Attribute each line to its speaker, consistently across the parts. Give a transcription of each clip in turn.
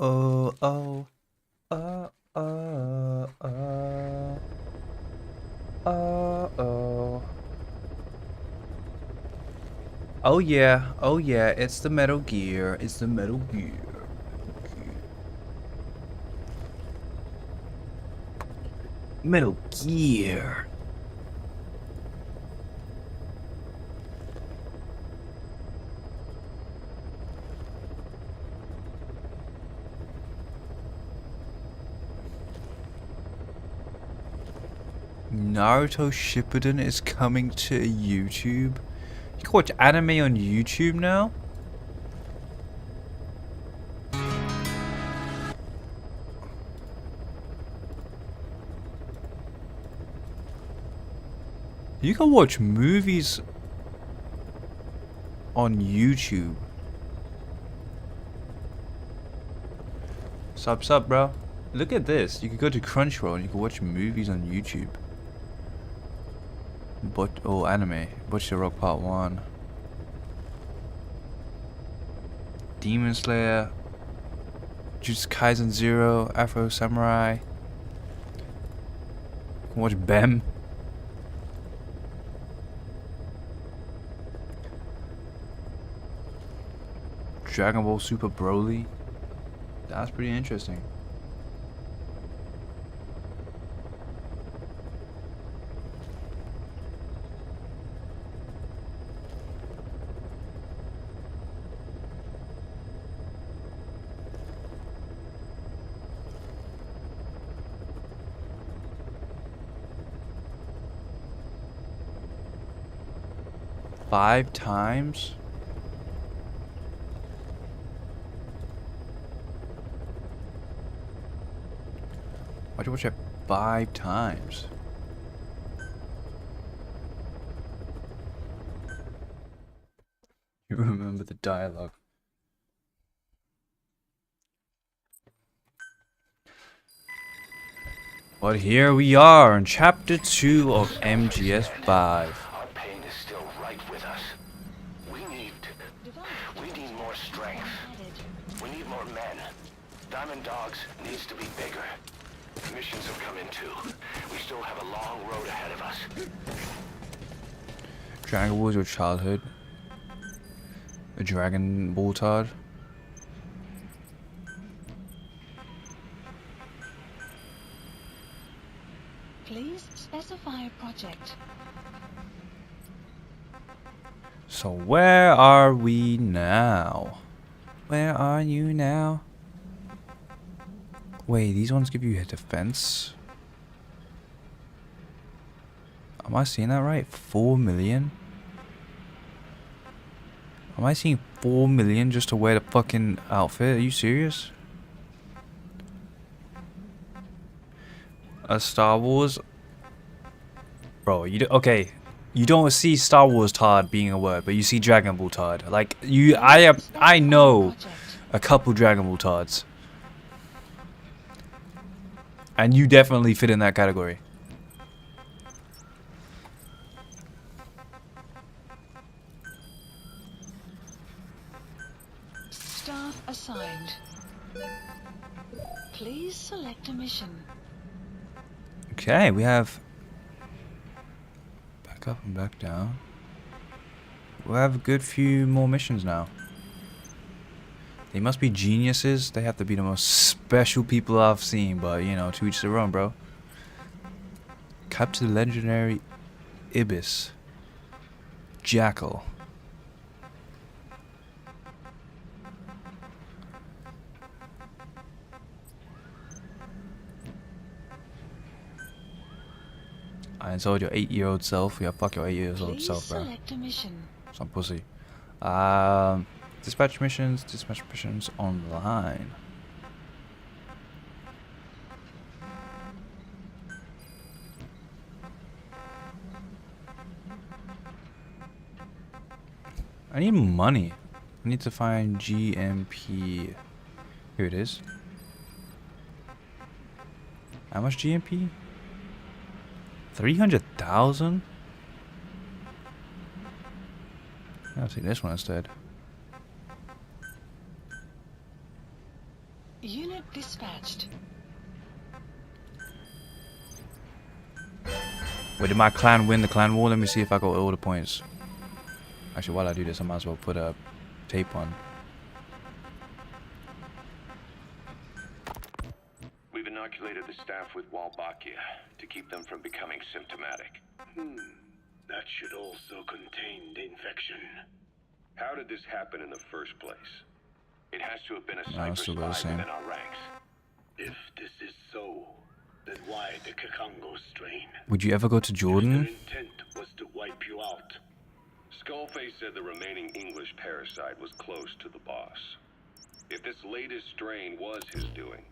Speaker 1: oh, oh, oh, oh, oh, oh, oh. Oh yeah, it's the Metal Gear. It's the Metal Gear. Metal Gear. Naruto Shippuden is coming to YouTube. You can watch anime on YouTube now? You can watch movies on YouTube. Sup, bro? Look at this. You can go to Crunchyroll and you can watch movies on YouTube. Anime. Butcher Rock Part 1. Demon Slayer. Jujutsu Kaisen Zero. Afro Samurai. You can watch BEM. Dragon Ball Super Broly. That's pretty interesting. Five times? Why'd you watch it 5 times? You remember the dialogue. But here we are in chapter 2 of MGS5.
Speaker 2: Our pain is still right with us. We need more strength. We need more men. Diamond Dogs needs to be bigger. Missions have come in too. We still have a long road ahead of us.
Speaker 1: Dragon Ball was your childhood? A Dragon Ball Todd?
Speaker 3: Please specify a project.
Speaker 1: So where are we now? Where are you now? Wait, these ones give you a defense? Am I seeing that right? 4 million? Am I seeing 4 million just to wear the fucking outfit? Are you serious? A Star Wars? Bro, okay. You don't see Star Wars Todd being a word, but you see Dragon Ball Todd. Like I know a couple Dragon Ball Todds. And you definitely fit in that category.
Speaker 3: Staff assigned. Please select a mission.
Speaker 1: Okay, we have back up and back down. We'll have a good few more missions now. They must be geniuses. They have to be the most special people I've seen, but you know, to each their own, bro. Capture the legendary Ibis. Jackal. I told your 8-year-old self. Yeah, fuck your 8-year-old self, bro.
Speaker 3: Select a mission.
Speaker 1: Some pussy. Dispatch missions online. I need money. I need to find GMP. Here it is. How much GMP? 300,000? I'll take this one instead.
Speaker 3: Unit dispatched.
Speaker 1: Wait, did my clan win the clan war? Let me see if I got all the points. Actually, while I do this, I might as well put a tape on.
Speaker 2: We've inoculated the staff with Wolbachia to keep them from becoming symptomatic.
Speaker 4: That should also contain the infection.
Speaker 2: How did this happen in the first place? It has to have been a
Speaker 1: No,
Speaker 2: cyber
Speaker 1: it's still the
Speaker 2: spy
Speaker 1: same.
Speaker 2: within our ranks.
Speaker 4: If this is so, then why the Kakongo strain?
Speaker 1: Would you ever go to
Speaker 4: Their
Speaker 1: Jordan?
Speaker 4: intent was to wipe you out.
Speaker 2: Skullface said the remaining English parasite was close to the boss. If this latest strain was his doing,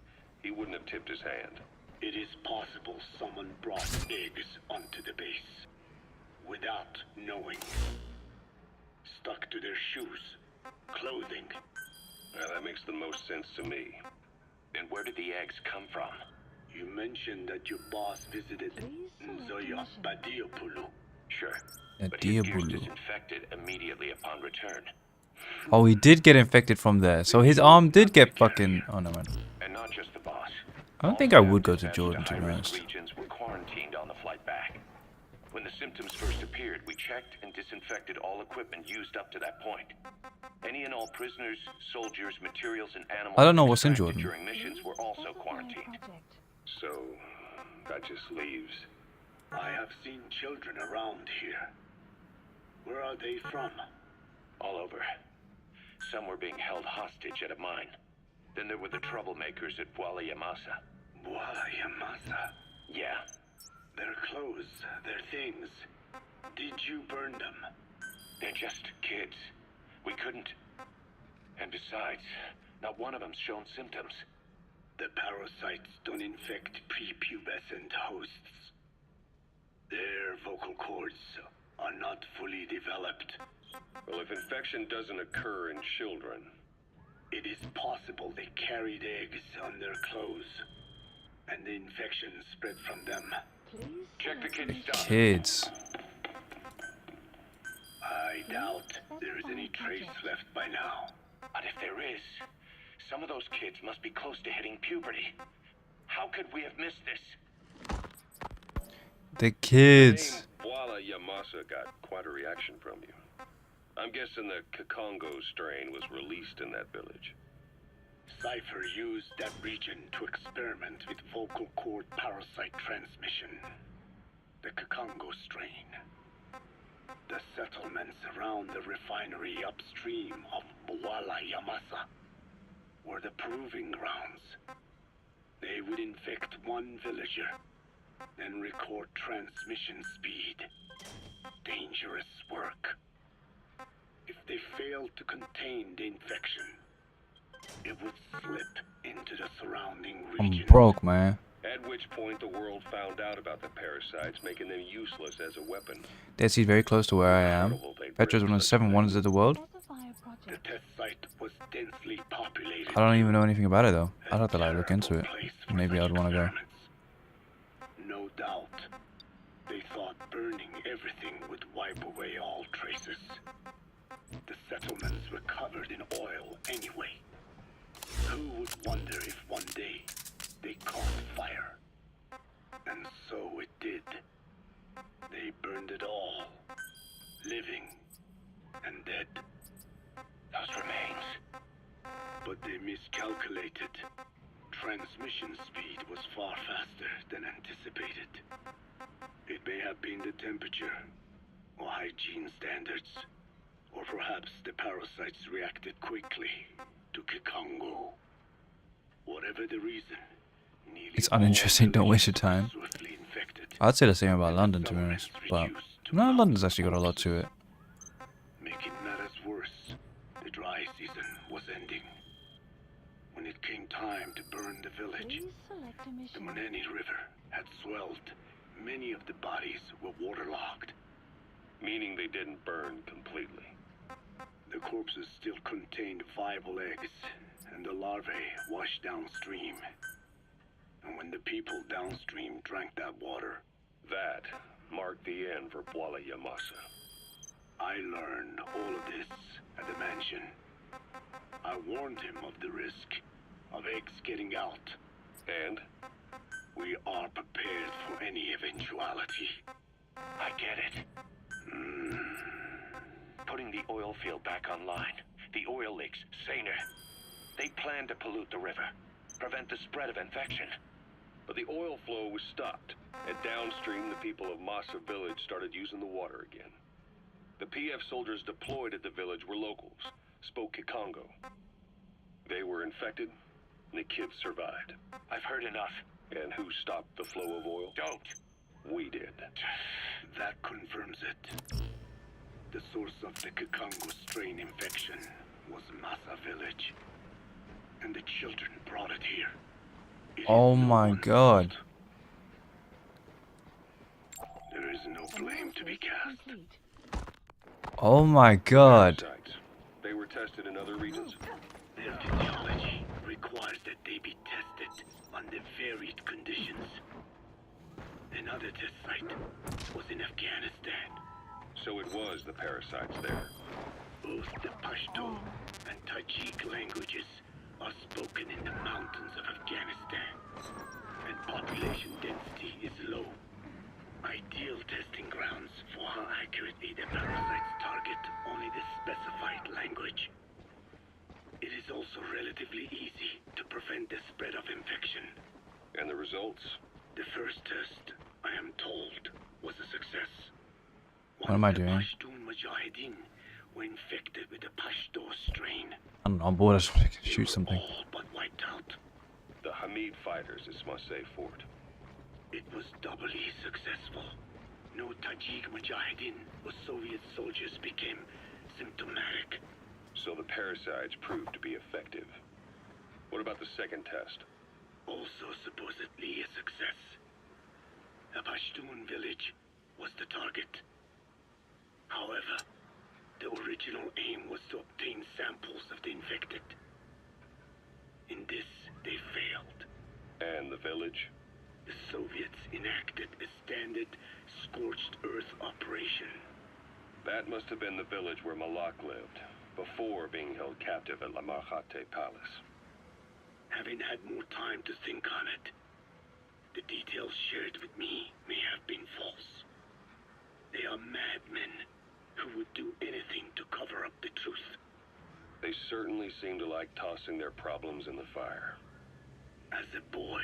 Speaker 2: he wouldn't have tipped his hand.
Speaker 4: It is possible someone brought eggs onto the base without knowing. Stuck to their shoes, clothing.
Speaker 2: Well, that makes the most sense to me. And where did the eggs come from?
Speaker 4: You mentioned that your boss visited Nzoya Badiopulu.
Speaker 2: Sure.
Speaker 1: At
Speaker 2: But his gears
Speaker 1: Diabulu.
Speaker 2: disinfected immediately upon return.
Speaker 1: Oh, he did get infected from there. So his arm did get fucking... Oh, no, man.
Speaker 2: And not just the boss.
Speaker 1: I don't think I would go to Jordan, to be
Speaker 2: high-risk
Speaker 1: honest.
Speaker 2: regions were quarantined on the flight back. When the symptoms first appeared, we checked and disinfected all equipment used up to that point. Any and all prisoners, soldiers, materials, and animals
Speaker 1: I don't know what's in
Speaker 2: extracted
Speaker 1: Jordan.
Speaker 2: during missions were also
Speaker 3: Specify
Speaker 2: quarantined.
Speaker 3: project.
Speaker 2: So, that just leaves.
Speaker 4: I have seen children around here. Where are they from?
Speaker 2: All over. Some were being held hostage at a mine. Then there were the troublemakers at Bwala Yamasa.
Speaker 4: Bwala Yamasa.
Speaker 2: Yeah.
Speaker 4: Their clothes, their things. Did you burn them?
Speaker 2: They're just kids. We couldn't. And besides, not one of them's shown symptoms.
Speaker 4: The parasites don't infect prepubescent hosts. Their vocal cords are not fully developed.
Speaker 2: Well, if infection doesn't occur in children...
Speaker 4: It is possible they carried eggs on their clothes, and the infection spread from them.
Speaker 3: Please
Speaker 2: Check the
Speaker 3: select
Speaker 2: kid's stuff.
Speaker 1: Kids.
Speaker 4: I doubt there is any trace left by now.
Speaker 2: And if there is, some of those kids must be close to hitting puberty. How could we have missed this?
Speaker 1: The kids.
Speaker 2: Bwala Yamasa got quite a reaction from you. I'm guessing the Kakongo strain was released in that village.
Speaker 4: Cypher used that region to experiment with vocal cord parasite transmission. The Kakongo strain. The settlements around the refinery upstream of Bwala Yamasa were the proving grounds. They would infect one villager, then record transmission speed. Dangerous work. If they failed to contain the infection, it would slip into the surrounding
Speaker 1: I'm
Speaker 4: region.
Speaker 1: broke, man.
Speaker 2: At which point the world found out about the parasites, making them useless as a weapon.
Speaker 1: Dead Sea's very close to where I am. Petra's one of the 7 wonders of the world.
Speaker 3: Specify a
Speaker 4: The
Speaker 3: project.
Speaker 4: test site was densely populated.
Speaker 1: I don't even know anything about it, though. I'd have to, like,
Speaker 4: A
Speaker 1: look into it.
Speaker 4: terrible place for
Speaker 1: Maybe
Speaker 4: such
Speaker 1: I'd want to go.
Speaker 4: experiments. No doubt. They thought burning everything would wipe away all traces. The settlements were covered in oil anyway. Who would wonder if one day they caught fire? And so it did. They burned it all. Living and dead.
Speaker 2: Those remains.
Speaker 4: But they miscalculated. Transmission speed was far faster than anticipated. It may have been the temperature, or hygiene standards, or perhaps the parasites reacted quickly to Kikongo. Whatever the reason, nearly
Speaker 1: It's
Speaker 4: all
Speaker 1: uninteresting, don't waste your
Speaker 4: villages
Speaker 1: time.
Speaker 4: were swiftly infected.
Speaker 1: I'd say the same about London, to be honest. But no, London's actually got a lot to it.
Speaker 4: Making matters worse, the dry season was ending. When it came time to burn the village,
Speaker 3: Please select a
Speaker 4: the
Speaker 3: mission.
Speaker 4: Moneni River had swelled. Many of the bodies were waterlogged.
Speaker 2: Meaning they didn't burn completely.
Speaker 4: The corpses still contained viable eggs, and the larvae washed downstream. And when the people downstream drank that water,
Speaker 2: That marked the end for Bwala Yamasa.
Speaker 4: I learned all of this at the mansion. I warned him of the risk, of eggs getting out. And we are prepared for any eventuality.
Speaker 2: I get it. Putting the oil field back online. The oil leaks, saner. They plan to pollute the river, prevent the spread of infection.
Speaker 5: But the oil flow was stopped, and downstream the people of Masa village started using the water again. The PF soldiers deployed at the village were locals, spoke Kikongo. They were infected, and the kids survived.
Speaker 2: I've heard enough.
Speaker 5: And who stopped the flow of oil?
Speaker 2: Don't.
Speaker 5: We did.
Speaker 4: That confirms it. The source of the Kikongo strain infection was Masa village. And the children brought it here. It
Speaker 1: Oh
Speaker 4: is no
Speaker 1: my
Speaker 4: one's
Speaker 1: god.
Speaker 4: fault. There is no blame to be cast.
Speaker 3: Complete.
Speaker 1: Oh my god.
Speaker 5: Parasites. They were tested in other regions.
Speaker 4: Their physiology requires that they be tested under varied conditions. Another test site was in Afghanistan.
Speaker 5: So it was the parasites there.
Speaker 4: Both the Pashto and Tajik languages are spoken in the mountains of Afghanistan, and population density is low. Ideal testing grounds for how accurately the parasites target only the specified language. It is also relatively easy to prevent the spread of infection.
Speaker 5: And the results?
Speaker 4: The first test, I am told, was a success.
Speaker 1: What am I
Speaker 4: Once the
Speaker 1: doing?
Speaker 4: Pashtun Mujahideen were infected with the Pashto strain,
Speaker 1: I don't know, I'm bored. I just want to
Speaker 4: they
Speaker 1: shoot
Speaker 4: were
Speaker 1: something.
Speaker 4: all but wiped out.
Speaker 5: The Hamid fighters at Smasei Fort.
Speaker 4: It was doubly successful. No Tajik Mujahideen or Soviet soldiers became symptomatic.
Speaker 5: So the parasites proved to be effective. What about the second test?
Speaker 4: Also supposedly a success. A Pashtun village was the target. However, the original aim was to obtain samples of the infected. In this, they failed.
Speaker 5: And the village?
Speaker 4: The Soviets enacted a standard scorched earth operation.
Speaker 5: That must have been the village where Malak lived, before being held captive at La Marjate Palace.
Speaker 4: Having had more time to think on it, the details shared with me may have been false. They are madmen who would do anything to cover up the truth.
Speaker 5: They certainly seem to like tossing their problems in the fire.
Speaker 4: As a boy,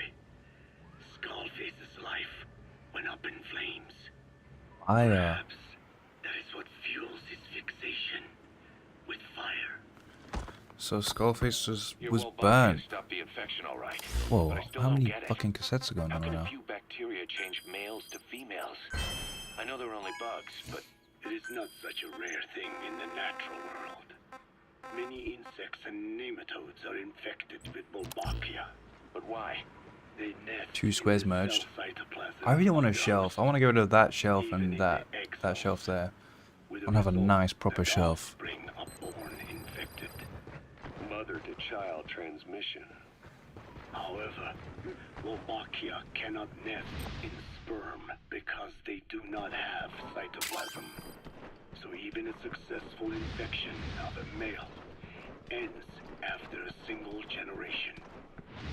Speaker 4: Skullface's life went up in flames. Perhaps that is what fuels his fixation with fire.
Speaker 1: So Skullface was
Speaker 2: Your
Speaker 1: burned.
Speaker 2: Wolbachia stopped the infection, all right.
Speaker 1: Whoa,
Speaker 2: But I still
Speaker 1: how
Speaker 2: don't
Speaker 1: many
Speaker 2: get it.
Speaker 1: fucking cassettes are going
Speaker 2: How
Speaker 1: on right
Speaker 2: can a
Speaker 1: now?
Speaker 2: few bacteria change males to females? I know they're only bugs, but
Speaker 4: It is not such a rare thing in the natural world. Many insects and nematodes are infected with Wolbachia.
Speaker 2: but why?
Speaker 4: They nest
Speaker 1: Two
Speaker 4: in
Speaker 1: squares
Speaker 4: the
Speaker 1: merged.
Speaker 4: cell cytoplasm
Speaker 1: I really want a
Speaker 4: of the
Speaker 1: shelf. I
Speaker 4: host,
Speaker 1: want to get rid of that shelf
Speaker 4: even
Speaker 1: and
Speaker 4: in
Speaker 1: that
Speaker 4: the egg
Speaker 1: that
Speaker 4: cells,
Speaker 1: shelf there.
Speaker 4: with
Speaker 1: I
Speaker 4: the
Speaker 1: want to have a
Speaker 4: result
Speaker 1: nice proper
Speaker 4: that
Speaker 1: shelf.
Speaker 4: offspring are born infected.
Speaker 5: Mother-to-child transmission.
Speaker 4: However, Wolbachia cannot nest in sperm because they do not have cytoplasm. So even a successful infection of a male ends after a single generation.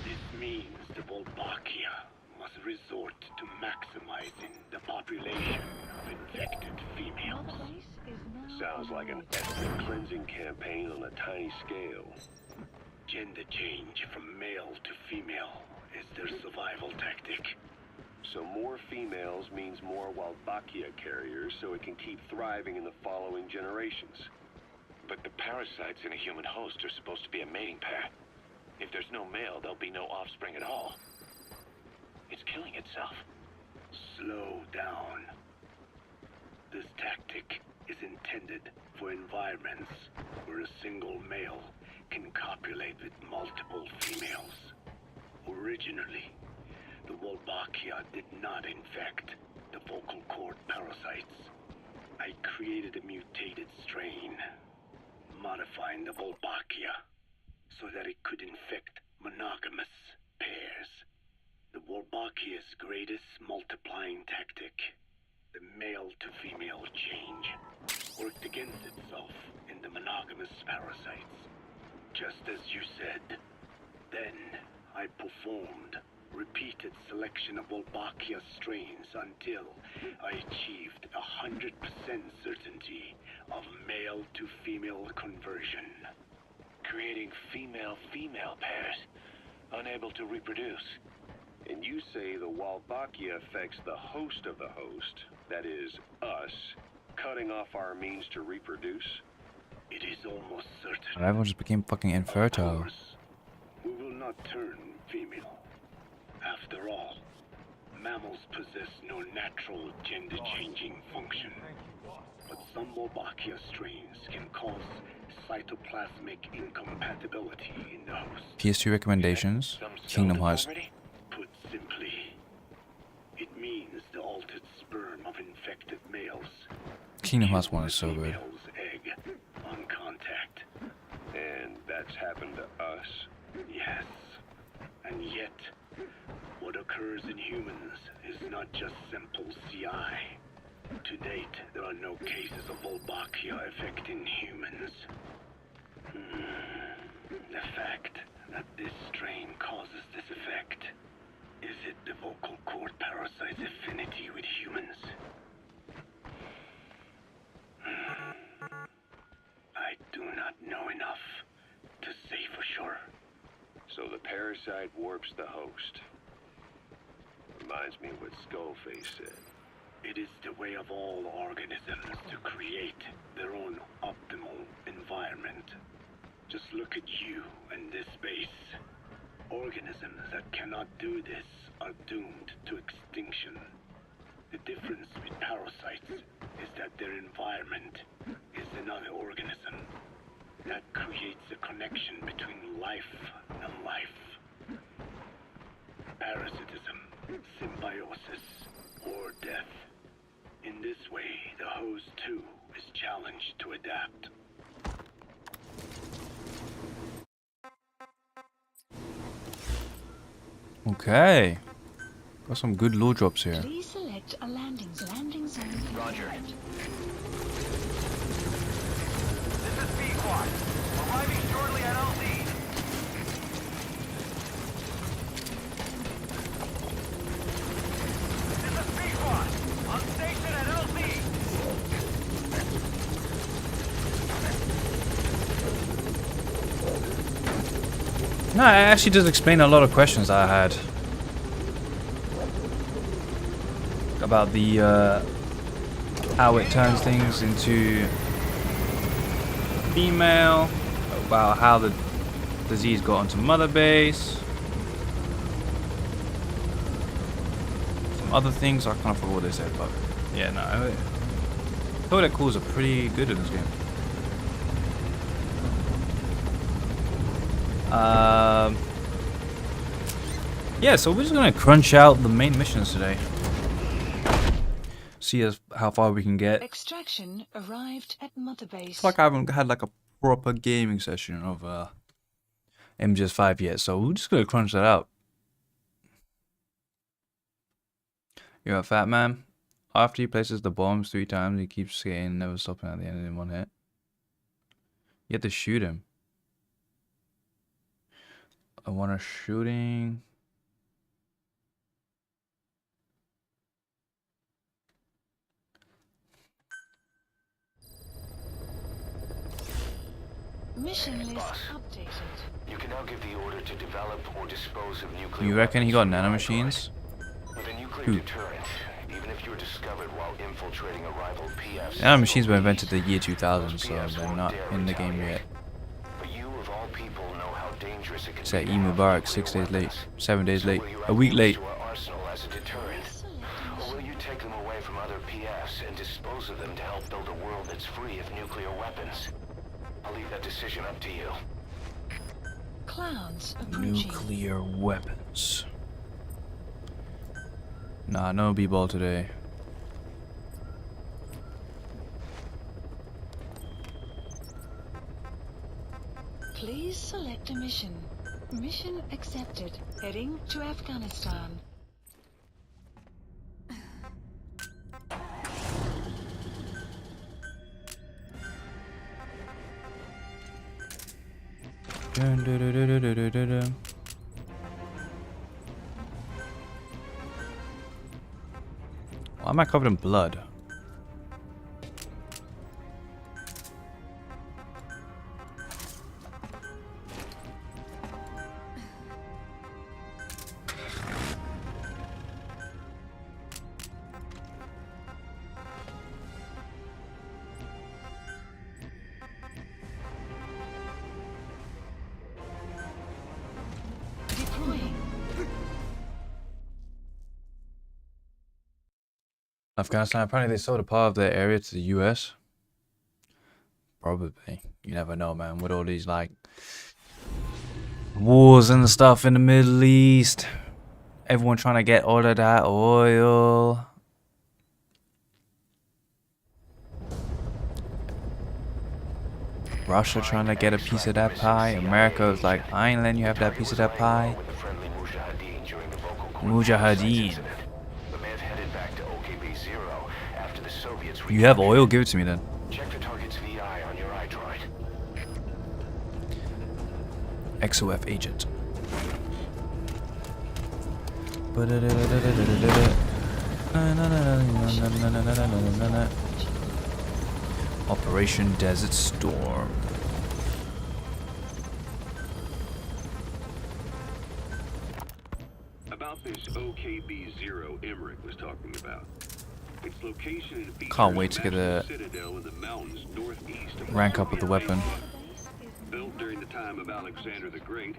Speaker 4: This means the Wolbachia must resort to maximizing the population of infected females.
Speaker 3: Another base is now
Speaker 5: Sounds like an
Speaker 3: underway.
Speaker 5: ethnic cleansing campaign on a tiny scale.
Speaker 4: Gender change from male to female is their survival tactic.
Speaker 5: So more females means more Wolbachia carriers, so it can keep thriving in the following generations.
Speaker 2: But the parasites in a human host are supposed to be a mating pair. If there's no male, there'll be no offspring at all. It's killing itself.
Speaker 4: Slow down. This tactic is intended for environments where a single male can copulate with multiple females. Originally, the Wolbachia did not infect the vocal cord parasites. I created a mutated strain, modifying the Wolbachia so that it could infect monogamous pairs. The Wolbachia's greatest multiplying tactic, the male-to-female change, worked against itself in the monogamous parasites. Just as you said, Then I performed repeated selection of Wolbachia strains until I achieved 100% certainty of male to female conversion.
Speaker 2: Creating female-female pairs, unable to reproduce.
Speaker 5: And you say the Wolbachia affects the host of the host, that is, us, cutting off our means to reproduce?
Speaker 4: It is almost certain.
Speaker 1: And everyone just became fucking
Speaker 4: Of
Speaker 1: infertile.
Speaker 4: course, we will not turn female. After all, mammals possess no natural gender-changing function. But some Wolbachia strains can cause cytoplasmic incompatibility in the host.
Speaker 1: PS2 recommendations.
Speaker 2: Some
Speaker 1: Kingdom
Speaker 2: cell
Speaker 1: Hearts.
Speaker 2: deformity?
Speaker 4: Put simply, it means the altered sperm of infected males
Speaker 1: Kingdom Hearts
Speaker 4: kill
Speaker 1: 1 is so
Speaker 4: the
Speaker 1: good.
Speaker 4: female's egg on contact.
Speaker 5: And that's happened to us?
Speaker 4: Yes. And yet, what occurs in humans is not just simple CI. To date, there are no cases of Wolbachia affecting humans. The fact that this strain causes this effect, is it the vocal cord parasite's affinity with humans? I do not know enough to say for sure.
Speaker 5: So the parasite warps the host. Reminds me of what Skullface said.
Speaker 4: It is the way of all organisms to create their own optimal environment. Just look at you and this base. Organisms that cannot do this are doomed to extinction. The difference with parasites is that their environment is another organism. That creates a connection between life and life. Parasitism, symbiosis, or death. In this way, the host too is challenged to adapt.
Speaker 1: Okay. Got some good lore drops here.
Speaker 3: Please select a landing zone.
Speaker 2: Roger.
Speaker 6: This is Pequod. Arriving shortly at LZ. This is Pequod. On station at LZ.
Speaker 1: No, it actually does explain a lot of questions I had about the how it turns things into female, about how the disease got onto Mother Base, some other things I kind of forgot what they said, but yeah, no, Kodak calls are pretty good in this game. Yeah, so we're just gonna crunch out the main missions today. See how far we can get.
Speaker 3: Extraction arrived at Mother Base.
Speaker 1: It's like I haven't had like a proper gaming session of MGS5 yet, so we're just gonna crunch that out. You're a fat man. After he places the bombs 3 times, he keeps skating, never stopping at the end in one hit. You have to shoot him. I want a shooting.
Speaker 3: Mission list
Speaker 2: Boss.
Speaker 3: updated.
Speaker 2: You can now give the order to develop or dispose of nuclear
Speaker 1: You reckon he got
Speaker 2: weapons from
Speaker 1: nanomachines?
Speaker 2: With a nuclear
Speaker 1: Who?
Speaker 2: deterrent, even if you're discovered while infiltrating a rival PF...
Speaker 1: Nanomachines were invented the year 2000,
Speaker 2: Those
Speaker 1: so
Speaker 2: PFs
Speaker 1: they're
Speaker 2: won't
Speaker 1: not
Speaker 2: dare
Speaker 1: in the game
Speaker 2: retaliate.
Speaker 1: yet.
Speaker 2: But you, of all people, know how dangerous it can
Speaker 1: It's at
Speaker 2: be to
Speaker 1: Emu
Speaker 2: have
Speaker 1: Barrack,
Speaker 2: nuclear
Speaker 1: 6 days late,
Speaker 2: weapons.
Speaker 1: 7 days
Speaker 2: So
Speaker 1: late,
Speaker 2: will you
Speaker 1: a
Speaker 2: add
Speaker 1: week
Speaker 2: these
Speaker 1: late.
Speaker 2: to our arsenal as a deterrent? Or will you take them away from other PFs and dispose of them to help build a world that's free of nuclear weapons? I'll leave that decision up to you.
Speaker 3: Clouds approaching.
Speaker 1: Nuclear weapons. Nah, no B-ball today.
Speaker 3: Please select a mission. Mission accepted. Heading to Afghanistan.
Speaker 1: Dun, dun, dun, dun, dun, dun, dun, dun. Why am I covered in blood?
Speaker 3: Deploying.
Speaker 1: Afghanistan, apparently they sold a part of their area to the US. Probably. You never know, man. With all these, like, wars and stuff in the Middle East. Everyone trying to get all of that oil. Russia trying to get a piece of that pie. America's like, I ain't letting you have that piece of that pie.
Speaker 2: With the friendly Mujahideen during the vocal cord
Speaker 1: Mujahideen.
Speaker 2: incident. The man headed back to OKB-0 after the Soviets.
Speaker 1: You have oil? Give it to me then.
Speaker 2: Check the target's VI on your iDroid.
Speaker 1: XOF agent. Operation Desert Storm.
Speaker 5: About this OKB-0 Emmerich was talking about. Its location and features
Speaker 1: Can't wait to get
Speaker 5: match
Speaker 1: a
Speaker 5: the citadel in the mountains northeast of
Speaker 1: rank up with the
Speaker 5: Soviet
Speaker 1: weapon.
Speaker 5: mainland. Built during the time of Alexander the Great,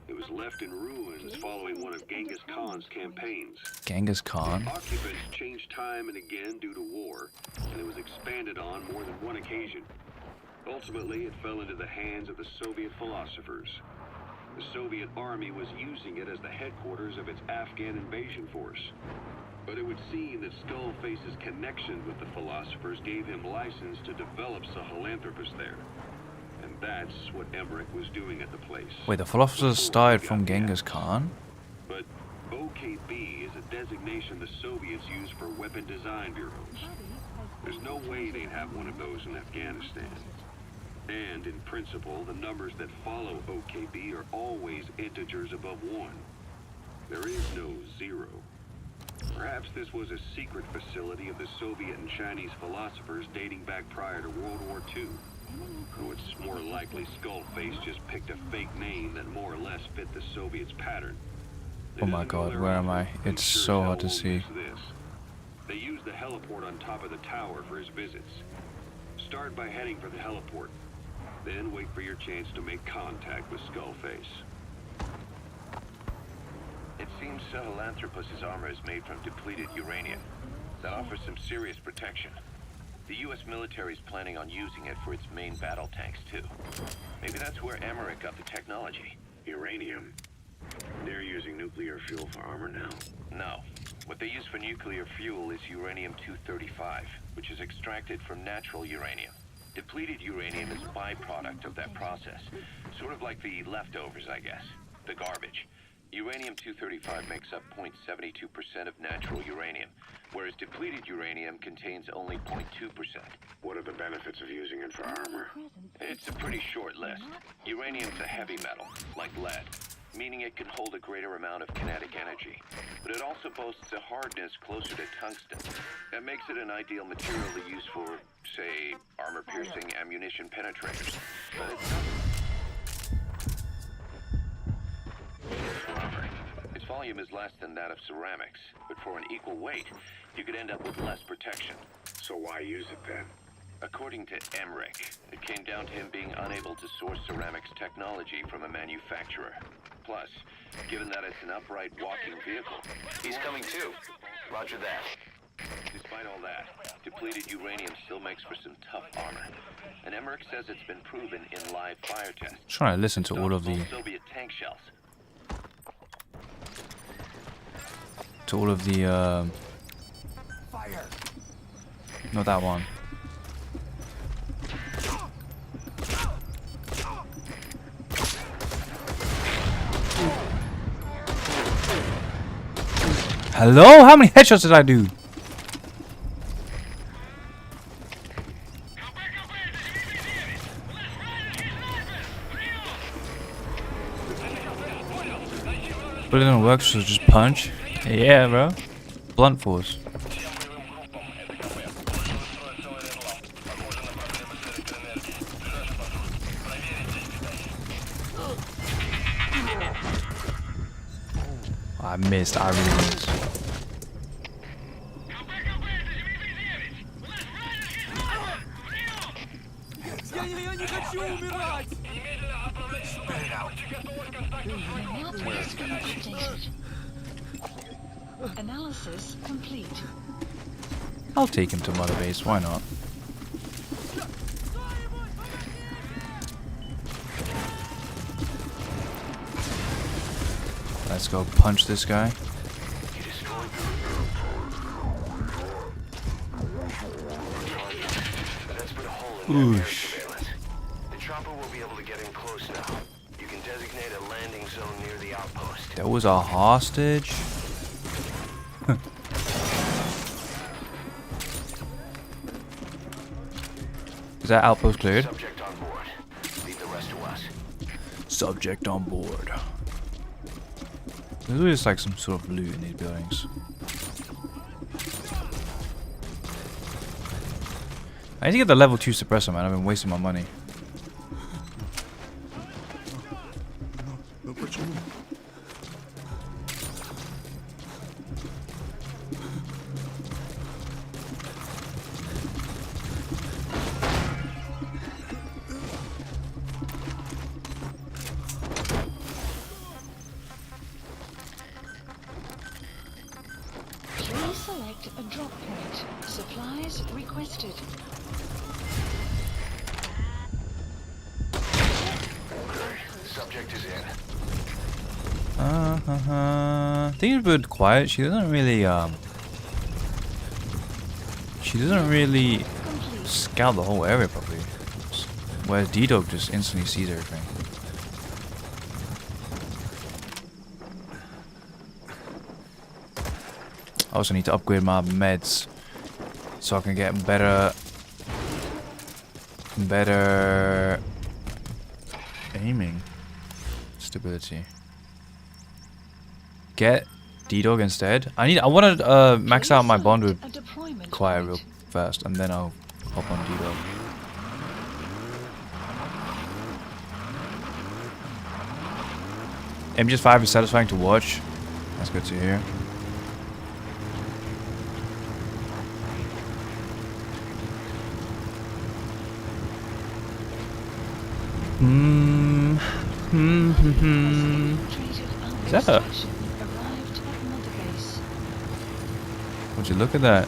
Speaker 5: it was left in ruins following one of Genghis Khan's campaigns.
Speaker 1: Genghis Khan.
Speaker 5: Occupants changed time and again due to war, and it was expanded on more than one occasion. Ultimately, it fell into the hands of the Soviet philosophers. The Soviet army was using it as the headquarters of its Afghan invasion force. But it would seem that Skullface's connection with the philosophers gave him license to develop Sahelanthropus there. And that's what Emmerich was doing at the place.
Speaker 1: Wait, the philosophers started from Genghis Khan?
Speaker 5: But OKB is a designation the Soviets use for weapon design bureaus. There's no way they'd have one of those in Afghanistan. And in principle, the numbers that follow OKB are always integers above 1. There is no 0. Perhaps this was a secret facility of the Soviet and Chinese philosophers dating back prior to World War II. Though it's more likely Skullface just picked a fake name that more or less fit the Soviets' pattern.
Speaker 1: Oh my god, where am I? It's so hard to see.
Speaker 5: They used the heliport on top of the tower for his visits. Start by heading for the heliport. Then wait for your chance to make contact with Skullface.
Speaker 2: It seems Sahelanthropus' armor is made from depleted uranium. That offers some serious protection. The U.S. military is planning on using it for its main battle tanks, too. Maybe that's where Emmerich got the technology.
Speaker 5: Uranium. They're using nuclear fuel for armor now.
Speaker 2: No. What they use for nuclear fuel is uranium-235, which is extracted from natural uranium. Depleted uranium is a byproduct of that process. Sort of like the leftovers, I guess. The garbage. Uranium-235 makes up 0.72% of natural uranium, whereas depleted uranium contains only 0.2%.
Speaker 5: What are the benefits of using it for armor?
Speaker 2: It's a pretty short list. Uranium's a heavy metal, like lead, meaning it can hold a greater amount of kinetic energy. But it also boasts a hardness closer to tungsten. That makes it an ideal material to use for, say, armor-piercing ammunition penetrators. But it's not for armor. Its volume is less than that of ceramics, but for an equal weight, you could end up with less protection.
Speaker 5: So why use it then?
Speaker 2: According to Emmerich, it came down to him being unable to source ceramics technology from a manufacturer. Plus, given that it's an upright walking vehicle... He's coming too. Roger that. Despite all that, depleted uranium still makes for some tough armor. And Emmerich says it's been proven in live fire tests.
Speaker 1: Trying to listen to all of the
Speaker 2: Soviet tank shells.
Speaker 6: Fire!
Speaker 1: Not that one. Hello? How many headshots did I do? But it didn't work, so just punch. Yeah, bro. Blunt force. I missed. I really missed.
Speaker 3: The map has been updated. Analysis complete.
Speaker 1: I'll take him to Mother Base. Why not? Let's go punch this guy.
Speaker 2: You destroyed That's put a hole in their
Speaker 1: Oosh.
Speaker 2: surveillance. The chopper will be able to get in close now. You can designate a landing zone near the outpost.
Speaker 1: There was a hostage. Is that outpost cleared?
Speaker 2: Subject on board. Leave the rest to us.
Speaker 1: Subject on board. There's always like some sort of loot in these buildings. I need to get the level 2 suppressor, man. I've been wasting my money.
Speaker 3: Please select a drop point. Supplies requested.
Speaker 2: Subject is in.
Speaker 1: Things are a bit quiet. She doesn't really
Speaker 3: Complete.
Speaker 1: scout the whole area properly. Whereas D-Dog just instantly sees everything. I also need to upgrade my meds so I can get better aiming stability. Get D-Dog instead. I want to max out my bond with
Speaker 3: A deployment
Speaker 1: Quiet real
Speaker 3: point.
Speaker 1: fast, and then I'll hop on D-Dog. MGS5 is satisfying to watch. That's good to hear. Is that a...
Speaker 3: Extraction arrived at Mother Base.
Speaker 1: Would you look at that?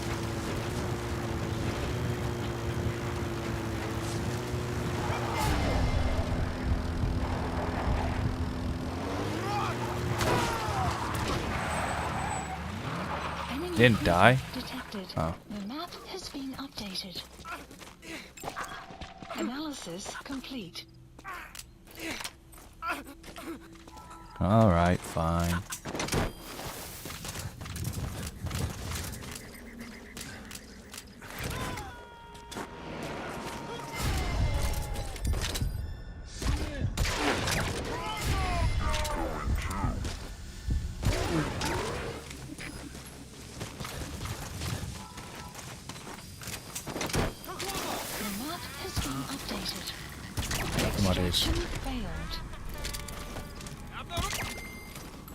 Speaker 3: Enemy
Speaker 1: Didn't die?
Speaker 3: detected.
Speaker 1: Oh.
Speaker 3: The map has been updated. Analysis complete.
Speaker 1: Alright, fine.
Speaker 3: The map has been updated.
Speaker 1: Come on, Ace.
Speaker 3: Extraction failed.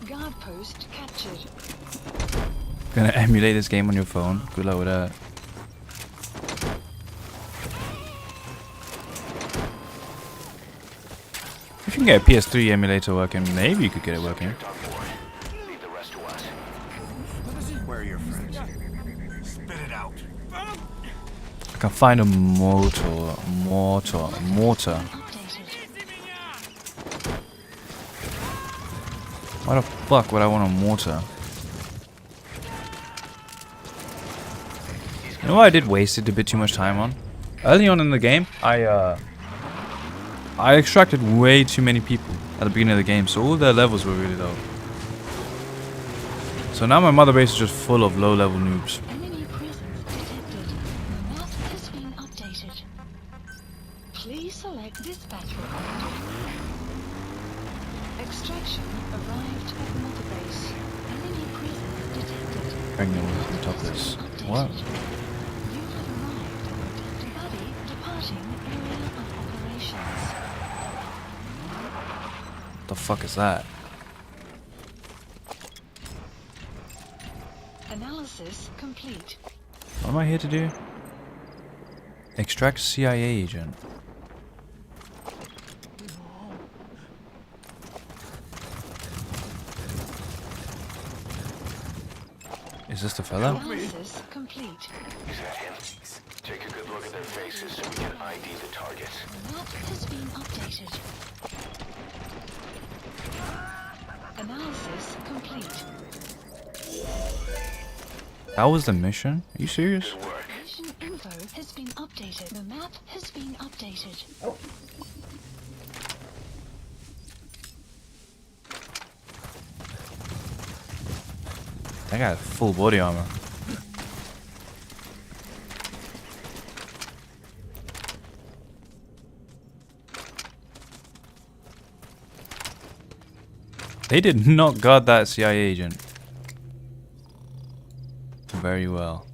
Speaker 3: Guard post captured.
Speaker 1: Gonna emulate this game on your phone. Good luck with that. If you can get a PS3 emulator working, maybe you could get it working.
Speaker 2: Subject on board. Leave the rest to us.
Speaker 6: Where are your friends? Spit it out.
Speaker 1: I can find a mortar.
Speaker 3: Updated.
Speaker 1: Why the fuck would I want a mortar? You know what I did wasted a bit too much time on? Early on in the game, I extracted way too many people at the beginning of the game, so all their levels were really low. So now my mother base is just full of low level noobs.
Speaker 3: Enemy presence detected. The map has been updated. Please select dispatch required. Extraction arrived at Mother Base. Enemy presence detected.
Speaker 1: Pregnant on top of this. What?
Speaker 3: You have arrived at the Buddy departing area of operations.
Speaker 1: The fuck is that?
Speaker 3: Analysis complete.
Speaker 1: What am I here to do? Extract CIA agent. Is this the fella?
Speaker 3: Analysis complete.
Speaker 2: Is that him? Take a good look at their faces so we can ID the targets.
Speaker 3: The map has been updated. Analysis complete.
Speaker 1: That was the mission? Are you serious?
Speaker 2: Good work.
Speaker 3: Mission info has been updated. The map has been updated.
Speaker 1: That guy has full body armor. They did not guard that CIA agent very well.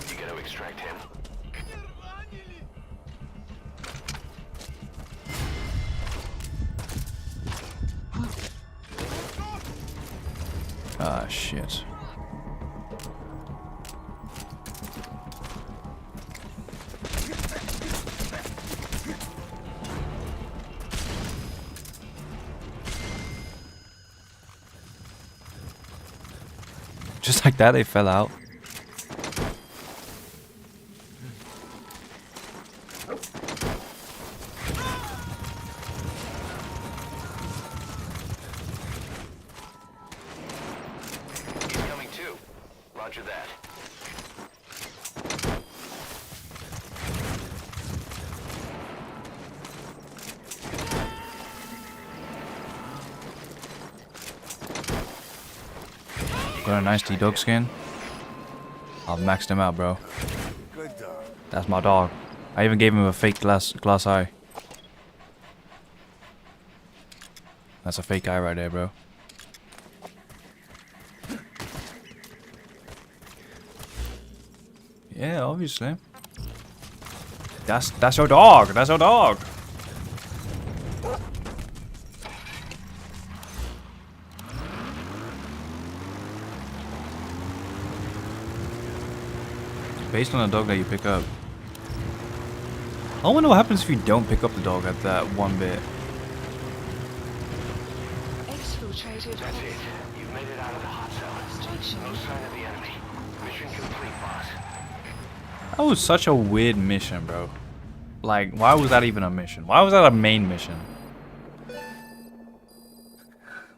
Speaker 2: You gotta extract him.
Speaker 1: Ah, shit. Just like that, they fell out.
Speaker 2: He's coming too. Roger that.
Speaker 1: Got a nice T-Dog skin. I've maxed him out, bro.
Speaker 4: Good dog.
Speaker 1: That's my dog. I even gave him a fake glass eye. That's a fake eye right there, bro. Yeah, obviously. That's your dog. That's your dog. Based on the dog that you pick up. I wonder what happens if you don't pick up the dog at that one bit.
Speaker 3: Exfiltrated.
Speaker 2: That's it. You've made it out of the hot cell.
Speaker 3: Extraction.
Speaker 2: No sign of the enemy. Mission complete, boss.
Speaker 1: That was such a weird mission, bro. Like, why was that even a mission? Why was that a main mission?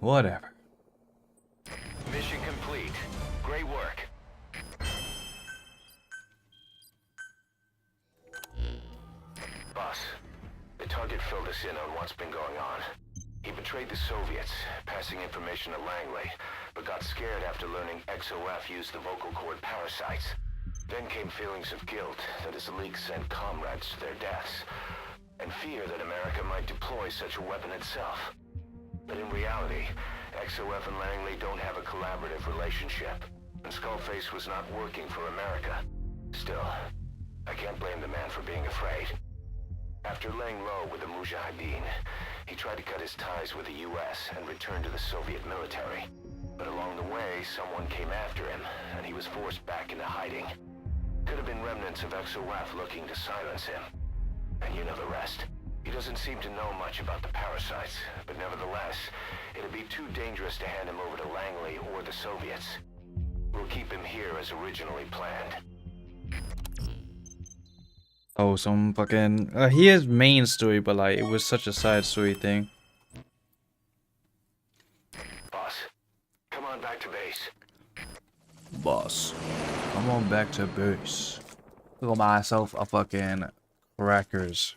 Speaker 1: Whatever.
Speaker 2: Mission complete. Great work. Boss, the target filled us in on what's been going on. He betrayed the Soviets, passing information to Langley, but got scared after learning XOF used the vocal cord parasites. Then came feelings of guilt that his leak sent comrades to their deaths, and fear that America might deploy such a weapon itself. But in reality, XOF and Langley don't have a collaborative relationship, and Skullface was not working for America. Still, I can't blame the man for being afraid. After laying low with the Mujahideen, he tried to cut his ties with the US and return to the Soviet military. But along the way, someone came after him, and he was forced back into hiding. Could have been remnants of XOF looking to silence him. And you know the rest. He doesn't seem to know much about the parasites, but nevertheless, it'd be too dangerous to hand him over to Langley or the Soviets. We'll keep him here as originally planned.
Speaker 1: Oh, some fucking... he has main story, but like, it was such a side story thing.
Speaker 2: Boss, come on back to base.
Speaker 1: Boss, come on back to base. Got myself a fucking crackers.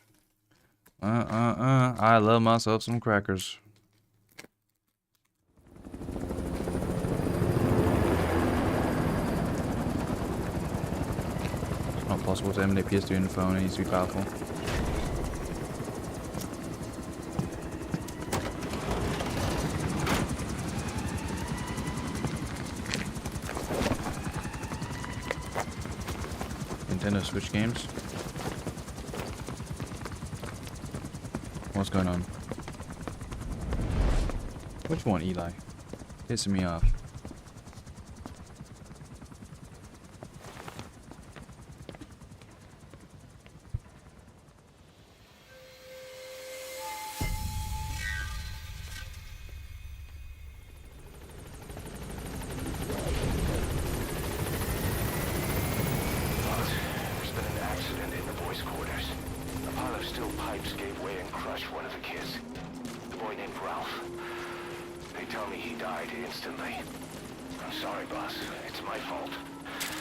Speaker 1: I love myself some crackers. It's not possible to emulate PS2 in the phone, it needs to be powerful. Nintendo Switch games. What's going on? Which one, Eli? Pissing me off.
Speaker 2: There's been an accident in the boys' quarters. A pile of steel pipes gave way and crushed one of the kids. The boy named Ralph. They tell me he died instantly. I'm sorry, boss. It's my fault.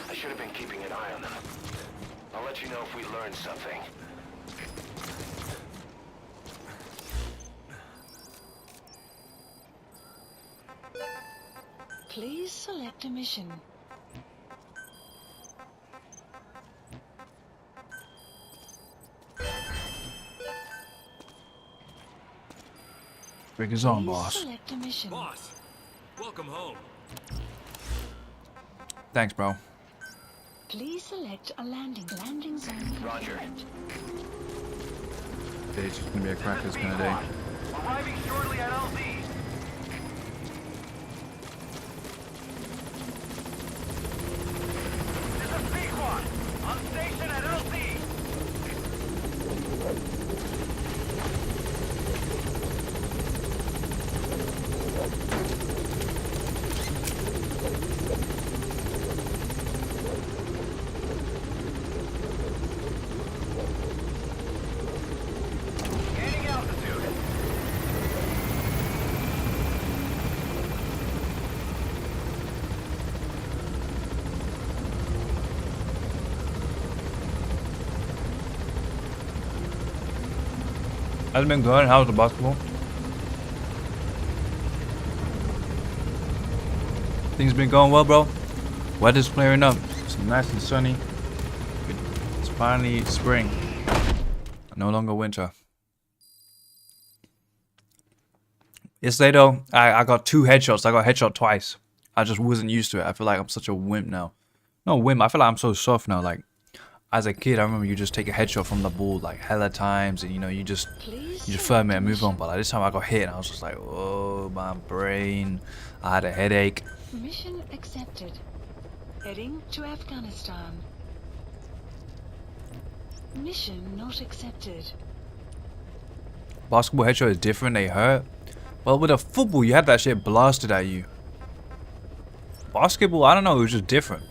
Speaker 2: I should have been keeping an eye on them. I'll let you know if we learn something.
Speaker 3: Please select a mission.
Speaker 1: Bring us on,
Speaker 3: Please
Speaker 1: boss.
Speaker 3: select a mission.
Speaker 6: Boss, welcome home.
Speaker 1: Thanks, bro.
Speaker 3: Please select a landing zone.
Speaker 2: Roger.
Speaker 3: confirmed.
Speaker 1: Today's just gonna be a crackers
Speaker 6: This is
Speaker 1: kind of day.
Speaker 6: B-Quad. Arriving shortly at LZ. This is B-Quad. On station at LZ. Gaining altitude.
Speaker 1: How's it been going? How's the basketball? Things been going well, bro. Weather's clearing up. It's nice and sunny. It's finally spring. No longer winter. Yesterday though, I got 2 headshots. I got headshot twice. I just wasn't used to it. I feel like I'm such a wimp now. No wimp. I feel like I'm so soft now. Like as a kid, I remember you just take a headshot from the ball like hella times, and you know you just firm it and move on. But like this time I got hit, and I was just like, oh my brain. I had a headache.
Speaker 3: Mission accepted. Heading to Afghanistan. Mission not accepted.
Speaker 1: Basketball headshot is different. They hurt. But with a football, you had that shit blasted at you. Basketball, I don't know. It was just different.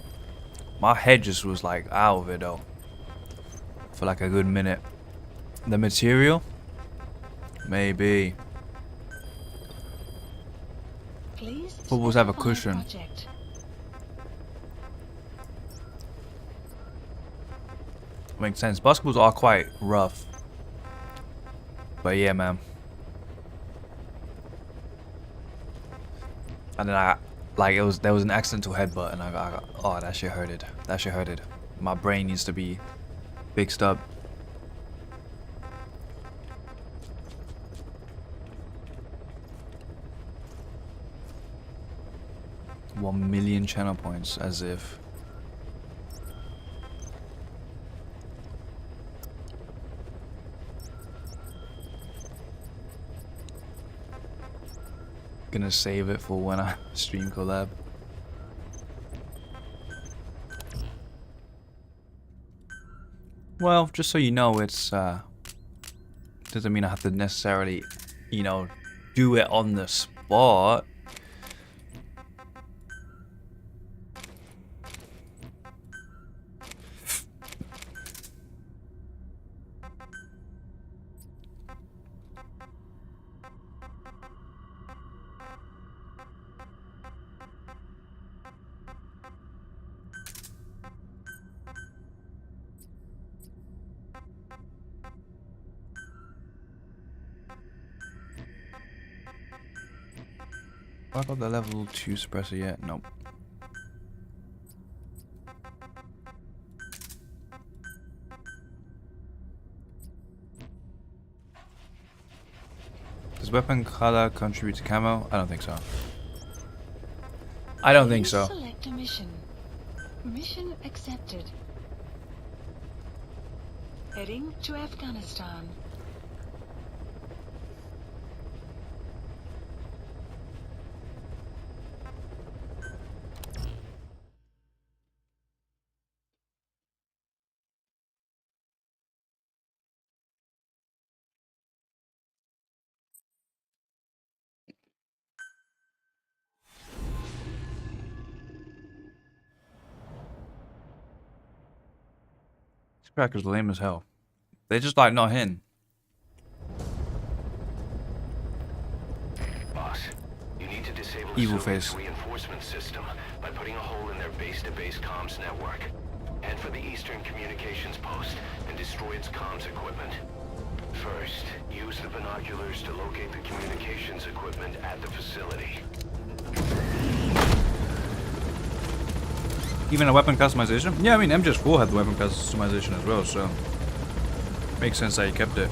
Speaker 1: My head just was like out of it though. For like a good minute. The material? Maybe.
Speaker 3: Please
Speaker 1: Footballs have a
Speaker 3: specify
Speaker 1: cushion.
Speaker 3: project.
Speaker 1: Makes sense. Basketballs are quite rough. But yeah, man. And then there was an accidental headbutt, and I got oh, that shit hurted. That shit hurted. My brain needs to be fixed up. $1 million channel points, as if. Gonna save it for when I stream collab. Well, just so you know, it's doesn't mean I have to necessarily, you know, do it on the spot. Have I got the level 2 suppressor yet? Nope. Does weapon color contribute to camo? I don't think so. I don't think
Speaker 3: Please
Speaker 1: so.
Speaker 3: Select a mission. Mission accepted. Heading to Afghanistan.
Speaker 1: These crackers lame as hell. They just like not hitting.
Speaker 2: Boss, you need to disable the
Speaker 1: Evil
Speaker 2: Soviets'
Speaker 1: face.
Speaker 2: reinforcement system by putting a hole in their base-to-base comms network. Head for the Eastern Communications Post and destroy its comms equipment. First, use the binoculars to locate the communications equipment at the facility.
Speaker 1: Even a weapon customization? Yeah, I mean MGS4 had the weapon customization as well, so makes sense that you kept it.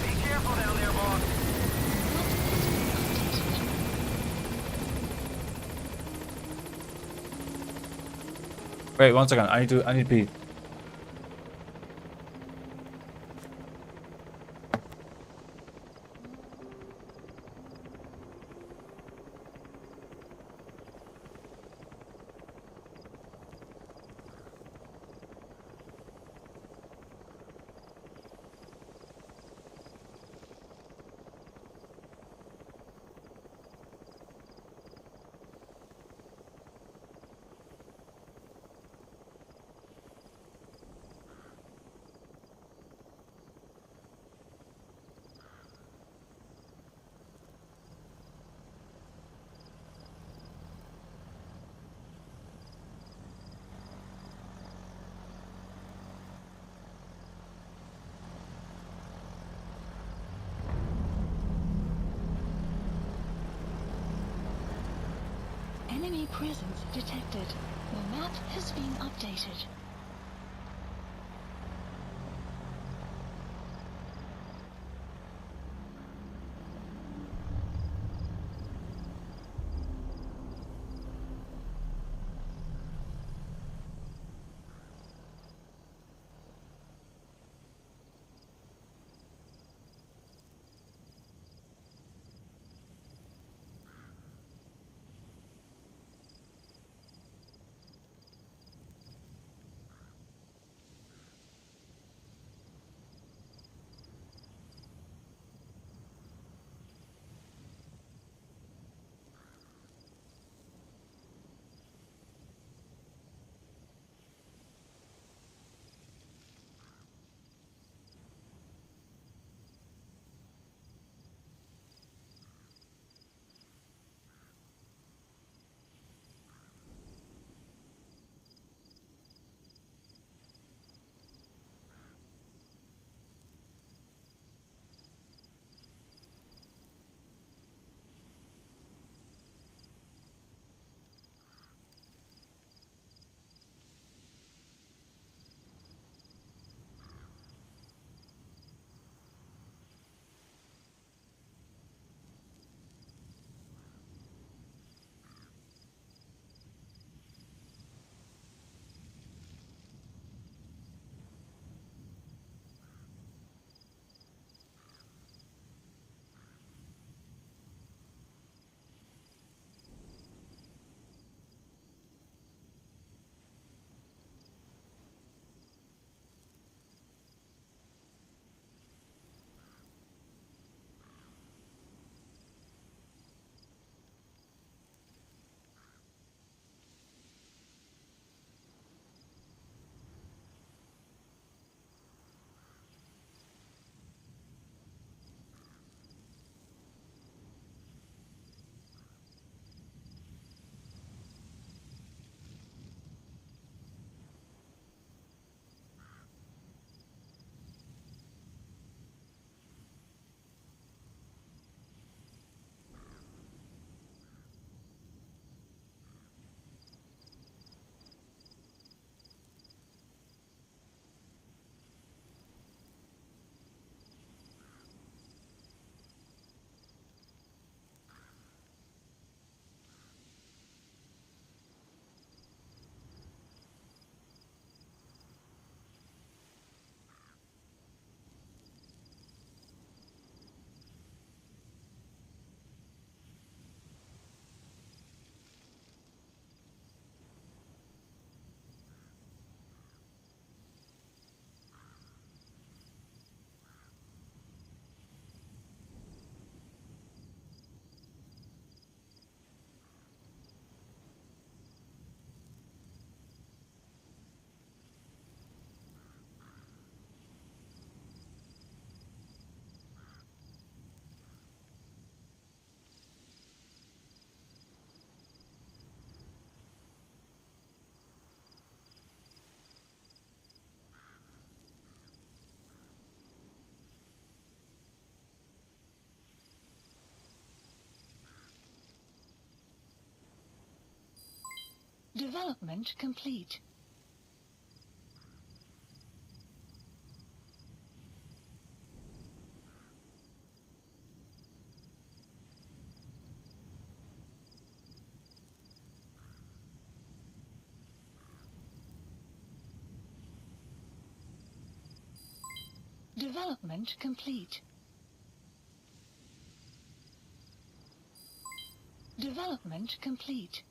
Speaker 6: Be careful down there, boss.
Speaker 1: Wait, 1 second. I need to pee.
Speaker 3: Enemy presence detected. The map has been updated. Development complete. Development complete. Development complete.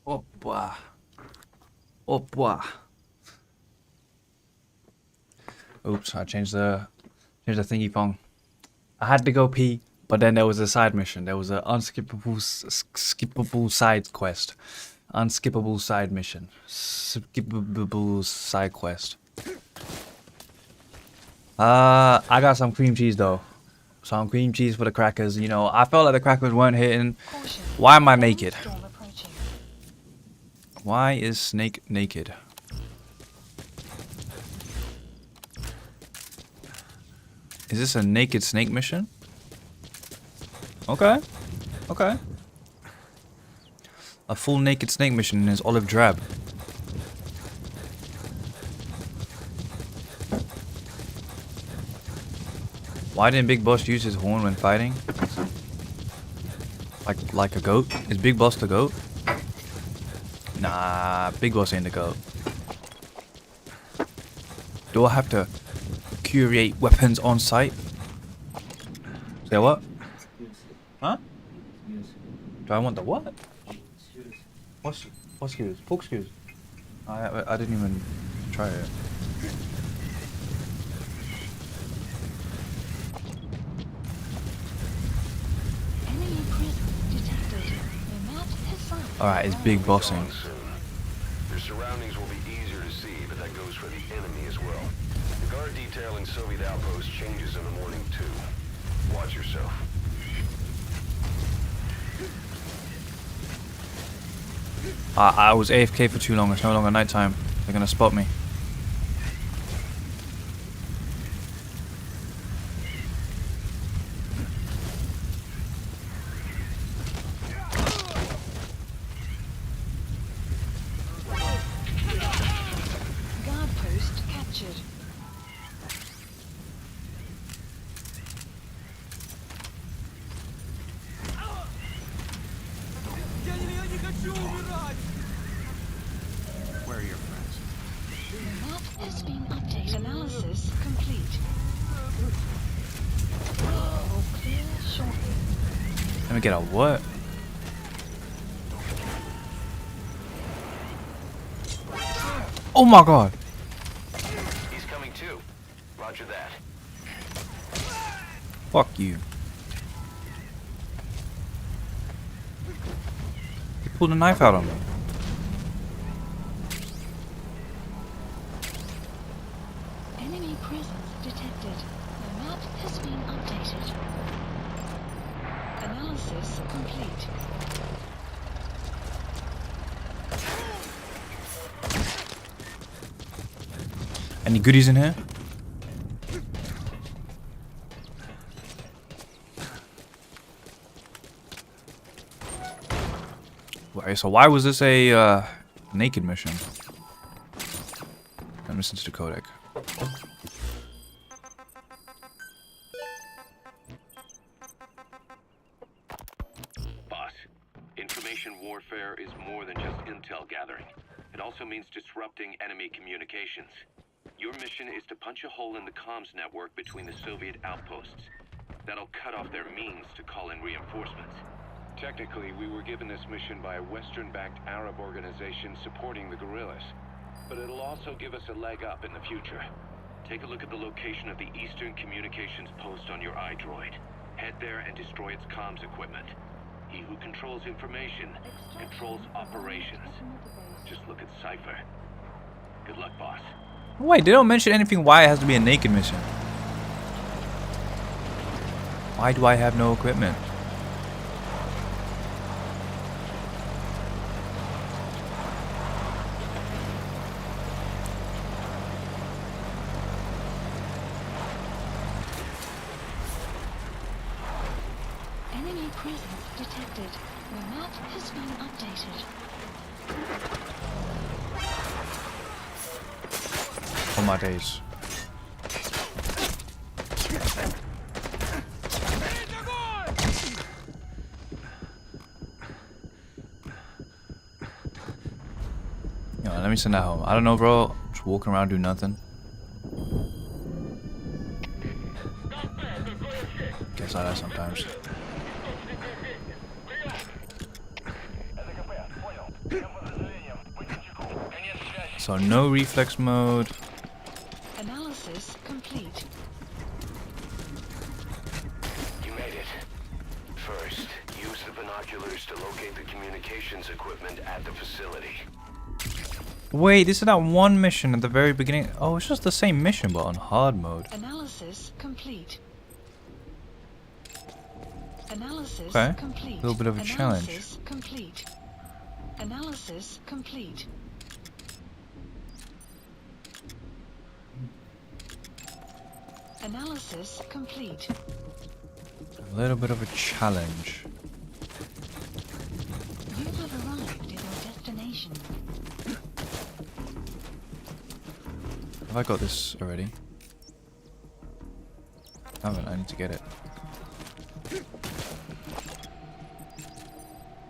Speaker 1: Oppa. Oppa. Oops, I changed the thingy pong. I had to go pee, but then there was a side mission. There was an skippable side quest. Unskippable side mission. Skippable side quest. I got some cream cheese though. Some cream cheese for the crackers. You know, I felt like the crackers weren't hitting.
Speaker 3: Caution.
Speaker 1: Why am I naked?
Speaker 3: Storm approaching.
Speaker 1: Why is Snake naked? Is this a naked snake mission? Okay. Okay. A full naked snake mission is olive drab. Why didn't Big Boss use his horn when fighting? Like a goat? Is Big Boss the goat? Nah, Big Boss ain't the goat. Do I have to curate weapons on site? Say what? Huh? Do I want the what? What's skills? Pork skills? I didn't even try it.
Speaker 3: Enemy presence detected. The map is signed.
Speaker 1: Alright, it's big bossing.
Speaker 2: Dawn soon. Their surroundings will be easier to see, but that goes for the enemy as well. The guard detail in Soviet outpost changes in the morning too. Watch yourself.
Speaker 1: I was AFK for too long. It's no longer nighttime. They're gonna spot me.
Speaker 3: Guard post captured.
Speaker 2: Where are your friends?
Speaker 3: The map has been updated. Analysis complete. Will clear shortly.
Speaker 1: Let me get a what? Oh my god!
Speaker 2: He's coming too. Roger that.
Speaker 1: Fuck you. He pulled a knife out on me.
Speaker 3: Enemy presence detected. The map has been updated. Analysis complete.
Speaker 1: Any goodies in here? Wait, so why was this a naked mission? I'm listening to the codec.
Speaker 5: Boss, information warfare is more than just intel gathering. It also means disrupting enemy communications. Your mission is to punch a hole in the comms network between the Soviet outposts. That'll cut off their means to call in reinforcements. Technically, we were given this mission by a Western-backed Arab organization supporting the guerrillas. But it'll also give us a leg up in the future. Take a look at the location of the Eastern Communications Post on your iDroid. Head there and destroy its comms equipment. He who controls information controls operations. Just look at Cypher. Good luck, boss.
Speaker 1: Wait, they don't mention anything why it has to be a naked mission. Why do I have no equipment?
Speaker 3: Enemy presence detected. The map has been updated.
Speaker 1: Oh my days. Yo, let me send that home. I don't know, bro. Just walking around, do nothing. Guess I that sometimes. So no reflex mode.
Speaker 3: Analysis complete.
Speaker 2: You made it. First, use the binoculars to locate the communications equipment at the facility.
Speaker 1: Wait, this is that one mission at the very beginning. Oh, it's just the same mission, but on hard mode.
Speaker 3: Analysis complete. Analysis
Speaker 1: Okay.
Speaker 3: complete.
Speaker 1: A little bit of a challenge.
Speaker 3: Analysis complete. Analysis complete. Analysis complete.
Speaker 1: A little bit of a challenge.
Speaker 3: You have arrived at your destination.
Speaker 1: Have I got this already? I haven't. I need to get it.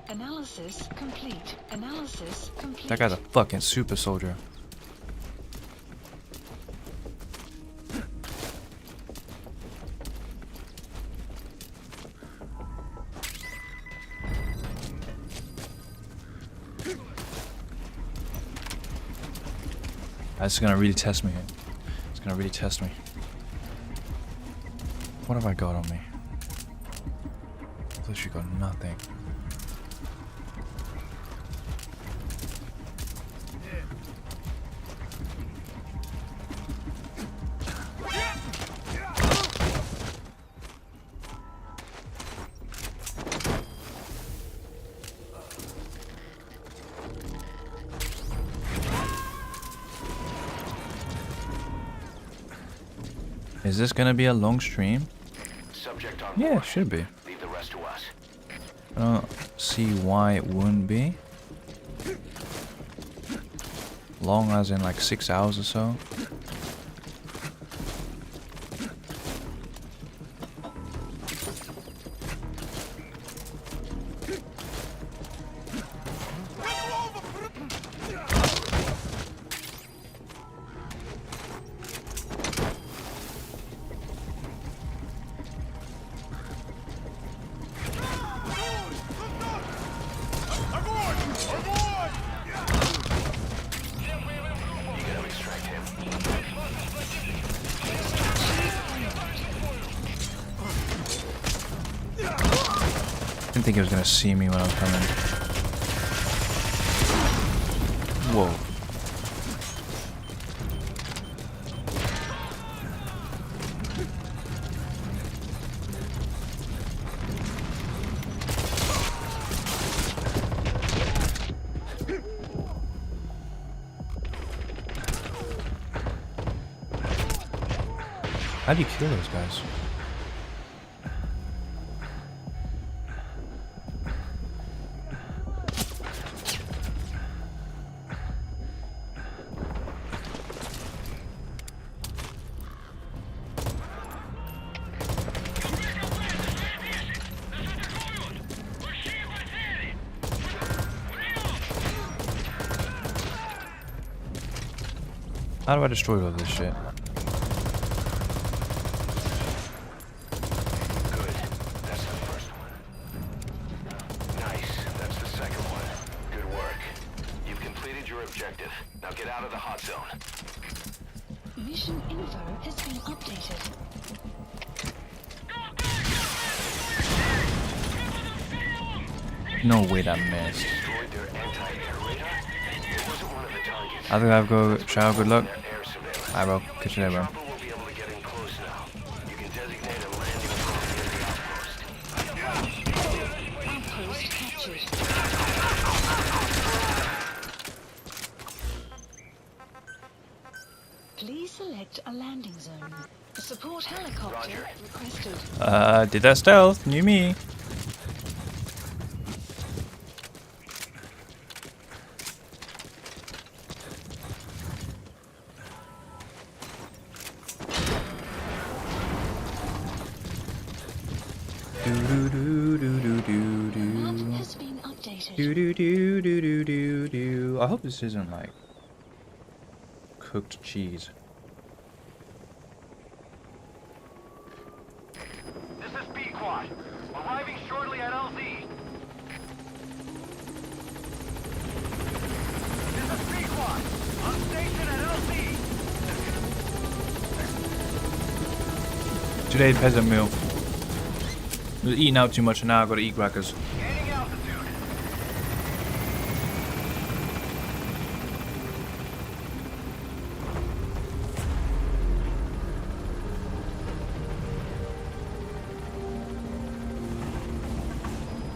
Speaker 3: Analysis complete. Analysis complete.
Speaker 1: That guy's a fucking super soldier. That's gonna really test me. It's gonna really test me. What have I got on me? I've literally got nothing. Is this gonna be a long stream?
Speaker 2: Subject on
Speaker 1: Yeah, it
Speaker 2: board.
Speaker 1: should be.
Speaker 2: Leave the rest to us.
Speaker 1: I don't see why it wouldn't be. Long as in like 6 hours or so.
Speaker 2: You gotta extract him.
Speaker 1: Didn't think he was gonna see me when I was coming. Whoa. How do you kill those guys? How do I destroy all this shit?
Speaker 2: Good. That's the first one. Nice. That's the second one. Good work. You've completed your objective. Now get out of the hot zone.
Speaker 3: Mission info has been updated.
Speaker 1: No way that missed.
Speaker 2: Destroyed their anti-air radar? It wasn't one of the targets.
Speaker 1: I think I've go. Shout out, good luck.
Speaker 2: Their air surveillance.
Speaker 1: Alright, bro. Catch you later, bro.
Speaker 2: Chopper will be able to get in close now. You can designate a landing zone near the outpost.
Speaker 3: Outpost captured. Please select a landing zone. Support helicopter
Speaker 2: Roger.
Speaker 3: requested.
Speaker 1: Did that stealth? Knew me. Do do do do do do do.
Speaker 3: Map has been updated.
Speaker 1: Do do do do do do do. I hope this isn't like cooked cheese.
Speaker 6: This is Pequod. Arriving shortly at LZ. This is Pequod. On station at LZ.
Speaker 1: Today's peasant meal. I was eating out too much and now I gotta eat crackers.
Speaker 6: Gaining altitude.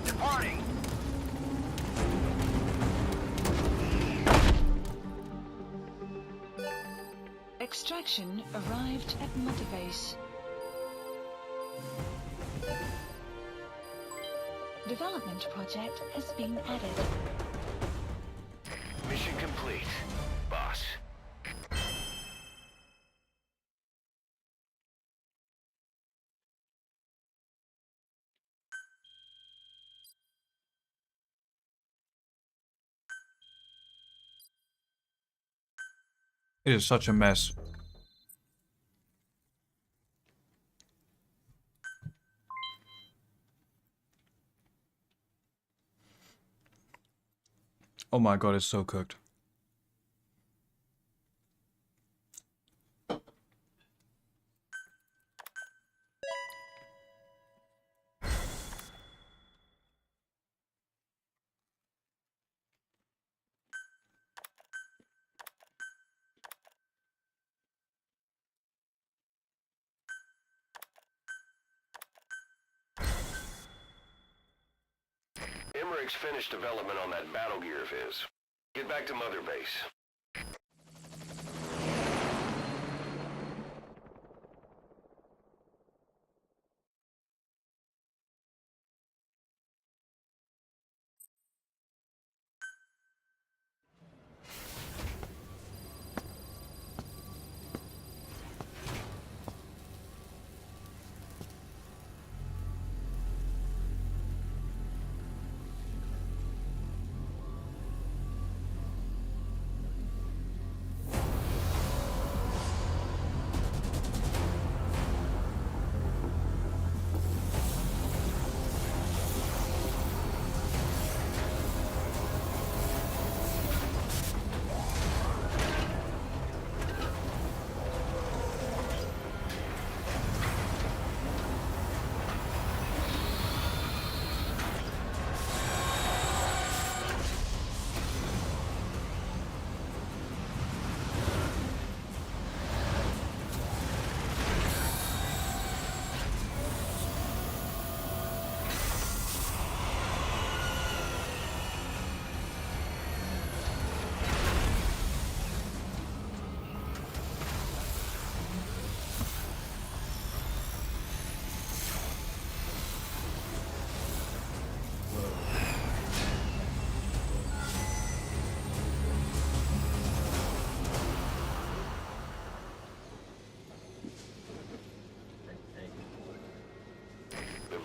Speaker 6: Departing.
Speaker 3: Extraction arrived at Mother Base. Development project has been added.
Speaker 2: Mission complete, boss.
Speaker 1: It is such a mess. Oh my god, it's so cooked.
Speaker 2: Emmerich's finished development on that battle gear of his. Get back to Mother Base.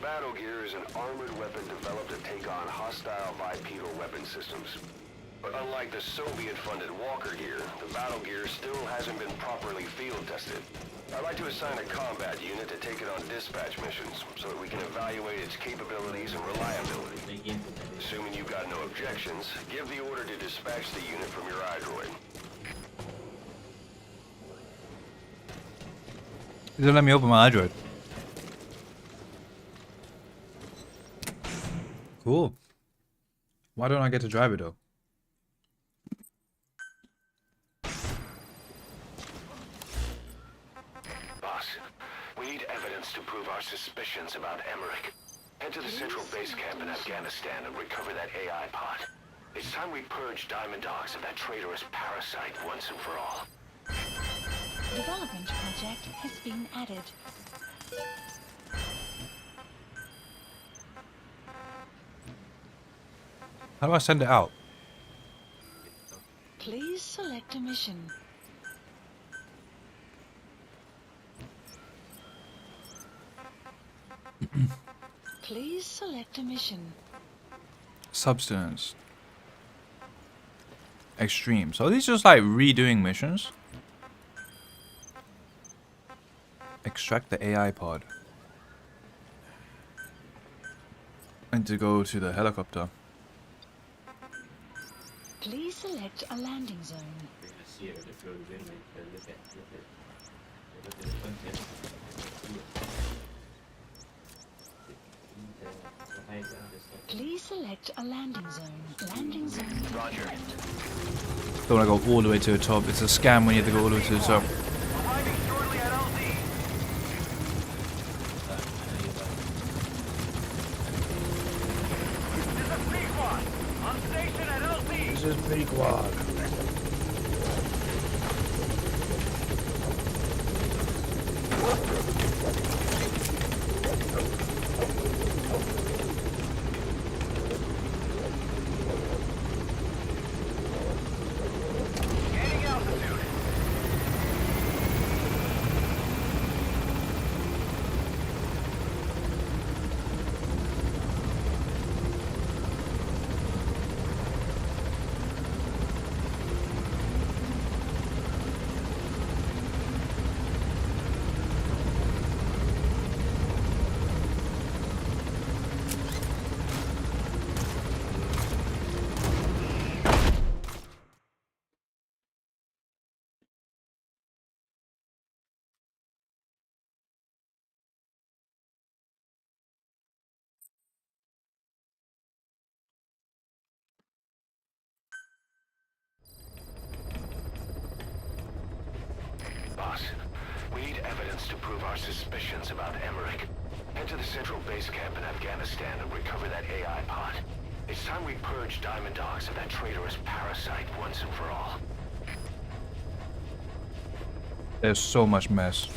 Speaker 2: Battle gear is an armored weapon developed to take on hostile bipedal weapon systems. But unlike the Soviet-funded Walker gear, the battle gear still hasn't been properly field tested. I'd like to assign a combat unit to take it on dispatch missions, so that we can evaluate its capabilities and reliability. Assuming you've got no objections, give the order to dispatch the unit from your iDroid.
Speaker 1: It doesn't let me open my iDroid. Cool. Why don't I get to drive it though?
Speaker 2: Boss, we need evidence to prove our suspicions about Emmerich. Head to the central base camp in Afghanistan and recover that AI pod. It's time we purge Diamond Dogs of that traitorous parasite once and for all.
Speaker 3: Development project has been added.
Speaker 1: How do I send it out?
Speaker 3: Please select a mission. Please select a mission.
Speaker 1: Substance. Extreme. So these just like redoing missions. Extract the AI pod. And to go to the helicopter.
Speaker 3: Please select a landing zone. Please select a landing zone. Landing zone.
Speaker 2: Roger.
Speaker 1: Don't want to go all the way to the top. It's a scam when you have to go all the way to the top.
Speaker 6: Arriving shortly at LZ. This is Pequod. On station at LZ.
Speaker 7: This is Pequod.
Speaker 6: Gaining altitude.
Speaker 2: Boss, we need evidence to prove our suspicions about Emmerich. Head to the central base camp in Afghanistan and recover that AI pod. It's time we purge Diamond Dogs of that traitorous parasite once and for all.
Speaker 1: There's so much mess.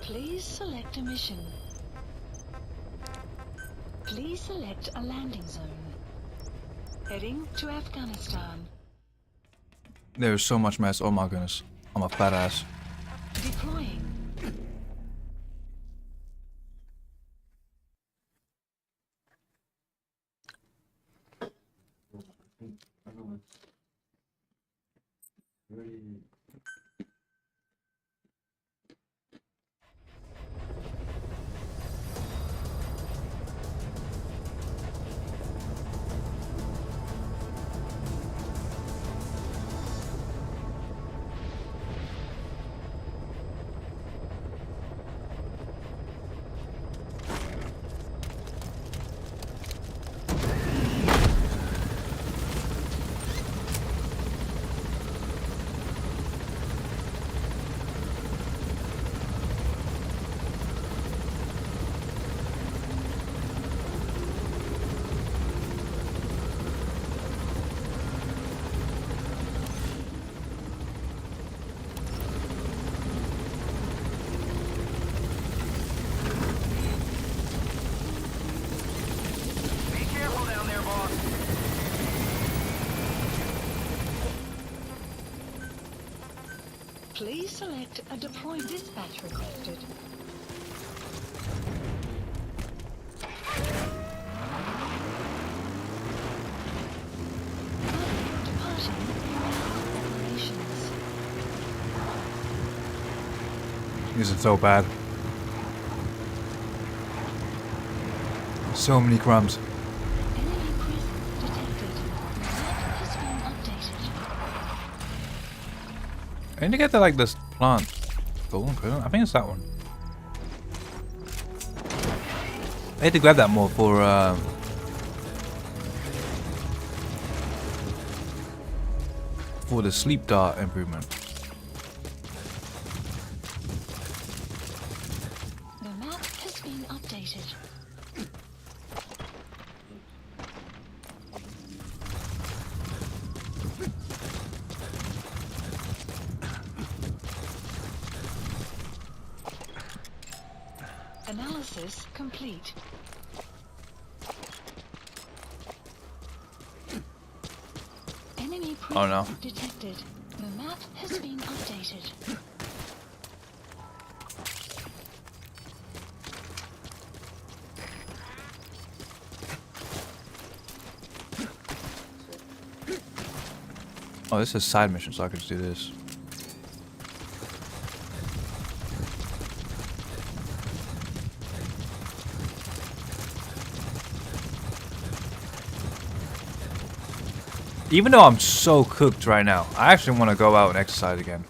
Speaker 3: Please select a mission. Please select a landing zone. Heading to Afghanistan.
Speaker 1: There's so much mess. Oh my goodness. I'm a fat ass.
Speaker 3: Deploying.
Speaker 6: Be careful down there, boss.
Speaker 3: Please select a deploy dispatch requested.
Speaker 1: This is so bad. So many crumbs.
Speaker 3: Enemy presence detected. Map has been updated.
Speaker 1: I need to get to like this plant. Golden Kernel? I think it's that one. I need to grab that more for the sleep dart improvement.
Speaker 3: The map has been updated. Analysis complete. Enemy presence
Speaker 1: Oh, no.
Speaker 3: detected. The map has been updated.
Speaker 1: Oh, this is a side mission, so I can just do this. Even though I'm so cooked right now, I actually want to go out and exercise again.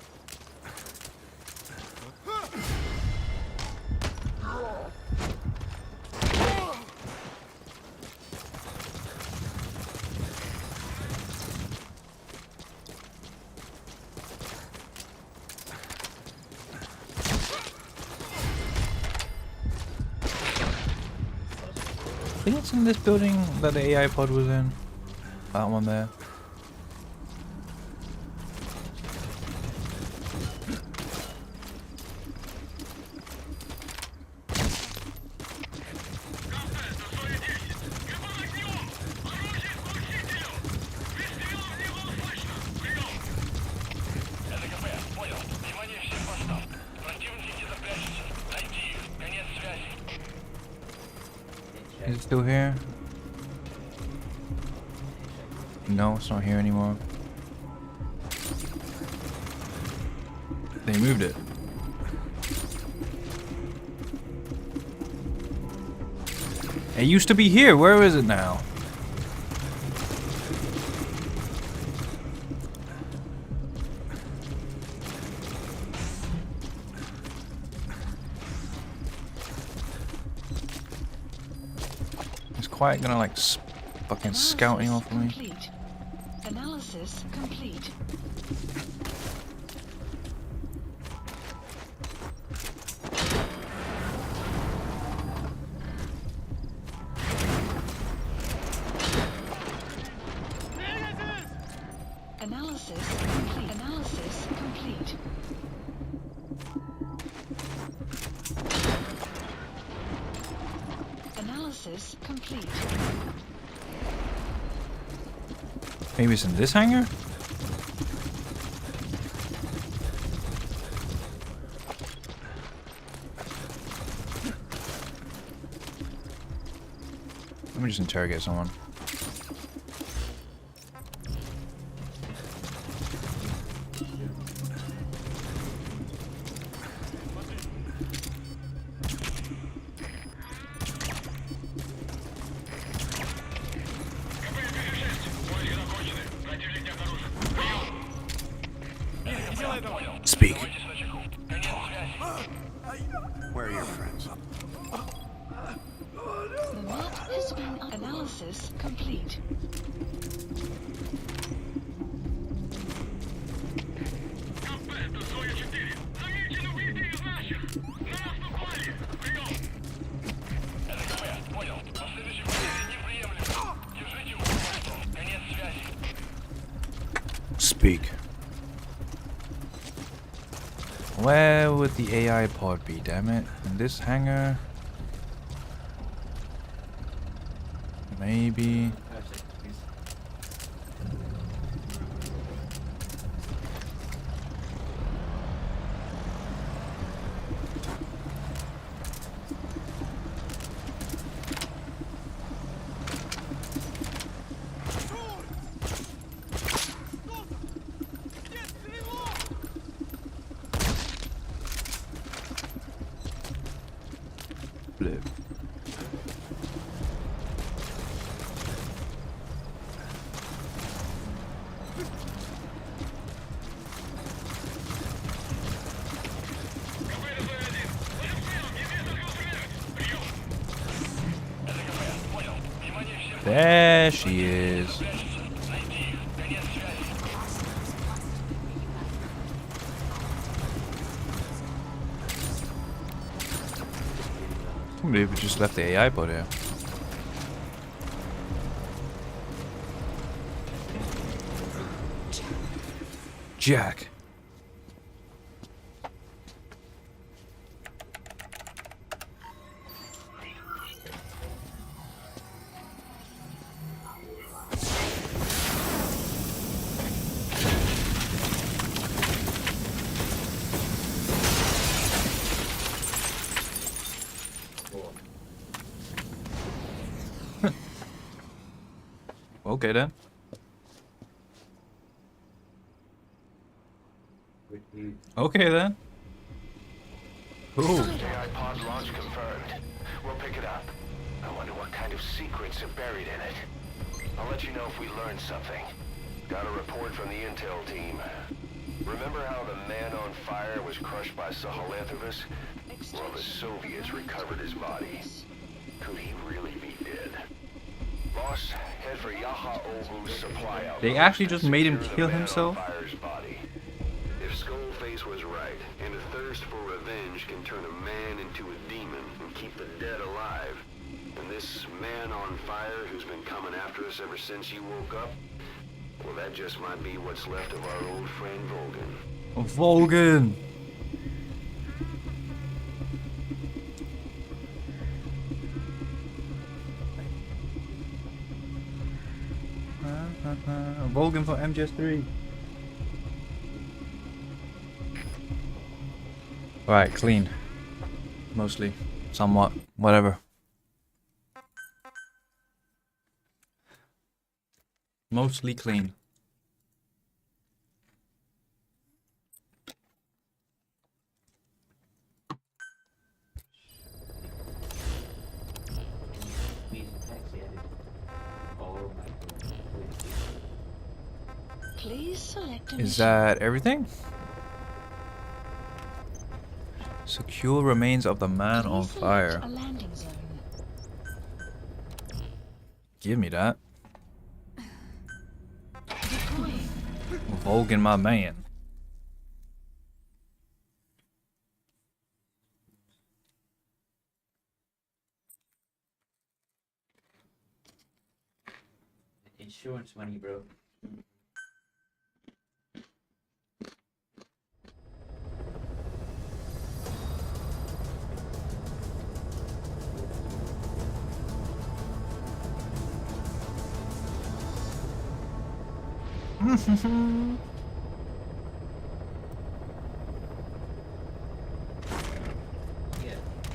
Speaker 1: I think it's in this building that the AI pod was in. That one there. Is it still here? No, it's not here anymore. They moved it. It used to be here. Where is it now? It's quite gonna like fucking scouting off of me.
Speaker 3: Complete. Analysis complete. Analysis complete. Analysis complete. Analysis complete.
Speaker 1: Maybe it's in this hangar? Let me just interrogate someone. Speak.
Speaker 2: Where are your friends?
Speaker 3: The map has been analysis complete.
Speaker 1: Speak. Where would the AI pod be, damn it? In this hangar? Maybe. blip. There she is. Maybe we just left the AI bot here. Jack. Okay then. Okay then. Ooh.
Speaker 2: AI pod launch confirmed. We'll pick it up. I wonder what kind of secrets are buried in it. I'll let you know if we learn something. Got a report from the intel team. Remember how the man on fire was crushed by Sahelanthropus? Well, the Soviets recovered his body. Could he really be dead? Boss, head for Yaha Obu's supply outpost.
Speaker 1: They actually just made him
Speaker 2: Secure the
Speaker 1: kill
Speaker 2: man on
Speaker 1: himself?
Speaker 2: fire's body. If Skullface was right, and a thirst for revenge can turn a man into a demon and keep the dead alive, and this man on fire who's been coming after us ever since you woke up, well, that just might be what's left of our old friend Volgin.
Speaker 1: Volgin. Volgin for MGS3. Alright, clean. Mostly. Somewhat. Whatever. Mostly clean.
Speaker 3: Please select a
Speaker 1: Is
Speaker 3: mission.
Speaker 1: that everything? Secure remains of the man on
Speaker 3: Please select
Speaker 1: fire.
Speaker 3: a landing zone.
Speaker 1: Give me that.
Speaker 3: Deploying.
Speaker 1: Volgin, my man.
Speaker 7: Insurance money, bro. Yeah,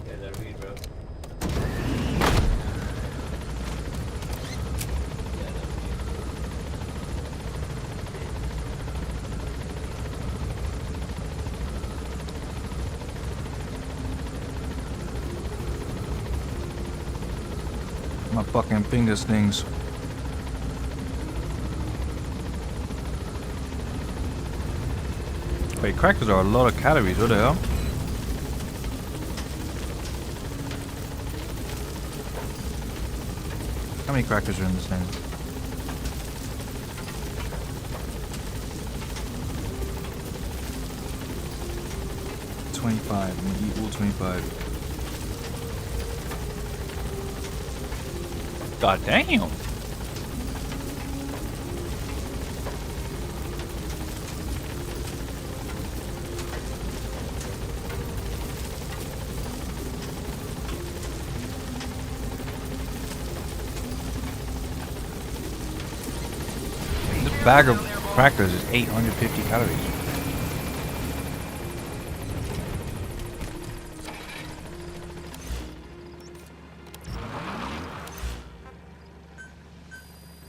Speaker 7: gotta read, bro.
Speaker 1: My fucking finger stings. Wait, crackers are a lot of calories, what the hell? How many crackers are in this thing? $25. I'm gonna eat all 25. God damn! This bag of crackers is 850 calories.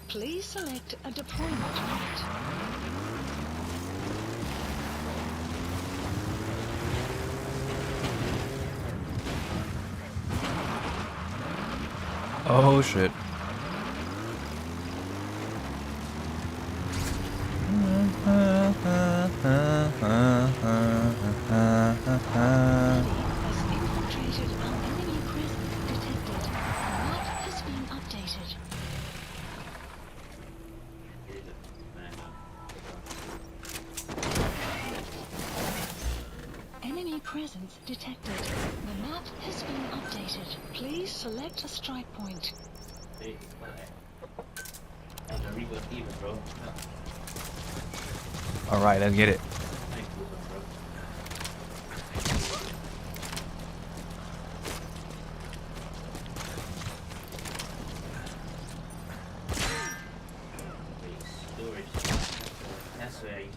Speaker 3: Please select a deployment route.
Speaker 1: Oh shit.
Speaker 3: Has infiltrated an enemy presence detected. The map has been updated. Enemy presence detected. The map has been updated. Please select a strike point.
Speaker 7: Hey, the reverse even, bro. No,
Speaker 1: Alright, let's get it.
Speaker 7: nice movement, bro. Wait, storage. That's where I...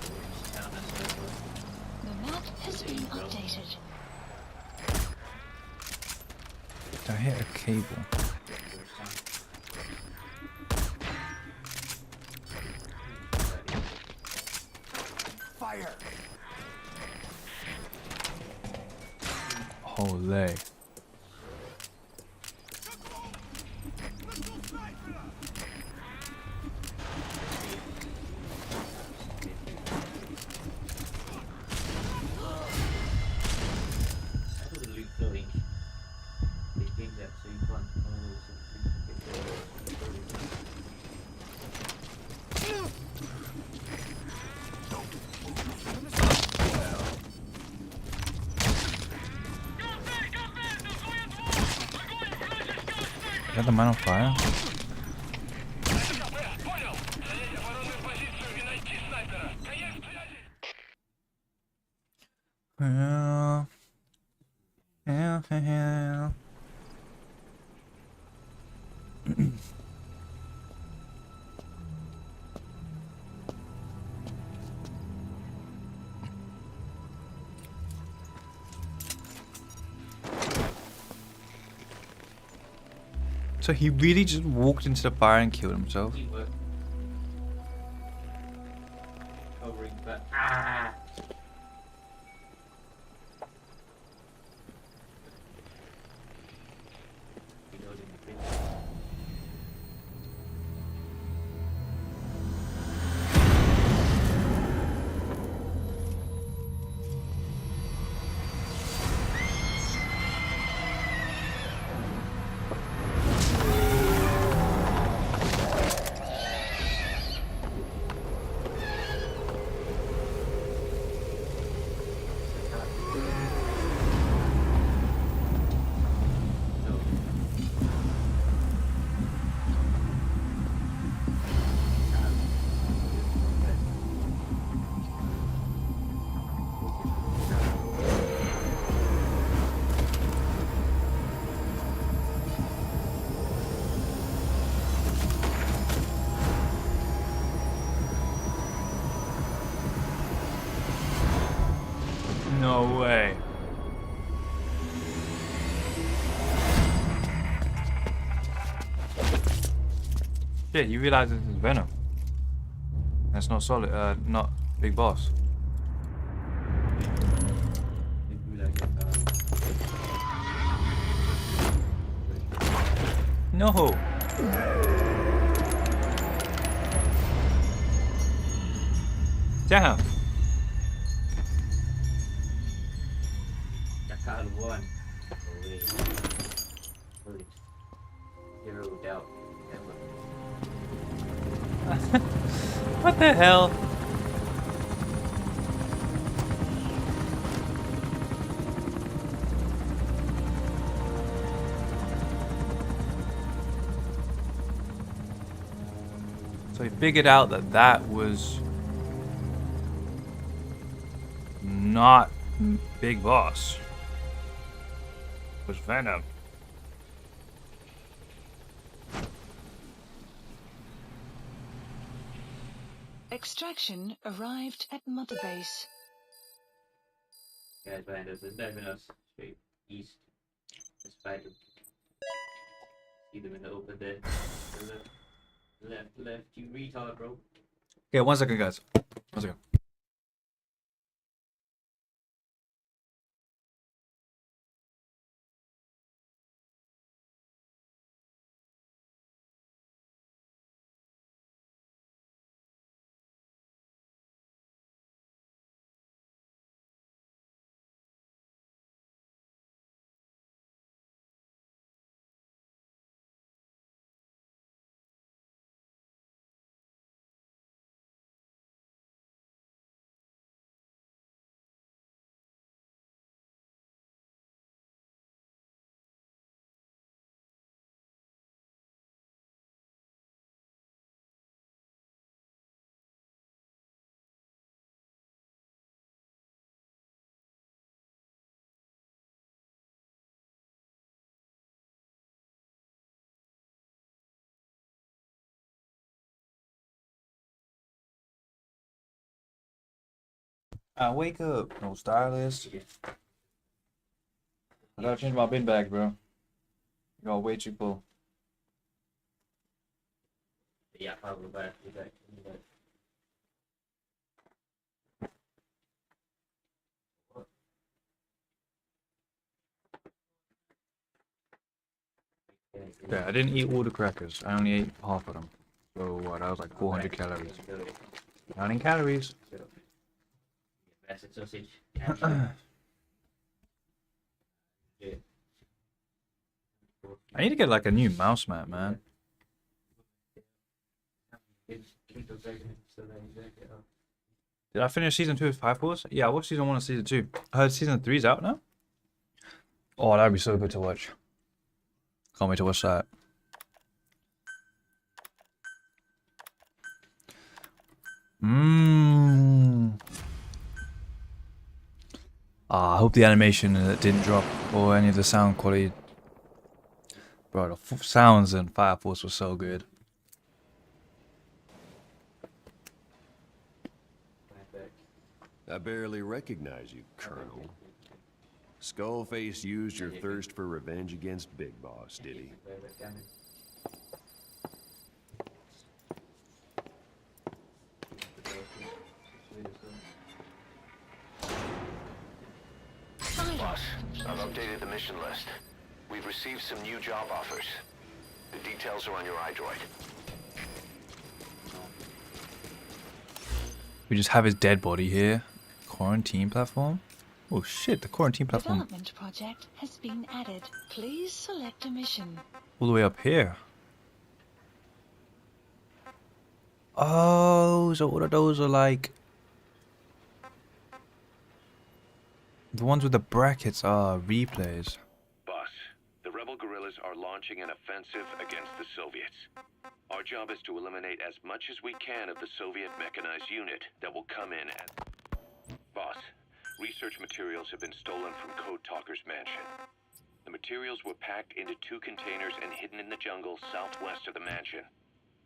Speaker 7: Storage town, that's where I go.
Speaker 3: The map has been updated.
Speaker 1: I hit a cable.
Speaker 7: Storage town.
Speaker 6: Fire!
Speaker 1: Holy.
Speaker 7: How does the loot flowing? They changed that so you can't
Speaker 1: Is that the man on fire? Yeah. Yeah, yeah. So he really just walked into the fire and killed himself?
Speaker 7: Teamwork. Covering, but ah! Reloading the print. No.
Speaker 1: No way. Shit, you realize this is Venom. That's not solid, not Big Boss.
Speaker 7: Didn't realize that,
Speaker 1: No. Damn.
Speaker 7: Jackal won. Oh wait. Wait. Zero doubt. Never.
Speaker 1: What the hell? So he figured out that that was not Big Boss. It was Venom.
Speaker 3: Extraction arrived at Mother Base.
Speaker 7: Guys behind us, there's diving us straight east. Let's fight them. See them in the open there. Left, you retard, bro.
Speaker 1: Okay, 1 second, guys. 1 second. Wake up. No stylist. I gotta change my bin bag, bro. You got way too full.
Speaker 7: Yeah, probably back.
Speaker 1: Yeah, I didn't eat all the crackers. I only ate half of them. So what? That was like 400 calories. Counting calories.
Speaker 7: Bastard sausage.
Speaker 1: I need to get like a new mouse mat, man. Did I finish season 2 of Fire Force? Yeah, I watched season 1 and season 2. I heard season 3's out now. Oh, that'd be so good to watch. Can't wait to watch that. I hope the animation didn't drop or any of the sound quality. Bro, the sounds in Fire Force were so good.
Speaker 8: I barely recognize you, Colonel. Skullface used your thirst for revenge against Big Boss, did he?
Speaker 2: Boss, I've updated the mission list. We've received some new job offers. The details are on your iDroid.
Speaker 1: We just have his dead body here. Quarantine platform? Oh shit, the quarantine platform
Speaker 3: Development project has been added. Please select a mission.
Speaker 1: all the way up here. Oh, so all of those are like... The ones with the brackets are replays.
Speaker 5: Boss, the rebel guerrillas are launching an offensive against the Soviets. Our job is to eliminate as much as we can of the Soviet mechanized unit that will come in as... Boss, research materials have been stolen from Code Talker's mansion. The materials were packed into 2 containers and hidden in the jungle southwest of the mansion.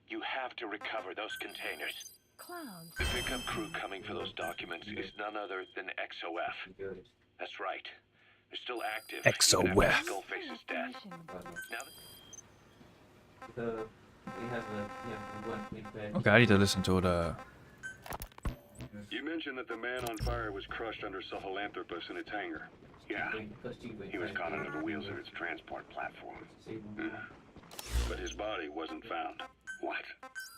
Speaker 5: You have to recover those containers.
Speaker 3: Clouds.
Speaker 5: The pickup crew coming for those documents is none other than XOF. That's right. They're still active.
Speaker 1: XOF.
Speaker 5: Even after Skullface's death. Now
Speaker 1: Okay, I need to listen to the...
Speaker 4: You mentioned that the man on fire was crushed under Sahelanthropus in its hangar. Yeah, he was caught under the wheels of its transport platform. But his body wasn't found. What?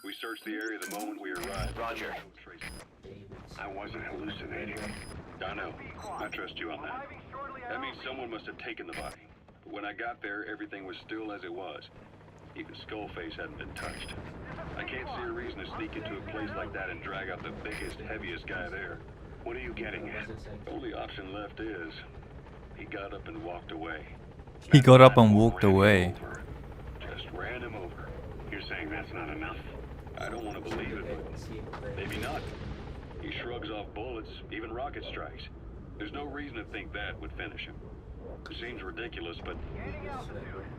Speaker 4: We searched the area the moment we arrived.
Speaker 2: Roger.
Speaker 4: I wasn't hallucinating. I know. I trust you on that. That means someone must have taken the body. But when I got there, everything was still as it was. Even Skullface hadn't been touched. I can't see a reason to sneak into a place like that and drag out the biggest, heaviest guy there. What are you getting at? The only option left is... He got up and walked away.
Speaker 1: He got up and walked away.
Speaker 4: Just ran him over. You're saying that's not enough? I don't want to believe it, but maybe not. He shrugs off bullets, even rocket strikes. There's no reason to think that would finish him. It seems ridiculous, but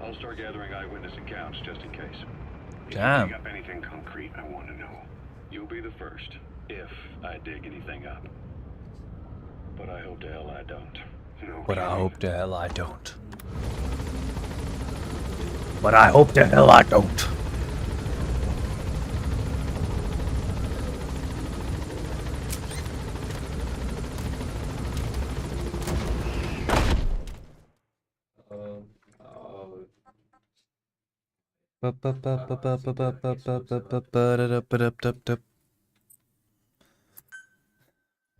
Speaker 4: I'll start gathering eyewitness accounts just in case.
Speaker 1: Damn.
Speaker 4: If you dig up anything concrete, I want to know. You'll be the first, if I dig anything up. But I hope to hell I don't. No
Speaker 1: But I
Speaker 4: kidding.
Speaker 1: hope the hell I don't. But I hope the hell I don't.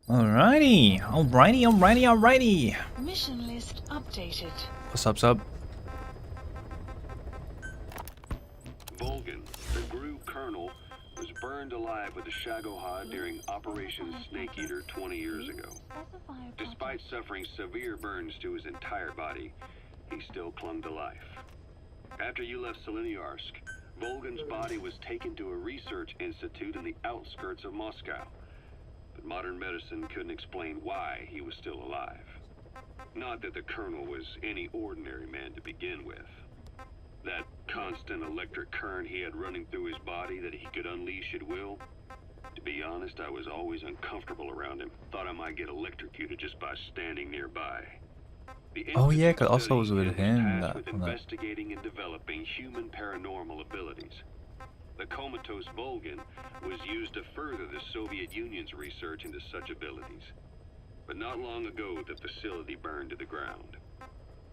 Speaker 1: Alrighty.
Speaker 3: Mission list updated.
Speaker 1: What's up, sub?
Speaker 4: Volgan, the GRU colonel, was burned alive with the Shagohod during Operation Snake Eater 20 years ago. Despite suffering severe burns to his entire body, he still clung to life. After you left Seleniarsk, Volgan's body was taken to a research institute in the outskirts of Moscow. But modern medicine couldn't explain why he was still alive. Not that the colonel was any ordinary man to begin with. That constant electric current he had running through his body that he could unleash at will,
Speaker 5: To be honest, I was always uncomfortable around him. Thought I might get electrocuted just by standing nearby. The
Speaker 1: Oh yeah,
Speaker 5: Institute
Speaker 1: cause also was
Speaker 5: study
Speaker 1: with
Speaker 5: was
Speaker 1: him
Speaker 5: tasked
Speaker 1: that
Speaker 5: with
Speaker 1: on that.
Speaker 5: investigating and developing human paranormal abilities. The comatose Volgan was used to further the Soviet Union's research into such abilities. But not long ago, the facility burned to the ground,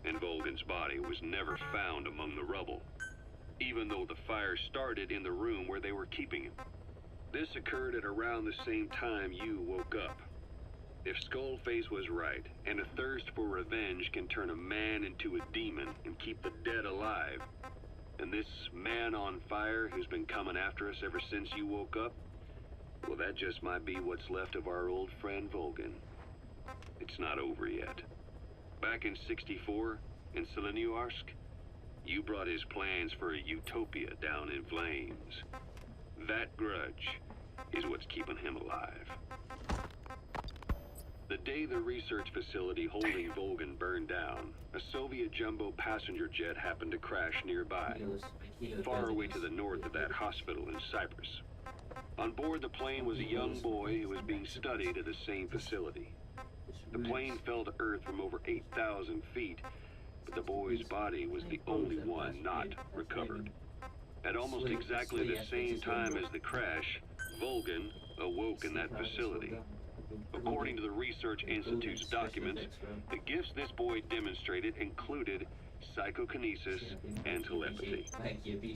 Speaker 5: and Volgan's body was never found among the rubble, even though the fire started in the room where they were keeping him. This occurred at around the same time you woke up. If Skullface was right, and a thirst for revenge can turn a man into a demon and keep the dead alive, and this man on fire who's been coming after us ever since you woke up, well, that just might be what's left of our old friend Volgan. It's not over yet. Back in '64, in Seleniuarsk, you brought his plans for a utopia down in flames. That grudge is what's keeping him alive. The day the research facility holding Volgan burned down, a Soviet jumbo passenger jet happened to crash nearby, far away to the north of that hospital in Cyprus. On board the plane was a young boy who was being studied at the same facility. The plane fell to Earth from over 8,000 feet, but the boy's body was the only one not recovered. At almost exactly the same time as the crash, Volgan awoke in that facility. According to the Research Institute's documents, the gifts this boy demonstrated included psychokinesis and telepathy.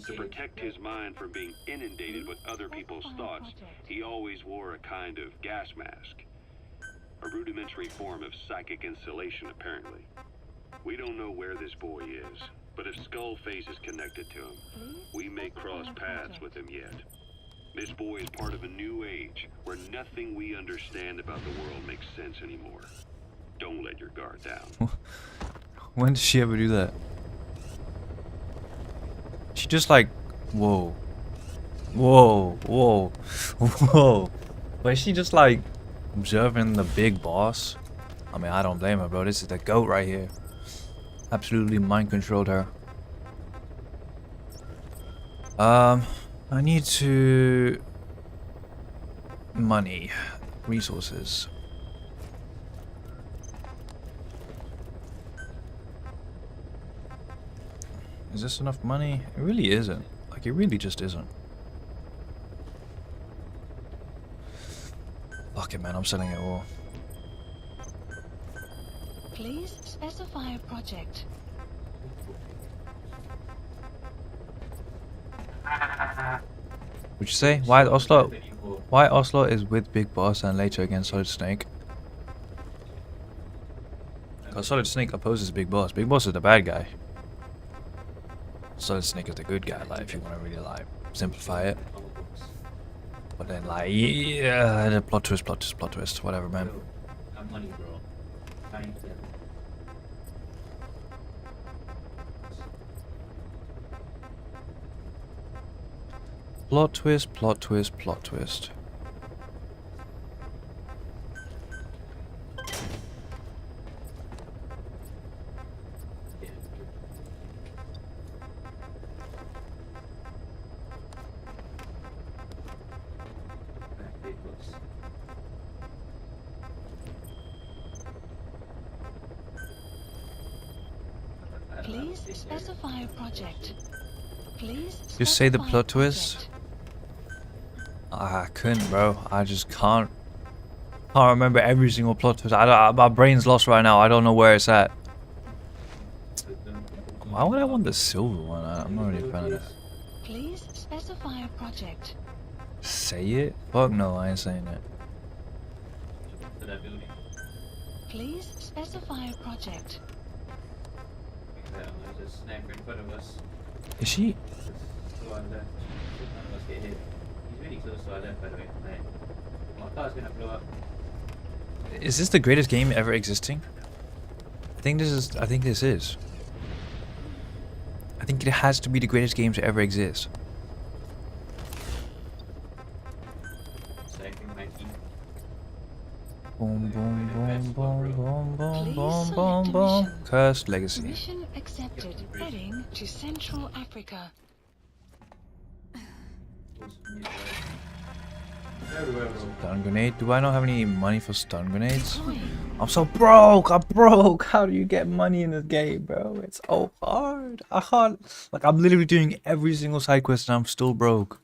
Speaker 5: To protect his mind from being inundated with other people's thoughts, he always wore a kind of gas mask. A rudimentary form of psychic insulation, apparently. We don't know where this boy is, but if Skullface is connected to him, we may cross paths with him yet. This boy is part of a new age, where nothing we understand about the world makes sense anymore. Don't let your guard down.
Speaker 1: When did she ever do that? She just like, whoa. Whoa, whoa, whoa. But is she just like observing the big boss? I mean, I don't blame her, bro. This is the GOAT right here. Absolutely mind controlled her. I need to... money. Resources. Is this enough money? It really isn't. Like, it really just isn't. Fuck it, man. I'm selling it all.
Speaker 3: Please specify a project.
Speaker 1: Would you say? Why Oslo? Why Oslo is with Big Boss and later against Solid Snake? Because Solid Snake opposes Big Boss. Big Boss is the bad guy. Solid Snake is the good guy, like, if you want to really, like, simplify it. But then, like, yeah, the plot twist, whatever, man.
Speaker 7: Money, bro.
Speaker 1: Plot twist, plot twist, plot twist.
Speaker 3: Please specify a project. Please
Speaker 1: Just say the
Speaker 3: specify a
Speaker 1: plot twist.
Speaker 3: project.
Speaker 1: I couldn't, bro. I just can't remember every single plot twist. My brain's lost right now. I don't know where it's at. Why would I want the silver one? I'm not really a fan of that.
Speaker 3: Please specify a project.
Speaker 1: Say it? Fuck no, I ain't saying it.
Speaker 7: To that building.
Speaker 3: Please specify a project.
Speaker 7: There's a sniper in front of us.
Speaker 1: Is she?
Speaker 7: To our left. None of us get hit. He's really close to our left, by the way. Man. My car's gonna blow up.
Speaker 1: Is this the greatest game ever existing? I think this is. I think it has to be the greatest game to ever exist.
Speaker 7: Cycling my team.
Speaker 1: Boom, boom, boom, boom, boom, boom,
Speaker 3: Please
Speaker 1: boom,
Speaker 3: select
Speaker 1: boom,
Speaker 3: a
Speaker 1: boom.
Speaker 3: mission.
Speaker 1: Cursed Legacy.
Speaker 3: Mission accepted. Heading to Central Africa.
Speaker 7: Close to me, right? everywhere, bro.
Speaker 1: Stun grenade? Do I not have any money for stun grenades?
Speaker 3: Deploying.
Speaker 1: I'm so broke. I'm broke. How do you get money in this game, bro? It's so hard. I can't. Like, I'm literally doing every single side quest and I'm still broke.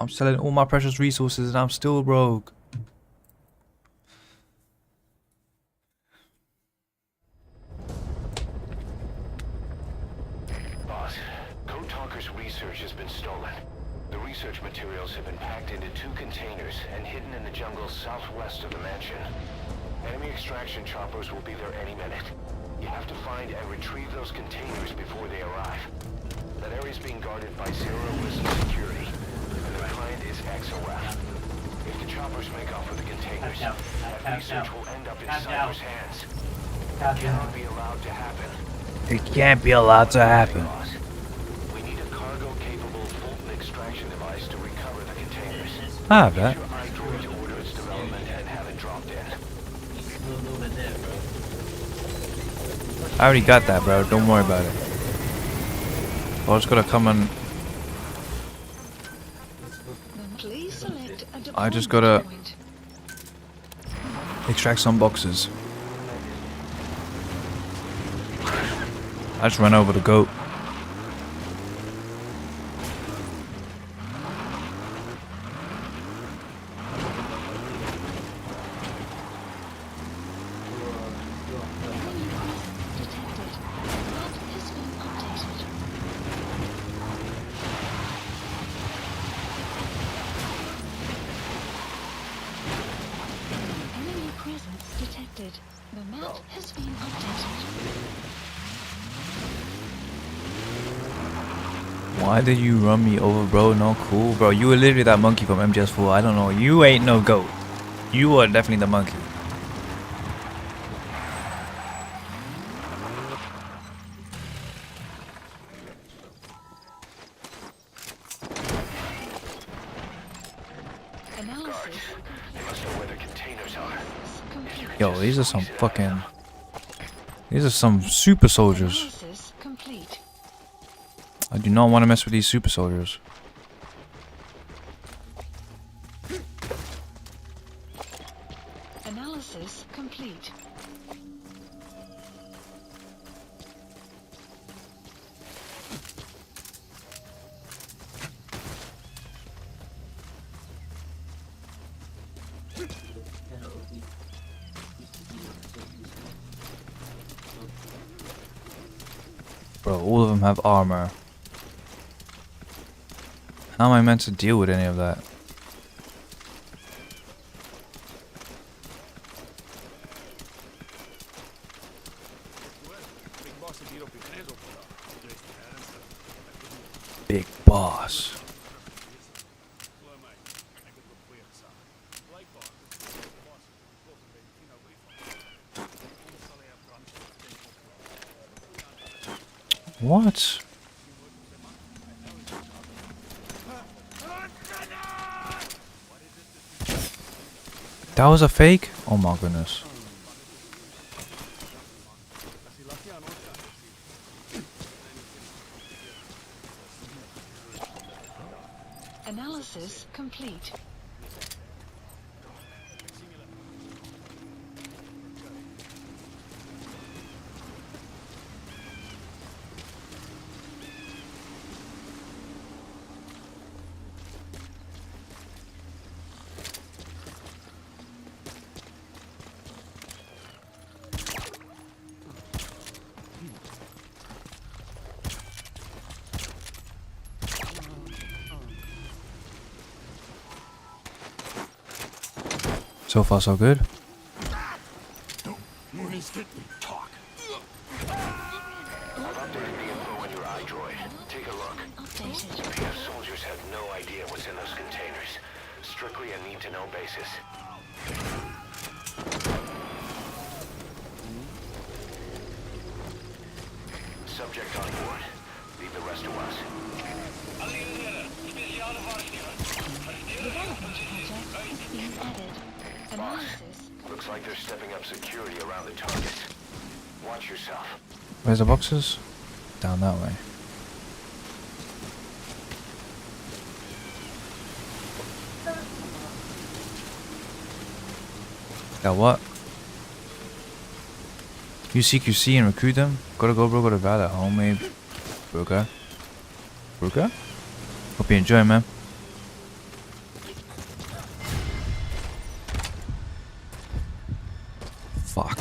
Speaker 1: I'm selling all my precious resources and I'm still broke.
Speaker 2: Boss, Code Talker's research has been stolen. The research materials have been packed into 2 containers and hidden in the jungle southwest of the mansion. Enemy extraction choppers will be there any minute. You have to find and retrieve those containers before they arrive. That area is being guarded by zero-risk security, and the client is XOF. If the choppers make off with the containers, that research will end up in Cyber's hands. It cannot be allowed to happen.
Speaker 1: It can't be allowed to happen.
Speaker 2: Boss, we need a cargo-capable Fulton extraction device to recover the containers.
Speaker 1: I have that.
Speaker 2: Your iDroid to order its development and have it dropped in.
Speaker 7: A little bit there, bro.
Speaker 1: I already got that, bro. Don't worry about it. I was gonna come and
Speaker 3: Please select a
Speaker 1: I just
Speaker 3: deployment
Speaker 1: gotta-
Speaker 3: point.
Speaker 1: extract some boxes. I just ran over the goat.
Speaker 3: Detected. Map has been updated. Enemy presence detected. The map has been updated.
Speaker 1: Why did you run me over, bro? No cool, bro. You were literally that monkey from MGS4. I don't know. You ain't no goat. You are definitely the monkey.
Speaker 3: Analysis
Speaker 2: They must know where the containers are.
Speaker 3: complete.
Speaker 1: Yo, these are some fucking... These are some super soldiers.
Speaker 3: Analysis complete.
Speaker 1: I do not want to mess with these super soldiers.
Speaker 3: Analysis complete.
Speaker 1: Bro, all of them have armor. How am I meant to deal with any of that? Big boss. What? That was a fake? Oh my goodness.
Speaker 3: Analysis complete.
Speaker 1: So far so good.
Speaker 2: I've updated the info on your iDroid. Take a look.
Speaker 3: Updated.
Speaker 2: PF soldiers have no idea what's in those containers. Strictly a need-to-know basis. Subject on board. Leave the rest to us.
Speaker 3: Development project is being added. Analysis.
Speaker 2: Looks like they're stepping up security around the targets. Watch yourself.
Speaker 1: Where's the boxes? Down that way. Got what? Use CQC and recruit them? Gotta go, bro, go to Valor. Homemade burger. Burger? Hope you enjoy, man. Fuck.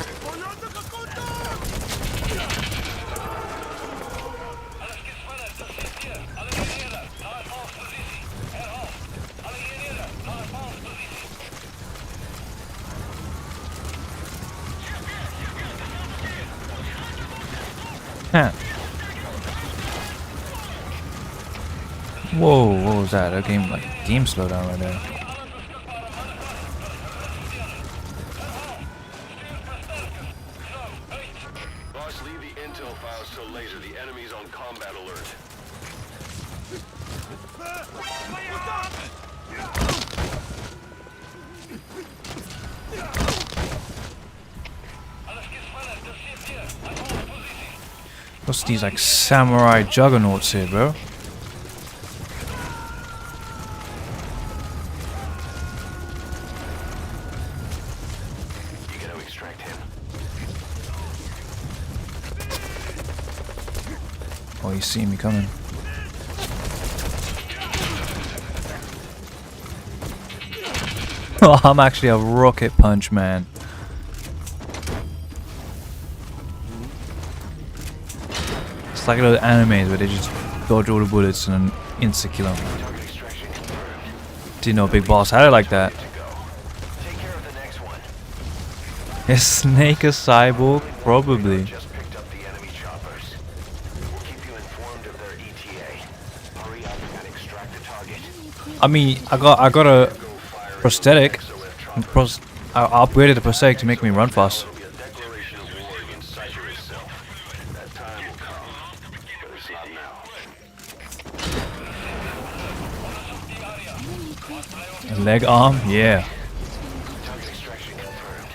Speaker 1: Huh. Whoa, what was that? A game slowdown right there.
Speaker 5: Boss, leave the intel files till later. The enemy's on combat alert.
Speaker 1: What's these like samurai juggernauts here, bro?
Speaker 2: You gotta extract him.
Speaker 1: Oh, he's seeing me coming. Oh, I'm actually a rocket punch man. It's like those animes where they just dodge all the bullets and then insta-kill them.
Speaker 2: Target extraction confirmed.
Speaker 1: Didn't know Big Boss had it like that.
Speaker 2: To go. Take care of the next one.
Speaker 1: Is Snake a cyborg? Probably.
Speaker 2: Just picked up the enemy choppers. We'll keep you informed of their ETA. Hurry up and extract the target.
Speaker 1: I mean, I got a prosthetic. I upgraded the prosthetic to make me run fast.
Speaker 5: It'll be a declaration of war against Cypher itself. That time will come, but it's not now.
Speaker 1: Leg arm, yeah.
Speaker 2: Target extraction confirmed.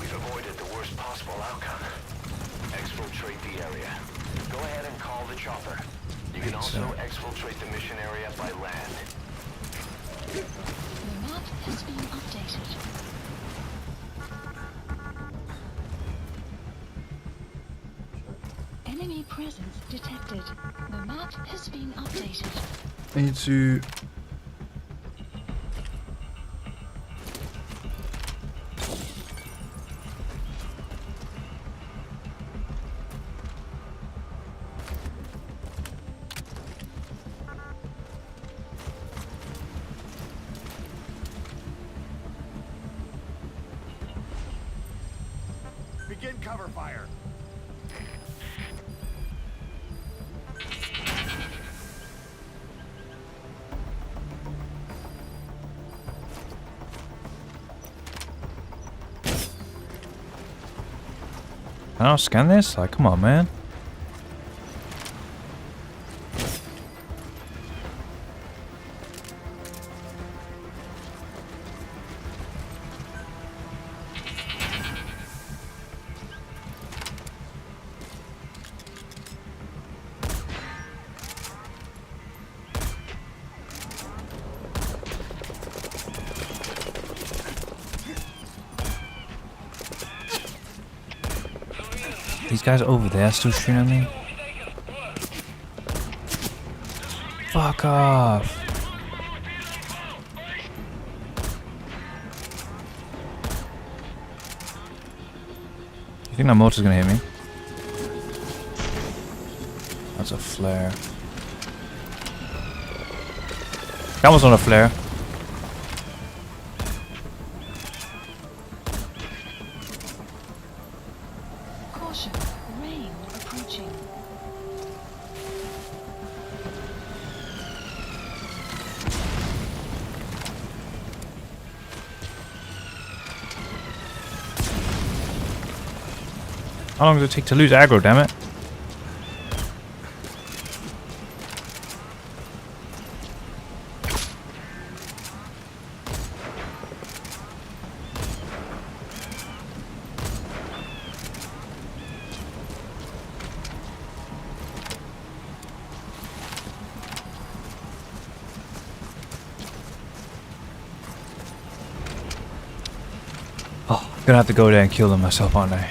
Speaker 2: We've avoided the worst possible outcome. Exfiltrate the area. Go ahead and call the chopper. You can also exfiltrate the mission area by land.
Speaker 3: The map has been updated. Enemy presence detected. The map has been updated.
Speaker 1: I need to.
Speaker 6: Begin cover fire.
Speaker 1: Can I scan this? Like, come on, man. These guys over there still shooting at me? Fuck off. You think that motor's gonna hit me? That's a flare. That was not a flare.
Speaker 3: Caution, rain approaching.
Speaker 1: How long does it take to lose aggro, damn it? Oh. Gonna have to go there and kill them myself, aren't I?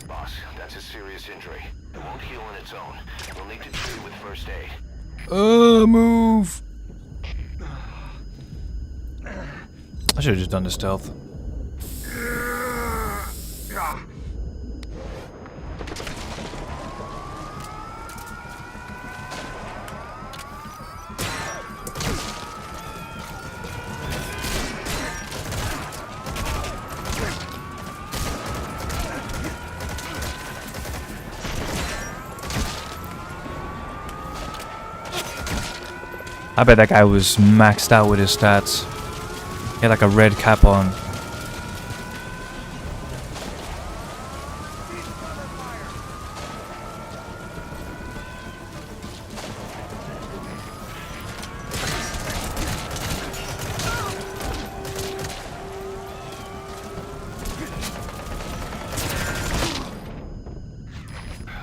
Speaker 2: Boss, that's a serious injury. It won't heal on its own. We'll need to treat it with first aid.
Speaker 1: Move! I should have just done the stealth. I bet that guy was maxed out with his stats. He had like a red cap on.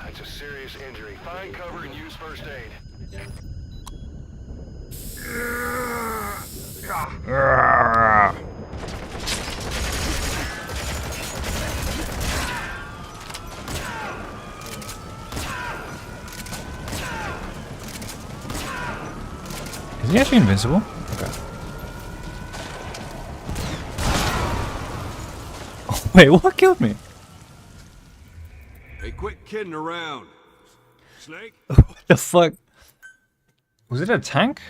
Speaker 2: That's a serious injury. Find cover and use first aid.
Speaker 1: Is he actually invincible? Okay. Oh, wait, what killed me?
Speaker 8: Hey, quit kidding around. Snake?
Speaker 1: What the fuck? Was it a tank?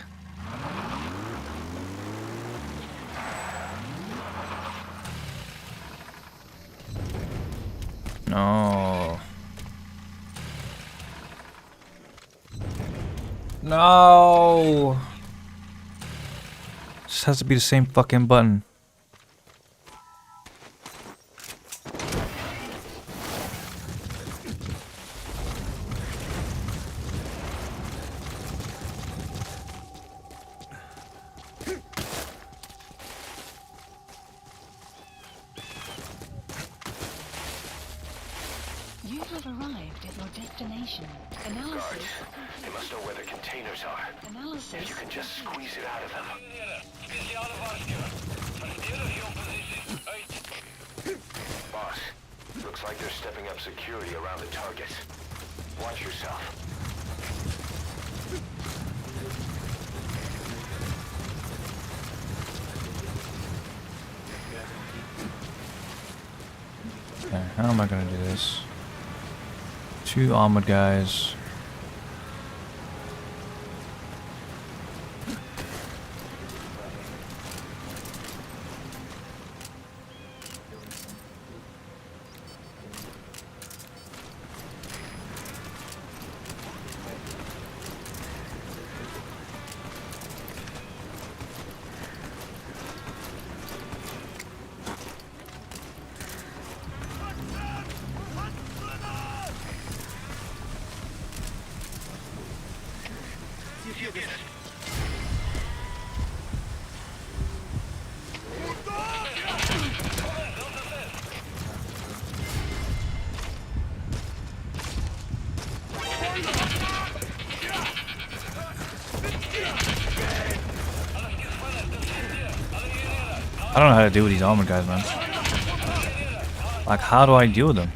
Speaker 1: No. No. Just has to be the same fucking button.
Speaker 3: You have arrived at your destination. Analysis.
Speaker 2: They must know where the containers are.
Speaker 3: Analysis.
Speaker 2: If you can just squeeze it out of them. Boss, looks like they're stepping up security around the targets. Watch yourself.
Speaker 1: Okay, how am I gonna do this? 2 armored guys. I don't know how to deal with these armored guys, man. Like, how do I deal with them?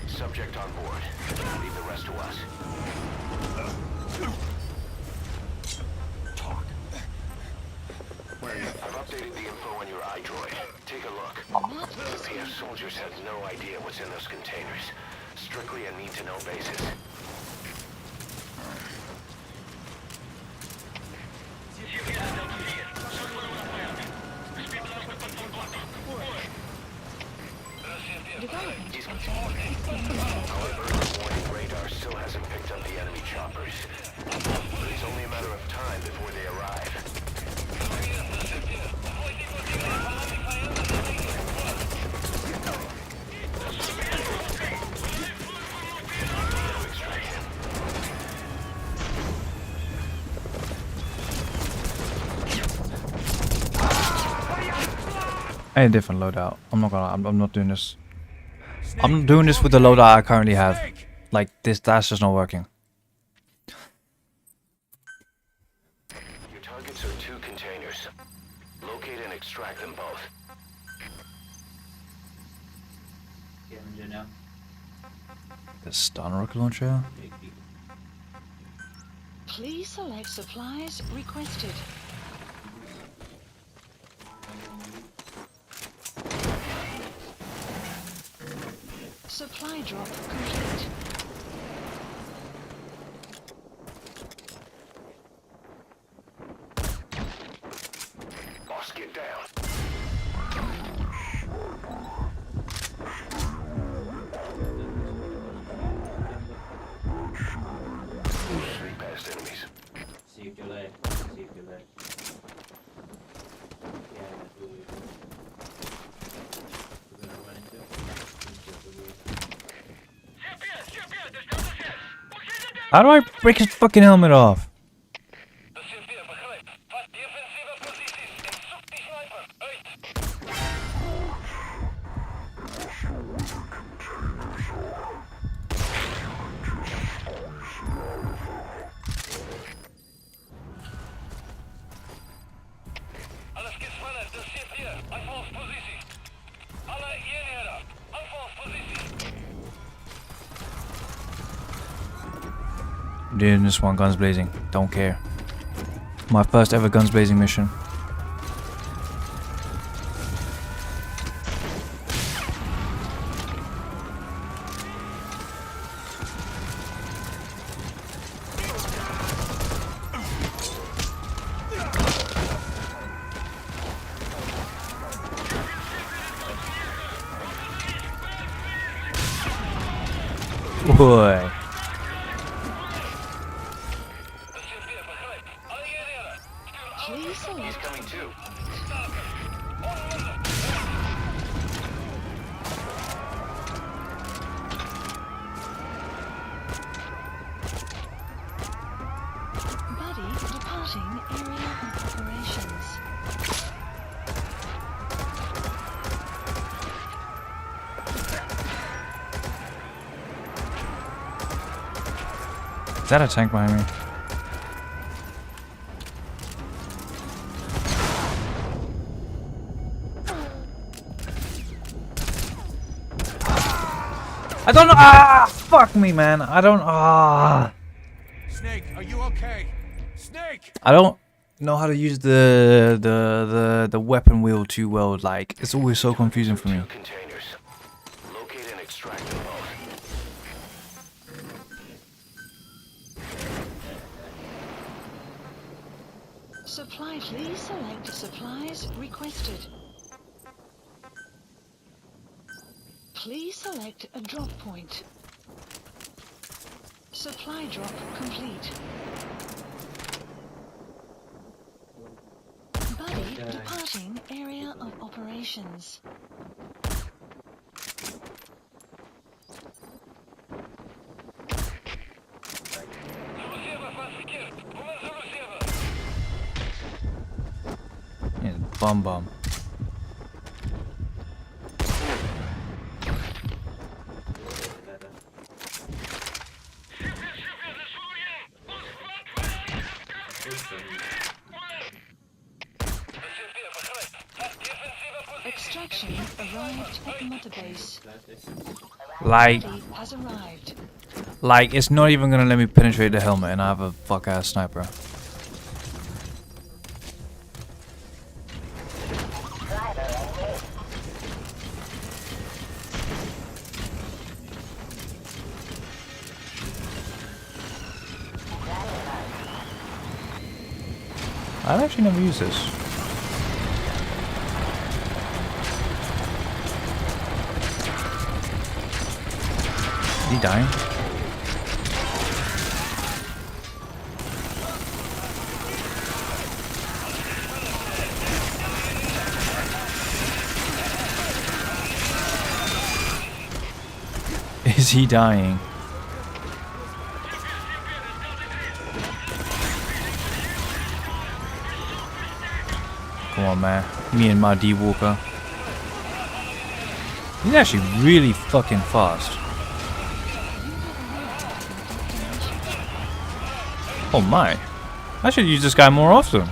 Speaker 2: Subject on board. Leave the rest to us. I've updated the info on your iDroid. Take a look.
Speaker 3: Map
Speaker 2: The
Speaker 3: has been
Speaker 2: PF soldiers have no idea what's in those containers. Strictly a need-to-know basis.
Speaker 3: development
Speaker 2: Our
Speaker 3: contained.
Speaker 2: early warning radar still hasn't picked up the enemy choppers. But it's only a matter of time before they arrive.
Speaker 1: I need a different loadout. I'm not gonna. I'm not doing this. I'm not doing this with the loadout I currently have. Like this, that's just not working.
Speaker 2: Your targets are 2 containers. Locate and extract them both.
Speaker 7: Scavenger now.
Speaker 1: The stun rocket launcher.
Speaker 7: Big people.
Speaker 3: Please select supplies requested. Supply drop complete.
Speaker 2: Boss, get down. Three past enemies.
Speaker 7: Saved your leg. Saved your leg. Yeah, that's what we're gonna run into.
Speaker 1: How do I break his fucking helmet off?
Speaker 6: Alles gespannt, das Schiff hier. Anfangs Position. Alle hierher. Anfangs Position.
Speaker 1: Doing this one, guns blazing. Don't care. My first ever guns blazing mission. Boy.
Speaker 3: Please select
Speaker 2: Coming too.
Speaker 3: buddy departing area of operations.
Speaker 1: Is that a tank behind me? I don't know. Ah, fuck me, man. I don't.
Speaker 6: Snake, are you okay? Snake!
Speaker 1: I don't know how to use the weapon wheel too well. Like it's always so confusing for me.
Speaker 2: 2 containers. Locate and extract them both.
Speaker 3: Supply, please select supplies requested. Please select a drop point. Supply drop complete. Buddy departing area of operations.
Speaker 1: Yeah, bum.
Speaker 3: Extraction arrived at Mother Base.
Speaker 1: Like,
Speaker 3: Buddy has arrived.
Speaker 1: it's not even gonna let me penetrate the helmet, and I have a fuck ass sniper. I've actually never used this. Is he dying? Is he dying? Come on, man. Me and my D-Walker. He's actually really fucking fast. Oh my. I should use this guy more often.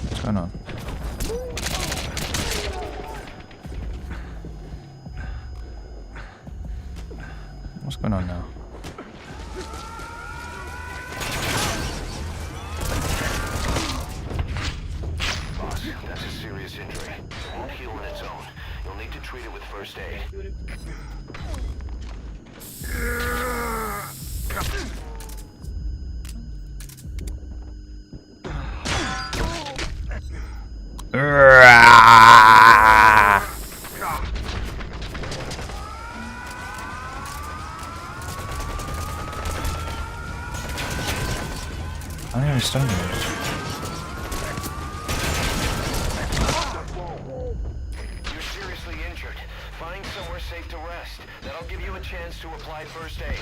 Speaker 1: What's going on? What's going on now?
Speaker 2: Boss, that's a serious injury. It won't heal on its own. You'll need to treat it with first aid.
Speaker 1: I don't understand this.
Speaker 2: You're seriously injured. Find somewhere safe to rest. That'll give you a chance to apply first aid.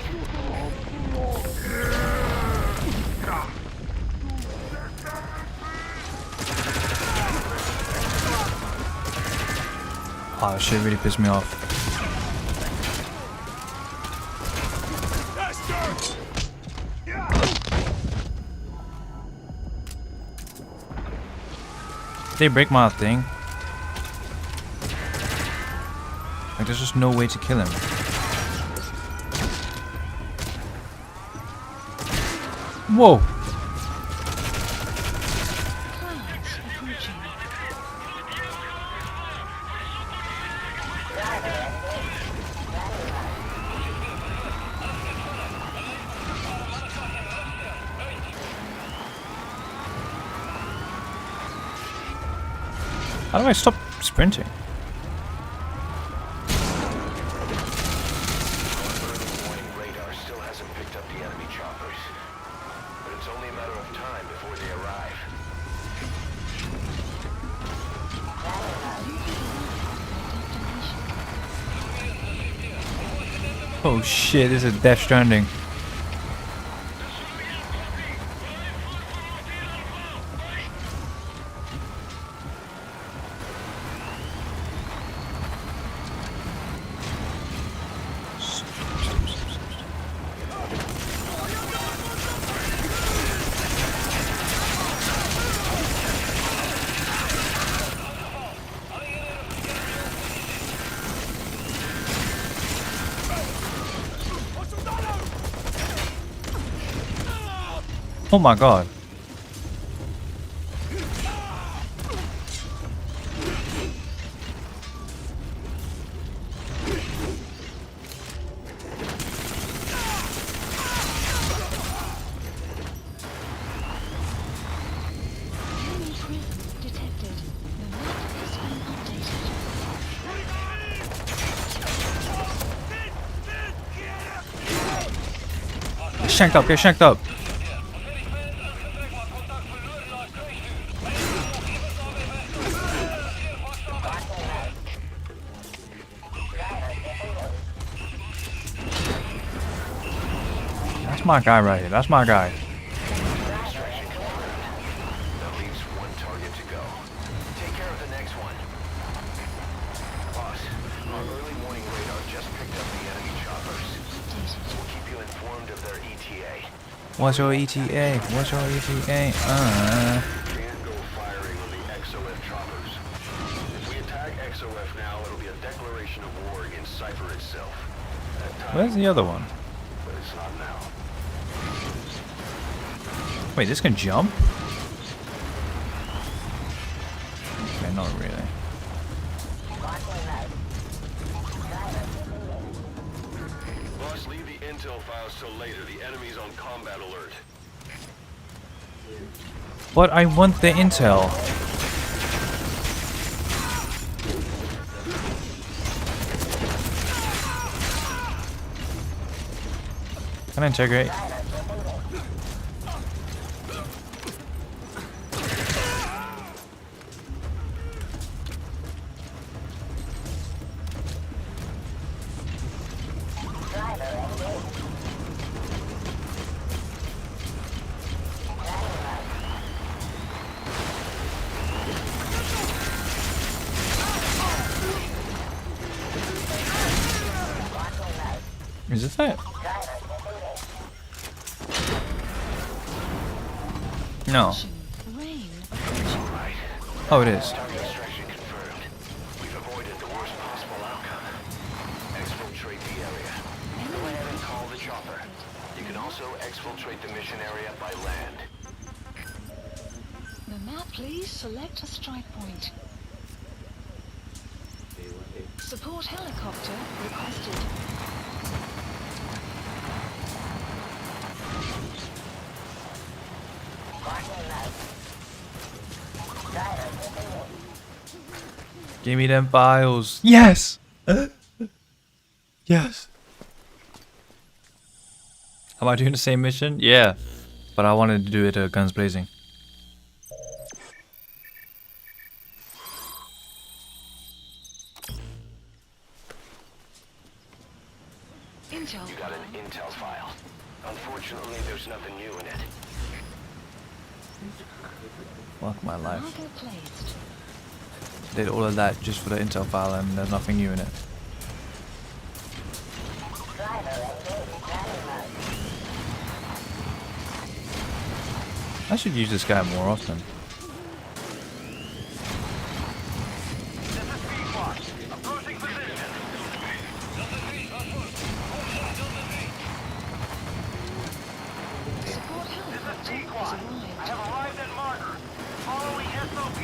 Speaker 1: Oh, that shit really pissed me off. Did they break my thing? Like, there's just no way to kill him. Whoa!
Speaker 3: Clouds approaching.
Speaker 1: How do I stop sprinting?
Speaker 2: Morning radar still hasn't picked up the enemy choppers. But it's only a matter of time before they arrive.
Speaker 1: Oh shit, this is Death Stranding. Oh my god.
Speaker 3: Enemy presence detected. The map has been updated.
Speaker 1: Get shanked up, get shanked up. That's my guy right here. That's my guy.
Speaker 2: Extraction confirmed. That leaves one target to go. Take care of the next one. Boss, our early morning radar just picked up the enemy choppers. We'll keep you informed of their ETA.
Speaker 1: What's your ETA? What's your ETA?
Speaker 5: Can't go firing on the XOF choppers. If we attack XOF now, it'll be a declaration of war against Cypher itself. That time,
Speaker 1: Where's the other one?
Speaker 5: but it's not now.
Speaker 1: Wait, this can jump? not really.
Speaker 5: Boss, leave the intel files till later. The enemy's on combat alert.
Speaker 1: But I want the intel. Can I integrate? Is this it? No.
Speaker 3: Rain.
Speaker 1: Oh, it is.
Speaker 2: Target extraction confirmed. We've avoided the worst possible outcome. Exfiltrate the area. Go ahead and call the chopper. You can also exfiltrate the mission area by land.
Speaker 3: The map, please select a strike point. Support helicopter requested.
Speaker 1: Give me them files. Yes! Yes! Am I doing the same mission? Yeah. But I wanted to do it guns blazing.
Speaker 3: Intel.
Speaker 2: You got an intel file. Unfortunately, there's nothing new in it.
Speaker 1: Fuck my life.
Speaker 3: Marker placed.
Speaker 1: Did all of that just for the intel file and there's nothing new in it. I should use this guy more often.
Speaker 6: Approaching position. Delta 3,
Speaker 3: Support helicopter has
Speaker 6: T-Quad.
Speaker 3: arrived.
Speaker 6: I have arrived at marker. Following SOP.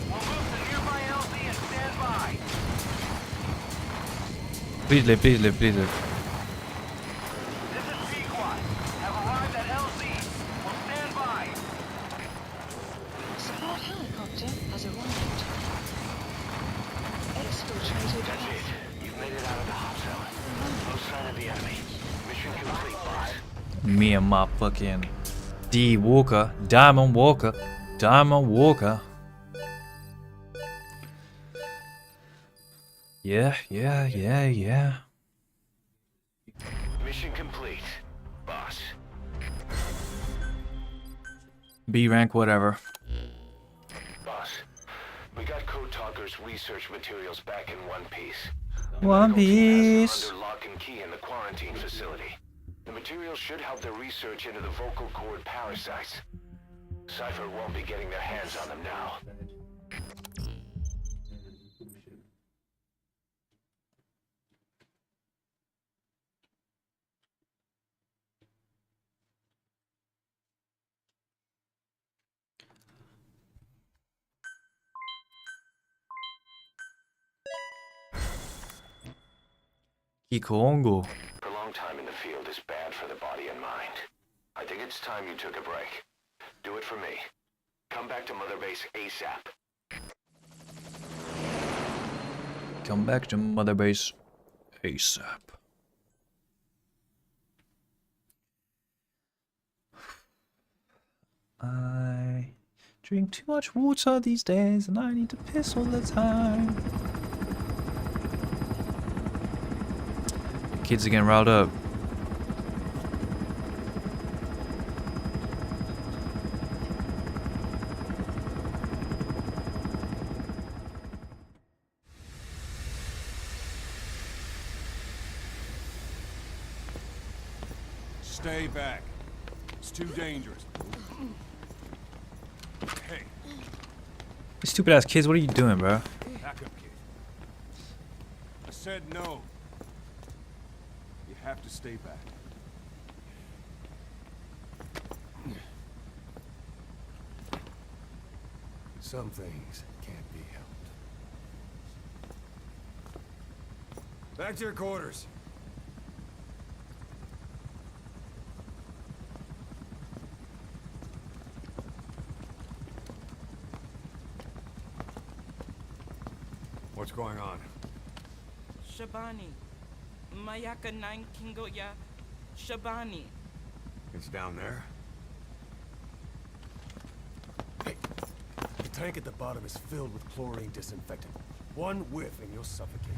Speaker 6: We'll move to nearby LZ and stand by.
Speaker 1: Please live, please live, please live.
Speaker 6: This is T-Quad. Have arrived at LZ. We'll stand by.
Speaker 3: Support helicopter has arrived. Exfiltrated
Speaker 2: That's
Speaker 3: off.
Speaker 2: it. You've made it out of the hot zone. No sign of the enemy. Mission complete, boss.
Speaker 1: Me and my fucking D Walker, Diamond Walker, Diamond Walker. Yeah.
Speaker 2: Mission complete, boss.
Speaker 1: B rank, whatever.
Speaker 2: Boss, we got Code Talker's research materials back in one piece.
Speaker 1: One
Speaker 2: Medical team has
Speaker 1: Piece.
Speaker 2: them under lock and key in the quarantine facility. The materials should help their research into the vocal cord parasites. Cypher won't be getting their hands on them now.
Speaker 1: Kikongo.
Speaker 2: Prolonged time in the field is bad for the body and mind. I think it's time you took a break. Do it for me. Come back to Mother Base ASAP.
Speaker 1: Come back to Mother Base ASAP. I drink too much water these days and I need to piss all the time. Kids are getting riled up.
Speaker 9: Stay back. It's too dangerous. Hey,
Speaker 1: You stupid ass kids, what are you doing, bro?
Speaker 9: back up, kid. I said no. You have to stay back. Some things can't be helped. Back to your quarters. What's going on?
Speaker 10: Shabani. Mayaka 9 Kingoya. Shabani.
Speaker 9: It's down there. Hey, the tank at the bottom is filled with chlorine disinfectant. One whiff and you'll suffocate.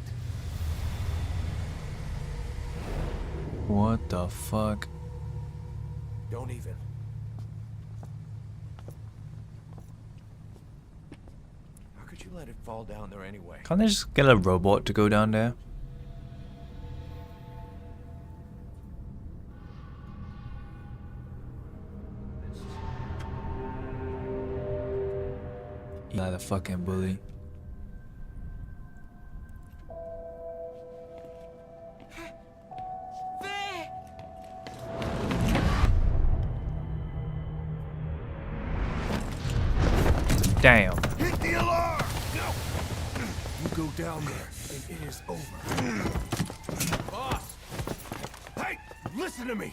Speaker 1: What the fuck?
Speaker 9: Don't even. How could you let it fall down there anyway?
Speaker 1: Can't they just get a robot to go down there? Eli the fucking bully. Damn.
Speaker 9: Hit the alarm! No! You go down there, and it is over. Boss! Hey! Listen to me!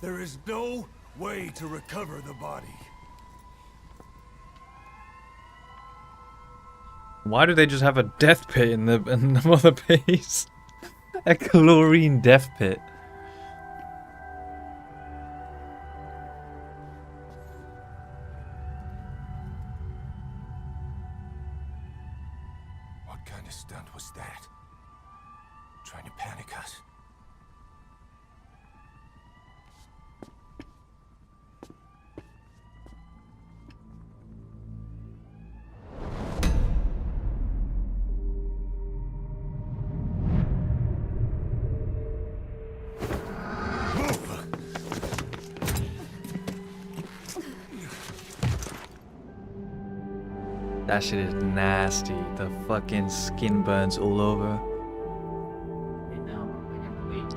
Speaker 9: There is no way to recover the body.
Speaker 1: Why do they just have a death pit in the mother base? A chlorine death pit.
Speaker 9: What kind of stunt was that? Trying to panic us?
Speaker 1: That shit is nasty. The fucking skin burns all over.
Speaker 7: And now I have to wait.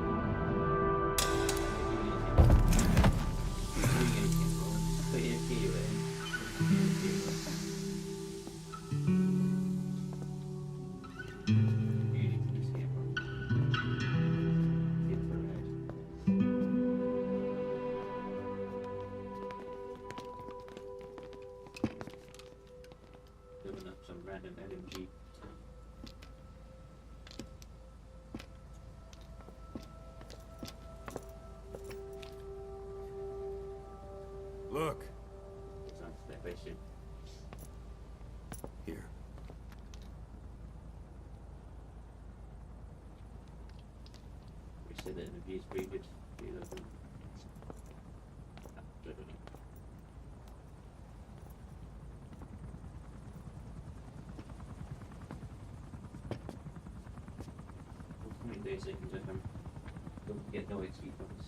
Speaker 7: Open up some random LMG.
Speaker 9: Look.
Speaker 7: It's on step by ship.
Speaker 8: Here.
Speaker 7: We said the energy is pretty good. How many days I can get them? Don't get no XP points.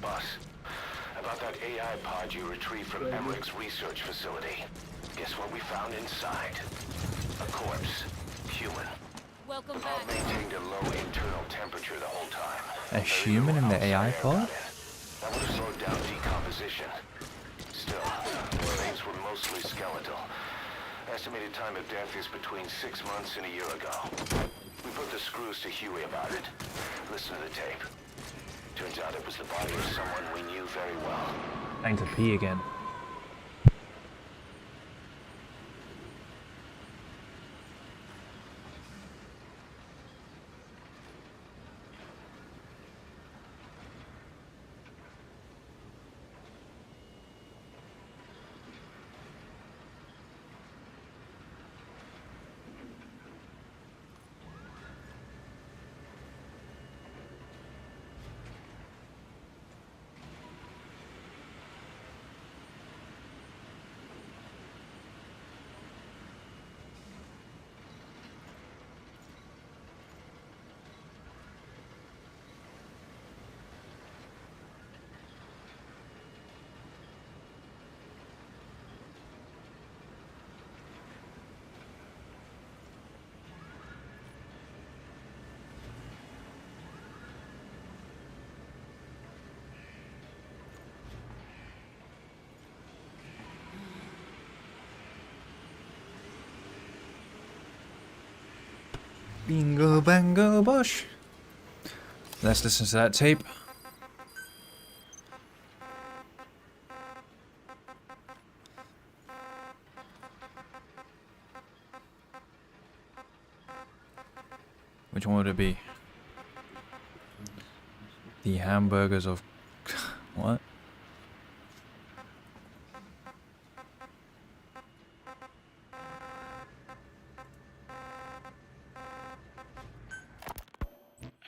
Speaker 2: Boss, about that AI pod you retrieved from Emmerich's research facility. Guess what we found inside? A corpse. Human.
Speaker 3: Welcome
Speaker 2: The pod maintained a low internal temperature the whole time.
Speaker 1: A human in the AI pod?
Speaker 2: That would have slowed down decomposition. Still, the remains were mostly skeletal. Estimated time of death is between 6 months and a year ago. We put the screws to Huey about it. Listen to the tape. Turns out it was the body of someone we knew very well.
Speaker 1: Trying to pee again. Bingo bango bosh. Let's listen to that tape. Which one would it be? The hamburgers of what?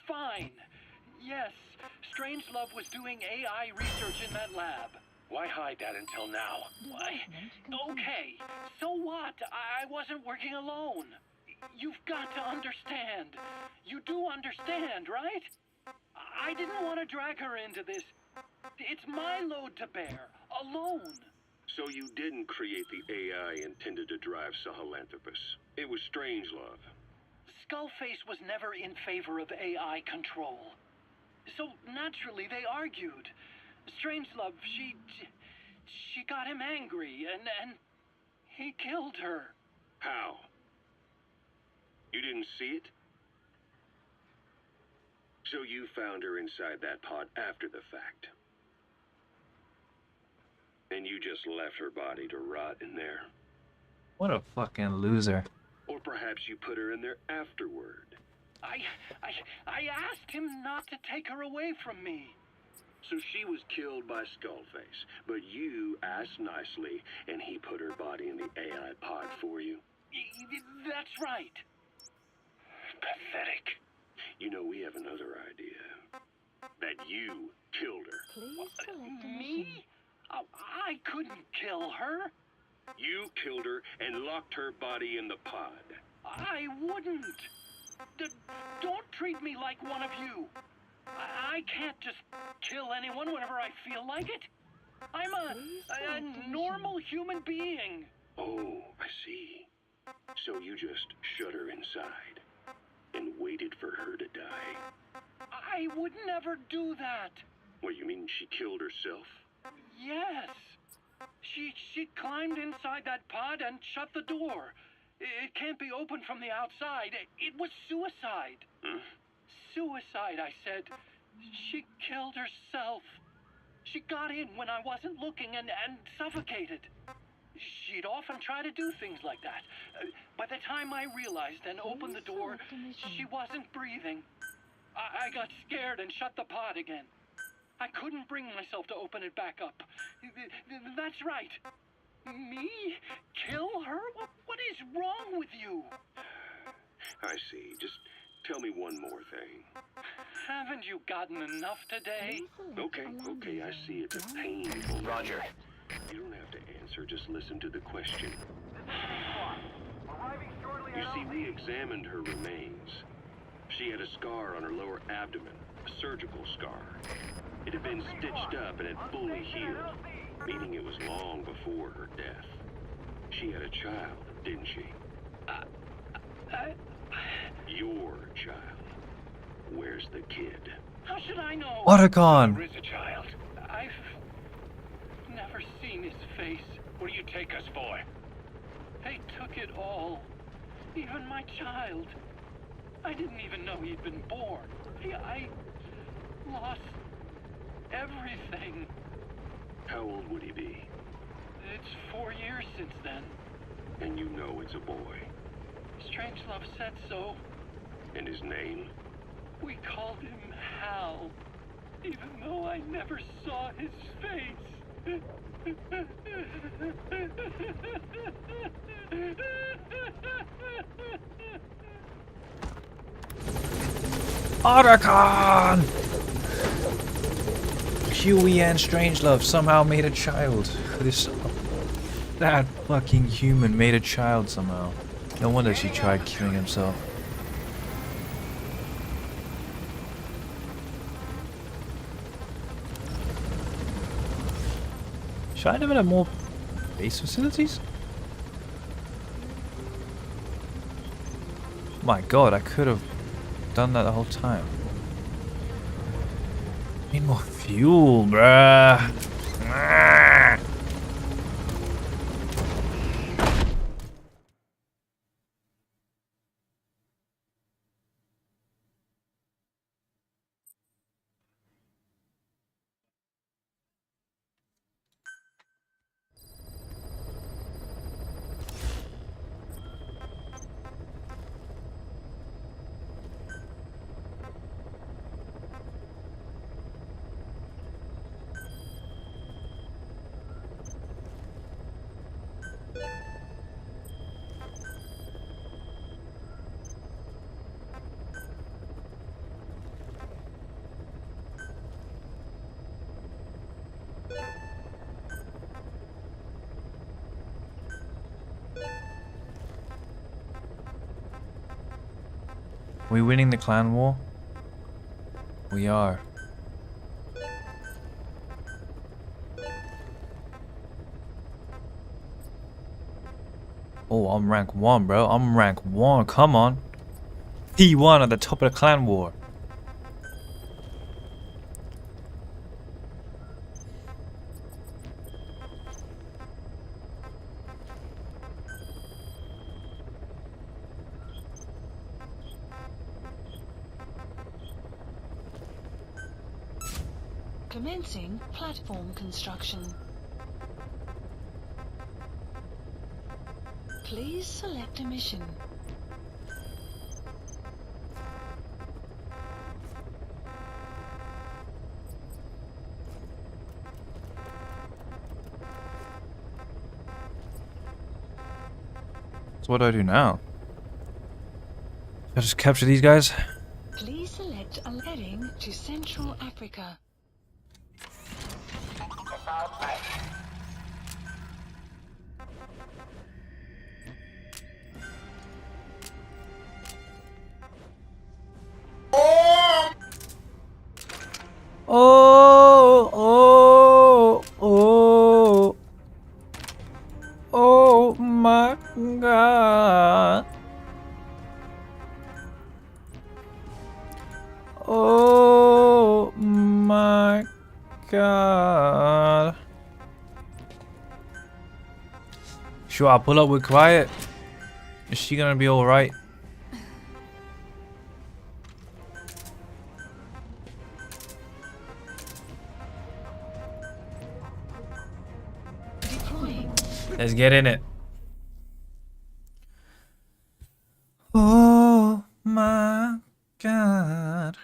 Speaker 11: Fine. Yes, Strangelove was doing AI research in that lab. Why hide that until now? Why? Okay, so what? I wasn't working alone. You've got to understand. You do understand, right? I didn't want to drag her into this. It's my load to bear, alone.
Speaker 5: So you didn't create the AI intended to drive Sahelanthropus. It was Strangelove.
Speaker 11: Skullface was never in favor of AI control. So naturally they argued. Strangelove, she got him angry and he killed her.
Speaker 5: How? You didn't see it? So you found her inside that pod after the fact. And you just left her body to rot in there.
Speaker 1: What a fucking loser.
Speaker 5: Or perhaps you put her in there afterward.
Speaker 11: I asked him not to take her away from me.
Speaker 5: So she was killed by Skullface, but you asked nicely, and he put her body in the AI pod for you?
Speaker 11: That's right.
Speaker 5: Pathetic. You know, we have another idea. That you killed her.
Speaker 3: Please select a
Speaker 11: Me?
Speaker 3: mission.
Speaker 11: Oh, I couldn't kill her.
Speaker 5: You killed her and locked her body in the pod.
Speaker 11: I wouldn't. Don't treat me like one of you. I can't just kill anyone whenever I feel like it. I'm a normal human being.
Speaker 5: Oh, I see. So you just shut her inside and waited for her to die.
Speaker 11: I would never do that.
Speaker 5: What, you mean she killed herself?
Speaker 11: Yes. She climbed inside that pod and shut the door. It can't be opened from the outside. It was suicide.
Speaker 5: Huh?
Speaker 11: Suicide, I said. She killed herself. She got in when I wasn't looking and suffocated. She'd often try to do things like that. By the time I realized and opened the door, she wasn't breathing. I got scared and shut the pod again. I couldn't bring myself to open it back up. That's right. Me? Kill her? What is wrong with you?
Speaker 5: I see. Just tell me one more thing.
Speaker 11: Haven't you gotten enough today?
Speaker 5: Okay, I see it's a painful...
Speaker 2: Roger.
Speaker 5: You don't have to answer, just listen to the question. You see, we examined her remains. She had a scar on her lower abdomen, a surgical scar. It had been stitched up and had fully healed, meaning it was long before her death. She had a child, didn't she? Your child. Where's the kid?
Speaker 11: How should I know?
Speaker 1: Otacon!
Speaker 5: There is a child.
Speaker 11: I've never seen his face.
Speaker 5: What do you take us for?
Speaker 11: They took it all. Even my child. I didn't even know he'd been born. I lost everything.
Speaker 5: How old would he be?
Speaker 11: It's 4 years since then.
Speaker 5: And you know it's a boy.
Speaker 11: Strangelove said so.
Speaker 5: And his name?
Speaker 11: We called him Hal, even though I never saw his face.
Speaker 1: Otacon! Huey and Strangelove somehow made a child. That fucking human made a child somehow. No wonder she tried killing himself. Should I develop more base facilities? My god, I could have done that the whole time. Need more fuel, bruh. we winning the clan war? We are. Oh, I'm rank 1, bro. I'm rank 1. Come on. P1 at the top of the clan war.
Speaker 3: Commencing platform construction. Please select a mission.
Speaker 1: So what do I do now? I just capture these guys?
Speaker 3: Please select a heading to Central Africa.
Speaker 1: Oh, oh, oh, oh my God. Oh my God. Sure, I'll pull up with Quiet. Is she gonna be alright? Let's get in it. Oh my God.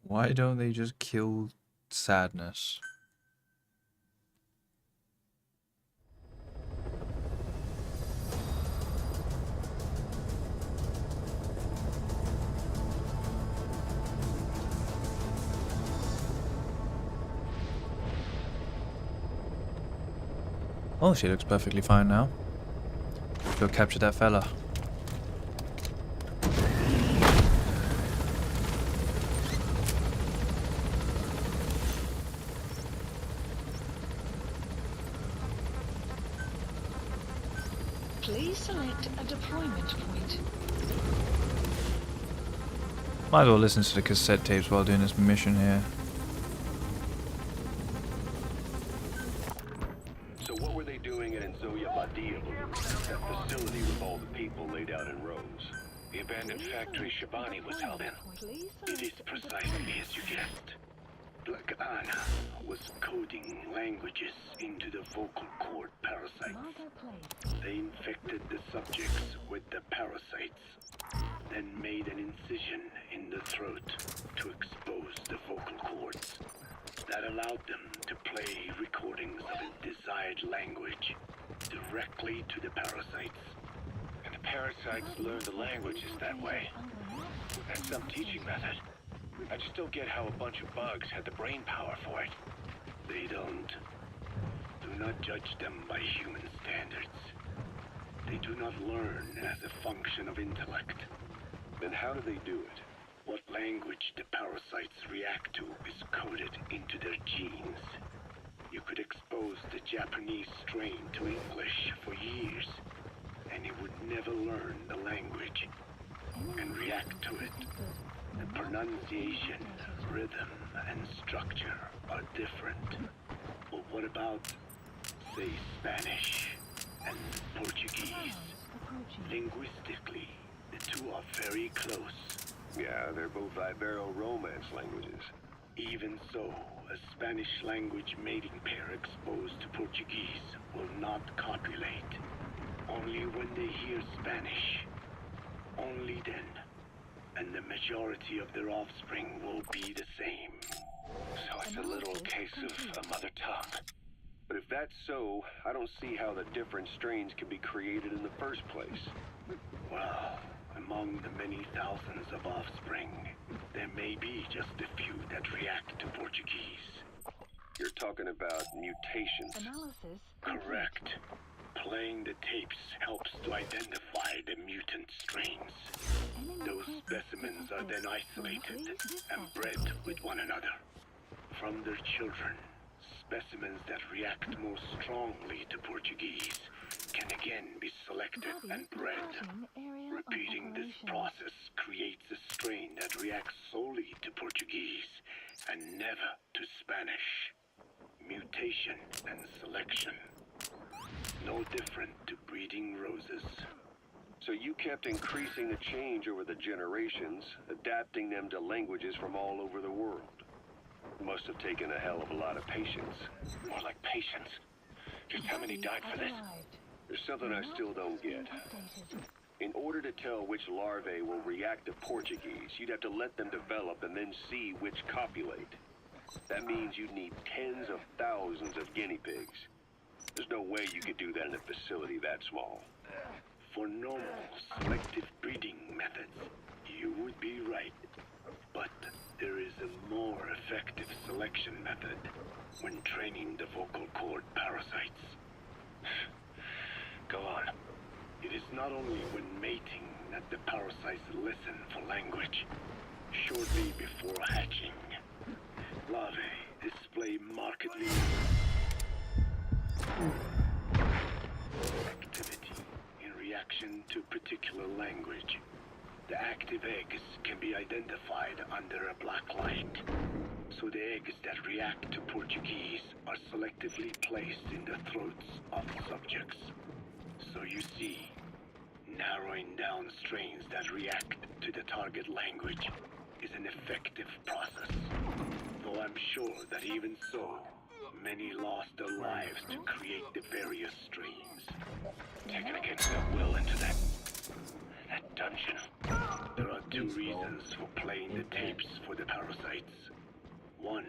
Speaker 1: Why don't they just kill Sadness? Oh, she looks perfectly fine now. Go capture that fella.
Speaker 3: Please select a deployment point.
Speaker 1: Might as well listen to the cassette tapes while doing this mission here.
Speaker 5: So what were they doing at Nzoia Badia? That facility with all the people laid out in rows. The abandoned factory Shabani was held in.
Speaker 4: It is precisely as you guessed. Black Anna was coding languages into the vocal cord parasites. They infected the subjects with the parasites, then made an incision in the throat to expose the vocal cords. That allowed them to play recordings of a desired language directly to the parasites.
Speaker 5: And the parasites learned the languages that way. That's some teaching method. I just don't get how a bunch of bugs had the brain power for it.
Speaker 4: They don't. Do not judge them by human standards. They do not learn as a function of intellect.
Speaker 5: Then how do they do it?
Speaker 4: What language the parasites react to is coded into their genes. You could expose the Japanese strain to English for years, and it would never learn the language and react to it. The pronunciation, rhythm, and structure are different. But what about, say, Spanish and Portuguese? Linguistically, the two are very close.
Speaker 5: Yeah, they're both Ibero-Romance languages.
Speaker 4: Even so, a Spanish language mating pair exposed to Portuguese will not copulate. Only when they hear Spanish. Only then. And the majority of their offspring will be the same.
Speaker 5: So it's a little case of a mother tongue. But if that's so, I don't see how the different strains can be created in the first place.
Speaker 4: Well, among the many thousands of offspring, there may be just a few that react to Portuguese.
Speaker 5: You're talking about mutations.
Speaker 3: Analysis
Speaker 4: Correct. Playing the tapes helps to identify the mutant strains. Those specimens are then isolated and bred with one another. From their children, specimens that react most strongly to Portuguese can again be selected and bred. Repeating this process creates a strain that reacts solely to Portuguese and never to Spanish. Mutation and selection. No different to breeding roses.
Speaker 5: So you kept increasing the change over the generations, adapting them to languages from all over the world. Must have taken a hell of a lot of patience.
Speaker 2: More like patience. Just how many died for this?
Speaker 5: There's something I still don't get. In order to tell which larvae will react to Portuguese, you'd have to let them develop and then see which copulate. That means you'd need tens of thousands of guinea pigs. There's no way you could do that in a facility that small.
Speaker 4: For normal selective breeding methods, you would be right. But there is a more effective selection method when training the vocal cord parasites.
Speaker 2: Go on.
Speaker 4: It is not only when mating that the parasites listen for language. Shortly before hatching, larvae display markedly activity in reaction to particular language. The active eggs can be identified under a black light. So the eggs that react to Portuguese are selectively placed in the throats of the subjects. So you see, narrowing down strains that react to the target language is an effective process. Though I'm sure that even so, many lost their lives to create the various strains.
Speaker 2: Taken against their will into that dungeon.
Speaker 4: There are two reasons for playing the tapes for the parasites. One,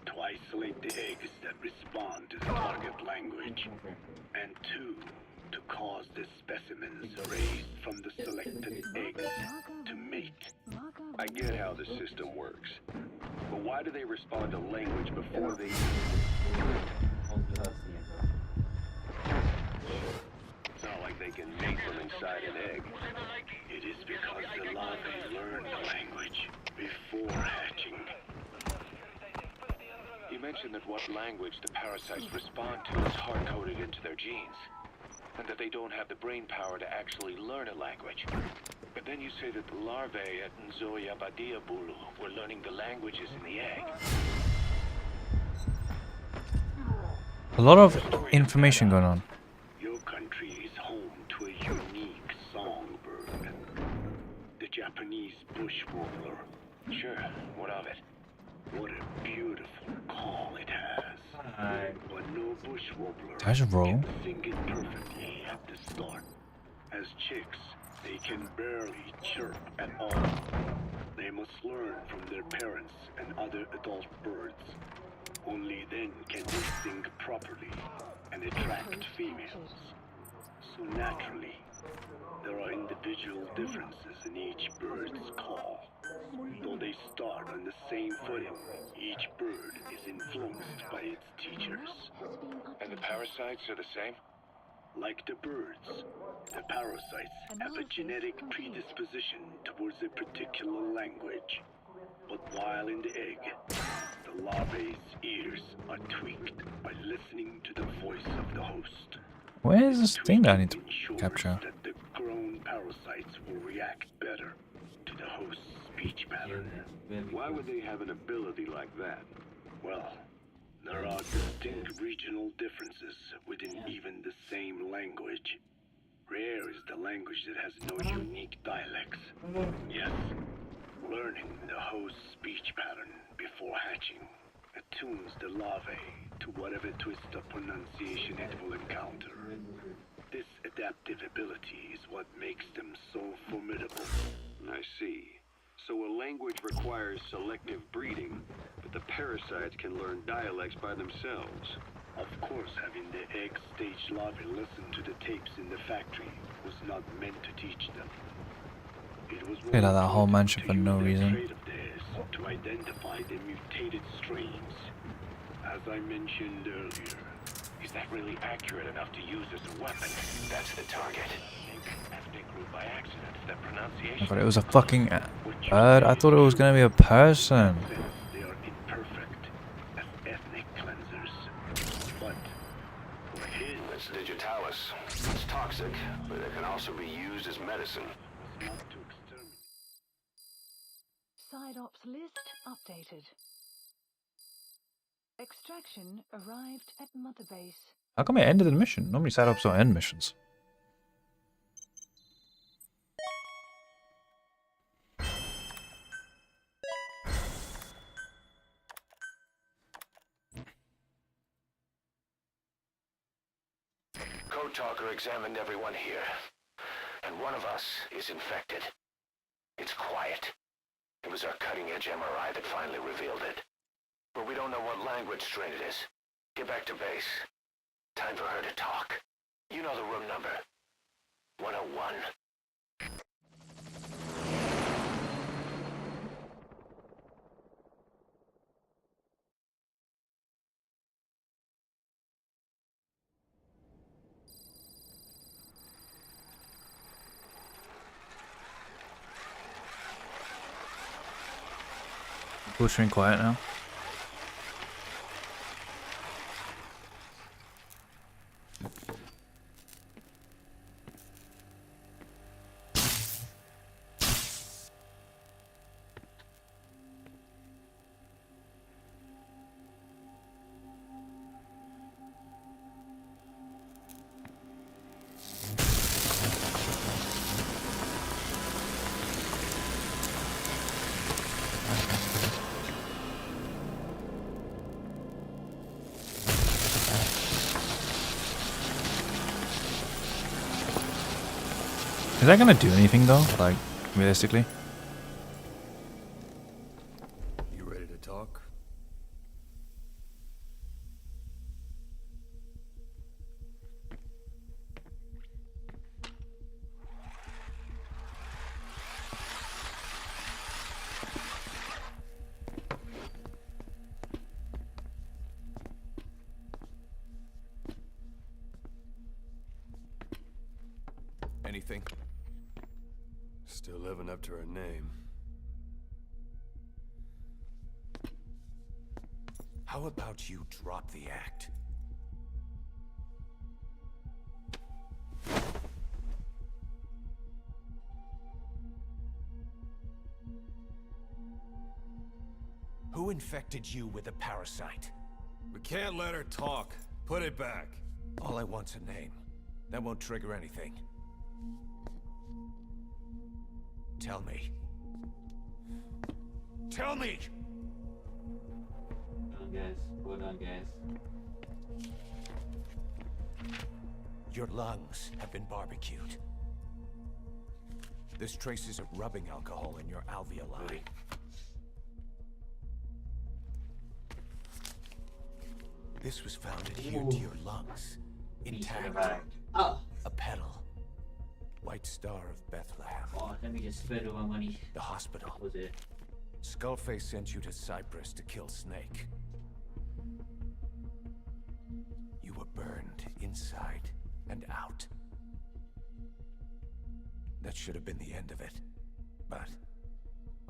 Speaker 4: to isolate the eggs that respond to the target language. And two, to cause the specimens raised from the selected eggs to mate.
Speaker 5: I get how the system works. But why do they respond to language before they... It's not like they can mate from inside an egg.
Speaker 4: It is because the larvae learn the language before hatching.
Speaker 2: You mentioned that what language the parasites respond to is hard-coded into their genes, and that they don't have the brain power to actually learn a language. But then you say that the larvae at Nzoia Badia Bulu were learning the languages in the egg.
Speaker 1: A lot of information going on.
Speaker 4: Your country is home to a unique songbird. The Japanese bush warbler.
Speaker 2: Sure, what of it?
Speaker 4: What a beautiful call it has. But no bush warbler
Speaker 1: That's a roll.
Speaker 4: can sing it perfectly at the start. As chicks, they can barely chirp at all. They must learn from their parents and other adult birds. Only then can they sing properly and attract females. So naturally, there are individual differences in each bird's call. Though they start on the same footing, each bird is influenced by its teachers.
Speaker 2: And the parasites are the same?
Speaker 4: Like the birds, the parasites have a genetic predisposition towards a particular language. But while in the egg, the larvae's ears are tweaked by listening to the voice of the host.
Speaker 1: Where is this thing that I need to
Speaker 4: Ensures
Speaker 1: capture?
Speaker 4: that the grown parasites will react better to the host's speech pattern.
Speaker 5: Why would they have an ability like that?
Speaker 4: Well, there are distinct regional differences within even the same language. Rare is the language that has no unique dialects. Yes, learning the host's speech pattern before hatching attunes the larvae to whatever twist of pronunciation it will encounter. This adaptive ability is what makes them so formidable.
Speaker 5: I see. So a language requires selective breeding, but the parasites can learn dialects by themselves.
Speaker 4: Of course, having the egg-stage larvae listen to the tapes in the factory was not meant to teach them. It was
Speaker 1: Cleared out that whole mansion for no reason.
Speaker 4: trait of theirs to identify the mutated strains. As I mentioned earlier, is that really accurate enough to use as a weapon?
Speaker 2: That's the target.
Speaker 4: Ethnic group by accident. That
Speaker 1: I
Speaker 4: pronunciation.
Speaker 1: thought it was a fucking bird. I thought it was gonna be a person.
Speaker 4: They are imperfect as ethnic cleansers. But for his
Speaker 2: It's digitalis. It's toxic, but it can also be used as medicine.
Speaker 4: was not to exterminate.
Speaker 3: Side ops list updated. Extraction arrived at Mother Base.
Speaker 1: How come it ended the mission? Normally side ups don't end missions.
Speaker 2: Code Talker examined everyone here, and one of us is infected. It's quiet. It was our cutting-edge MRI that finally revealed it. But we don't know what language strain it is. Get back to base. Time for her to talk. You know the room number. 101.
Speaker 1: Butchering quiet now. Is that gonna do anything though? Like, realistically?
Speaker 8: You ready to talk?
Speaker 9: Anything?
Speaker 8: Still living up to her name.
Speaker 9: How about you drop the act? Who infected you with a parasite?
Speaker 12: We can't let her talk. Put it back.
Speaker 9: All I want's a name. That won't trigger anything. Tell me. Tell me!
Speaker 7: Hold on, guys.
Speaker 9: Your lungs have been barbecued. There's traces of rubbing alcohol in your alveoli. This was found adhered to your lungs. Intact.
Speaker 7: Oh.
Speaker 9: A petal. White Star of Bethlehem.
Speaker 7: Oh, let me just spend all my money.
Speaker 9: The hospital.
Speaker 7: That was it.
Speaker 9: Skullface sent you to Cyprus to kill Snake. You were burned inside and out. That should have been the end of it. But,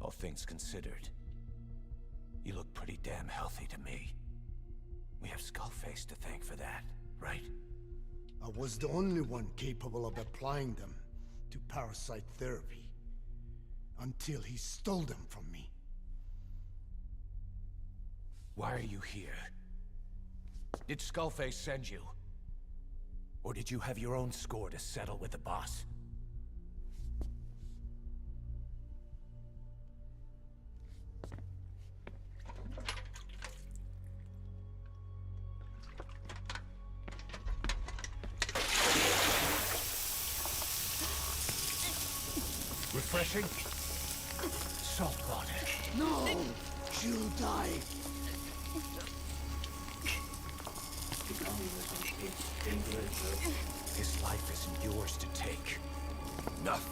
Speaker 9: all things considered, you look pretty damn healthy to me. We have Skullface to thank for that, right?
Speaker 13: I was the only one capable of applying them to parasite therapy. Until he stole them from me.
Speaker 9: Why are you here? Did Skullface send you? Or did you have your own score to settle with the boss? Refreshing? Salt water.
Speaker 13: No! She'll die!
Speaker 9: His life isn't yours to take. Enough.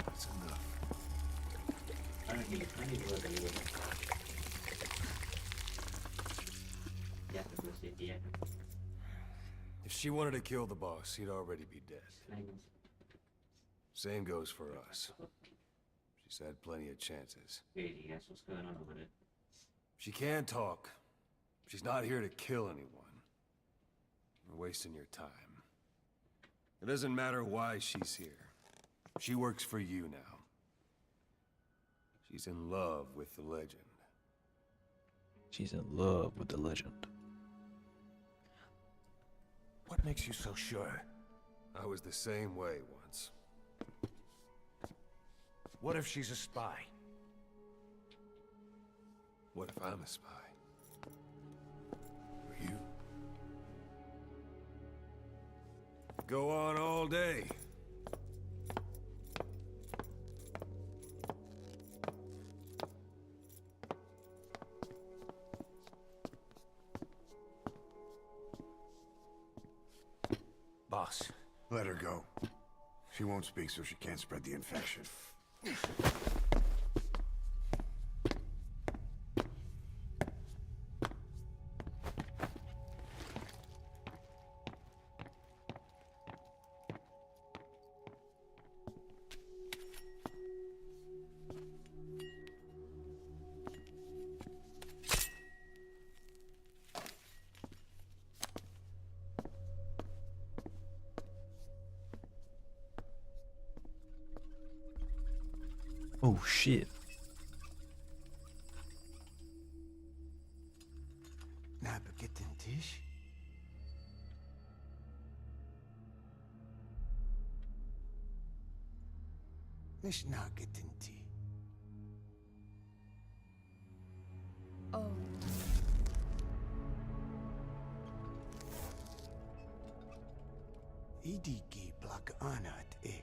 Speaker 8: That's enough.
Speaker 7: I need to look at it. idea.
Speaker 12: If she wanted to kill the boss, he'd already be dead. Same goes for us. She's had plenty of chances.
Speaker 7: Really, that's what's going on over there.
Speaker 12: She can talk. She's not here to kill anyone. You're wasting your time. It doesn't matter why she's here. She works for you now. She's in love with the legend.
Speaker 1: She's in love with the legend.
Speaker 9: What makes you so sure?
Speaker 12: I was the same way once.
Speaker 9: What if she's a spy?
Speaker 12: What if I'm a spy? Or you? Go on all day.
Speaker 9: Boss.
Speaker 14: Let her go. She won't speak, so she can't spread the infection.
Speaker 1: Oh shit.
Speaker 13: Napagitin Tish? Mish Nagitin Ti.
Speaker 3: Oh.
Speaker 13: Idiki Blak Anat E.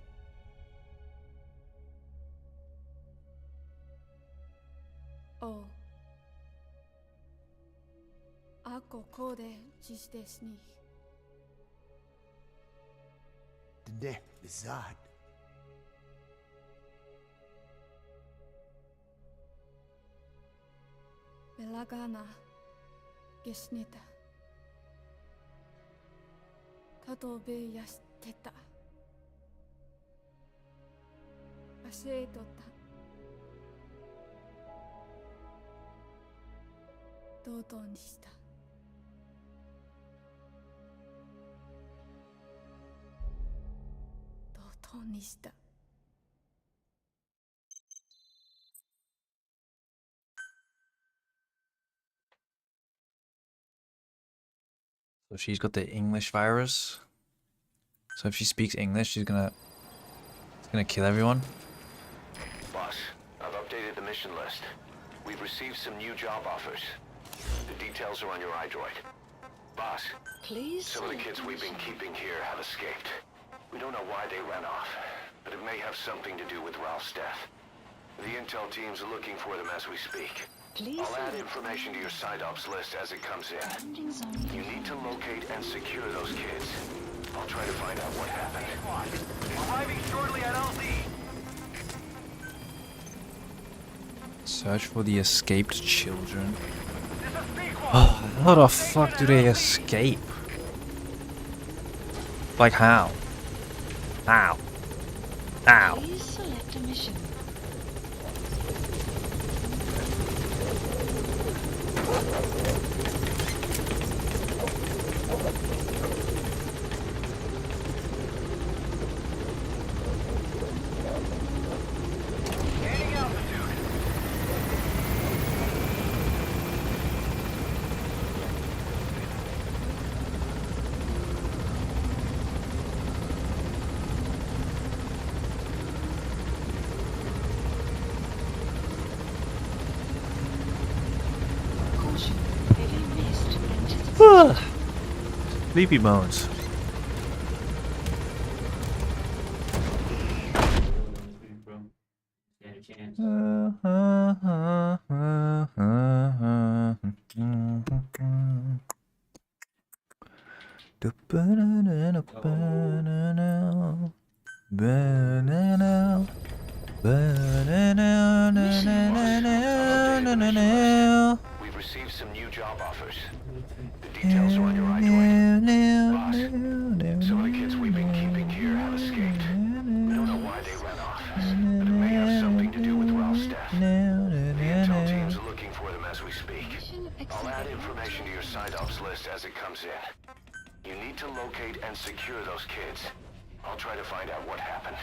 Speaker 3: Oh. Ako kode jis desu ni.
Speaker 13: Dne Bizad.
Speaker 3: Belagana gesnita. Tatobe yasteta. Aseitota. とうとうにしたとうとうにした
Speaker 1: So she's got the English virus. So if she speaks English, she's gonna kill everyone.
Speaker 2: Boss, I've updated the mission list. We've received some new job offers. The details are on your iDroid. Boss,
Speaker 3: Please
Speaker 2: some of the kids we've been keeping here have escaped. We don't know why they ran off, but it may have something to do with Ralph's death. The intel team's looking for them as we speak. I'll add information to your side ops list as it comes in. You need to locate and secure those kids. I'll try to find out what happened.
Speaker 6: Arriving shortly at LZ.
Speaker 1: Search for the escaped children. Oh, how the fuck do they escape? Like how? How? How?
Speaker 3: Please select a mission.
Speaker 6: Gaining altitude.
Speaker 3: Caution. Heavy mist anticipated.
Speaker 1: Sleepy bones.
Speaker 7: Stand a chance.
Speaker 2: We've received some new job offers. The details are on your iDroid. Boss, some of the kids we've been keeping here have escaped. We don't know why they ran off, but it may have something to do with Ralph's death. The intel teams are looking for them as we speak. I'll add information to your side ops list as it comes in. You need to locate and secure those kids. I'll try to find out what happened.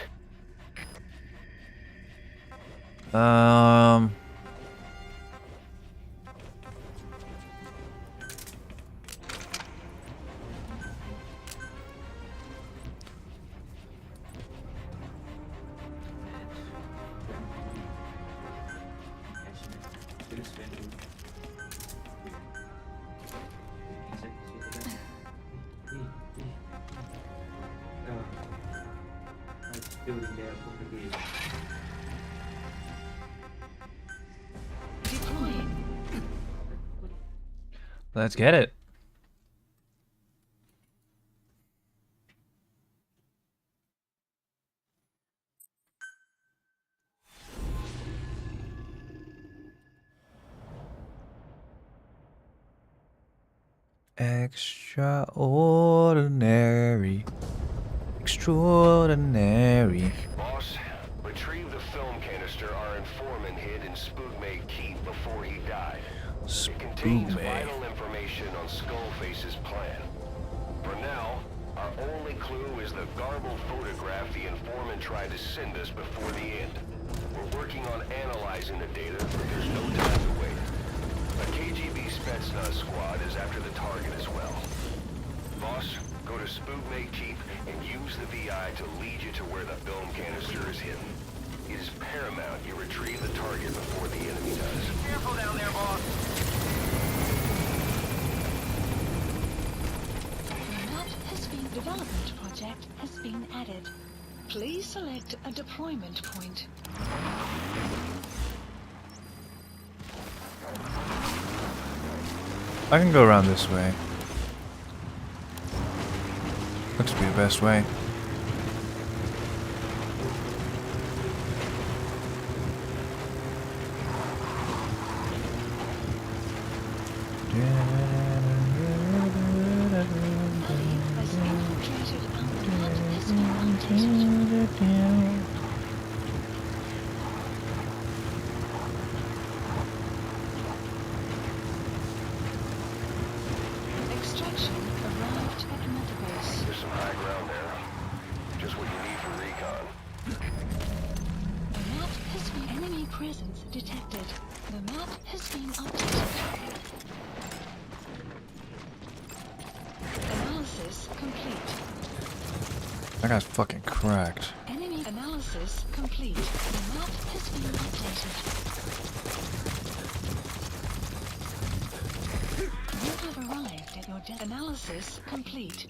Speaker 1: Let's get it. Extraordinary. Extraordinary.
Speaker 2: Boss, retrieve the film canister our informant hid in Spookmate Keep before he died. It contains vital information on Skullface's plan. For now, our only clue is the garbled photograph the informant tried to send us before the end. We're working on analyzing the data, but there's no time to wait. A KGB Spetsnaz squad is after the target as well. Boss, go to Spookmate Keep and use the VI to lead you to where the film canister is hidden. It is paramount you retrieve the target before the enemy does.
Speaker 6: Careful down there, boss.
Speaker 3: Development project has been added. Please select a deployment point.
Speaker 1: I can go around this way. Looks to be the best way.
Speaker 3: Extraction arrived at Metabase.
Speaker 2: There's some high ground there. Just what you need for recon.
Speaker 3: The map has been enemy presence detected. The map has been updated. Analysis complete.
Speaker 1: That guy's fucking cracked.
Speaker 3: Enemy analysis complete. The map has been updated. You have arrived at your analysis complete.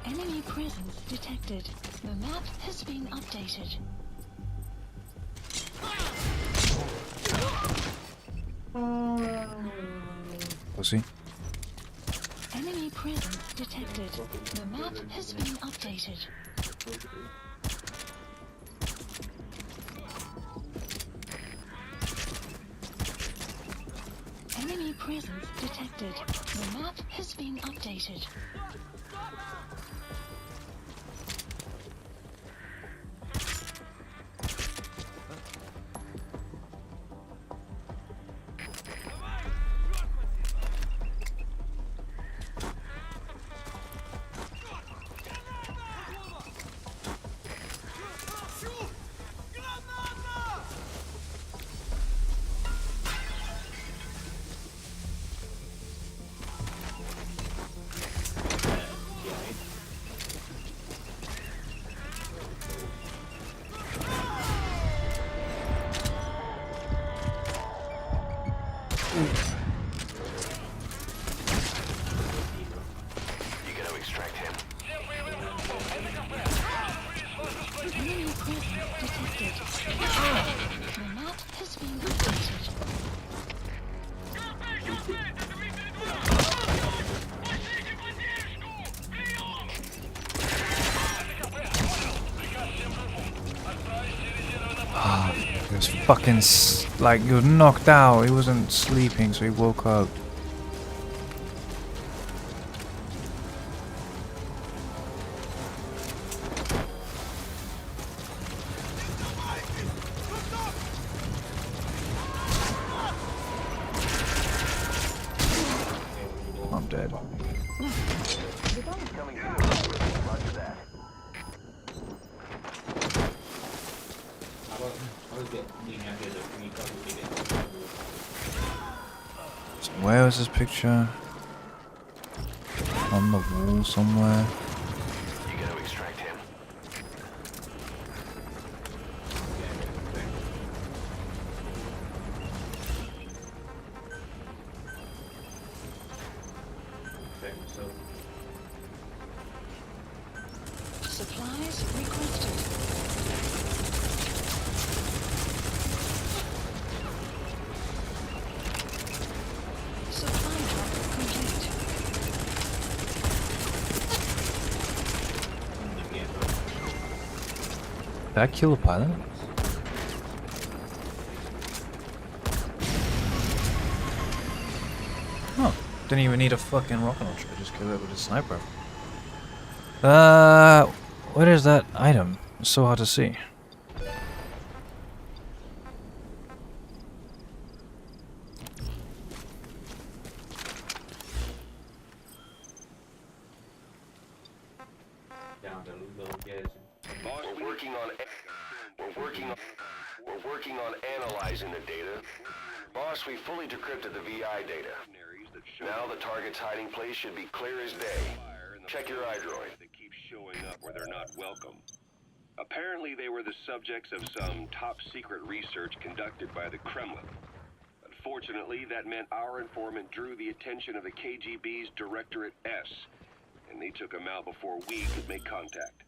Speaker 3: Enemy presence detected. The map has been updated.
Speaker 1: Pussy.
Speaker 3: Enemy presence detected. The map has been updated. Enemy presence detected. The map has been updated.
Speaker 1: fucking like he was knocked out. He wasn't sleeping, so he woke up. I'm dead. So where was this picture? On the wall somewhere.
Speaker 2: You gotta extract him.
Speaker 3: Supplies requested. Supply drop complete.
Speaker 1: Did I kill a pilot? Oh, didn't even need a fucking rocket launcher. Just kill it with a sniper. What is that item? It's so hard to see.
Speaker 2: We're working on analyzing the data. Boss, we fully decrypted the VI data. Now the target's hiding place should be clear as day. Check your iDroid.
Speaker 5: They keep showing up where they're not welcome. Apparently they were the subjects of some top-secret research conducted by the Kremlin. Unfortunately, that meant our informant drew the attention of the KGB's Directorate S, and they took him out before we could make contact.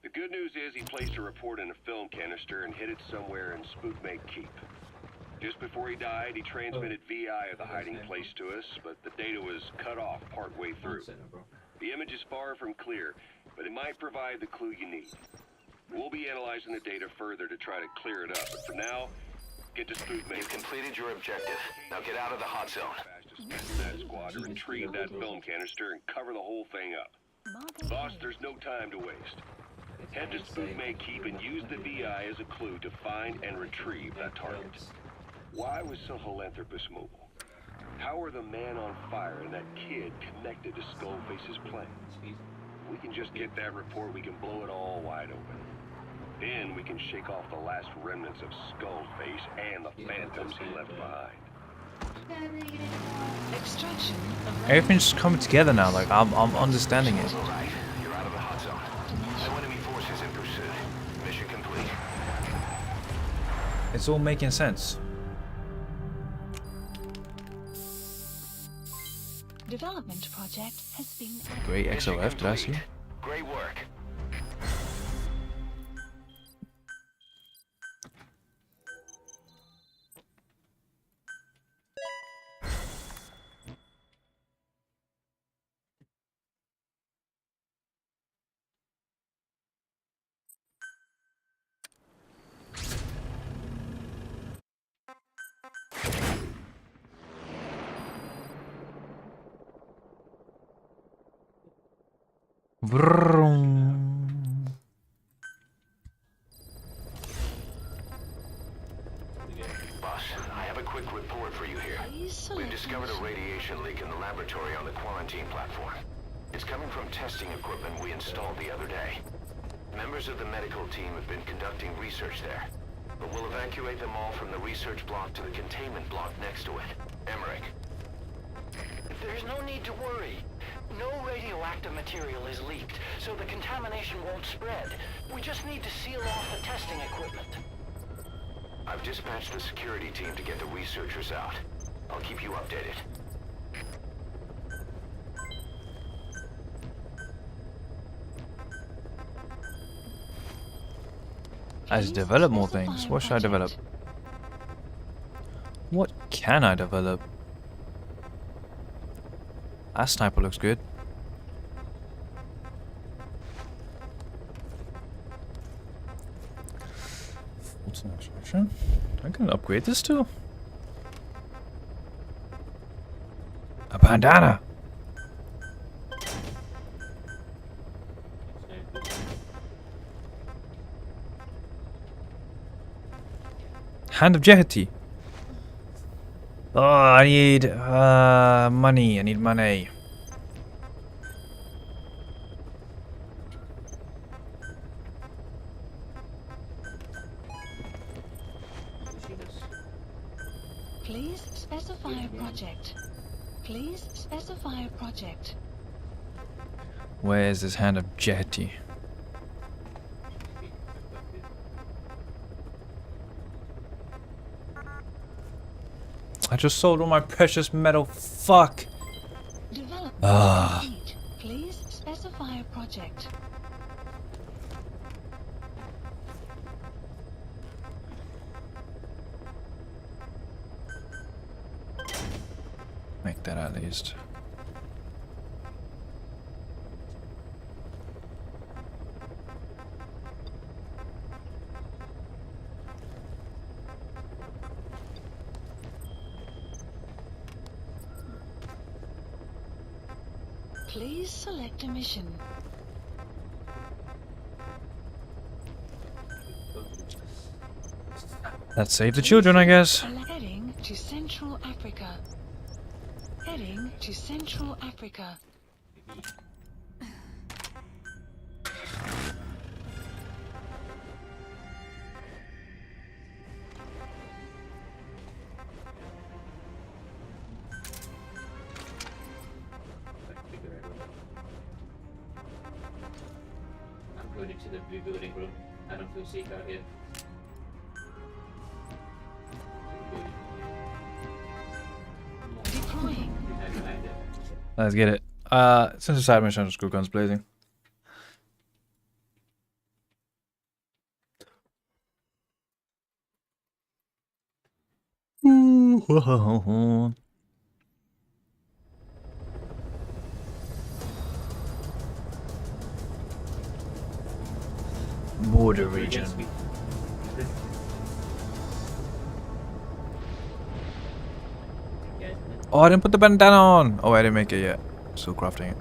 Speaker 5: The good news is he placed a report in a film canister and hid it somewhere in Sputnik Keep. Just before he died, he transmitted VI of the hiding place to us, but the data was cut off partway through. The image is far from clear, but it might provide the clue you need. We'll be analyzing the data further to try to clear it up, but for now, get to Sputnik.
Speaker 2: You've completed your objective. Now get out of the hot zone.
Speaker 5: That squad to retrieve that film canister and cover the whole thing up. Boss, there's no time to waste. Head to Sputnik Keep and use the VI as a clue to find and retrieve that target. Why was Sahelanthropus mobile? How are the man on fire and that kid connected to Skullface's plan? If we can just get that report, we can blow it all wide open. Then we can shake off the last remnants of Skullface and the phantoms he left behind.
Speaker 3: Extraction of
Speaker 1: Everything's coming together now. Like I'm understanding it.
Speaker 2: All right, you're out of the hot zone. No enemy forces in pursuit. Mission complete.
Speaker 1: It's all making sense.
Speaker 3: development project has been
Speaker 1: Great XOF, did I see?
Speaker 2: Great work.
Speaker 1: Vroom.
Speaker 2: Boss, I have a quick report for you here. We've discovered a radiation leak in the laboratory on the quarantine platform. It's coming from testing equipment we installed the other day. Members of the medical team have been conducting research there, but we'll evacuate them all from the research block to the containment block next to it. Emmerich.
Speaker 11: There's no need to worry. No radioactive material is leaked, so the contamination won't spread. We just need to seal off the testing equipment.
Speaker 2: I've dispatched the security team to get the researchers out. I'll keep you updated.
Speaker 1: Let's develop more things. What should I develop? What can I develop? That sniper looks good. What's the next option? Okay. upgrade this to? A bandana. Hand of Jeheti. Oh, I need money. I need money.
Speaker 3: Please specify a project. Please specify a project.
Speaker 1: Where is this Hand of Jeheti? I just sold all my precious metal. Fuck.
Speaker 3: Development complete. Please specify a project.
Speaker 1: Make that at least.
Speaker 3: Please select a mission.
Speaker 1: Let's save the children, I guess.
Speaker 3: Heading to Central Africa. Heading to Central Africa.
Speaker 7: I'm going into the blue building, bro. I don't feel safe out here.
Speaker 3: Deploying.
Speaker 1: Let's get it. Since the side mission, just go guns blazing. Border region. Oh, I didn't put the bandana on. Oh, I didn't make it yet. Still crafting it.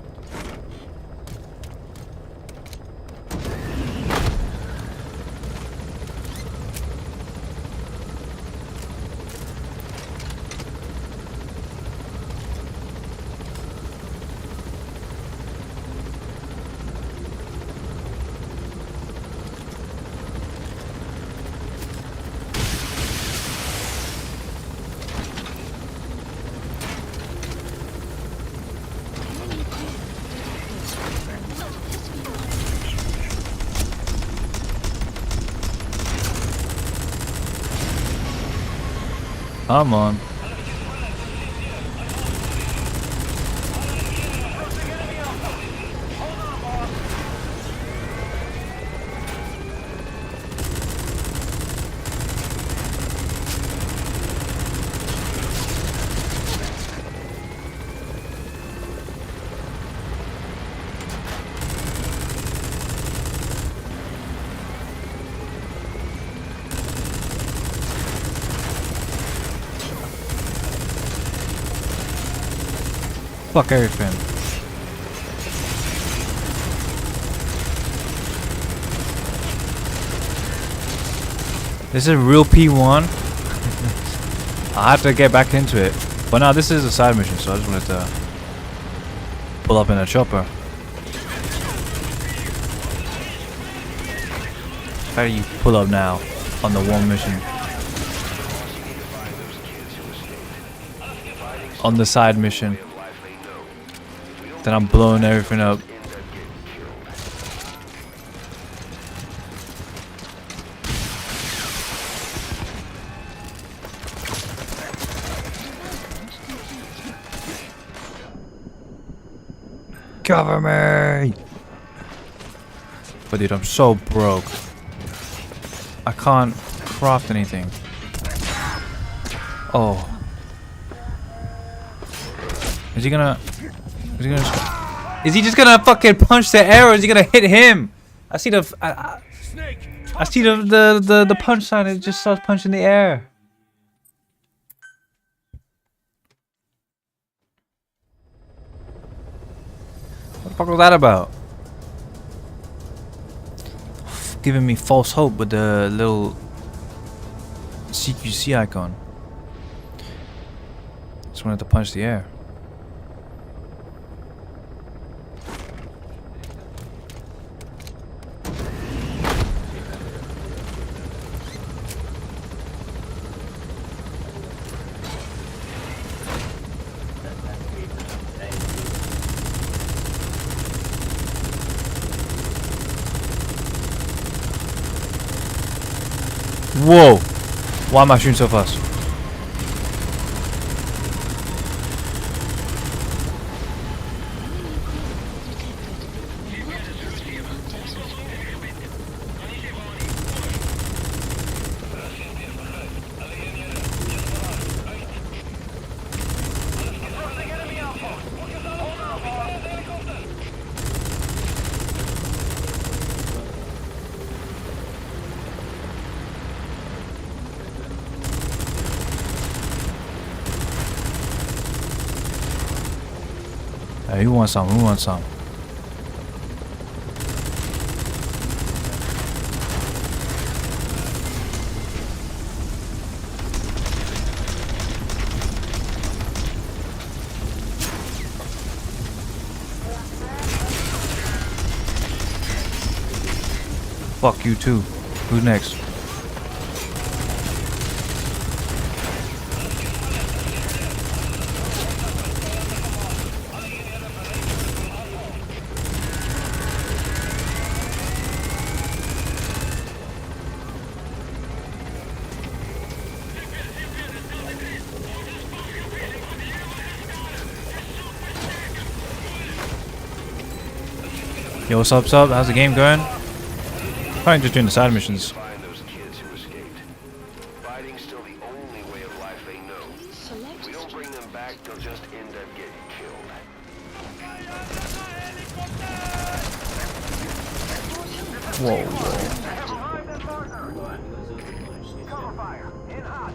Speaker 1: Come on. Fuck everything. This is real P1. I have to get back into it. But now this is a side mission, so I just wanted to pull up in a chopper. How do you pull up now on the one mission? On the side mission. Then I'm blowing everything up. Cover me! But dude, I'm so broke. I can't craft anything. Oh. Is he gonna fucking punch the air, or is he gonna hit him? I see the I see the punch sign. It just starts punching the air. fuck was that about? Giving me false hope with the little CQC icon. Just wanted to punch the air. Whoa! Why am I shooting so fast? Hey, who wants some? Who wants some? Fuck you too. Who's next? Yo, what's up, what's up? How's the game going? Probably just doing the side missions.
Speaker 2: Find those kids who escaped. Fighting's still the only way of life they know. If we don't bring them back, they'll just end up getting killed.
Speaker 1: Whoa, whoa.
Speaker 6: Cover fire. In hot.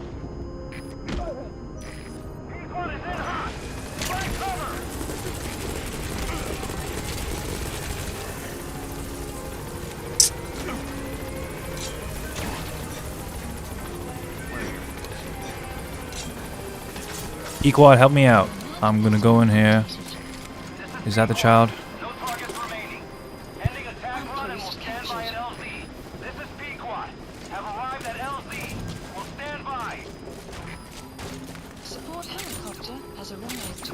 Speaker 6: P1 is in hot. Flank cover.
Speaker 1: Equad, help me out. I'm gonna go in here. Is that the child?
Speaker 6: No targets remaining. Ending attack run and we'll stand by at LZ. This is Pequod. Have arrived at LZ. We'll stand by.
Speaker 3: Support helicopter has arrived.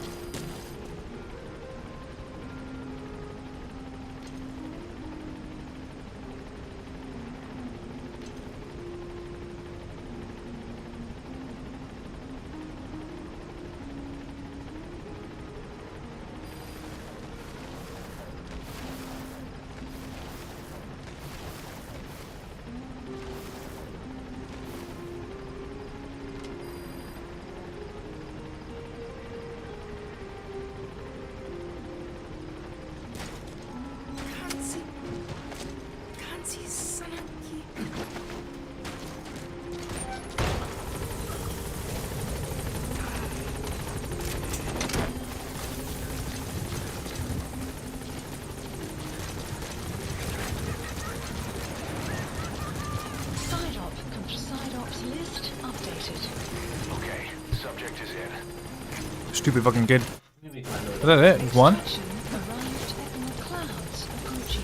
Speaker 2: Okay, subject is in.
Speaker 1: Stupid fucking kid. Is that it? One?
Speaker 3: Arrived in the clouds approaching.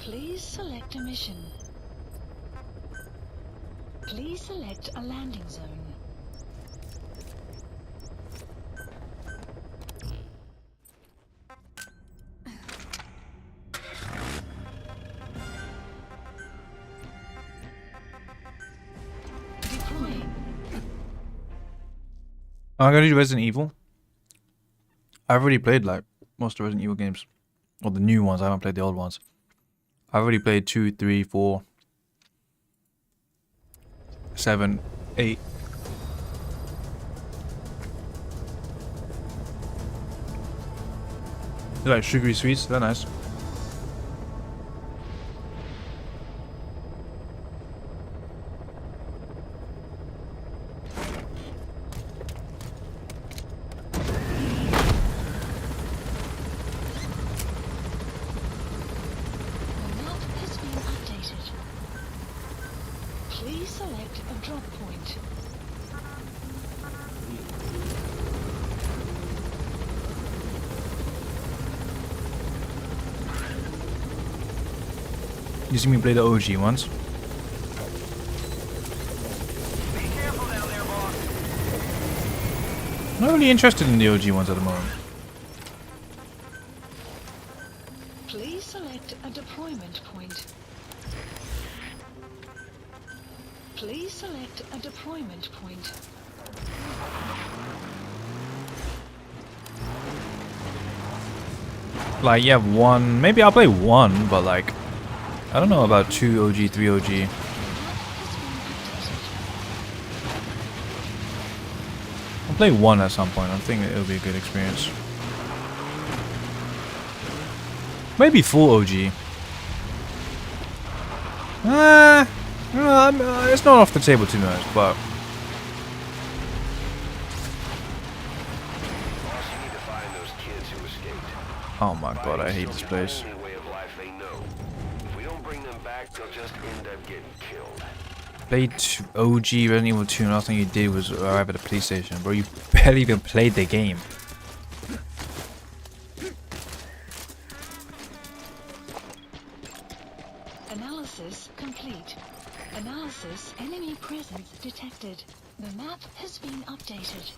Speaker 3: Please select a mission. Please select a landing zone. Deploying.
Speaker 1: I'm gonna do Resident Evil. I've already played like most of Resident Evil games. Or the new ones, I haven't played the old ones. I've already played 2, 3, 4, 7, 8. They're like sugary sweets. They're nice.
Speaker 3: The map has been updated. Please select a drop point.
Speaker 1: You see me play the OG ones.
Speaker 6: Be careful down there, boss.
Speaker 1: Not really interested in the OG ones at the moment.
Speaker 3: Please select a deployment point. Please select a deployment point.
Speaker 1: Like, you have one. Maybe I'll play one, but like, I don't know about 2 OG, 3 OG. I'll play one at some point. I think it'll be a good experience. Maybe full OG. It's not off the table too much, but
Speaker 2: Boss, you need to find those kids who escaped.
Speaker 1: oh my god, I hate this
Speaker 2: Still
Speaker 1: place.
Speaker 2: the only way of life they know. If we don't bring them back, they'll just end up getting killed.
Speaker 1: Played OG Resident Evil 2, and all thing you did was arrive at the police station, bro. You barely even played the game.
Speaker 3: Analysis complete. Analysis enemy presence detected. The map has been updated.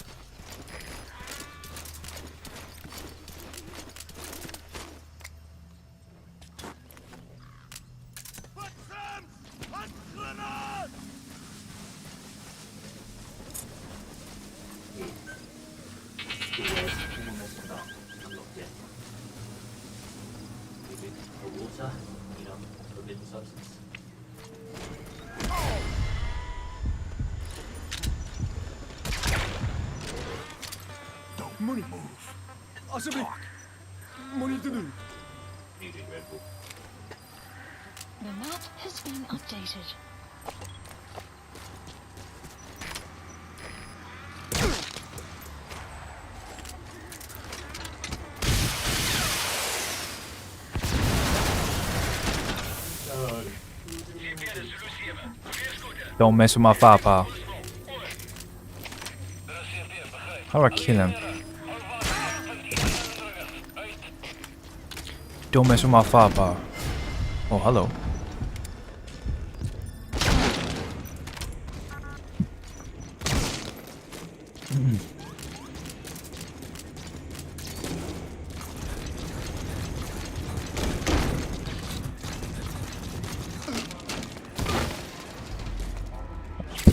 Speaker 7: Water, forbidden substance.
Speaker 9: Money move. Talk. Money to do.
Speaker 7: Music Red Bull.
Speaker 3: The map has been updated.
Speaker 1: Don't mess with my firepower. How do I kill him? Don't mess with my firepower. Oh, hello.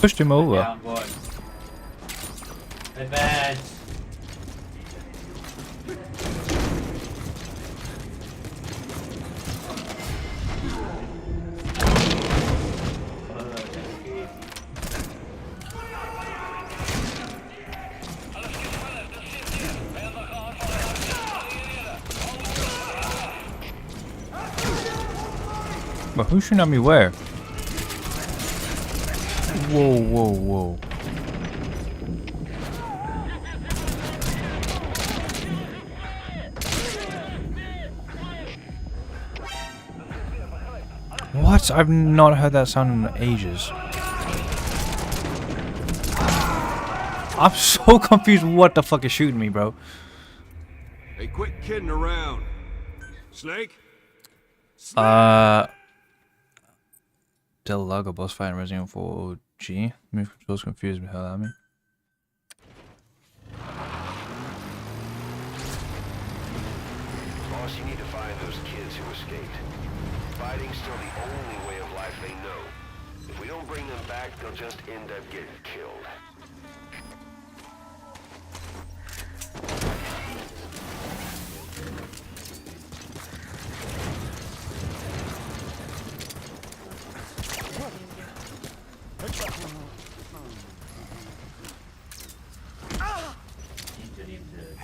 Speaker 1: Pushed him over.
Speaker 7: Down, boy. Advance.
Speaker 1: But who's shooting at me where? Whoa, whoa, whoa. What? I've not heard that sound in ages. I'm so confused what the fuck is shooting me, bro.
Speaker 12: Hey, quit kidding around. Snake?
Speaker 1: Del Lago boss fight in Resident Evil 4 OG. Move controls confused me, hell at me.
Speaker 2: Boss, you need to find those kids who escaped. Fighting's still the only way of life they know. If we don't bring them back, they'll just end up getting killed.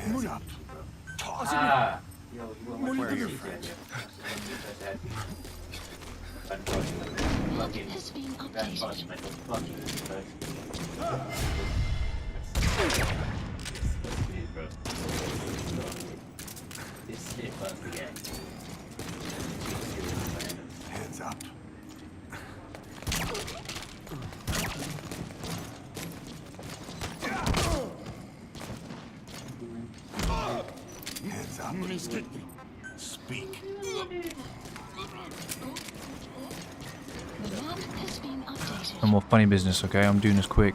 Speaker 9: Move up.
Speaker 7: Ah, Yo, you want
Speaker 9: What
Speaker 7: my
Speaker 9: are your
Speaker 7: friends?
Speaker 9: friends?
Speaker 3: Map has been updated.
Speaker 14: Hands up. Hands up. Speak.
Speaker 3: The map has been updated.
Speaker 1: No more funny business, okay? I'm doing this quick.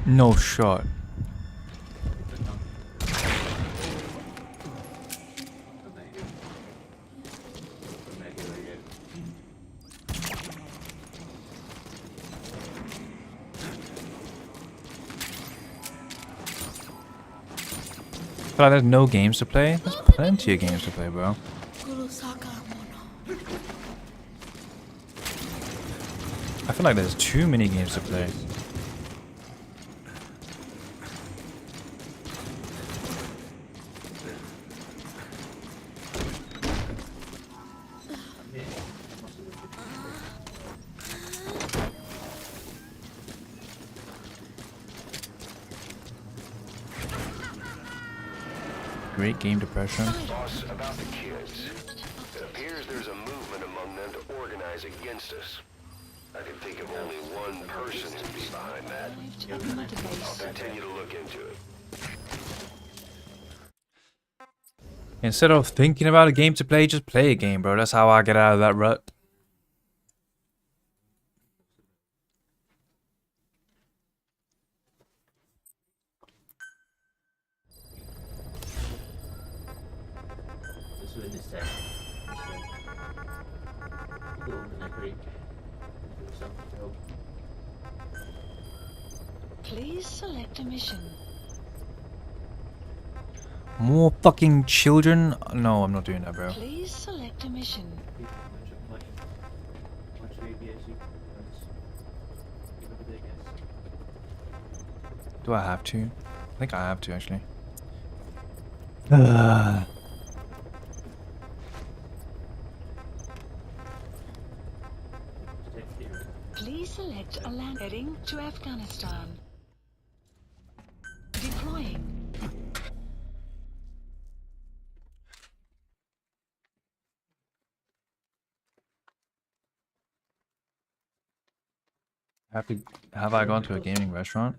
Speaker 1: No shot. But there's no games to play? There's plenty of games to play, bro. I feel like there's too many games to play. Great game depression.
Speaker 2: Boss, about the kids. It appears there's a movement among them to organize against us. I can think of only one person who'd be behind that. I'll continue to look into it.
Speaker 1: Instead of thinking about a game to play, just play a game, bro. That's how I get out of that rut.
Speaker 7: This one is set. This one. Go open that crate. Do something else.
Speaker 3: Please select a mission.
Speaker 1: More fucking children? No, I'm not doing that, bro.
Speaker 3: Please select a mission.
Speaker 1: Do I have to? I think I have to, actually.
Speaker 3: Please select a land heading to Afghanistan. Deploying.
Speaker 1: Have I gone to a gaming restaurant?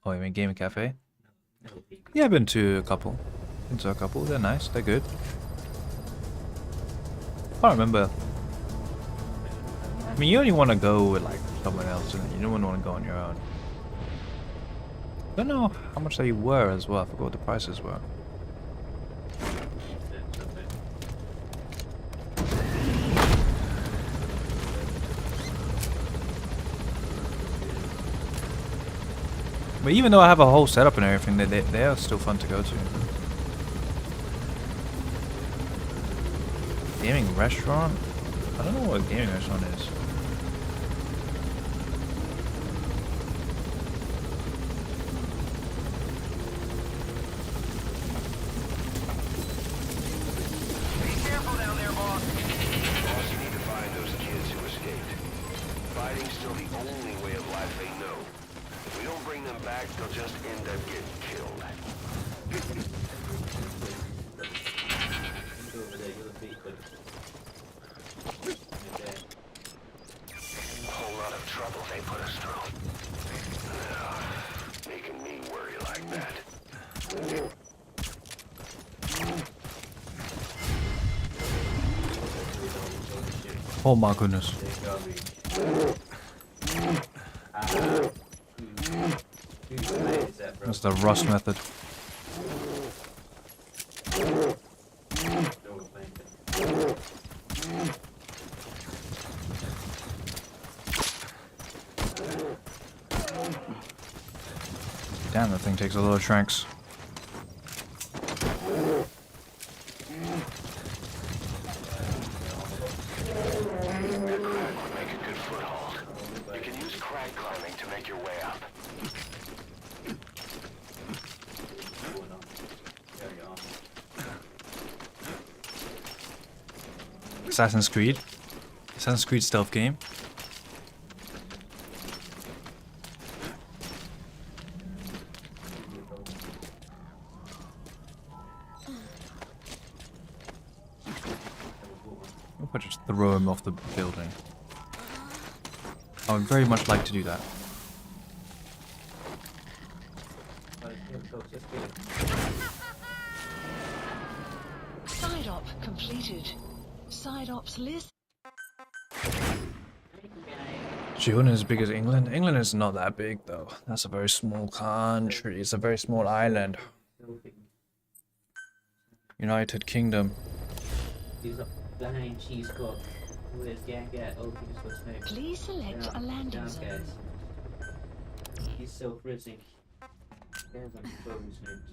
Speaker 1: Oh, you mean gaming cafe? Yeah, I've been to a couple. They're nice. They're good. I can't remember. I mean, you only want to go with like someone else, and you don't want to go on your own. I don't know how much they were as well. I forgot what the prices were. But even though I have a whole setup and everything, they are still fun to go to. Gaming restaurant? I don't know what a gaming restaurant is.
Speaker 2: Be careful down there, boss. Boss, you need to find those kids who escaped. Fighting's still the only way of life they know. If we don't bring them back, they'll just end up getting killed. A whole lot of trouble they put us through. Making me worry like that.
Speaker 1: Oh my goodness. That's the Rust method. Damn, that thing takes a lot of tranks.
Speaker 2: Make a good foothold. You can use crag climbing to make your way up.
Speaker 1: Assassin's Creed stealth game. If I just throw him off the building. I would very much like to do that.
Speaker 3: Side op completed. Side ops list.
Speaker 1: June is as big as England. England is not that big though. That's a very small country. It's a very small island. United Kingdom.
Speaker 3: Please select a landing zone.
Speaker 7: He's so freezing. There's a phone snake.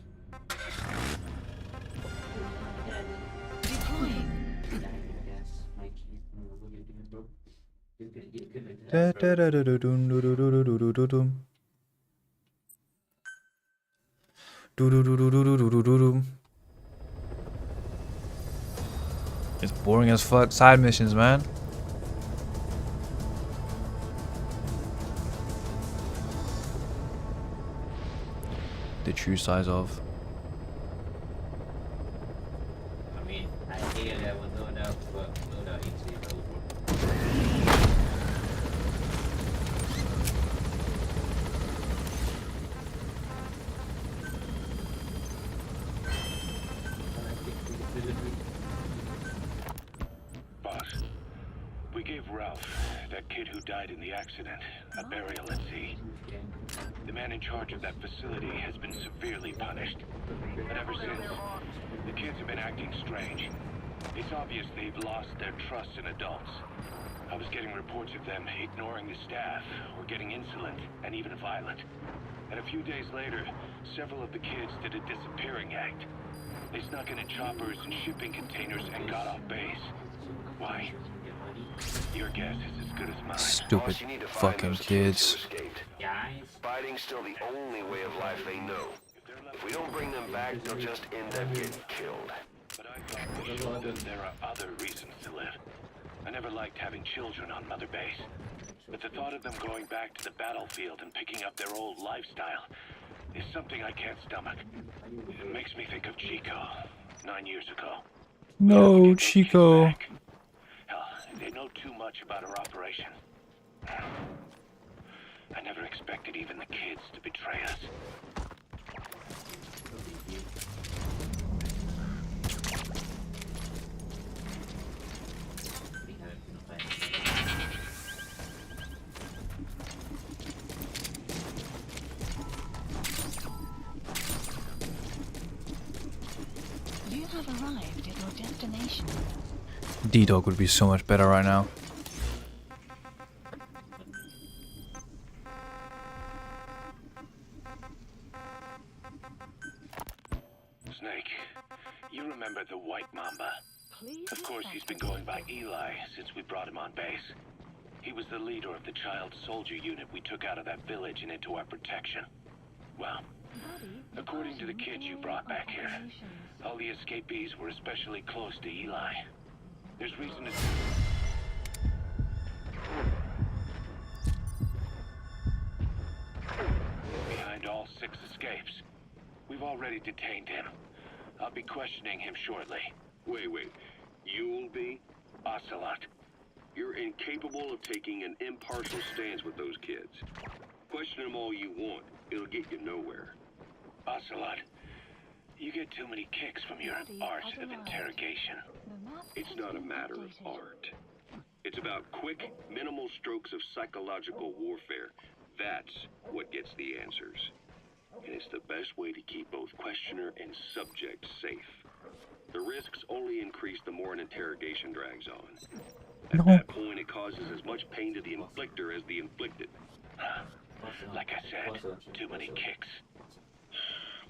Speaker 3: Deploying.
Speaker 1: Da da da da da dum do do do do do do dum. Do do do do do do do do dum. It's boring as fuck. Side missions, man. The true size of.
Speaker 7: I mean, I hear that with no doubt, but no doubt it's over.
Speaker 4: Boss, we gave Ralph, that kid who died in the accident, a burial at sea. The man in charge of that facility has been severely punished. But ever since, the kids have been acting strange. It's obvious they've lost their trust in adults. I was getting reports of them ignoring the staff, or getting insolent, and even violent. And a few days later, several of the kids did a disappearing act. They snuck into choppers and shipping containers and got off base. Why? Your guess is as good as mine.
Speaker 1: Stupid fucking kids.
Speaker 2: Fighting's still the only way of life they know. If we don't bring them back, they'll just end up getting killed.
Speaker 4: But I thought we showed them there are other reasons to live. I never liked having children on Mother Base. But the thought of them going back to the battlefield and picking up their old lifestyle is something I can't stomach. It makes me think of Chico, 9 years ago.
Speaker 1: No, Chico.
Speaker 4: Hell, they know too much about our operation. I never expected even the kids to betray us.
Speaker 3: You have arrived at your destination.
Speaker 1: D-Dog would be so much better right now.
Speaker 4: Snake, you remember the White Mamba? Of course, he's been going by Eli since we brought him on base. He was the leader of the child soldier unit we took out of that village and into our protection. Well, according to the kids you brought back here, all the escapees were especially close to Eli. There's reason to... Behind all 6 escapes. We've already detained him. I'll be questioning him shortly.
Speaker 5: Wait. You'll be?
Speaker 4: Ocelot.
Speaker 5: You're incapable of taking an impartial stance with those kids. Question them all you want. It'll get you nowhere.
Speaker 4: Ocelot, you get too many kicks from your art of interrogation.
Speaker 5: It's not a matter of art. It's about quick, minimal strokes of psychological warfare. That's what gets the answers. And it's the best way to keep both questioner and subject safe. The risks only increase the more an interrogation drags on. At that point, it causes as much pain to the inflictor as the inflicted.
Speaker 4: Like I said, too many kicks.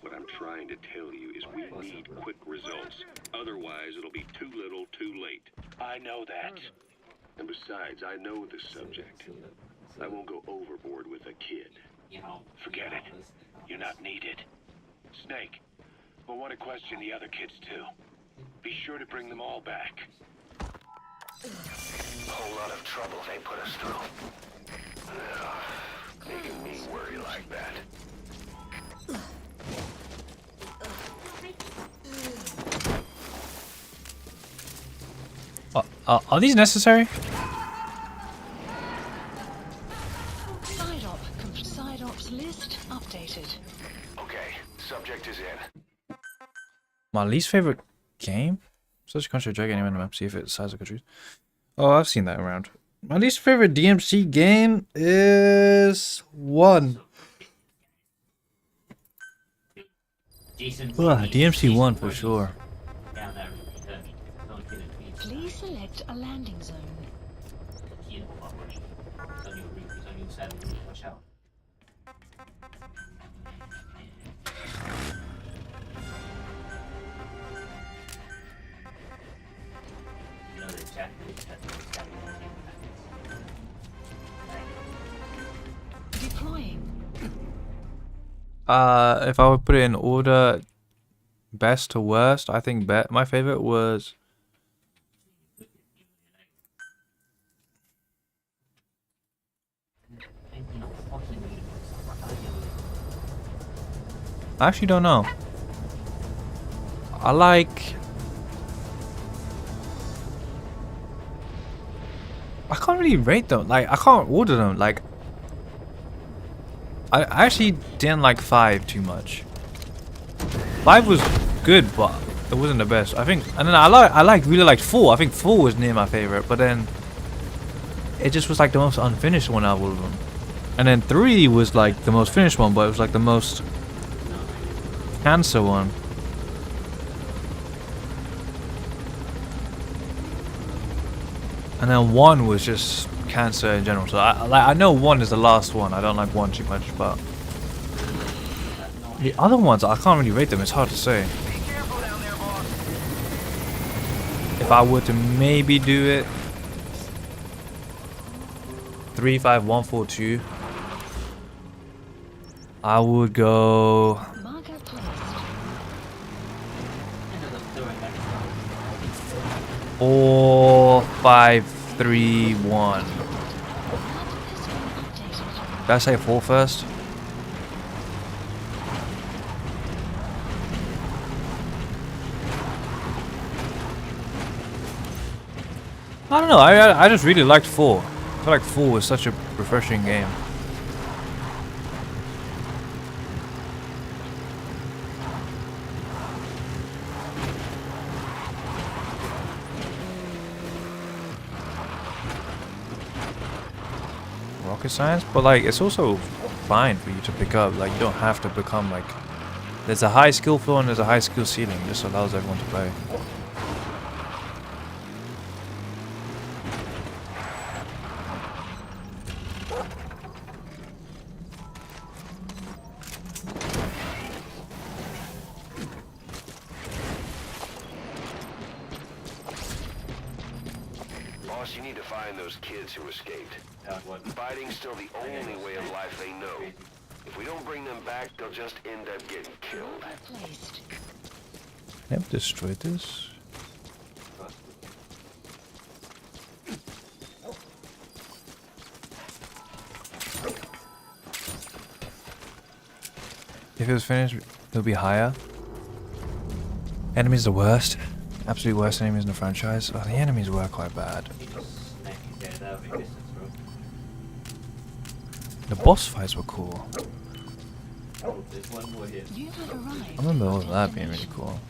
Speaker 5: What I'm trying to tell you is we need quick results. Otherwise, it'll be too little, too late.
Speaker 4: I know that.
Speaker 5: And besides, I know the subject. I won't go overboard with a kid.
Speaker 4: Forget it. You're not needed. Snake, we'll want to question the other kids too. Be sure to bring them all back.
Speaker 2: Whole lot of trouble they put us through. Making me worry like that.
Speaker 1: Are these necessary?
Speaker 3: Side ops list updated.
Speaker 2: Okay, subject is in.
Speaker 1: My least favorite game? Such a country, drag anyone on the map, see if it's size of countries. Oh, I've seen that around. My least favorite DMC game is 1. DMC 1 for sure.
Speaker 3: Please select a landing zone. Deploying.
Speaker 1: If I would put it in order, best to worst, I think my favorite was I actually don't know. I can't really rate them. Like, I can't order them. Like, I actually didn't like 5 too much. 5 was good, but it wasn't the best. I think, and then I really liked 4. I think 4 was near my favorite, but then it just was like the most unfinished one out of all of them. And then 3 was like the most finished one, but it was like the most cancer one. And then 1 was just cancer in general. So I know 1 is the last one. I don't like 1 too much, but the other ones I can't really rate them. It's hard to say. If I were to maybe do it, 3, 5, 1, 4, 2, I would go 4, 5, 3, 1. Did I say 4 first? I don't know. I just really liked 4. I feel like 4 was such a refreshing game. Rocket science, but like it's also fine for you to pick up. Like you don't have to become like. There's a high skill floor and there's a high skill ceiling. This allows everyone to play.
Speaker 2: Boss, you need to find those kids who escaped. Fighting's still the only way of life they know. If we don't bring them back, they'll just end up getting killed.
Speaker 1: Never destroyed this. If it was finished, it'll be higher. Enemies the worst. Absolute worst enemies in the franchise. Oh, the enemies were quite bad. The boss fights were cool. I remember all of that being really cool.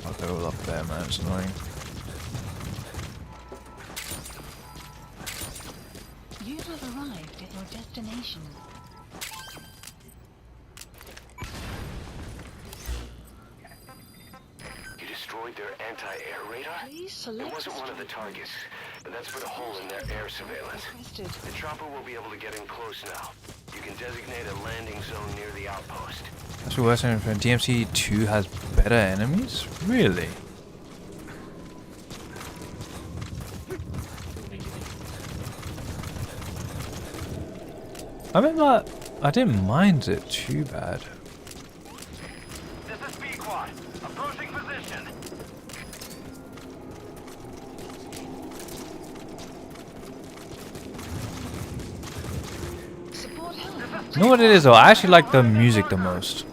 Speaker 1: Oh, they're all up there, man. It's annoying.
Speaker 3: You have arrived at your destination.
Speaker 2: You destroyed their anti-air radar?
Speaker 3: Please
Speaker 2: It
Speaker 3: select
Speaker 2: wasn't one of the targets. That's put a hole in their air surveillance. The chopper will be able to get in close now. You can designate a landing zone near the outpost.
Speaker 1: That's what Western DMC 2 has better enemies? Really? I mean, like, I didn't mind it too bad.
Speaker 6: This is Pequod. Approaching position.
Speaker 1: You know what it is though? I actually like the music the most.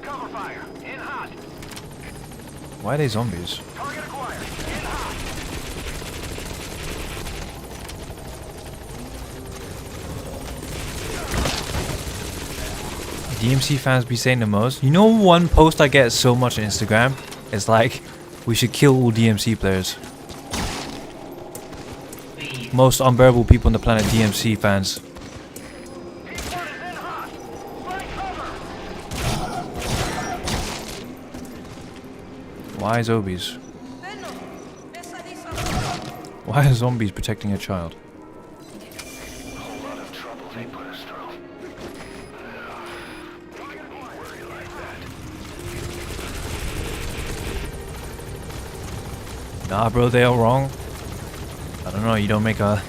Speaker 6: Cover fire. In hot.
Speaker 1: Why are they zombies?
Speaker 6: Target acquired. In hot.
Speaker 1: DMC fans be saying the most. You know, one post I get so much on Instagram? It's like, we should kill all DMC players. Most unbearable people on the planet, DMC fans. Why zombies? Why are zombies protecting a child? Nah, bro, they are wrong. I don't know, you don't make a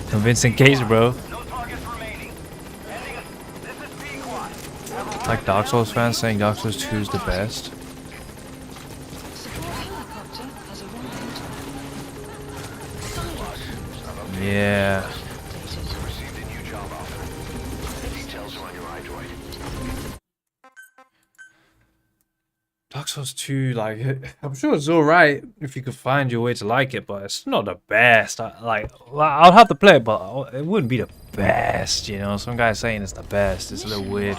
Speaker 1: convincing case, bro. Like Dark Souls fans saying Dark Souls 2 is the best. Yeah. Dark Souls 2, like, I'm sure it's alright if you could find your way to like it, but it's not the best. I'll have to play it, but it wouldn't be the best, you know? Some guy's saying it's the best. It's a little weird.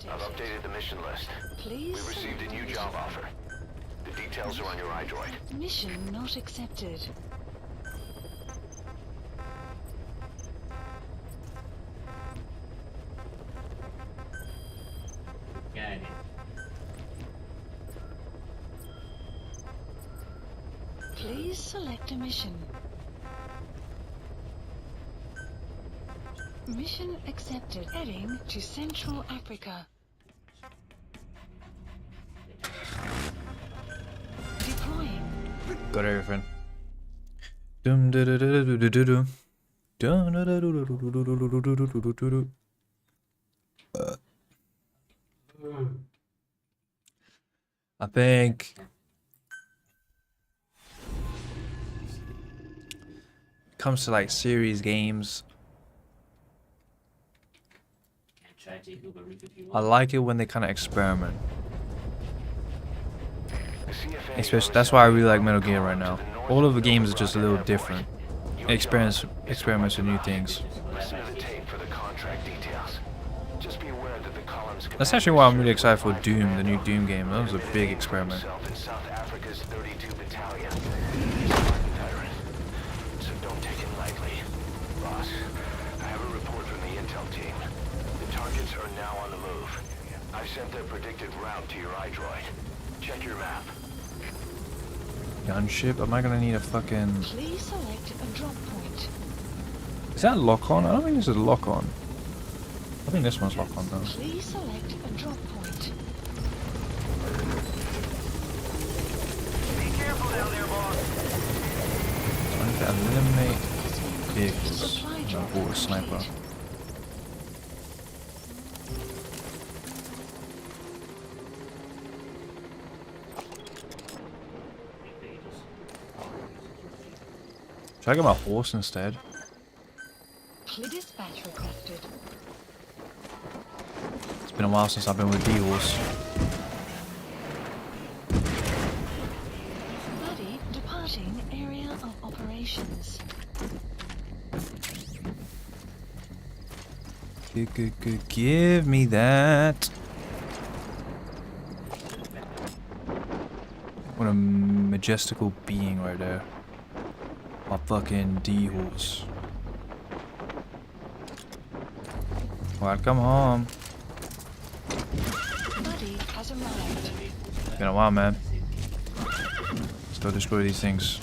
Speaker 2: I've updated the mission list. We received a new job offer. The details are on your iDroid.
Speaker 3: Mission not accepted. Please select a mission. Mission accepted. Heading to Central Africa. Deploying.
Speaker 1: Got everything. Dum da da da da da da da. Dum da da da da da da da. I think comes to like series games, I like it when they kind of experiment. Especially, that's why I really like Metal Gear right now. All of the games are just a little different. Experiments with new things. That's actually why I'm really excited for Doom, the new Doom game. That was a big experiment.
Speaker 2: I sent their predicted route to your iDroid. Check your map.
Speaker 1: Gunship? Am I gonna need a fucking...
Speaker 3: Please select a drop point.
Speaker 1: Is that lock on? I don't think this is lock on. I think this one's lock on though.
Speaker 3: Please select a drop point.
Speaker 6: Be careful down there, boss.
Speaker 1: Trying to eliminate vehicles. Oh, a sniper. Should I get my horse instead?
Speaker 3: Dispatch requested.
Speaker 1: It's been a while since I've been with D-Horse.
Speaker 3: Buddy departing area of operations.
Speaker 1: Give me that. What a majestical being right there. A fucking D-Horse. Welcome home.
Speaker 3: Buddy has arrived.
Speaker 1: It's been a while, man. Let's go destroy these things.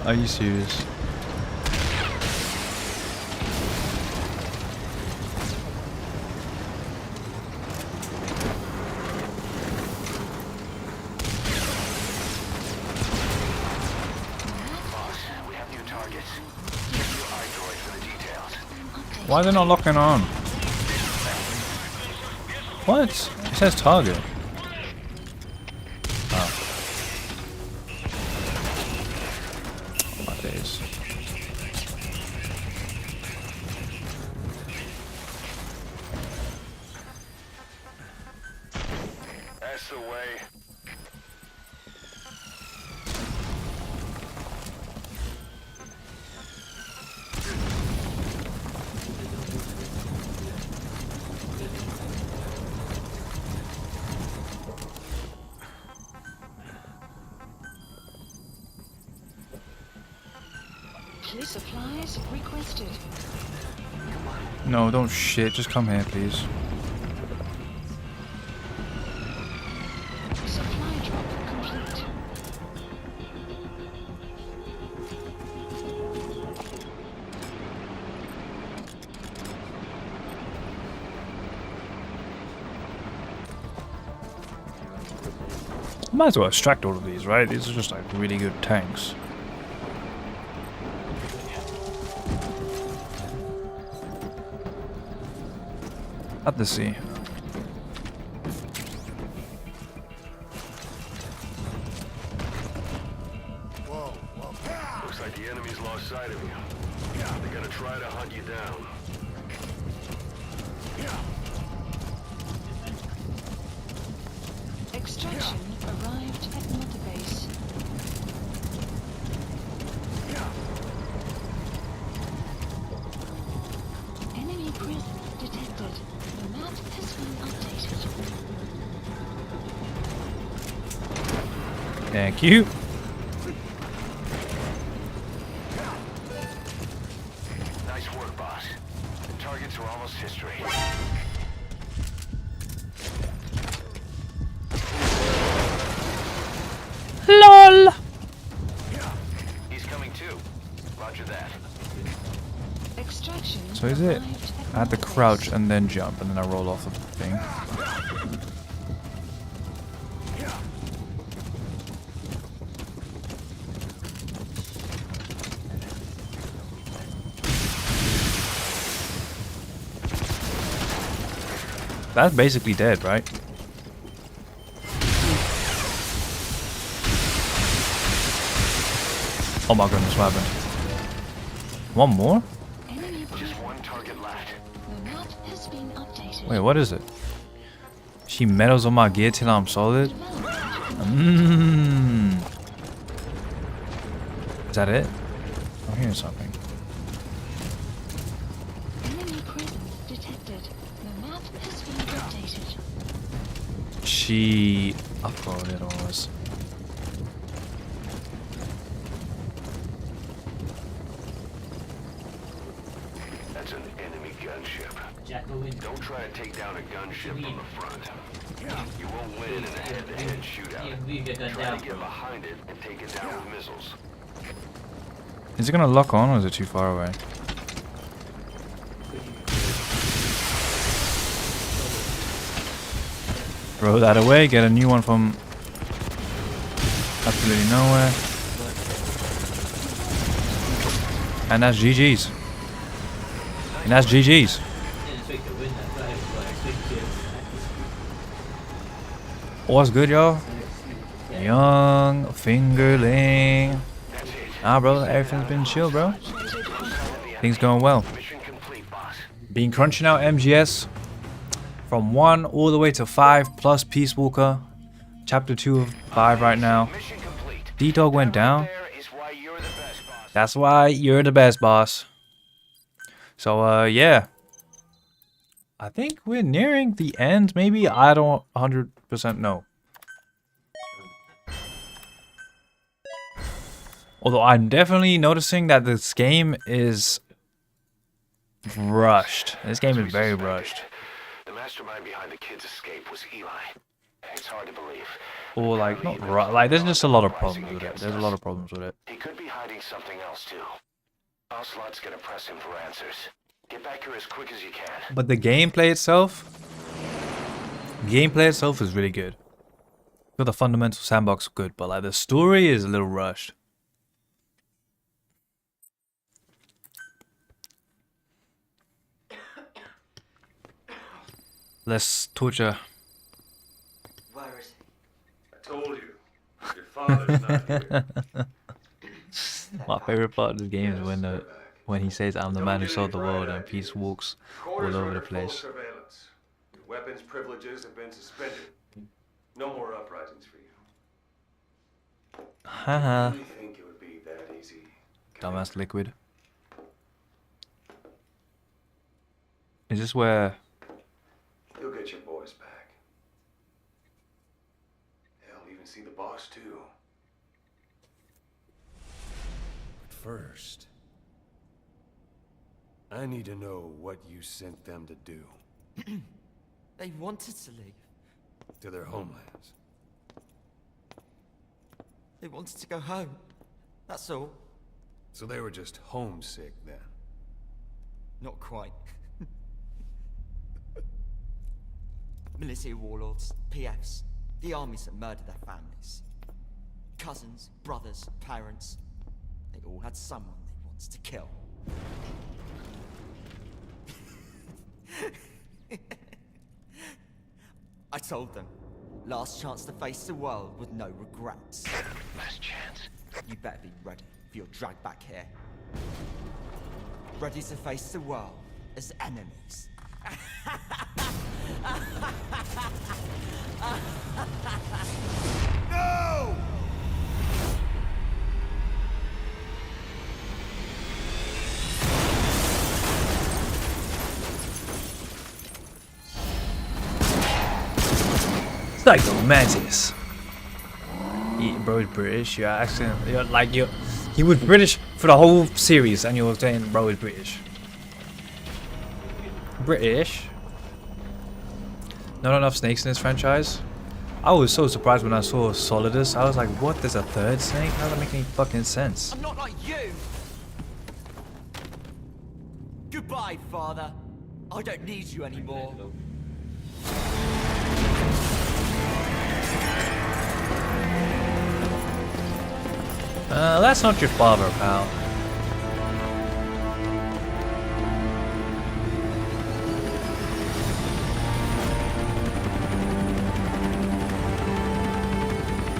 Speaker 1: Are you serious? Why are they not locking on? What? It says target. Oh. My days.
Speaker 2: That's the way.
Speaker 3: Police supplies requested.
Speaker 1: No, don't shit. Just come here, please.
Speaker 3: Supply drop complete.
Speaker 1: Might as well extract all of these, right? These are just like really good tanks. At the sea.
Speaker 2: Looks like the enemy's lost sight of you. They're gonna try to hunt you down.
Speaker 3: Extraction arrived at Mother Base. Enemy prison detected. The map has been updated.
Speaker 1: Thank you.
Speaker 2: Nice work, boss. The targets are almost history.
Speaker 1: LOL.
Speaker 2: He's coming too. Roger that.
Speaker 3: Extraction.
Speaker 1: So is it? I have to crouch and then jump, and then I roll off of the thing. That's basically dead, right? Oh my goodness, what happened? One more?
Speaker 2: Just one target left.
Speaker 3: The map has been updated.
Speaker 1: Wait, what is it? She medals on my gear till I'm solid? Mmm. Is that it? I'm hearing something.
Speaker 3: Enemy prison detected. The map has been updated.
Speaker 1: She uploaded all this.
Speaker 2: That's an enemy gunship. Don't try to take down a gunship from the front. You won't win in a head-to-head shootout. Try to get behind it and take it down with missiles.
Speaker 1: Is it gonna lock on or is it too far away? Throw that away, get a new one from absolutely nowhere. And that's GG's. And that's GG's. What's good, y'all? Young fingerling. Nah, bro, everything's been chill, bro. Things going well. Been crunching out MGS from 1 all the way to 5 plus Peace Walker. Chapter 2 of 5 right now. D-Dog went down. That's why you're the best, boss. So, yeah. I think we're nearing the end, maybe? I don't 100% know. Although I'm definitely noticing that this game is rushed. This game is very rushed.
Speaker 2: The mastermind behind the kid's escape was Eli. It's hard to believe.
Speaker 1: Or like not right. Like there's just a lot of problems with it. There's a lot of problems with it.
Speaker 2: He could be hiding something else too. Ocelot's gonna press him for answers. Get back here as quick as you can.
Speaker 1: But the gameplay itself is really good. Got the fundamental sandbox good, but like the story is a little rushed. Less torture.
Speaker 12: Where is he? I told you. Your father's not here.
Speaker 1: My favorite part of this game is when he says, "I'm the man who sold the world," and peace walks all over the place.
Speaker 12: Your weapons privileges have been suspended. No more uprisings for you.
Speaker 1: Haha.
Speaker 12: You think it would be that easy?
Speaker 1: Dumbass Liquid. Is this where?
Speaker 12: You'll get your boys back. Hell, even see the boss too. But first, I need to know what you sent them to do.
Speaker 15: They wanted to leave.
Speaker 12: To their homelands.
Speaker 15: They wanted to go home. That's all.
Speaker 12: So they were just homesick then?
Speaker 15: Not quite. Militia warlords, PFs, the armies that murdered their families. Cousins, brothers, parents. They all had someone they wanted to kill. I told them, last chance to face the world with no regrets.
Speaker 2: Last chance.
Speaker 15: You better be ready for your drag back here. Ready to face the world as enemies.
Speaker 9: No!
Speaker 1: Psycho Mantis. Bro is British. You're accidentally he was British for the whole series, and you're saying bro is British. British. Not enough snakes in this franchise. I was so surprised when I saw Solidus. I was like, what? There's a third snake? How does that make any fucking sense?
Speaker 15: I'm not like you! Goodbye, father. I don't need you anymore.
Speaker 1: That's not your father, pal.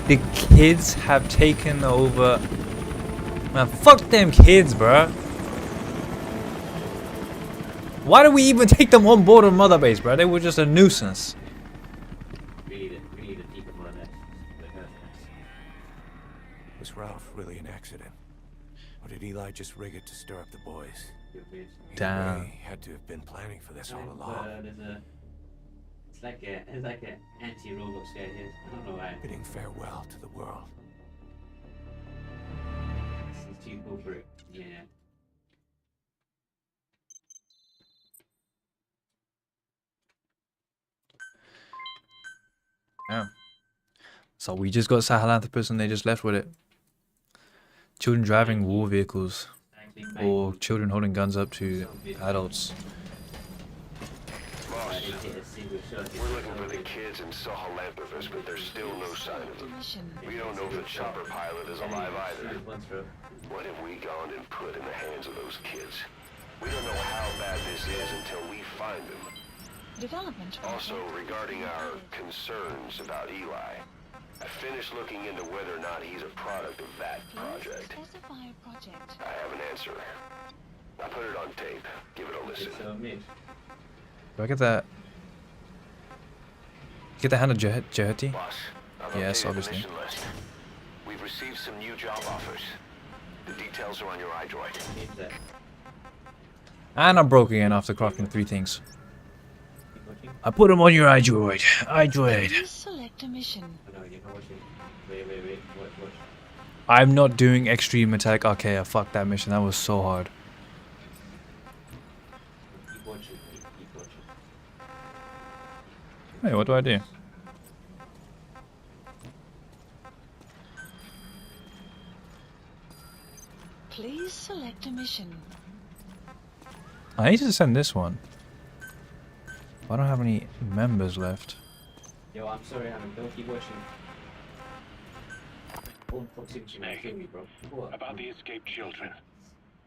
Speaker 1: The kids have taken over. Man, fuck them kids, bruh. Why do we even take them on board on Mother Base, bruh? They were just a nuisance.
Speaker 7: We need to keep them on that.
Speaker 9: Was Ralph really an accident? Or did Eli just rig it to stir up the boys?
Speaker 1: Damn.
Speaker 9: He had to have been planning for this all along.
Speaker 7: It's like an anti-robot guy here. I don't know why.
Speaker 9: Bidding farewell to the world.
Speaker 7: Seems too cool for it. Yeah.
Speaker 1: Yeah. So we just got Sahelanthropus and they just left with it. Children driving war vehicles. Or children holding guns up to adults.
Speaker 2: We're looking for the kids in Sahelanthropus, but there's still no sign of them. We don't know if the chopper pilot is alive either. What have we gone and put in the hands of those kids? We don't know how bad this is until we find them.
Speaker 3: Development.
Speaker 2: Also, regarding our concerns about Eli, I finished looking into whether or not he's a product of that project. I have an answer. I put it on tape. Give it a listen.
Speaker 1: Do I get that? Get the hand of Jehati?
Speaker 2: Boss,
Speaker 1: Yes,
Speaker 2: updated
Speaker 1: obviously.
Speaker 2: mission list. We've received some new job offers. The details are on your iDroid.
Speaker 1: And I'm broke again after crafting 3 things. I put them on your iDroid. iDroid.
Speaker 3: Please select a mission.
Speaker 7: Wait. What?
Speaker 1: I'm not doing Extreme Metallic Archaea. Fuck that mission. That was so hard.
Speaker 7: Keep watching.
Speaker 1: Wait, what do I do?
Speaker 3: Please select a mission.
Speaker 1: I need to send this one. I don't have any members left.
Speaker 7: Yo, I'm sorry, Adam. Don't keep watching.
Speaker 4: About the escaped children.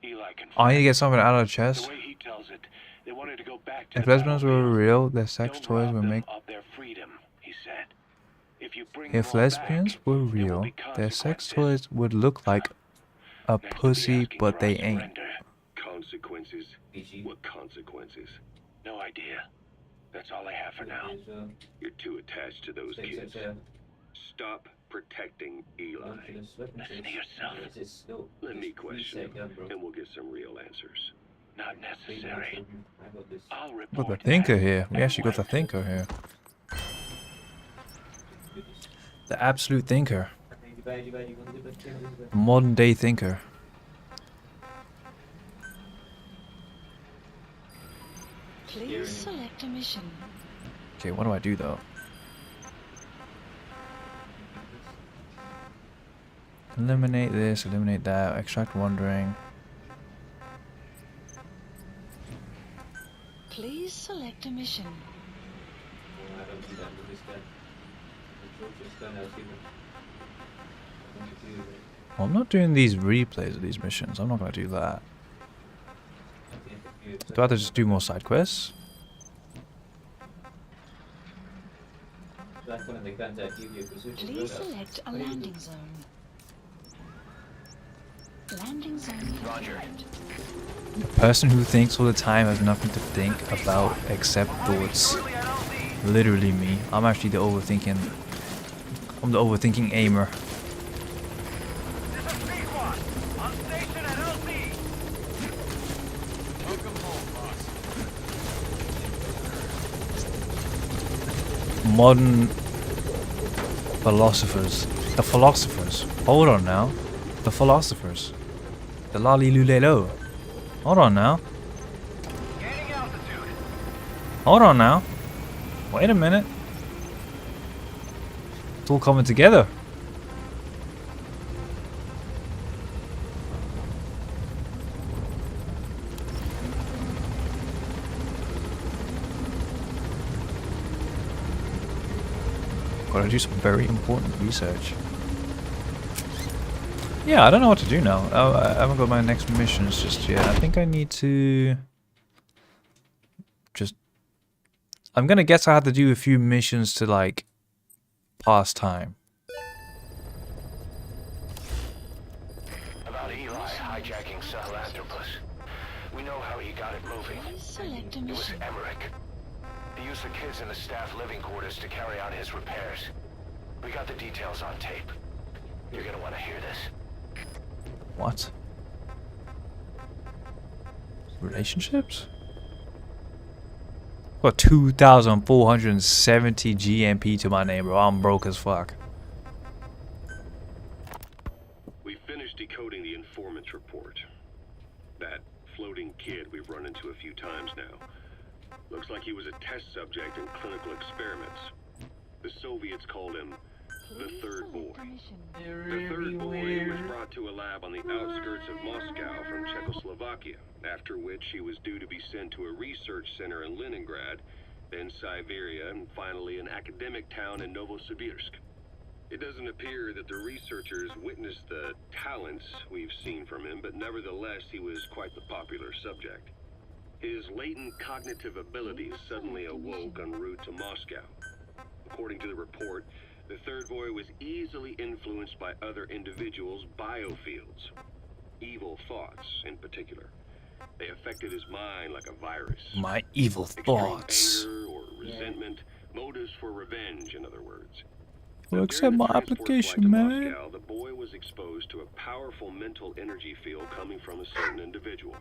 Speaker 4: Eli can
Speaker 1: I need to get something out of the
Speaker 4: the
Speaker 1: chest.
Speaker 4: way he tells it, they wanted to go back to
Speaker 1: If
Speaker 4: the
Speaker 1: lesbians were
Speaker 4: battlefield.
Speaker 1: real, their sex
Speaker 4: Don't
Speaker 1: toys
Speaker 4: rob
Speaker 1: would
Speaker 4: them
Speaker 1: make.
Speaker 4: of their freedom, he said. If you bring
Speaker 1: If
Speaker 4: them all
Speaker 1: lesbians
Speaker 4: back,
Speaker 1: were
Speaker 4: there will
Speaker 1: real,
Speaker 4: be
Speaker 1: their sex
Speaker 4: consequences.
Speaker 1: toys would look like a pussy, but they ain't.
Speaker 5: Consequences? What consequences?
Speaker 4: No idea. That's all I have for now.
Speaker 5: You're too attached to those kids. Stop protecting Eli.
Speaker 4: Listen to yourself.
Speaker 5: Let me question him, and we'll get some real answers.
Speaker 4: Not necessary. I'll
Speaker 1: Got
Speaker 4: report
Speaker 1: the thinker here. We actually got the thinker here. The absolute thinker. Modern day thinker.
Speaker 3: Please select a mission.
Speaker 1: Okay, what do I do though? Eliminate this, eliminate that, extract wandering.
Speaker 3: Please select a mission.
Speaker 1: Well, I'm not doing these replays of these missions. I'm not gonna do that. Do I have to just do more side quests?
Speaker 3: Please select a landing zone. Landing zone.
Speaker 2: Roger.
Speaker 1: Person who thinks all the time has nothing to think about except thoughts. Literally me. I'm actually the overthinking. I'm the overthinking aimer. Modern philosophers. The philosophers. Hold on now. The philosophers. The lolly lulelo. Hold on now. Hold on now. Wait a minute. It's all coming together. Gotta do some very important research. Yeah, I don't know what to do now. I haven't got my next missions just yet. I think I need to just... I'm gonna guess I have to do a few missions to like pass time.
Speaker 2: About Eli hijacking Sahelanthropus. We know how he got it moving.
Speaker 3: Select a
Speaker 2: It was
Speaker 3: mission.
Speaker 2: Emmerich. He used the kids in the staff living quarters to carry out his repairs. We got the details on tape. You're gonna want to hear this.
Speaker 1: What? Relationships? Got 2,470 GMP to my name, bro. I'm broke as fuck.
Speaker 5: We finished decoding the informant's report. That floating kid we've run into a few times now. Looks like he was a test subject in clinical experiments. The Soviets called him the Third Boy. The Third Boy was brought to a lab on the outskirts of Moscow from Czechoslovakia, after which he was due to be sent to a research center in Leningrad, then Siberia, and finally an academic town in Novosibirsk. It doesn't appear that the researchers witnessed the talents we've seen from him, but nevertheless he was quite the popular subject. His latent cognitive abilities suddenly awoke en route to Moscow. According to the report, the Third Boy was easily influenced by other individuals' biofields. Evil thoughts, in particular. They affected his mind like a virus.
Speaker 1: My evil thoughts.
Speaker 5: Anger or resentment, motives for revenge, in other words.
Speaker 1: Well, accept my application, man.
Speaker 5: Moscow, the boy was exposed to a powerful mental energy field coming from a certain individual.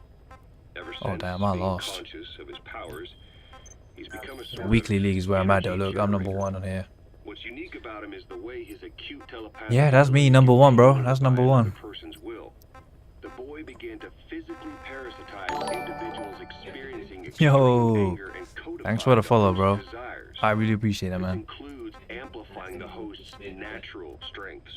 Speaker 5: Ever since
Speaker 1: Oh damn, I
Speaker 5: being
Speaker 1: lost.
Speaker 5: conscious of his powers, he's become a sort
Speaker 1: Weekly
Speaker 5: of
Speaker 1: league is where I'm at though.
Speaker 5: energy
Speaker 1: Look, I'm number
Speaker 5: generator.
Speaker 1: one on here.
Speaker 5: What's unique about him is the way his acute telepathic
Speaker 1: Yeah, that's me, number one, bro. That's number one.
Speaker 5: person's will. The boy began to physically parasitize individuals experiencing extreme
Speaker 1: Yo,
Speaker 5: anger and
Speaker 1: thanks for the follow, bro.
Speaker 5: desires.
Speaker 1: I really appreciate that, man.
Speaker 5: Includes amplifying the host's natural strengths.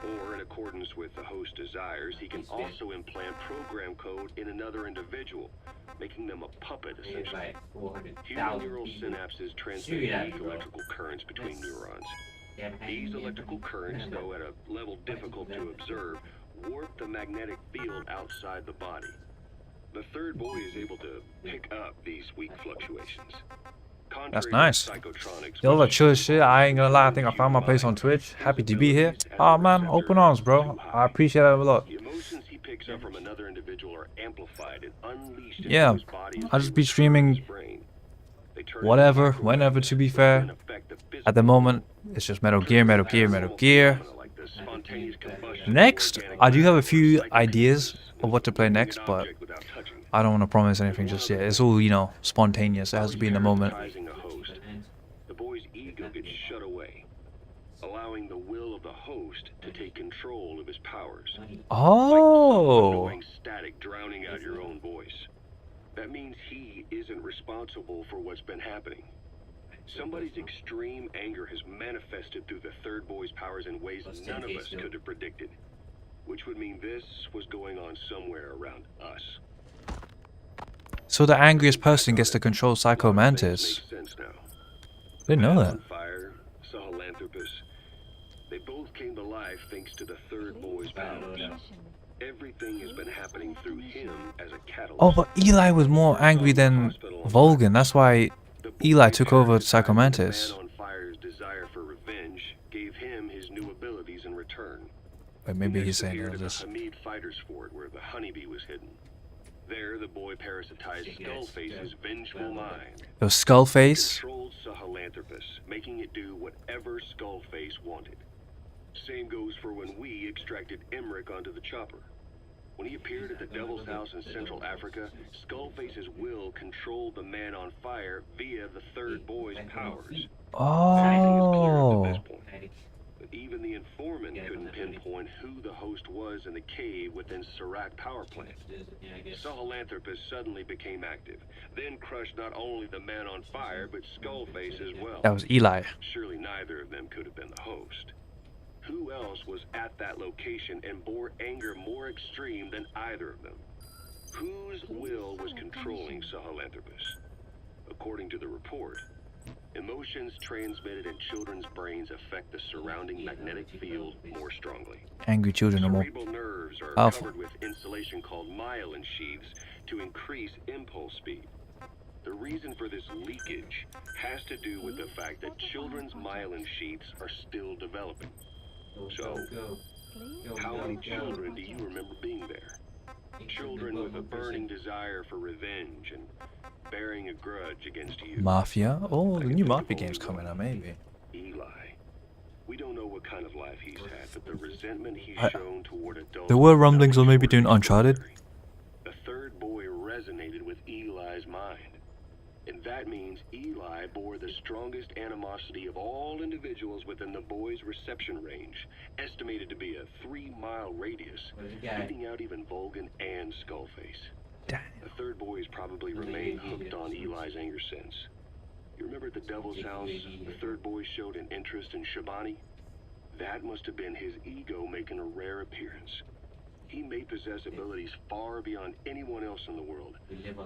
Speaker 5: Or, in accordance with the host's desires, he can also implant program code in another individual, making them a puppet, essentially. Human neural synapses transmit weak electrical currents between neurons. These electrical currents, though at a level difficult to observe, warp the magnetic field outside the body. The third boy is able to pick up these weak fluctuations.
Speaker 1: That's nice. Yo, that chill shit. I ain't gonna lie. I think I found my place on Twitch. Happy to be here. Oh man, open arms, bro. I appreciate that a lot.
Speaker 5: The emotions he picks up from another individual are amplified and unleashed into
Speaker 1: Yeah,
Speaker 5: his body.
Speaker 1: I'll just be streaming whatever, whenever, to be fair. At the moment, it's just Metal Gear, Metal Gear, Metal Gear. Next, I do have a few ideas of what to play next, but I don't want to promise anything just yet. It's all, you know, spontaneous. It has to be in the moment.
Speaker 5: The boy's ego gets shut away, allowing the will of the host to take control of his powers.
Speaker 1: Oh.
Speaker 5: Like static drowning out your own voice. That means he isn't responsible for what's been happening. Somebody's extreme anger has manifested through the third boy's powers in ways none of us could have predicted. Which would mean this was going on somewhere around us.
Speaker 1: So the angriest person gets to control Psycho Mantis. Didn't know that.
Speaker 5: Fire, Sahelanthropus. They both came to life thanks to the third boy's powers. Everything has been happening through him as a catalyst.
Speaker 1: Oh, but Eli was more angry than Volgin. That's why Eli took over Psycho Mantis.
Speaker 5: Man on Fire's desire for revenge gave him his new abilities in return.
Speaker 1: Wait, maybe he's saying
Speaker 5: Disappeared
Speaker 1: all
Speaker 5: to the
Speaker 1: this.
Speaker 5: Hamid Fighters Fort where the honeybee was hidden. There, the boy parasitized Skullface's vengeful mind.
Speaker 1: It was Skullface.
Speaker 5: Controlled Sahelanthropus, making it do whatever Skullface wanted. Same goes for when we extracted Emmerich onto the chopper. When he appeared at the Devil's House in Central Africa, Skullface's will controlled the Man on Fire via the third boy's powers.
Speaker 1: Oh.
Speaker 5: But even the informant couldn't pinpoint who the host was in the cave within Serac power plant. Sahelanthropus suddenly became active, then crushed not only the Man on Fire, but Skullface as well.
Speaker 1: That was Eli.
Speaker 5: Surely neither of them could have been the host. Who else was at that location and bore anger more extreme than either of them? Whose will was controlling Sahelanthropus? According to the report, emotions transmitted in children's brains affect the surrounding magnetic field more strongly.
Speaker 1: Angry children are more
Speaker 5: Cerebral nerves are
Speaker 1: powerful.
Speaker 5: covered with insulation called myelin sheaths to increase impulse speed. The reason for this leakage has to do with the fact that children's myelin sheaths are still developing. So, how many children do you remember being there? Children with a burning desire for revenge and bearing a grudge against you.
Speaker 1: Mafia? Oh, the new Mafia game's coming out, maybe.
Speaker 5: Eli. We don't know what kind of life he's had, but the resentment he's shown toward adults.
Speaker 1: There were rumblings of maybe doing Uncharted.
Speaker 5: The third boy resonated with Eli's mind. And that means Eli bore the strongest animosity of all individuals within the boy's reception range, estimated to be a 3-mile radius, leaving out even Volgin and Skullface. The third boy's probably remained hooked on Eli's anger since. You remember at the Devil's House, the third boy showed an interest in Shabani? That must have been his ego making a rare appearance. He may possess abilities far beyond anyone else in the world,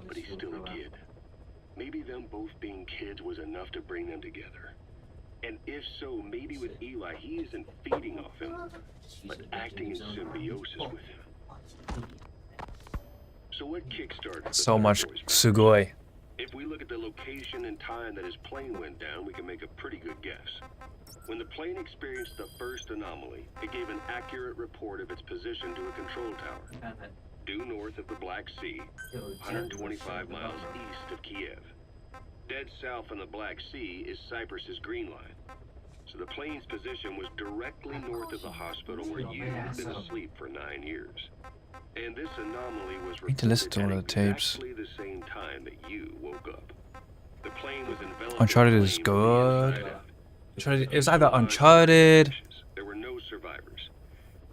Speaker 5: but he's still a kid. Maybe them both being kids was enough to bring them together. And if so, maybe with Eli, he isn't feeding off him, but acting in symbiosis with him. So what kickstarted
Speaker 1: So much Sugoi.
Speaker 5: If we look at the location and time that his plane went down, we can make a pretty good guess. When the plane experienced the first anomaly, it gave an accurate report of its position to a control tower. Due north of the Black Sea, 125 miles east of Kiev. Dead south on the Black Sea is Cyprus's Green Line. So the plane's position was directly north of the hospital where you had been asleep for 9 years. And this anomaly was
Speaker 1: I need to listen to one of the tapes.
Speaker 5: exactly the same time that you woke up. The plane was enveloped.
Speaker 1: Uncharted is good. Uncharted, it was either Uncharted.
Speaker 5: There were no survivors.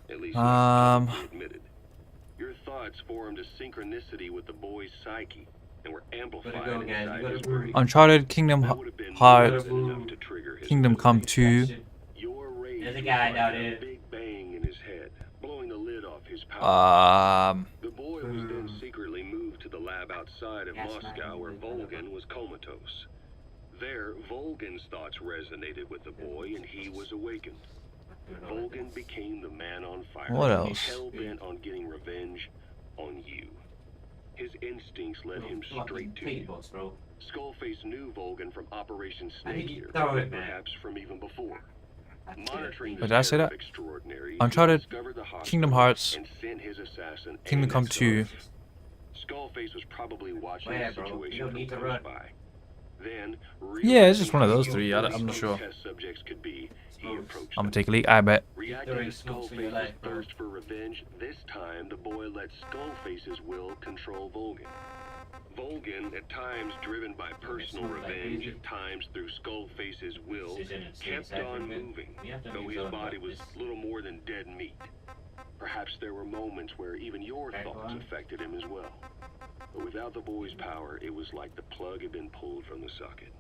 Speaker 5: At least admitted. Your thoughts formed a synchronicity with the boy's psyche and were amplified inside his brain.
Speaker 1: Uncharted, Kingdom Hearts, Kingdom Come 2.
Speaker 7: There's a guy down here.
Speaker 5: Big bang in his head, blowing the lid off his power. The boy was then secretly moved to the lab outside of Moscow where Volgin was comatose. There, Volgin's thoughts resonated with the boy and he was awakened. Volgin became the man on fire.
Speaker 1: What else?
Speaker 5: Hell-bent on getting revenge on you. His instincts led him straight to you. Skullface knew Volgin from Operation Snake Ear, perhaps from even before. Monitoring the
Speaker 1: Did I say that?
Speaker 5: extraordinary,
Speaker 1: Uncharted,
Speaker 5: discovered the hospital
Speaker 1: Kingdom Hearts,
Speaker 5: and sent his assassin
Speaker 1: Kingdom Come 2.
Speaker 5: Skullface was probably watching
Speaker 7: Yeah,
Speaker 5: the
Speaker 7: bro, you
Speaker 5: situation
Speaker 7: don't need to
Speaker 5: from
Speaker 7: run.
Speaker 5: close by. Then,
Speaker 1: Yeah, it's just one of those three. I'm not sure.
Speaker 5: test subjects could be, he approached
Speaker 1: I'm gonna take a leak. I bet.
Speaker 5: Reacting to Skullface's thirst for revenge, this time the boy let Skullface's will control Volgin. Volgin, at times driven by personal revenge, at times through Skullface's will, kept on moving, though his body was little more than dead meat. Perhaps there were moments where even your thoughts affected him as well. But without the boy's power, it was like the plug had been pulled from the socket.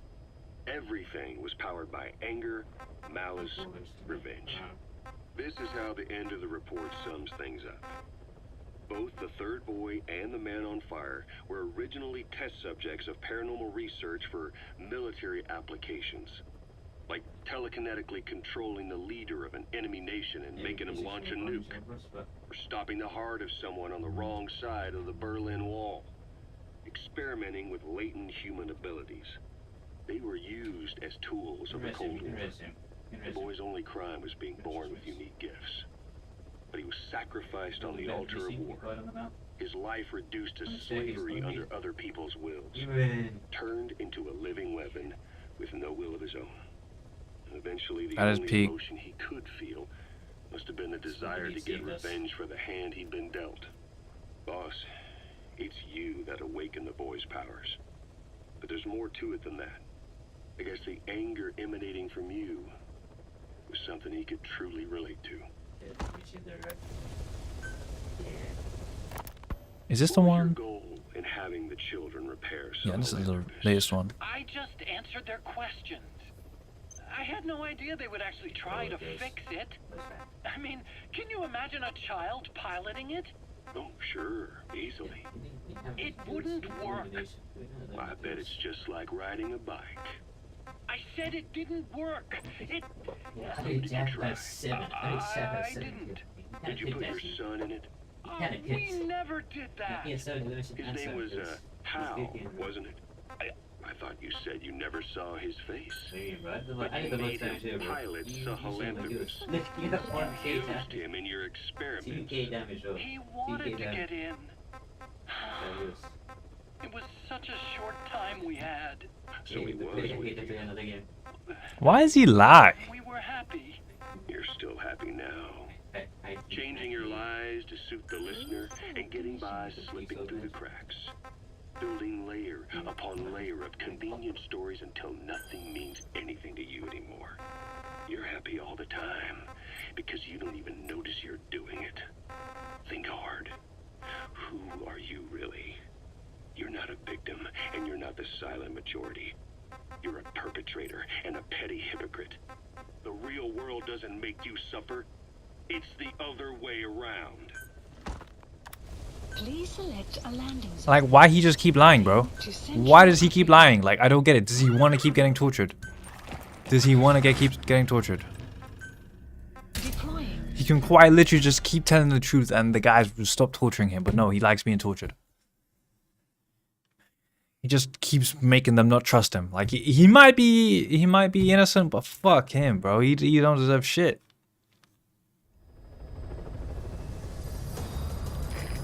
Speaker 5: Everything was powered by anger, malice, revenge. This is how the end of the report sums things up. Both the third boy and the man on fire were originally test subjects of paranormal research for military applications. Like telekinetically controlling the leader of an enemy nation and making him launch a nuke. Or stopping the heart of someone on the wrong side of the Berlin Wall. Experimenting with latent human abilities. They were used as tools of the Cold War. The boy's only crime was being born with unique gifts. But he was sacrificed on the altar of war. His life reduced to slavery under other people's wills. Turned into a living weapon with no will of his own. And eventually the only emotion he could feel must have been the desire to get revenge for the hand he'd been dealt. Boss, it's you that awakened the boy's powers. But there's more to it than that. I guess the anger emanating from you was something he could truly relate to.
Speaker 1: Is this the one?
Speaker 5: Goal in having the children repair.
Speaker 1: Yeah, this is the latest one.
Speaker 11: I just answered their questions. I had no idea they would actually try to fix it. I mean, can you imagine a child piloting it?
Speaker 5: Oh, sure, easily.
Speaker 11: It wouldn't work.
Speaker 5: I bet it's just like riding a bike.
Speaker 11: I said it didn't work. It.
Speaker 5: I didn't. Did you put your son in it?
Speaker 11: We never did that.
Speaker 5: His name was Hal, wasn't it? I thought you said you never saw his face. But you made him pilot Sahelanthropus. You used him in your experiments.
Speaker 11: He wanted to get in. It was such a short time we had.
Speaker 5: So he was with you.
Speaker 1: Why is he lying?
Speaker 11: We were happy.
Speaker 5: You're still happy now. Changing your lies to suit the listener and getting by slipping through the cracks. Building layer upon layer of convenient stories until nothing means anything to you anymore. You're happy all the time because you don't even notice you're doing it. Think hard. Who are you really? You're not a victim and you're not the silent majority. You're a perpetrator and a petty hypocrite. The real world doesn't make you suffer. It's the other way around.
Speaker 3: Please select a landing zone.
Speaker 1: Like, why he just keep lying, bro? Why does he keep lying? Like, I don't get it. Does he want to keep getting tortured? Does he want to keep getting tortured?
Speaker 3: Deploying.
Speaker 1: He can quite literally just keep telling the truth and the guys will stop torturing him. But no, he likes being tortured. He just keeps making them not trust him. Like, he might be innocent, but fuck him, bro. He don't deserve shit.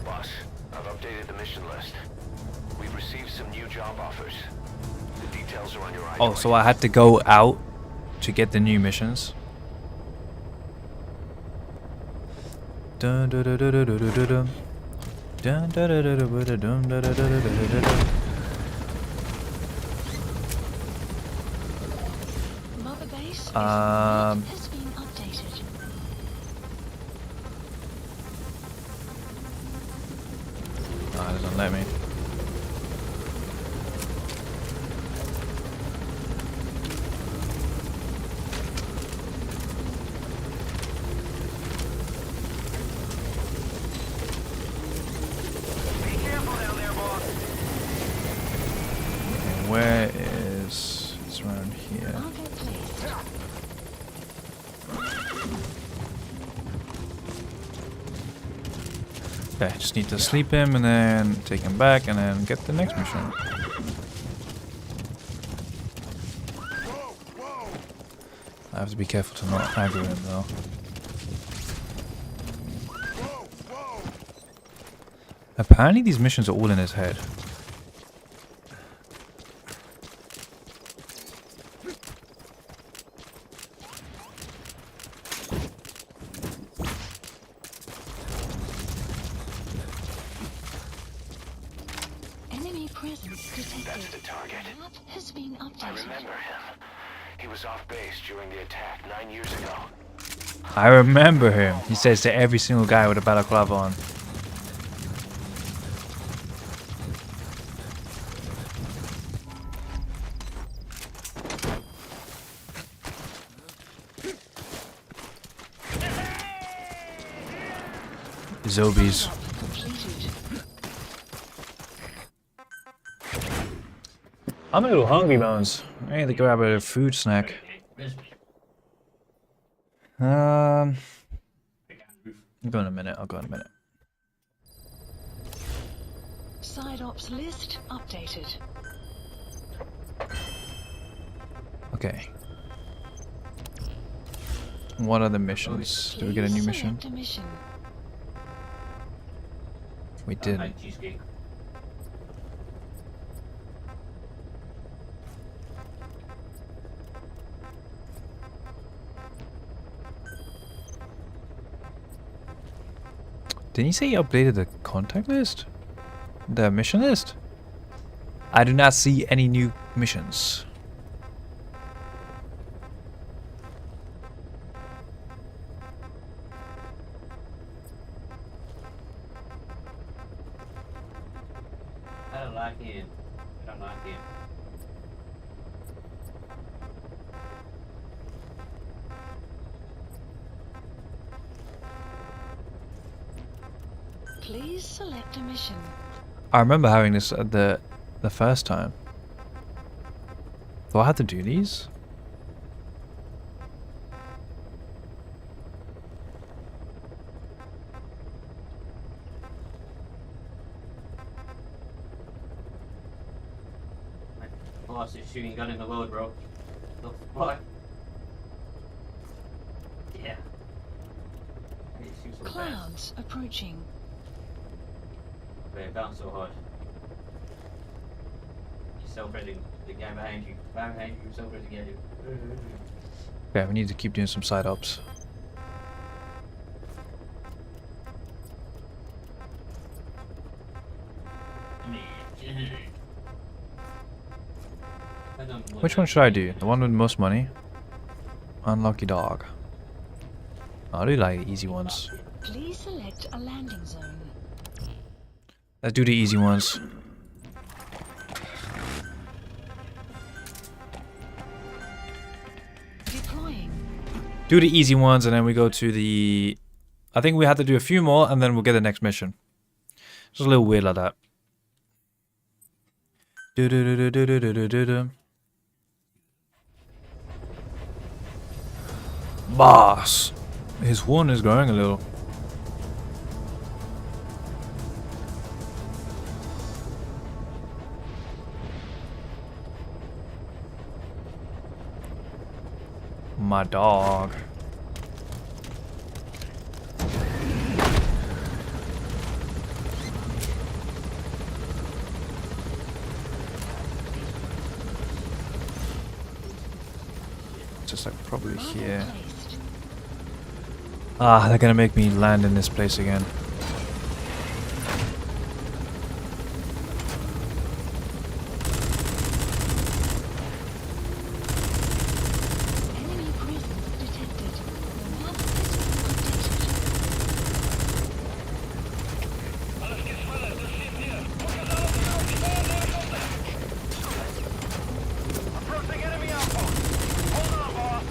Speaker 2: Boss, I've updated the mission list. We've received some new job offers. The details are on your iDroid.
Speaker 1: Oh, so I had to go out to get the new missions. Dun dun dun dun dun dun dun dun. Dun dun dun dun dun dun dun dun dun dun.
Speaker 3: Mother base has been updated.
Speaker 1: Oh, it doesn't let me. where is... It's around here.
Speaker 3: Marker placed.
Speaker 1: Okay, just need to sleep him and then take him back and then get the next mission. I have to be careful to not aggro him though. Apparently these missions are all in his head.
Speaker 3: Enemy presence detected.
Speaker 2: That's the target.
Speaker 3: Map has been updated.
Speaker 2: I remember him. He was off base during the attack 9 years ago.
Speaker 1: I remember him. He says to every single guy with a balaclava on. Zombies. I'm a little hungry, Bones. I need to grab a food snack. I'll go in a minute. I'll go in a minute.
Speaker 3: Side ops list updated.
Speaker 1: Okay. What are the missions? Did we get a new mission?
Speaker 3: Select a mission.
Speaker 1: We didn't. Didn't he say he updated the contact list? The mission list? I do not see any new missions.
Speaker 7: I don't like him. I don't like him.
Speaker 3: Please select a mission.
Speaker 1: I remember having this at the first time. Do I have to do these?
Speaker 7: Fastest shooting gun in the world, bro. The fuck? Yeah. It shoots so fast.
Speaker 3: Clouds approaching.
Speaker 7: It bounced so hard. You're self-reading the guy behind you. Guy behind you, self-reading again.
Speaker 1: Yeah, we need to keep doing some side ups. Which one should I do? The one with the most money? Unlucky dog. I do like the easy ones.
Speaker 3: Please select a landing zone.
Speaker 1: Let's do the easy ones.
Speaker 3: Deploying.
Speaker 1: Do the easy ones and then we go to the... I think we have to do a few more and then we'll get the next mission. It's a little weird like that. Boss! His horn is growing a little. My dog. Just like probably here. Ah, they're gonna make me land in this place again.
Speaker 3: Enemy presence detected. The map has been
Speaker 6: Approaching enemy outpost. Hold on, boss.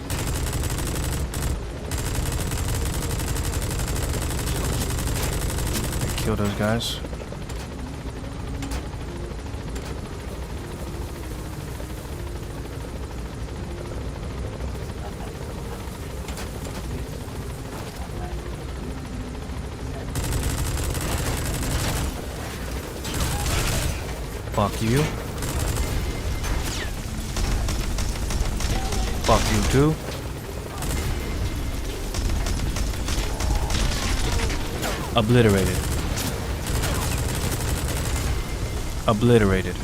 Speaker 1: Kill those guys. Fuck you. Fuck you too. Obliterated. Obliterated.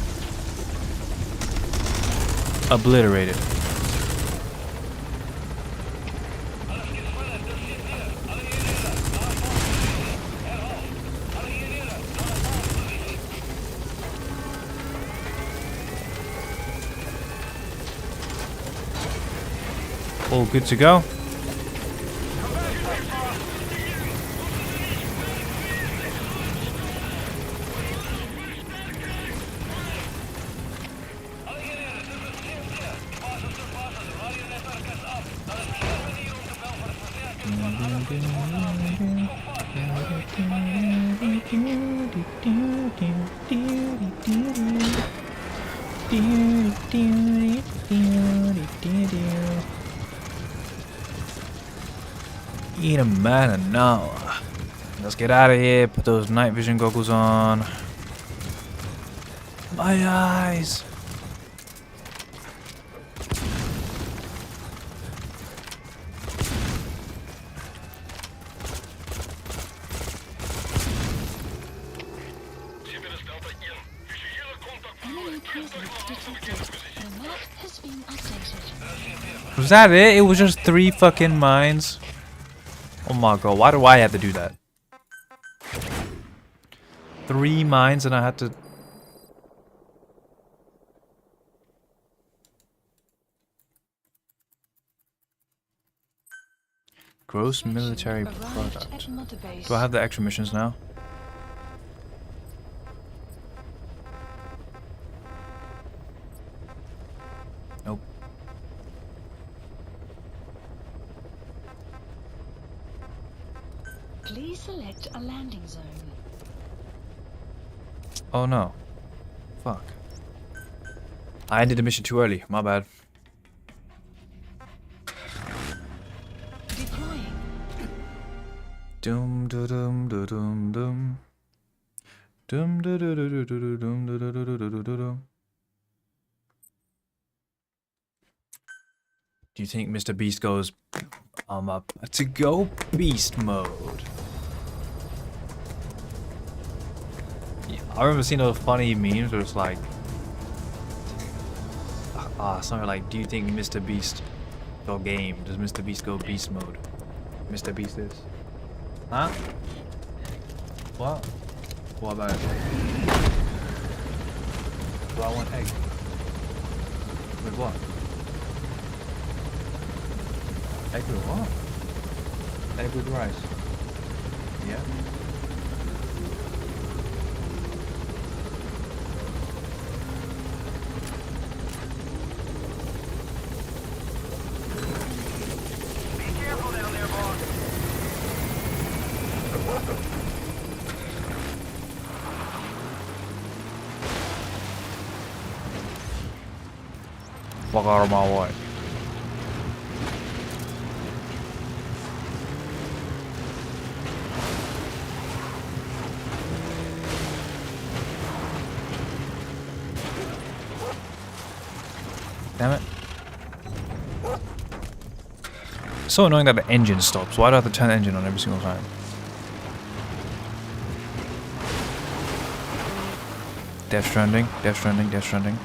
Speaker 1: Obliterated. All good to go. Eat a man now. Let's get out of here. Put those night vision goggles on. My eyes.
Speaker 3: Enemy presence detected. The map has been updated.
Speaker 1: Was that it? It was just 3 fucking mines. Oh my god, why do I have to do that? 3 mines and I had to... Gross military product. Do I have the extra missions now? Nope.
Speaker 3: Please select a landing zone.
Speaker 1: Oh no. Fuck. I ended the mission too early. My bad.
Speaker 3: Deploying.
Speaker 1: Dum da dum da dum dum. Dum da da da da da dum da da da da da da dum. Do you think Mr. Beast goes, I'm up to go beast mode? Yeah, I remember seeing those funny memes where it's like, something like, do you think Mr. Beast go game? Does Mr. Beast go beast mode? Mr. Beast is? Huh? What? What about it? Do I want egg? With what? Egg with what? Egg with rice. Yeah.
Speaker 6: Be careful down there, boss.
Speaker 1: Fuck out of my way. Damn it. It's so annoying that the engine stops. Why do I have to turn the engine on every single time? Death Stranding, Death Stranding, Death Stranding.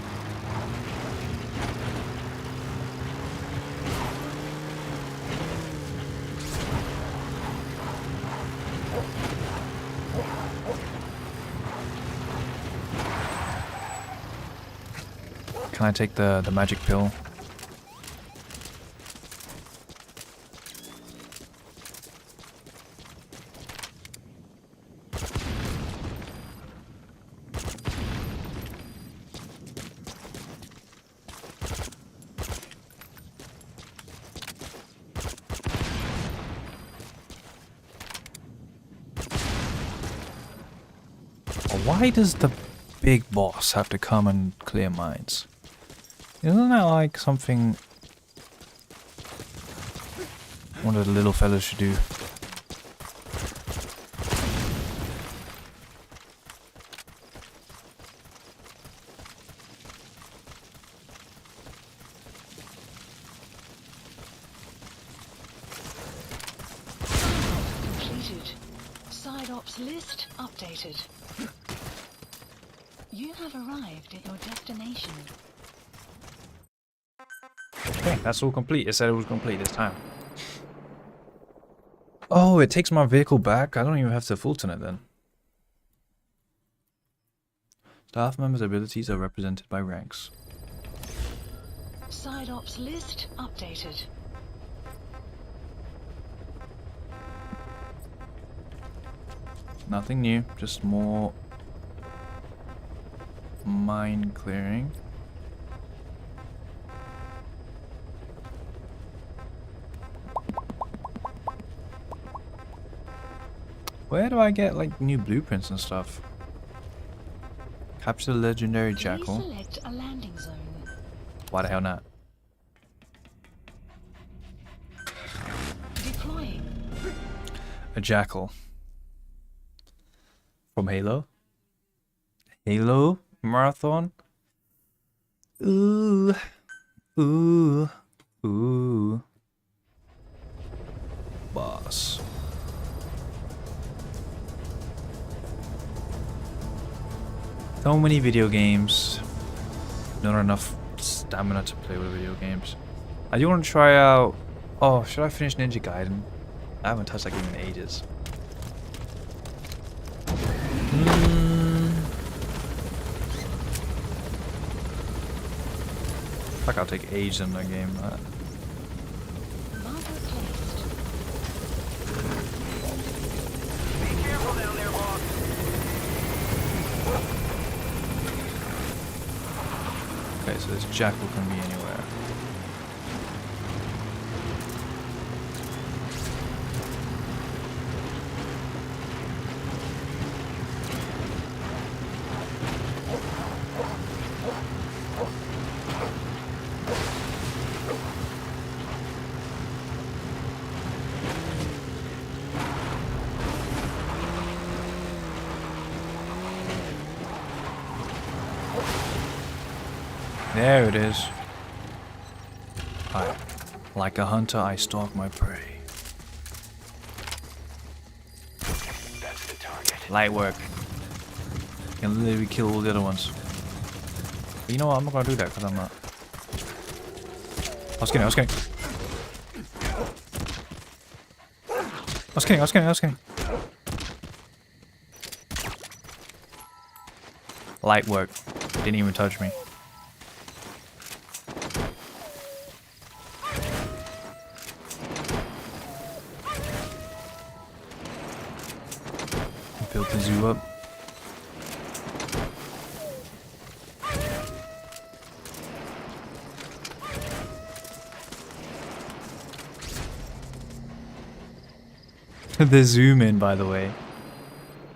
Speaker 1: Can I take the magic pill? Why does the big boss have to come and clear mines? Isn't that like something one of the little fellas should do?
Speaker 3: ops list updated. You have arrived at your destination.
Speaker 1: Okay, that's all complete. It said it was complete this time. Oh, it takes my vehicle back? I don't even have to Fulton it then. Staff members' abilities are represented by ranks.
Speaker 3: Side ops list updated.
Speaker 1: Nothing new, just more mine clearing. Where do I get like new blueprints and stuff? Capture the legendary jackal.
Speaker 3: Please select a landing zone.
Speaker 1: Why the hell not?
Speaker 3: Deploying.
Speaker 1: A jackal. From Halo? Halo Marathon? Ooh. Ooh. Ooh. Boss. So many video games. Not enough stamina to play with video games. I do want to try out... Oh, should I finish Ninja Gaiden? I haven't touched that game in ages. Fuck, I'll take ages in that game. Okay, so this jackal can be anywhere. There it is. Like a hunter, I stalk my prey.
Speaker 2: That's the target.
Speaker 1: Light work. Can literally kill all the other ones. But you know what? I'm not gonna do that because I'm not. I was kidding. I was kidding. I was kidding. Light work. Didn't even touch me. Built the zoo up. The zoom in, by the way.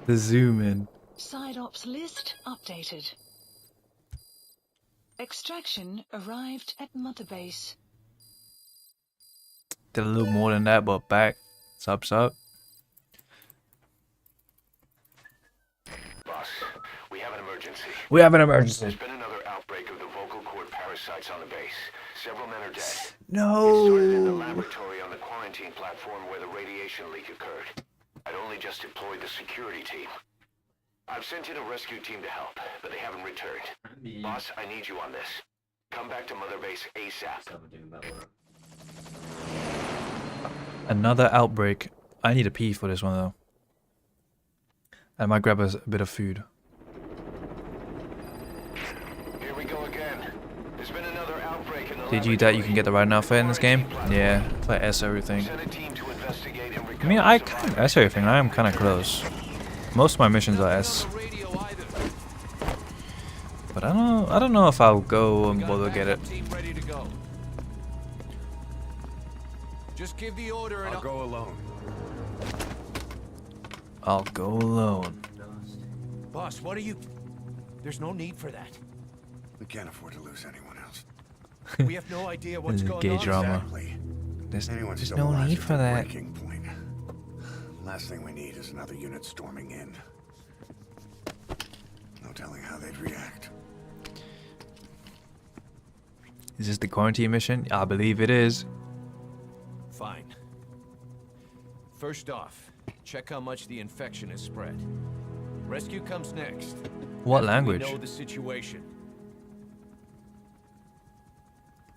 Speaker 1: The zoom in.
Speaker 3: Side ops list updated. Extraction arrived at Mother Base.
Speaker 1: Did a little more than that, but back. Sup.
Speaker 2: Boss, we have an emergency.
Speaker 1: There's
Speaker 2: been another outbreak of the vocal cord parasites on the base. Several men are dead.
Speaker 1: No.
Speaker 2: It started in the laboratory on the quarantine platform where the radiation leak occurred. I'd only just deployed the security team. I've sent in a rescue team to help, but they haven't returned. Boss, I need you on this. Come back to Mother Base ASAP.
Speaker 1: Another outbreak. I need a pee for this one though. I might grab a bit of food.
Speaker 2: Here we go again. There's been another outbreak in the
Speaker 1: Did you that you can get the right outfit in this game? Yeah, if I S everything. I mean, I kind of S everything. I am kind of close. Most of my missions are S. But I don't know if I'll go and bother get it.
Speaker 9: Just give the order and I'll go alone.
Speaker 1: I'll go alone.
Speaker 9: Boss, what are you... There's no need for that.
Speaker 14: We can't afford to lose anyone else.
Speaker 9: We have no idea what's going
Speaker 1: Gay
Speaker 9: on.
Speaker 1: drama.
Speaker 14: Exactly.
Speaker 1: There's
Speaker 14: still
Speaker 1: no
Speaker 14: alive
Speaker 1: need
Speaker 14: is
Speaker 1: for
Speaker 14: the
Speaker 1: that.
Speaker 14: breaking point. Last thing we need is another unit storming in. No telling how they'd react.
Speaker 1: Is this the quarantine mission? I believe it is.
Speaker 9: Fine. First off,
Speaker 8: Check how much the infection has spread. Rescue comes next.
Speaker 1: What
Speaker 8: After
Speaker 1: language?
Speaker 8: We know the situation.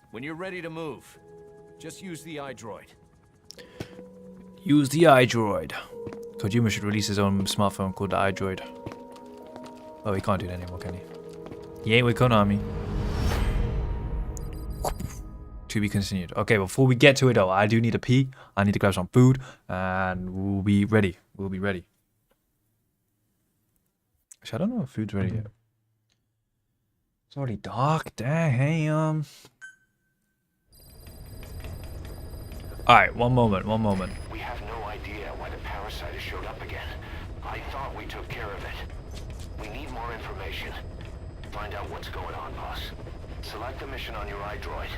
Speaker 8: When you're ready to move, just use the iDroid.
Speaker 1: Use the iDroid. Kojima should release his own smartphone called the iDroid. Oh, he can't do that anymore, can he? He ain't with Konami. To be continued. Okay, before we get to it though, I do need a pee. I need to grab some food, and we'll be ready. We'll be ready. Actually, I don't know if food's ready yet. It's already dark. Damn. Alright, one moment.
Speaker 2: We have no idea why the parasite has showed up again. I thought we took care of it. We need more information. Find out what's going on, boss. Select the mission on your iDroid.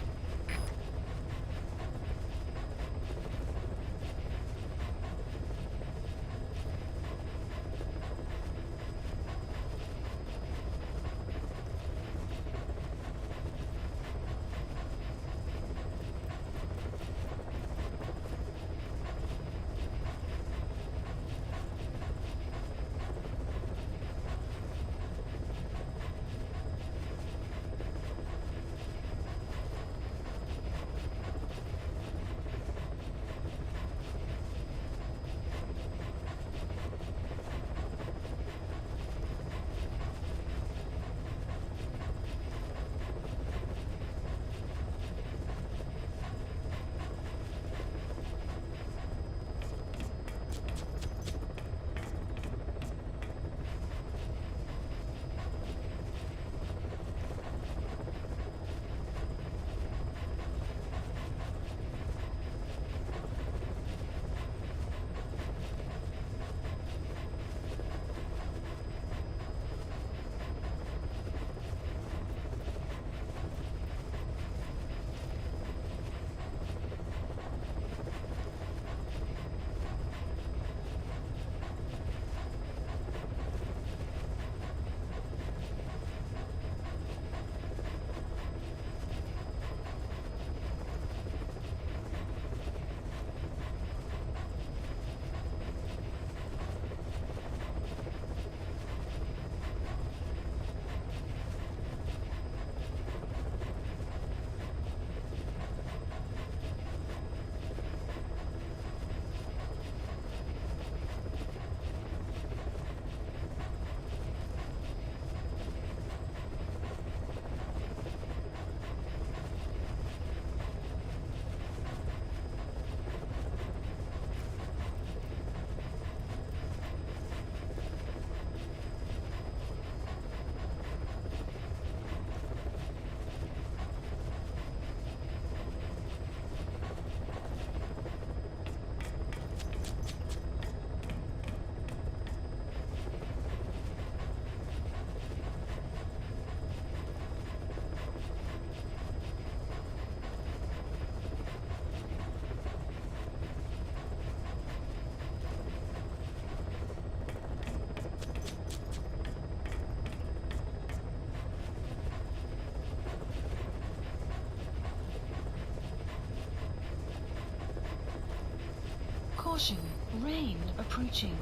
Speaker 3: Caution, rain approaching.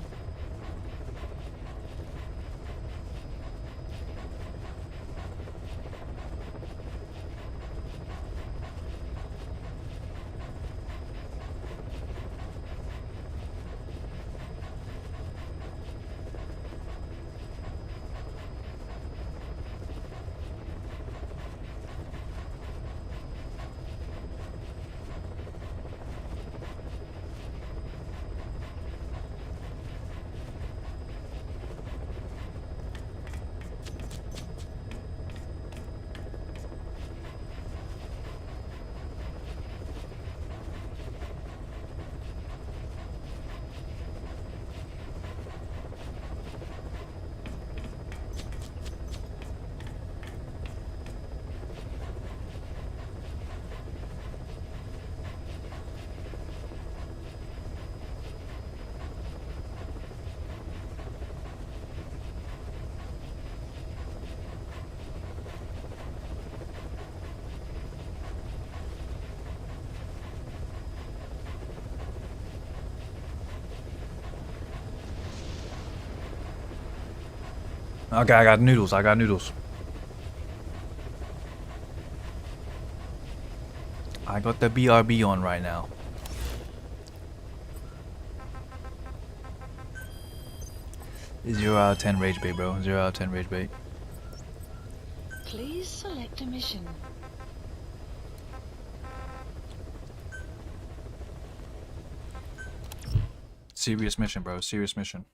Speaker 1: Okay, I got noodles. I got noodles. I got the BRB on right now. Zero out of 10 rage bait, bro. 0 out of 10 rage bait.
Speaker 3: Please select a mission.
Speaker 1: Serious mission, bro. Serious mission.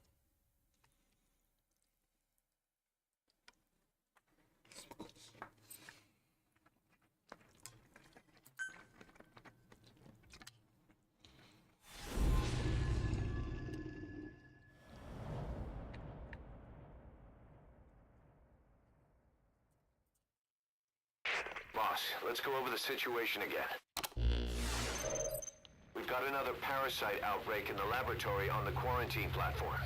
Speaker 2: Boss, let's go over the situation again. We've got another parasite outbreak in the laboratory on the quarantine platform.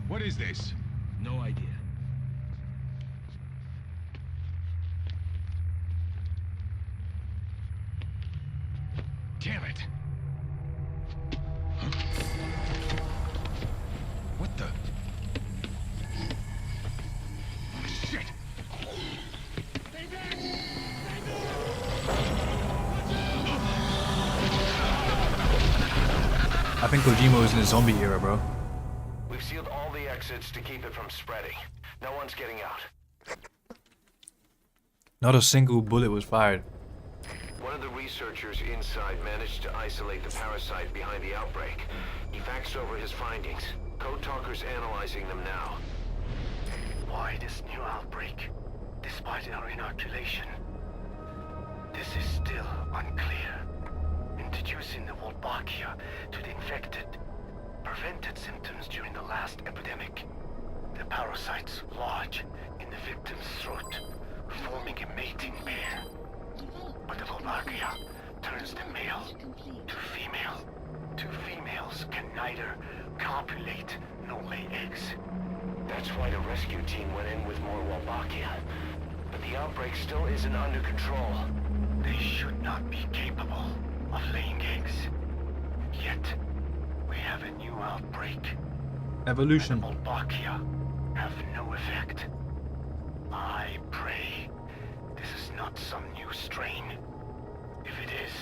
Speaker 9: What is this? No idea. Damn it! Huh? What the? Shit!
Speaker 1: I think Kojima was in the zombie era, bro.
Speaker 2: We've sealed all the exits to keep it from spreading. No one's getting out.
Speaker 1: Not a single bullet was fired.
Speaker 2: One of the researchers inside managed to isolate the parasite behind the outbreak. He faxed over his findings. Code Talker's analyzing them now.
Speaker 11: Why this new outbreak, despite our inoculation? This is still unclear. Introducing the Wolbachia to the infected prevented symptoms during the last epidemic. The parasites lodge in the victim's throat, forming a mating pair. But the Wolbachia turns the male to female. Two females can neither copulate nor lay eggs.
Speaker 2: That's why the rescue team went in with more Wolbachia. But the outbreak still isn't under control.
Speaker 11: They should not be capable of laying eggs. Yet, we have a new outbreak.
Speaker 1: Evolution.
Speaker 11: And Wolbachia have no effect. I pray this is not some new strain. If it is,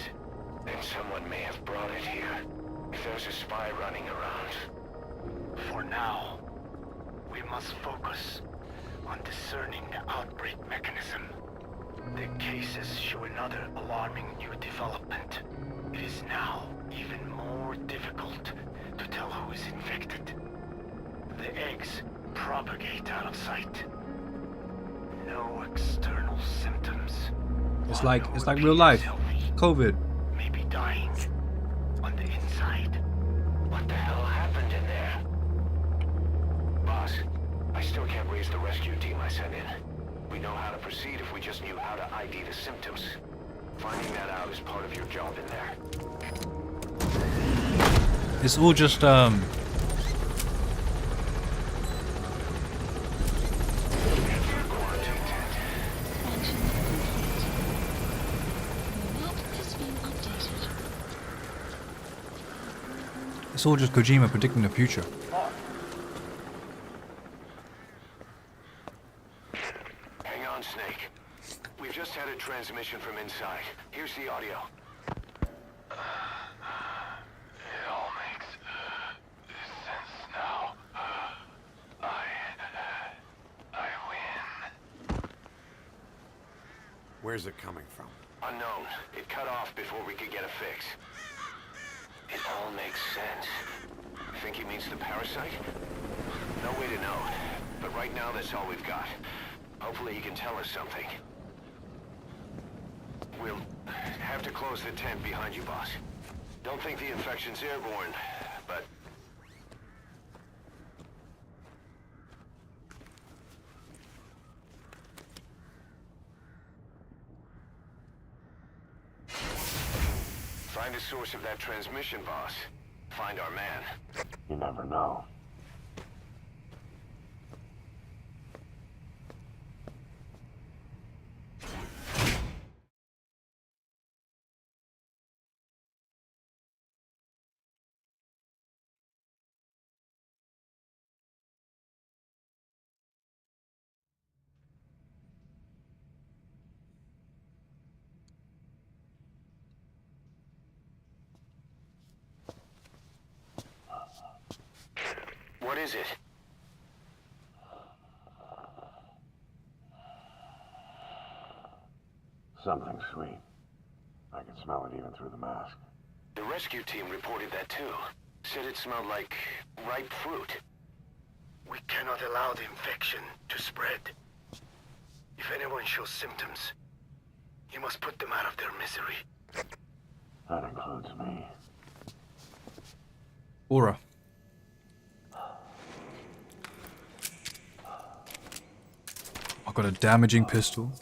Speaker 2: then someone may have brought it here. If there's a spy running around.
Speaker 11: For now, we must focus on discerning the outbreak mechanism. The cases show another alarming new development. It is now even more difficult to tell who is infected. The eggs propagate out of sight. No external symptoms.
Speaker 1: It's like real life. COVID.
Speaker 11: Maybe dying on the inside.
Speaker 2: What the hell happened in there? Boss, I still can't raise the rescue team I sent in. We know how to proceed if we just knew how to ID the symptoms. Finding that out is part of your job in there.
Speaker 1: It's all just it's all just Kojima predicting the future.
Speaker 2: Hang on, Snake. We've just had a transmission from inside. Here's the audio.
Speaker 9: It all makes sense now. I win.
Speaker 14: Where's it coming from?
Speaker 2: Unknown. It cut off before we could get a fix. It all makes sense. Think he means the parasite? No way to know. But right now, that's all we've got. Hopefully he can tell us something. We'll have to close the tent behind you, boss. Don't think the infection's airborne, but... Find the source of that transmission, boss. Find our man.
Speaker 14: You never know.
Speaker 2: is it?
Speaker 14: Something sweet. I can smell it even through the mask.
Speaker 2: The rescue team reported that too. Said it smelled like ripe fruit. We cannot allow the infection to spread. If anyone shows symptoms, you must put them out of their misery.
Speaker 14: That includes me.
Speaker 1: Aura. I got a damaging pistol.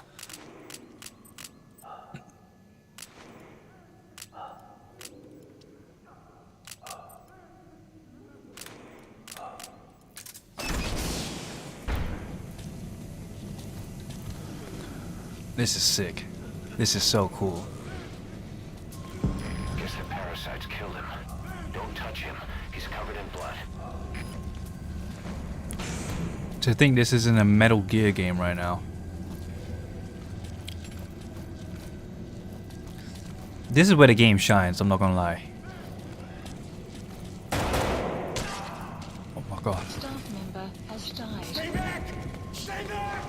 Speaker 1: This is sick. This is so cool.
Speaker 2: Guess the parasites killed him. Don't touch him. He's covered in blood.
Speaker 1: To think this is in a Metal Gear game right now. This is where the game shines, I'm not gonna lie. Oh my god.
Speaker 3: Staff member has died.
Speaker 9: Stay back! Stay back!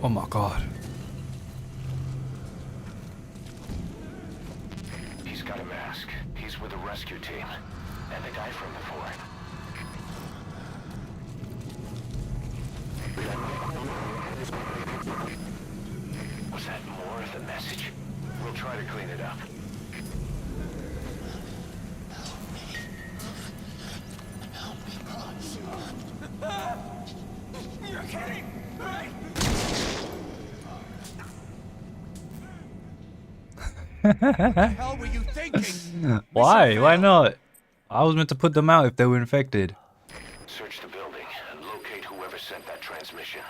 Speaker 1: Oh my god.
Speaker 2: He's got a mask. He's with the rescue team. And the guy from before. Was that more of the message? We'll try to clean it up.
Speaker 9: You're kidding, right? What the hell were you thinking?
Speaker 1: Why? Why not? I was meant to put them out if they were infected.
Speaker 2: Search the building and locate whoever sent that transmission.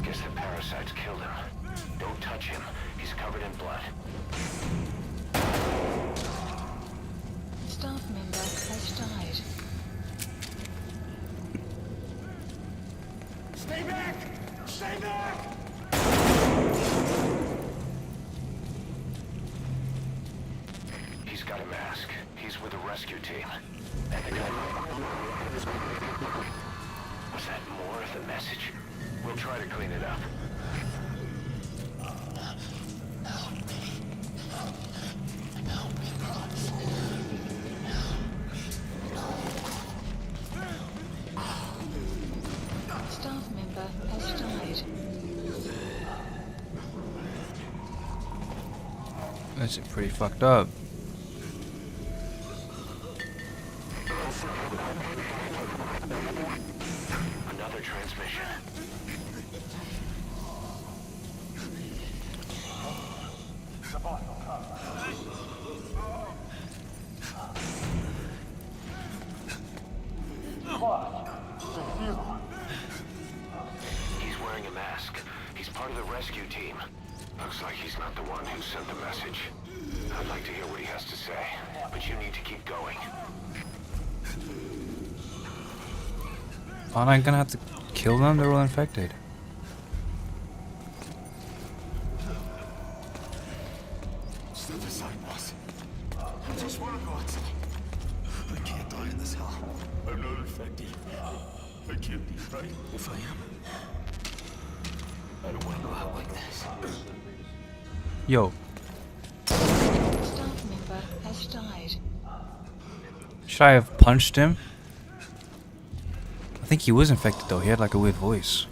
Speaker 2: Guess the parasites killed him. Don't touch him. He's covered in blood.
Speaker 3: Staff member has died.
Speaker 9: Stay back! Stay back!
Speaker 2: He's got a mask. He's with the rescue team. And the guy... Was that more of the message? We'll try to clean it up.
Speaker 3: Staff member has died.
Speaker 1: That's pretty fucked up.
Speaker 2: Another transmission. He's wearing a mask. He's part of the rescue team. Looks like he's not the one who sent the message. I'd like to hear what he has to say, but you need to keep going.
Speaker 1: Aren't I gonna have to kill them? They're all infected.
Speaker 9: Step aside, boss. I just want to go outside. I can't die in this hell. I'm not infected. I can't be, right? If I am, I don't want to go out like this.
Speaker 1: Yo.
Speaker 3: Staff member has died.
Speaker 1: Should I have punched him? I think he was infected though. He had like a weird voice.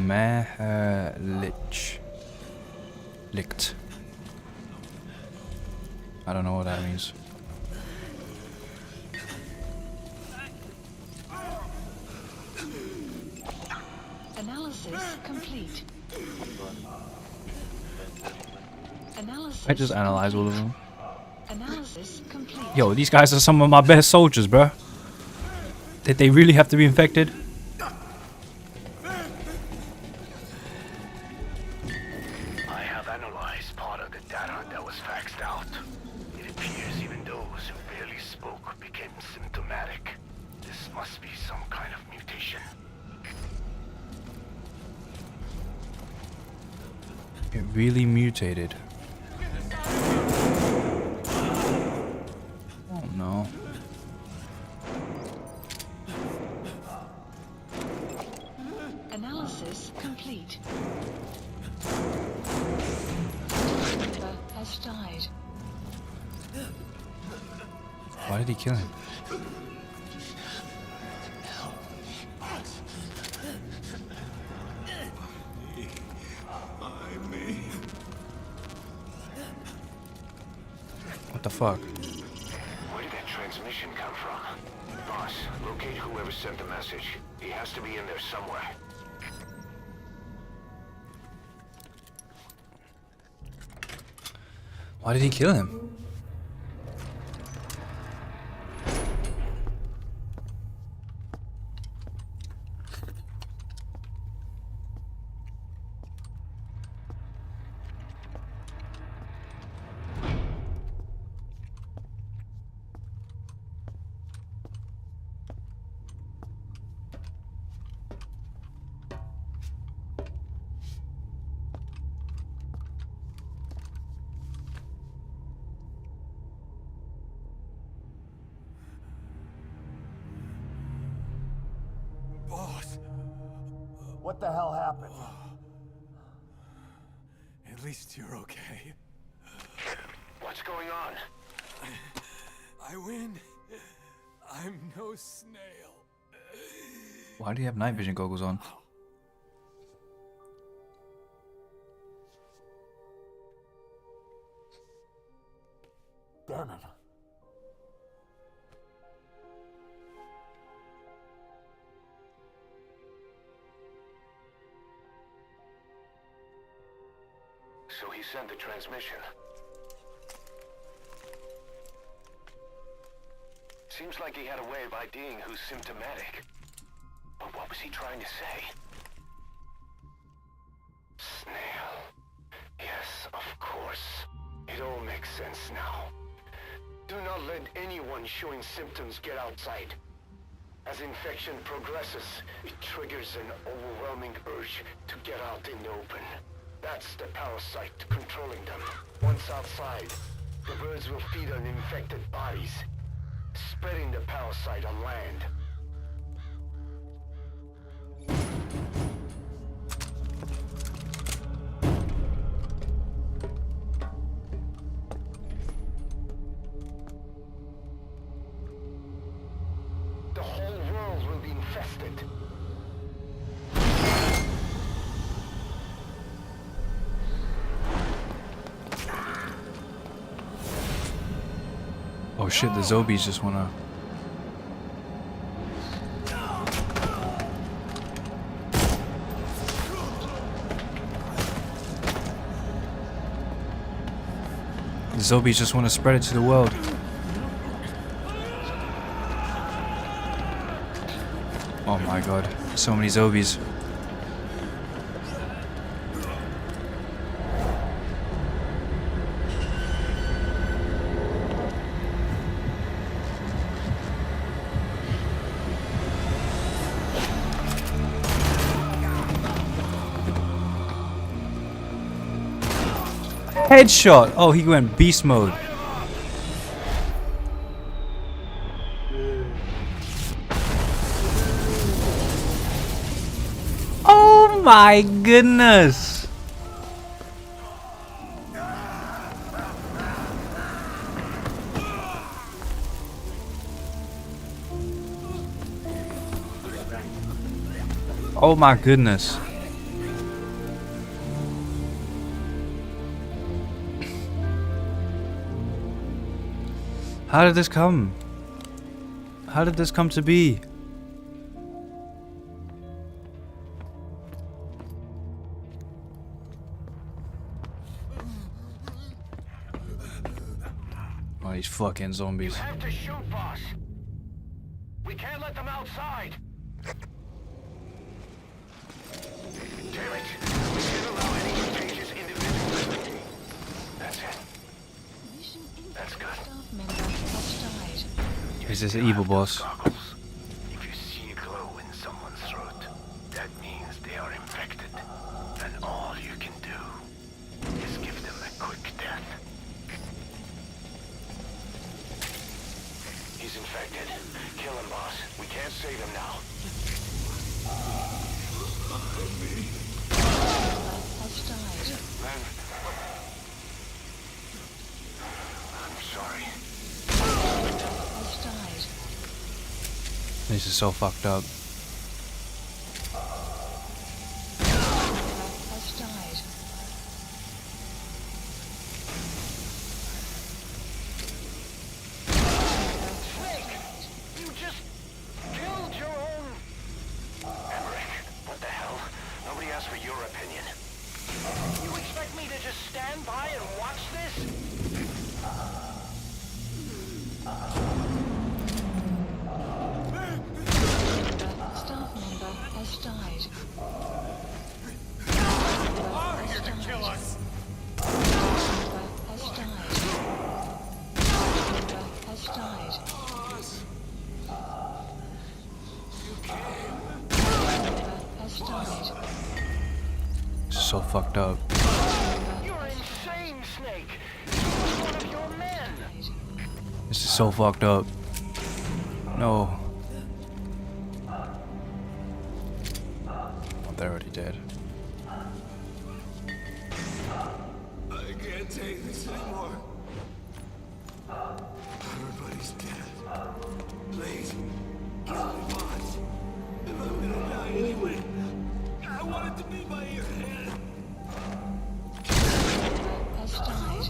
Speaker 1: Mahalich. Licht. I don't know what that means.
Speaker 3: Analysis complete. Analysis
Speaker 1: I just analyze all of them.
Speaker 3: Analysis complete.
Speaker 1: Yo, these guys are some of my best soldiers, bro. Did they really have to be infected?
Speaker 2: I have analyzed part of the data that was faxed out. It It appears even those who barely spoke became symptomatic. This must be some kind of mutation.
Speaker 1: It really mutated. Oh no.
Speaker 3: Analysis complete. Has died.
Speaker 1: Why did he kill him? What the fuck?
Speaker 2: Where did that transmission come from? Boss, locate whoever sent the message. He has to be in there somewhere.
Speaker 1: Why did he kill him?
Speaker 9: Boss,
Speaker 6: What the hell happened?
Speaker 9: at least you're okay.
Speaker 2: What's going on?
Speaker 9: I win. I'm no snail.
Speaker 1: Why do you have night vision goggles on?
Speaker 6: Damn it.
Speaker 2: So he sent the transmission. Seems like he had a way of IDing who's symptomatic. But what was he trying to say? Snail. Yes, of course. It all makes sense now. Do not let anyone showing symptoms get outside. As infection progresses, it triggers an overwhelming urge to get out in the open. That's the parasite controlling them. Once outside, the birds will feed on infected bodies, spreading the parasite on land. The whole world will be infested.
Speaker 1: Oh shit, the zombies just wanna... The zombies just wanna spread it to the world. Oh my god, so many zombies. Headshot! Oh, he went beast mode. Oh my goodness! Oh my goodness. How did this come? How did this come to be? Oh, these fucking zombies.
Speaker 2: You have to shoot, boss. We can't let them outside. Damn it. We can't allow any changes individually. That's it. That's good.
Speaker 1: Is this an evil boss?
Speaker 2: If you see a glow in someone's throat, that means they are infected. And all you can do is give them a quick death. He's infected. Kill him, boss. We can't save him now.
Speaker 3: Has died.
Speaker 2: Man. I'm sorry.
Speaker 3: Has died.
Speaker 1: This is so fucked up.
Speaker 3: Has died.
Speaker 2: Snake! You just killed your own... Emmerich, what the hell? Nobody asked for your opinion. You expect me to just stand by and watch this?
Speaker 3: Staff member has died.
Speaker 9: Are here to kill us!
Speaker 3: Has died. Has died. Has died.
Speaker 1: This is so fucked up.
Speaker 2: You're insane, Snake! He was one of your men!
Speaker 1: This is so fucked up. No. Oh, they're already dead.
Speaker 9: I can't take this anymore. Everybody's dead. Please, kill me once. If I'm gonna die anyway, I want it to be by your hand.
Speaker 3: Has died.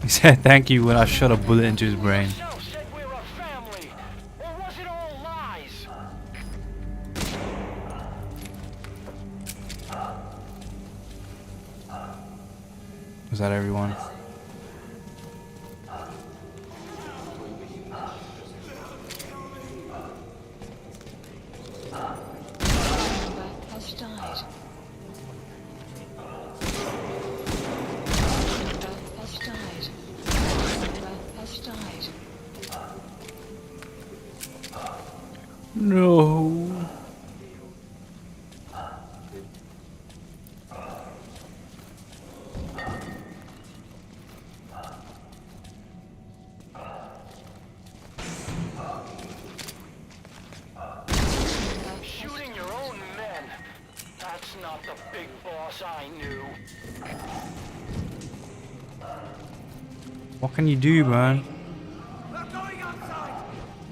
Speaker 1: He said thank you when I shot a bullet into his brain.
Speaker 2: Yourself said we're a family! Or was it all lies?
Speaker 1: Was that everyone?
Speaker 3: Has died. Has died. Has died.
Speaker 1: No.
Speaker 2: Shooting your own men! That's not the big boss I knew.
Speaker 1: What can you do, man?
Speaker 9: We're going outside!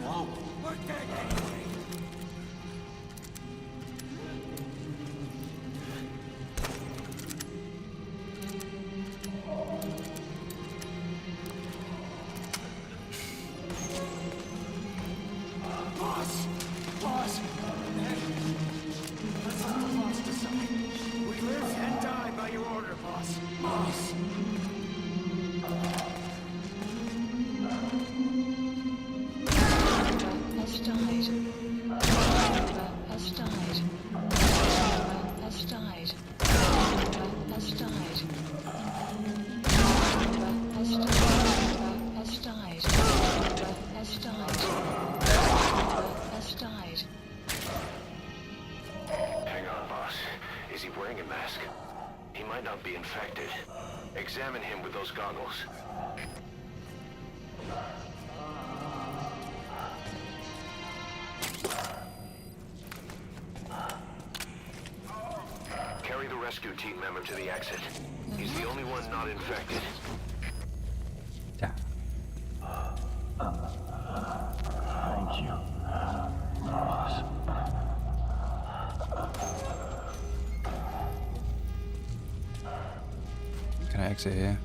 Speaker 9: No! We're dead anyway! Boss! Boss! Let's let the boss decide. We live and die by your order, boss. Boss!
Speaker 3: Has died. Has died. Has died. Has died. Has died. Has died. Has died. Has died.
Speaker 2: Hang on, boss. Is he wearing a mask? He might not be infected. Examine him with those goggles. Carry the rescue team member to the exit. He's the only one not infected.
Speaker 1: Yeah.
Speaker 2: Thank you, boss.
Speaker 1: Can I exit here?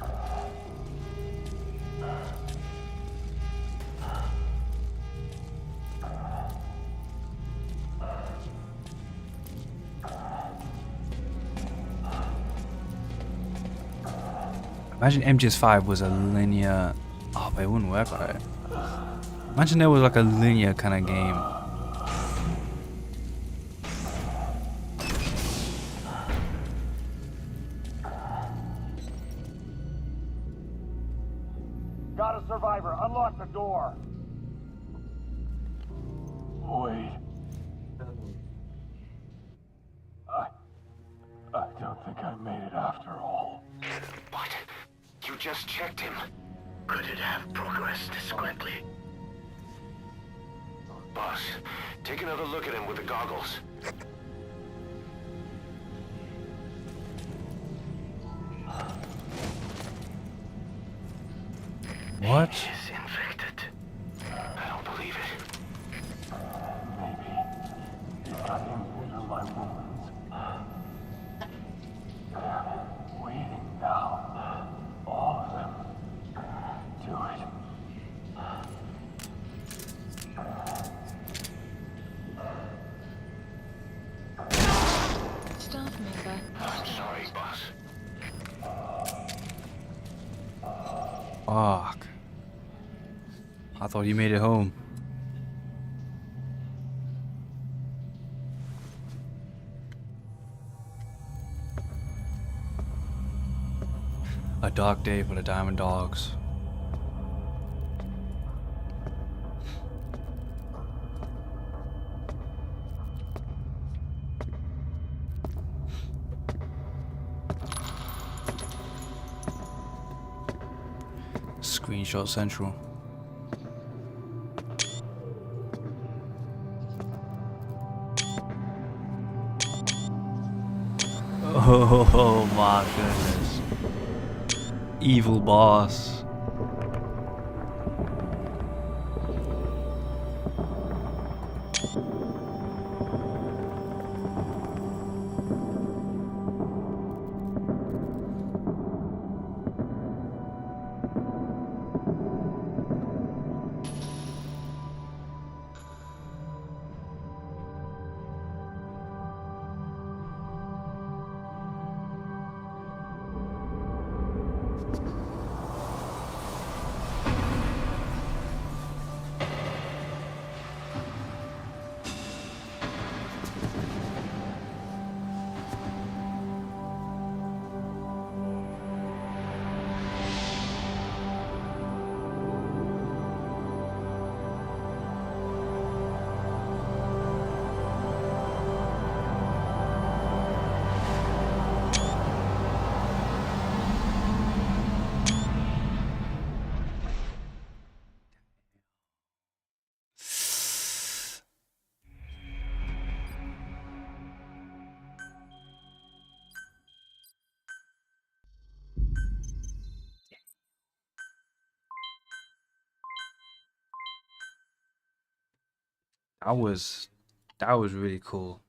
Speaker 1: Imagine MGS5 was a linear... Oh, but it wouldn't work right. Imagine there was like a linear kind of game.
Speaker 6: Got a survivor. Unlock the door.
Speaker 4: Wait. I don't think I made it after all.
Speaker 2: What? You just checked him. Could it have progressed this quickly? Boss, take another look at him with the goggles.
Speaker 1: What?
Speaker 2: He's infected. I don't believe it.
Speaker 4: Maybe if I injure my wounds. They're waiting now. All of them. Do it.
Speaker 3: Staff member.
Speaker 2: I'm sorry, boss.
Speaker 1: Fuck. I thought you made it home. A dark day for the Diamond Dogs. Screenshot Central. Oh my goodness. Evil boss. That was really cool.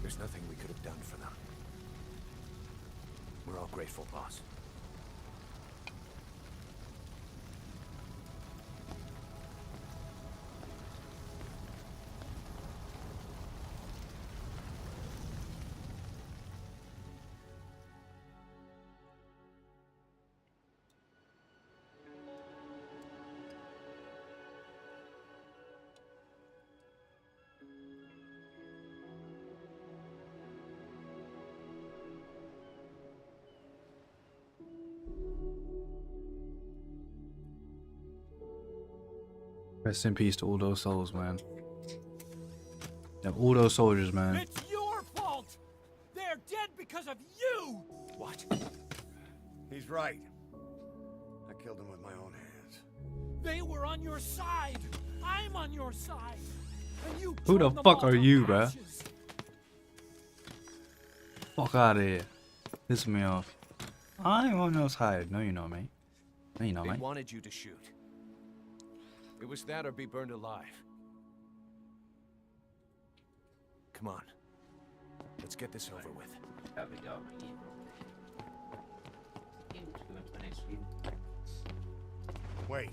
Speaker 9: There's nothing we could have done for them. We're all grateful, boss.
Speaker 1: Rest in peace to all those souls, man. Yeah, all those soldiers, man.
Speaker 9: It's your fault! They're dead because of you! What?
Speaker 14: He's right. I killed him with my own hands.
Speaker 9: They were on your side! I'm on your side! And you
Speaker 1: Who the
Speaker 9: turned them
Speaker 1: fuck
Speaker 9: all
Speaker 1: are
Speaker 9: to
Speaker 1: you, bruh?
Speaker 9: ashes.
Speaker 1: Fuck out of here. Piss me off. I ain't on no side. No, you know me. No, you know
Speaker 12: They
Speaker 1: me.
Speaker 12: wanted you to shoot. It was that or be burned alive. Come on. Let's get this over with.
Speaker 14: Wait.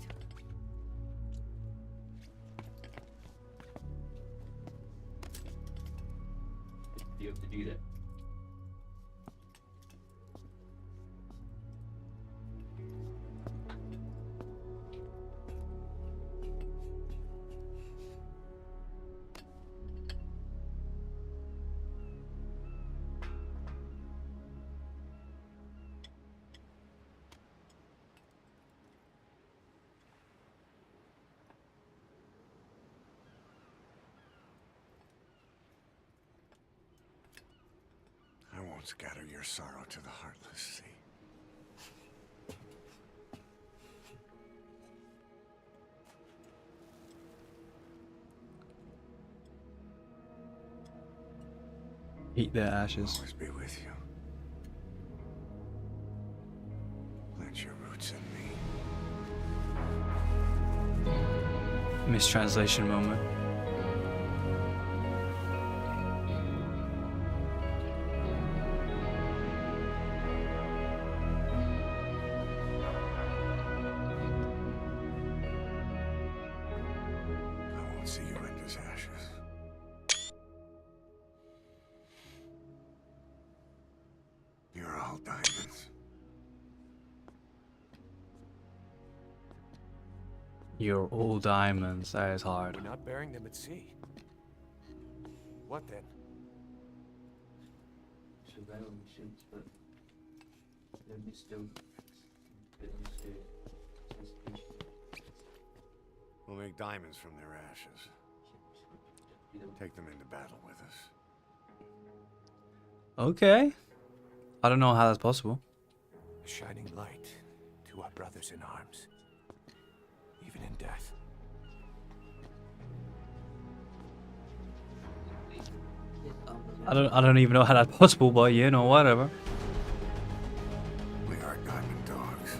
Speaker 7: do that.
Speaker 14: I won't scatter your sorrow to the heartless sea.
Speaker 1: Eat their ashes.
Speaker 14: Always be with you. Plant your roots in me.
Speaker 1: Mistranslation moment.
Speaker 14: I won't see you end as ashes. You're all diamonds.
Speaker 1: You're all diamonds. That is hard.
Speaker 12: We're not burying them at sea. What then?
Speaker 7: Survival missions, but let me still
Speaker 14: We'll make diamonds from their ashes. Take them into battle with us.
Speaker 1: Okay. I don't know how that's possible.
Speaker 12: A shining light to our brothers in arms, even in death.
Speaker 1: I don't even know how that's possible, but you know, whatever.
Speaker 14: We are diamond dogs.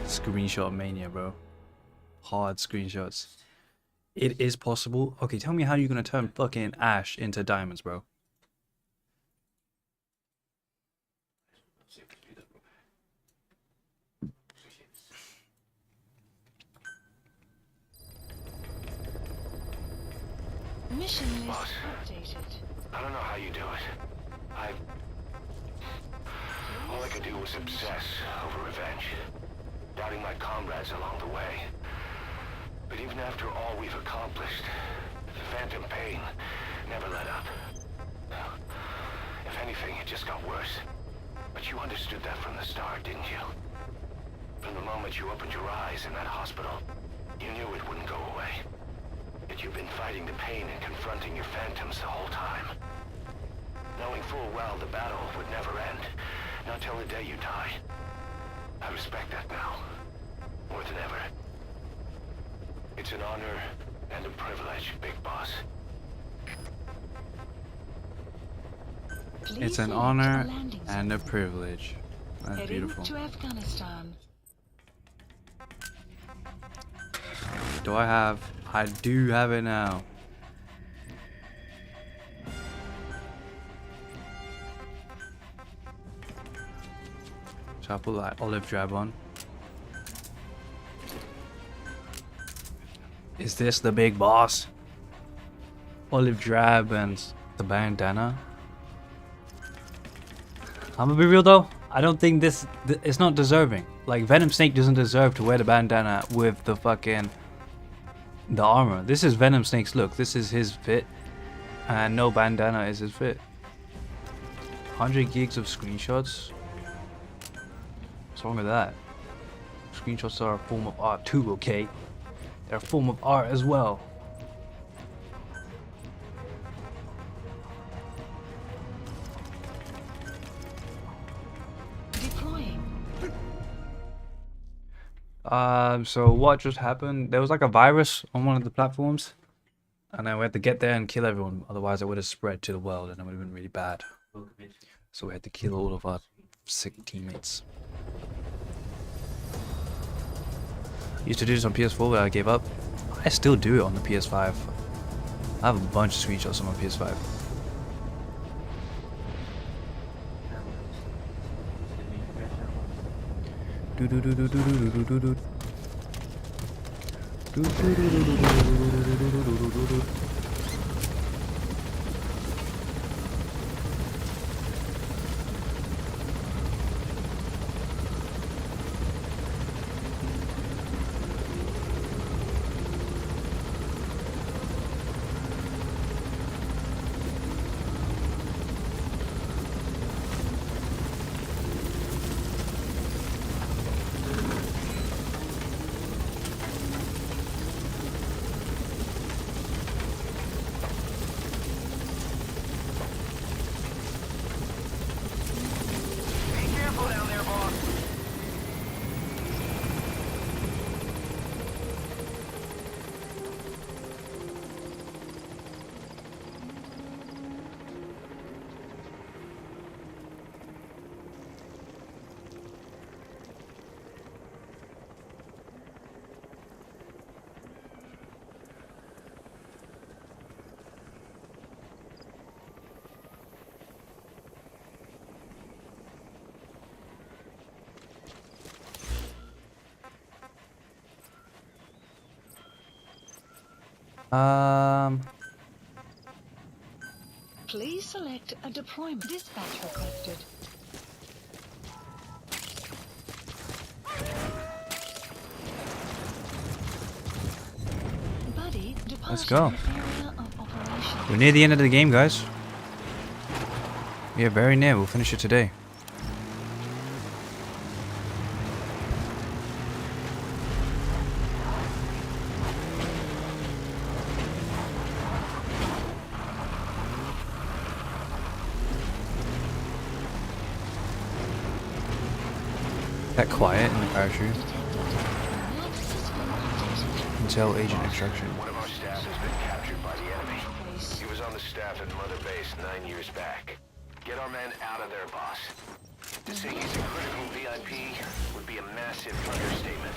Speaker 1: Screenshot mania, bro. Hard screenshots. It is possible. Okay, tell me how you're gonna turn fucking ash into diamonds, bro.
Speaker 3: Mission list
Speaker 2: Boss.
Speaker 3: updated.
Speaker 2: I don't know how you do it. All I could do was obsess over revenge, doubting my comrades along the way. But even after all we've accomplished, the phantom pain never let up. If anything, it just got worse. But you understood that from the start, didn't you? From the moment you opened your eyes in that hospital, you knew it wouldn't go away. Yet you've been fighting the pain and confronting your phantoms the whole time. Knowing full well the battle would never end, not till the day you die. I respect that now, more than ever. It's an honor and a privilege, Big Boss.
Speaker 1: It's an honor and a privilege. That's
Speaker 3: Heading
Speaker 1: beautiful.
Speaker 3: to Afghanistan.
Speaker 1: Do I have? I do have it now. So I put that olive drab on. Is this the big boss? Olive drab and the bandana. I'm gonna be real though. I don't think this it's not deserving. Like Venom Snake doesn't deserve to wear the bandana with the fucking the armor. This is Venom Snake's look. This is his fit, and no bandana is his fit. 100 gigs of screenshots. What's wrong with that? Screenshots are a form of art too. Okay, they're a form of art as well. So what just happened? There was like a virus on one of the platforms, and then we had to get there and kill everyone. Otherwise, it would have spread to the world, and it would have been really bad. So we had to kill all of our sick teammates. I used to do this on PS4, but I gave up. I still do it on the PS5. I have a bunch of screenshots on my PS5.
Speaker 6: Be careful down there, boss.
Speaker 3: Please select a deployment. Dispatch requested. Buddy,
Speaker 1: Let's go.
Speaker 3: area of operation.
Speaker 1: We're near the end of the game, guys. Yeah, very near. We'll finish it today. That quiet in the parachute. Intel agent instruction.
Speaker 2: One of our staff has been captured by the enemy. He was on the staff at Mother Base 9 years back. Get our men out of there, boss. To say he's a critical VIP would be a massive understatement.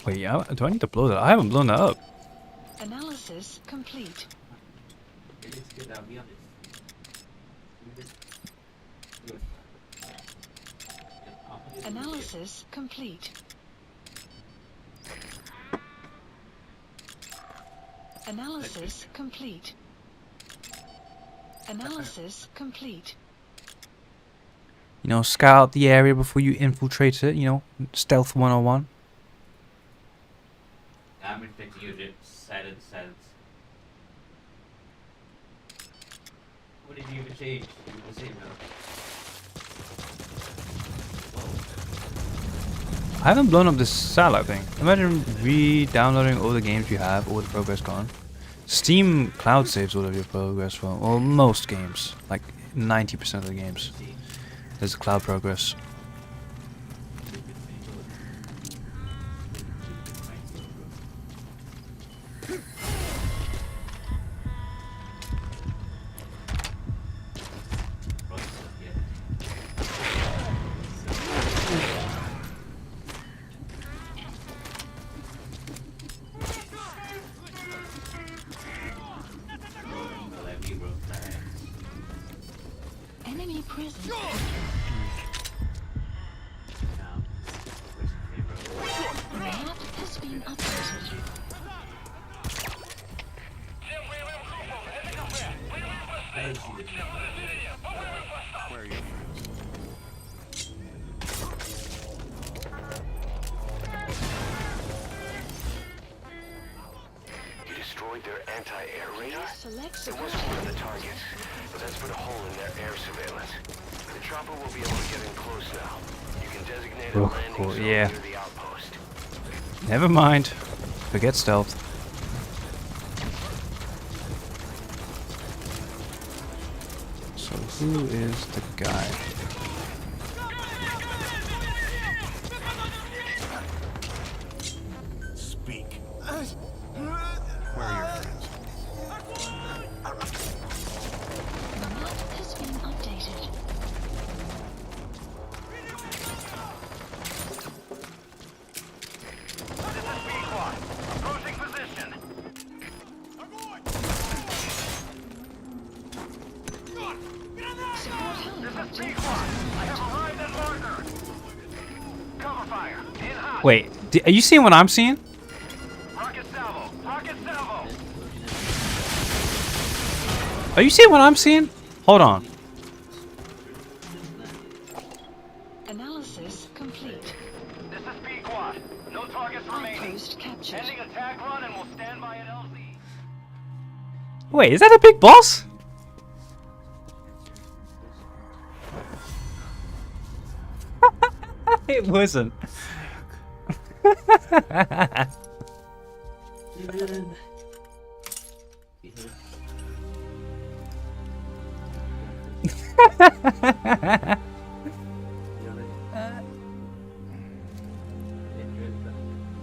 Speaker 1: Wait, do I need to blow that? I haven't blown that up.
Speaker 3: Analysis complete. Analysis complete. Analysis complete. Analysis complete.
Speaker 1: You know, scout the area before you infiltrate it. You know, stealth 101.
Speaker 7: I'm infecting you with silence. What did you even change? You were the same now.
Speaker 1: I haven't blown up this satellite thing. Imagine re-downloading all the games you have, all the progress gone. Steam cloud saves all of your progress from, well, most games, like 90% of the games. There's cloud progress.
Speaker 3: Enemy presence. Map has been updated.
Speaker 8: Where are you?
Speaker 2: You destroyed their anti-air radar?
Speaker 3: Select
Speaker 2: It wasn't one of the targets, but that's put a hole in their air surveillance. The chopper will be able to get in close now. You can designate a landing zone
Speaker 1: yeah.
Speaker 2: near the outpost.
Speaker 1: Never mind. Forget stealth. So who is the guy?
Speaker 9: Speak.
Speaker 8: Where are your friends?
Speaker 3: The map has been updated.
Speaker 6: Approaching position. This is Pequod. I have arrived at marker. Cover fire.
Speaker 1: Wait, are you seeing what I'm seeing?
Speaker 6: Rocket salvo! Rocket salvo!
Speaker 1: Are you seeing what I'm seeing? Hold on.
Speaker 3: Analysis complete.
Speaker 6: This is Pequod. No targets remaining.
Speaker 3: Outpost captured.
Speaker 6: Ending attack run and we'll stand by at LZ.
Speaker 1: Wait, is that a big boss? It wasn't.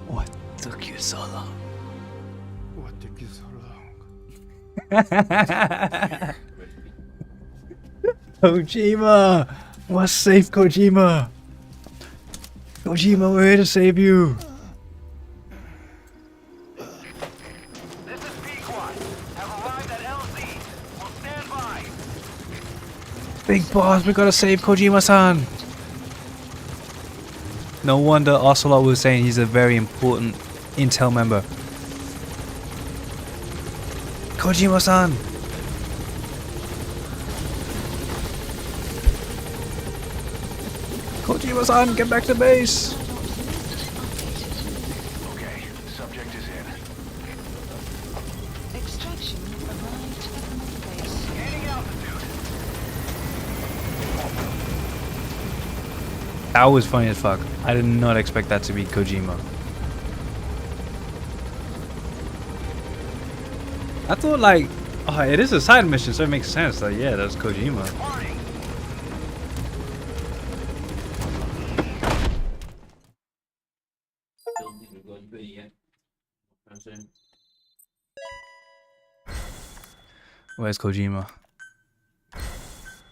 Speaker 1: What took you so long?
Speaker 9: What took you so long?
Speaker 1: Kojima! What's safe, Kojima? Kojima, we're here to save you.
Speaker 6: This is Pequod. Have arrived at LZ. We'll stand by.
Speaker 1: Big boss, we gotta save Kojima-san. No wonder Ocelot was saying he's a very important Intel member. Kojima-san! Kojima-san, get back to base!
Speaker 2: Okay, subject is in.
Speaker 3: Extraction arrived at the mother base.
Speaker 6: Gaining altitude.
Speaker 1: That was funny as fuck. I did not expect that to be Kojima. I thought like, oh, it is a side mission, so it makes sense. Like, yeah, that's Kojima. Where's Kojima?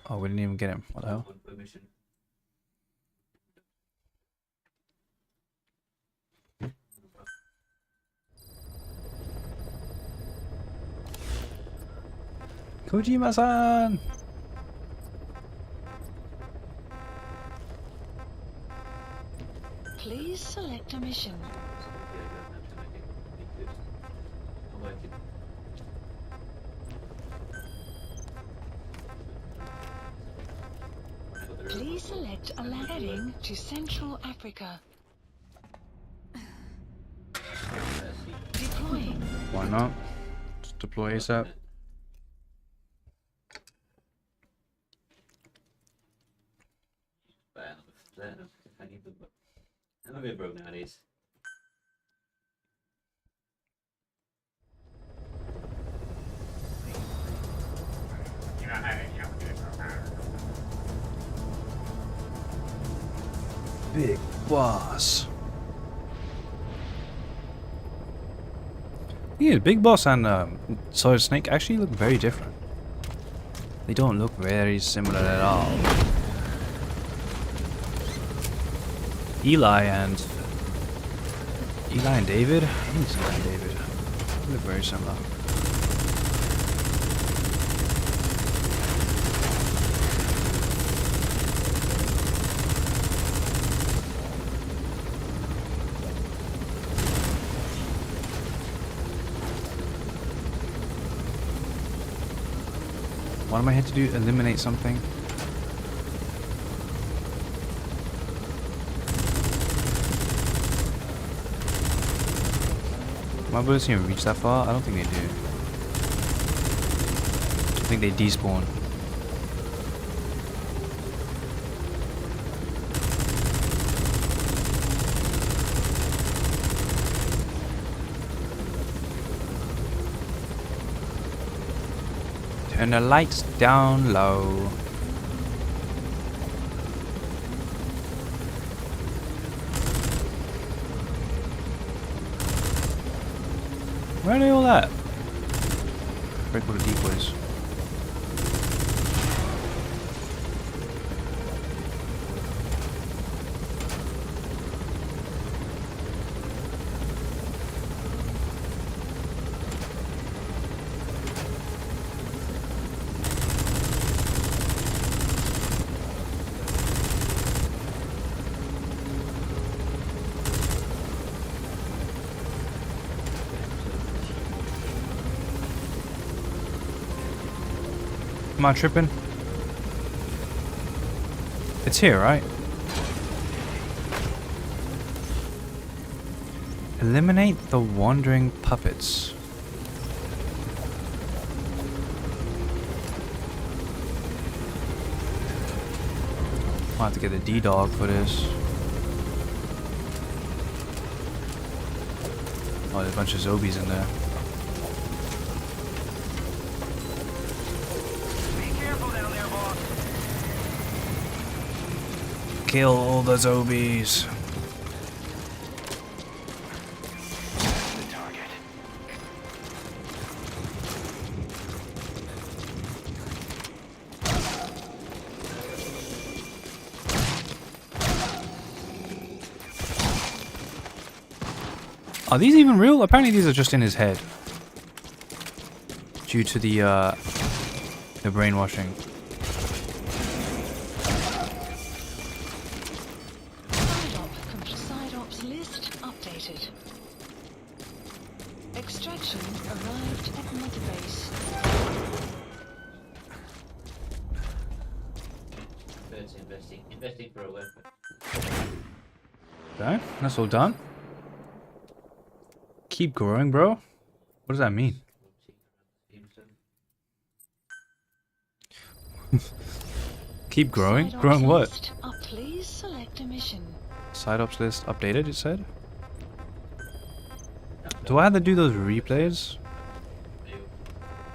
Speaker 1: Oh, we didn't even get him. What the hell? Kojima-san!
Speaker 3: Please select a mission. Please select a heading to Central Africa. Deploying.
Speaker 1: Why not? Just deploy ASAP.
Speaker 7: I'm a bit broke nowadays.
Speaker 1: Big boss. Yeah, Big Boss and Solid Snake actually look very different. They don't look very similar at all. Eli and David? I think it's Eli and David. They look very similar. What am I here to do? Eliminate something? My bullets even reach that far? I don't think they do. I think they despawn. Turn the lights down low. Where are they all at? Break all the decoys. Am I tripping? It's here, right? Eliminate the wandering puppets. I'll have to get the D-Dog for this. Oh, there's a bunch of zombies in there.
Speaker 6: Be careful down there, boss.
Speaker 1: Kill all the zombies.
Speaker 2: The target.
Speaker 1: Are these even real? Apparently these are just in his head. Due to the brainwashing.
Speaker 3: Side ops list updated. Extraction arrived at Mother Base.
Speaker 7: Bird's investing for a weapon.
Speaker 1: Okay, that's all done. Keep growing, bro. What does that mean? Keep growing?
Speaker 3: Side
Speaker 1: Growing
Speaker 3: ops
Speaker 1: what?
Speaker 3: list up, please select a mission.
Speaker 1: Side ops list updated, it said? Do I have to do those replays?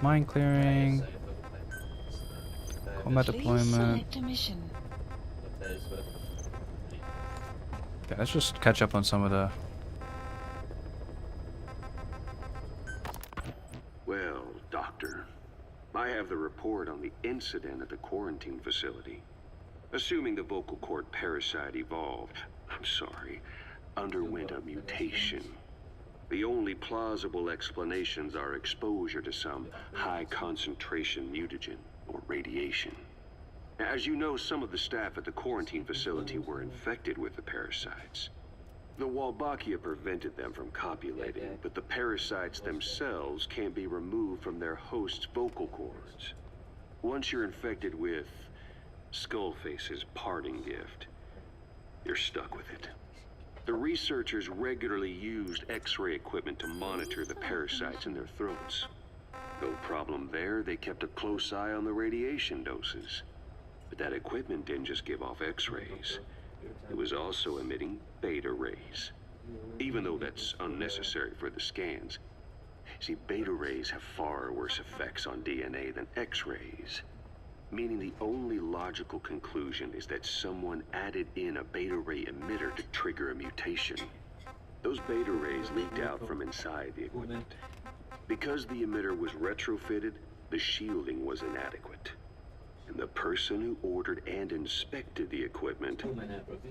Speaker 1: Mine clearing. Combat
Speaker 3: Please
Speaker 1: deployment.
Speaker 3: select a mission.
Speaker 1: Okay, let's just catch up on some of the...
Speaker 5: Well, Doctor, I have the report on the incident at the quarantine facility. Assuming the vocal cord parasite underwent a mutation. The only plausible explanations are exposure to some high-concentration mutagen or radiation. As you know, some of the staff at the quarantine facility were infected with the parasites. The Wolbachia prevented them from copulating, but the parasites themselves can't be removed from their host's vocal cords. Once you're infected with Skullface's parting gift, you're stuck with it. The researchers regularly used X-ray equipment to monitor the parasites in their throats. No problem there, they kept a close eye on the radiation doses. But that equipment didn't just give off X-rays. It was also emitting beta rays. Even though that's unnecessary for the scans. See, beta rays have far worse effects on DNA than X-rays. Meaning the only logical conclusion is that someone added in a beta ray emitter to trigger a mutation. Those beta rays leaked out from inside the equipment. Because the emitter was retrofitted, the shielding was inadequate. And the person who ordered and inspected the equipment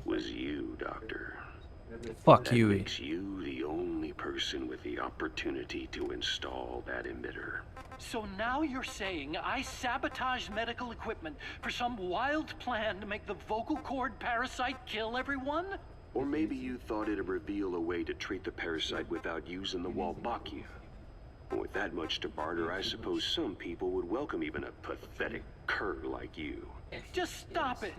Speaker 5: was you, Doctor.
Speaker 1: Fuck
Speaker 5: that
Speaker 1: you.
Speaker 5: Makes you the only person with the opportunity to install that emitter.
Speaker 11: So now you're saying I sabotaged medical equipment for some wild plan to make the vocal cord parasite kill everyone?
Speaker 5: Or maybe you thought it'd reveal a way to treat the parasite without using the Wolbachia. With that much to barter, I suppose some people would welcome even a pathetic cur like you.
Speaker 11: Just stop it!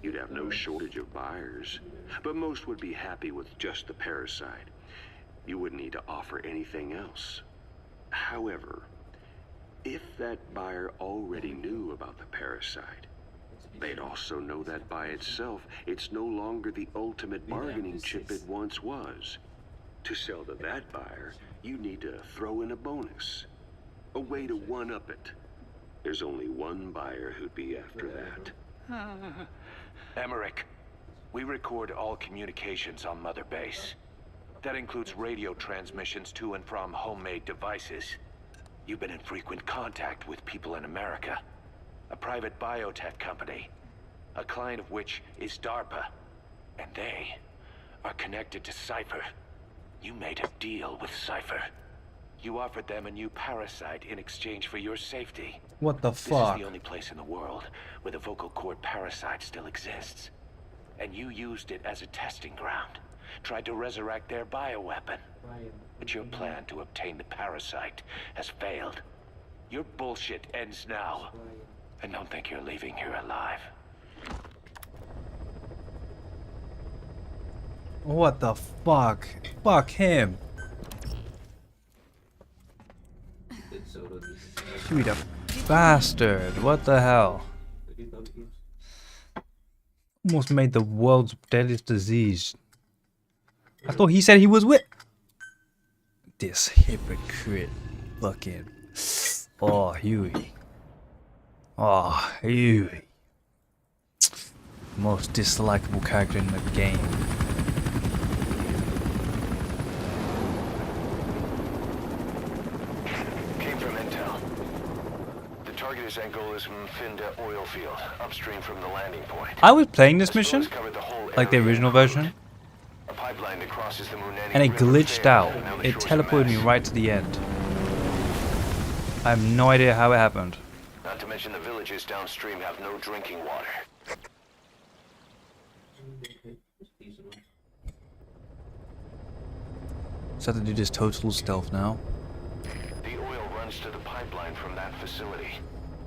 Speaker 5: You'd have no shortage of buyers, but most would be happy with just the parasite. You wouldn't need to offer anything else. However, if that buyer already knew about the parasite, they'd also know that by itself, it's no longer the ultimate bargaining chip it once was. To sell to that buyer, you need to throw in a bonus. A way to one-up it. There's only one buyer who'd be after that.
Speaker 2: Emmerich, we record all communications on Mother Base. That includes radio transmissions to and from homemade devices. You've been in frequent contact with people in America. A private biotech company, a client of which is DARPA. And they are connected to Cypher. You made a deal with Cypher. You offered them a new parasite in exchange for your safety.
Speaker 1: What the
Speaker 2: This
Speaker 1: fuck?
Speaker 2: is the only place in the world where the vocal cord parasite still exists. And you used it as a testing ground. Tried to resurrect their bioweapon. But your plan to obtain the parasite has failed. Your bullshit ends now. I don't think you're leaving here alive.
Speaker 1: What the fuck? Fuck him. You the bastard. What the hell? Almost made the world's deadliest disease. I thought he said he was with this hypocrite fucking. Oh, Huey. Oh, Huey. Most dislikable character in the game.
Speaker 2: Came from intel. The target is Angola's Mfinda oil field, upstream from the landing point.
Speaker 1: I was playing this mission, like the original version,
Speaker 2: A pipeline that crosses the Muneni
Speaker 1: and it
Speaker 2: River
Speaker 1: glitched
Speaker 2: failed,
Speaker 1: out.
Speaker 2: and now the
Speaker 1: It
Speaker 2: shores
Speaker 1: teleported me
Speaker 2: amassed.
Speaker 1: right to the end. I have no idea how it happened.
Speaker 2: Not to mention the villages downstream have no drinking water.
Speaker 1: So I have to do this total stealth now.
Speaker 2: The oil runs to the pipeline from that facility.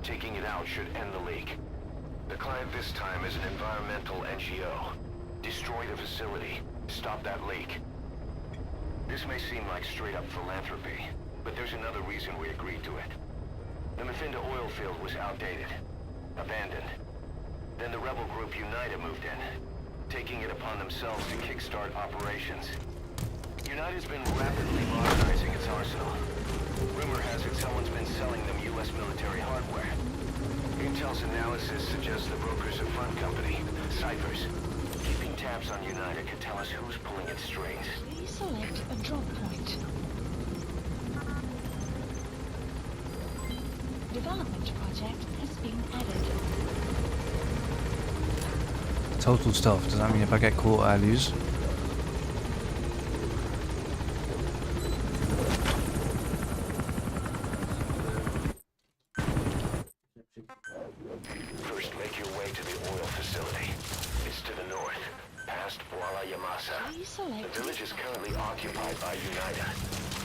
Speaker 2: Taking it out should end the leak. The client this time is an environmental NGO. Destroy the facility. Stop that leak. This may seem like straight-up philanthropy, but there's another reason we agreed to it. The Mfinda oil field was outdated, abandoned. Then the rebel group UNITA moved in, taking it upon themselves to kickstart operations. UNITA's been rapidly modernizing its arsenal. Rumor has it someone's been selling them U.S. military hardware. Intel's analysis suggests the broker's a front company, Cyphers. Keeping tabs on UNITA could tell us who's pulling its strings.
Speaker 3: Please select a drop point. Development project has been added.
Speaker 1: Total stealth. Does that mean if I get caught, I lose?
Speaker 2: First, make your way to the oil facility. It's to the north, past Wala Yamasa.
Speaker 3: Please select
Speaker 2: The village is currently occupied by UNITA,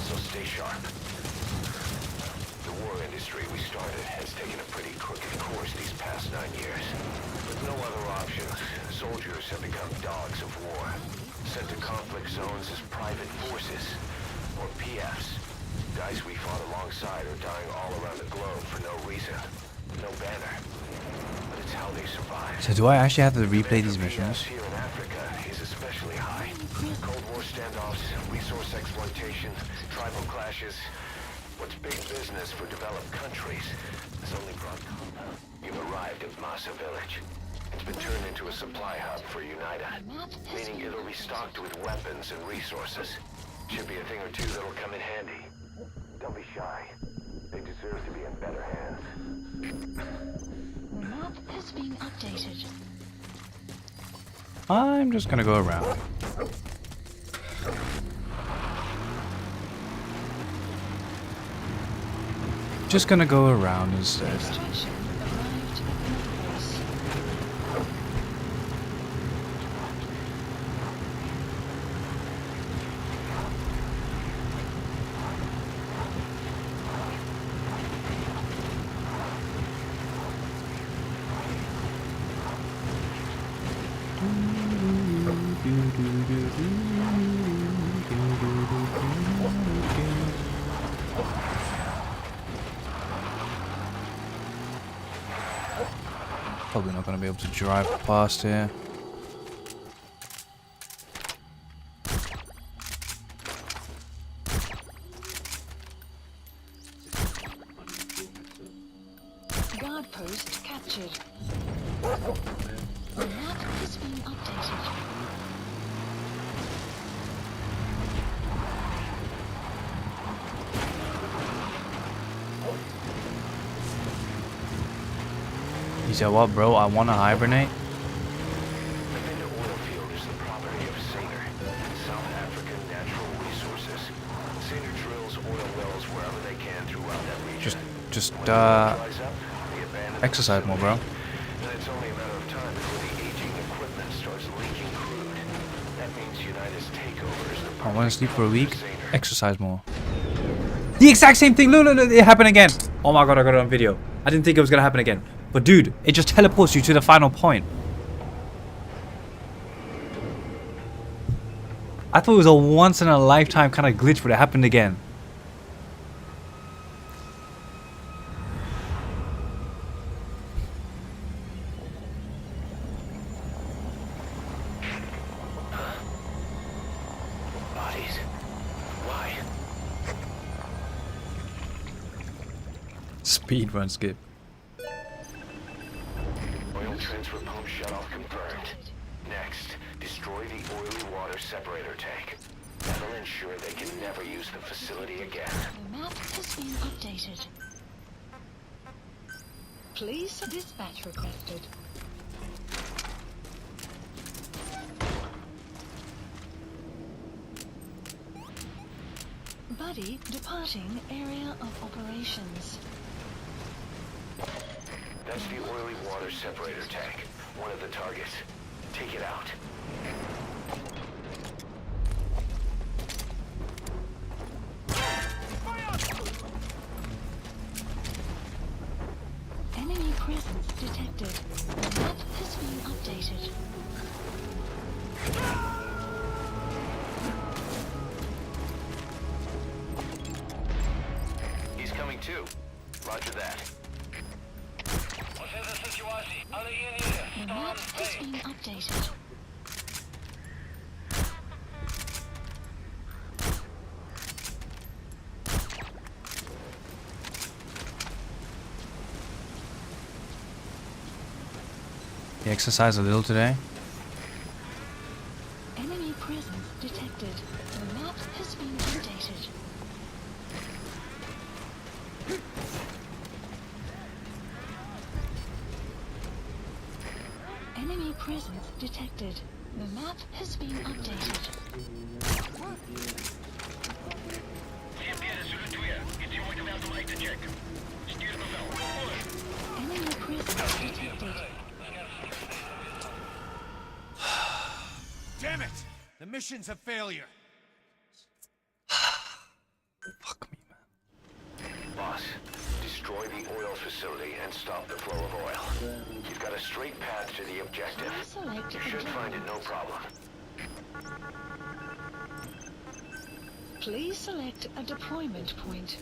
Speaker 2: so stay sharp. The war industry we started has taken a pretty crooked course these past 9 years. With no other options, soldiers have become dogs of war, sent to conflict zones as private forces, or PFs. Guys we fought alongside are dying all around the globe for no reason. No banner. But it's how they survive.
Speaker 1: So do I actually have to replay these missions?
Speaker 2: Here in Africa is especially high. Cold War standoffs, resource exploitation, tribal clashes. What's big business for developed countries has only brought compound. You've arrived at Masa Village. It's been turned into a supply hub for UNITA, meaning it'll be stocked with weapons and resources. Should be a thing or two that'll come in handy. Don't be shy. They deserve to be in better hands.
Speaker 3: The map has been updated.
Speaker 1: I'm just gonna go around. Just gonna go around instead.
Speaker 3: Extraction arrived at Northwest.
Speaker 1: Probably not gonna be able to drive past here.
Speaker 3: Guard post captured. The map has been updated.
Speaker 1: You said what, bro? I wanna hibernate?
Speaker 2: Mfinda oil field is the property of Saner, South African Natural Resources. Saner drills oil wells wherever they can throughout that region.
Speaker 1: Just
Speaker 2: When the oil dries up, they abandon the
Speaker 1: exercise more, bro.
Speaker 2: facility. And it's only a matter of time before the aging equipment starts leaking crude. That means Unita's takeover is the
Speaker 1: I wanna sleep for a week.
Speaker 2: Saner.
Speaker 1: Exercise more. The exact same thing. Look, it happened again. Oh my god, I got it on video. I didn't think it was gonna happen again. But dude, it just teleports you to the final point. I thought it was a once in a lifetime kind of glitch, but it happened again.
Speaker 2: Bodies. Why?
Speaker 1: Speed run skip.
Speaker 2: Oil transfer pump shutoff confirmed. Next, destroy the oily water separator tank. That'll ensure they can never use the facility again.
Speaker 3: The map has been updated. Please dispatch requested. Buddy departing area of operations.
Speaker 2: That's the oily water separator tank. One of the targets. Take it out.
Speaker 3: Enemy presence detected. The map has been updated.
Speaker 2: He's coming too. Roger that.
Speaker 3: The map has been updated.
Speaker 1: You exercise a little today?
Speaker 3: Enemy presence detected. The map has been updated. Enemy presence detected. The map has been updated. Enemy presence detected.
Speaker 9: Damn it! The mission's a failure.
Speaker 2: Boss, destroy the oil facility and stop the flow of oil. You've got a straight path to the objective. You should find it no problem.
Speaker 3: Please select a deployment point.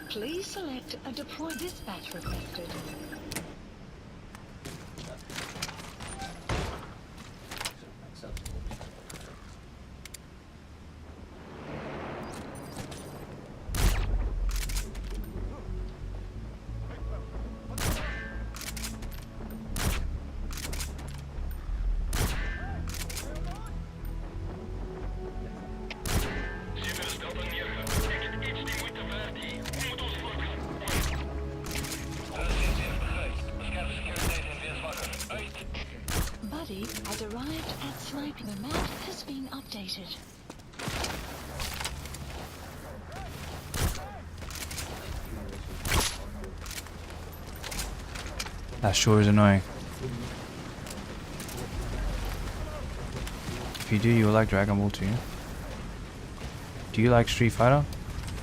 Speaker 3: Please select a deploy dispatch requested. Buddy has arrived at sniping. The map has been updated.
Speaker 1: That sure is annoying. If you do, you will like Dragon Ball too. Do you like Street Fighter?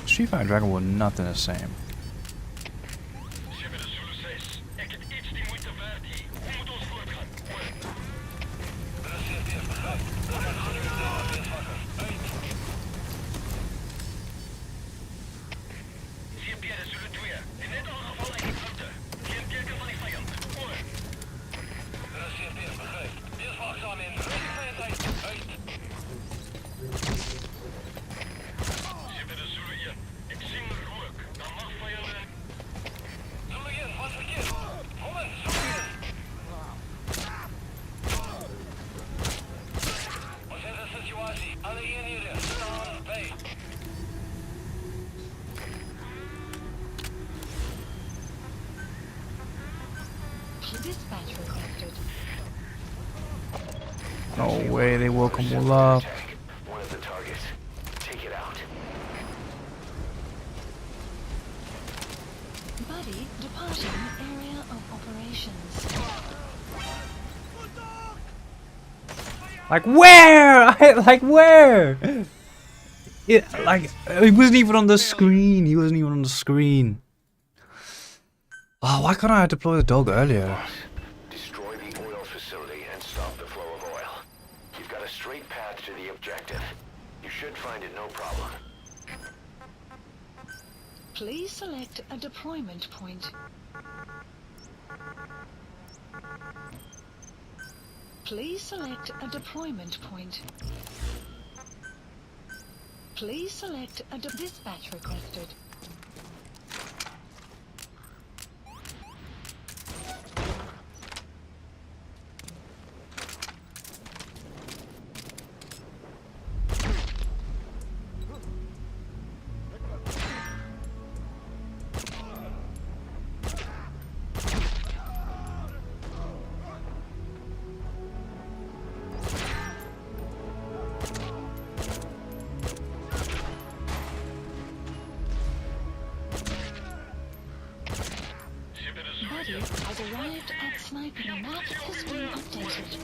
Speaker 1: Street Fighter and Dragon Ball, nothing the same.
Speaker 3: Dispatch requested.
Speaker 1: No way, they woke him all up.
Speaker 2: One of the targets. Take it out.
Speaker 3: Buddy departing area of operations.
Speaker 1: Like where? Like where? Like, he wasn't even on the screen. He wasn't even on the screen. Oh, why can't I deploy the dog earlier?
Speaker 2: Destroy the oil facility and stop the flow of oil. You've got a straight path to the objective. You should find it no problem.
Speaker 3: Please select a deployment point. Please select a deployment point. Please select a dispatch requested. Buddy has arrived at Sniper. The map has been updated.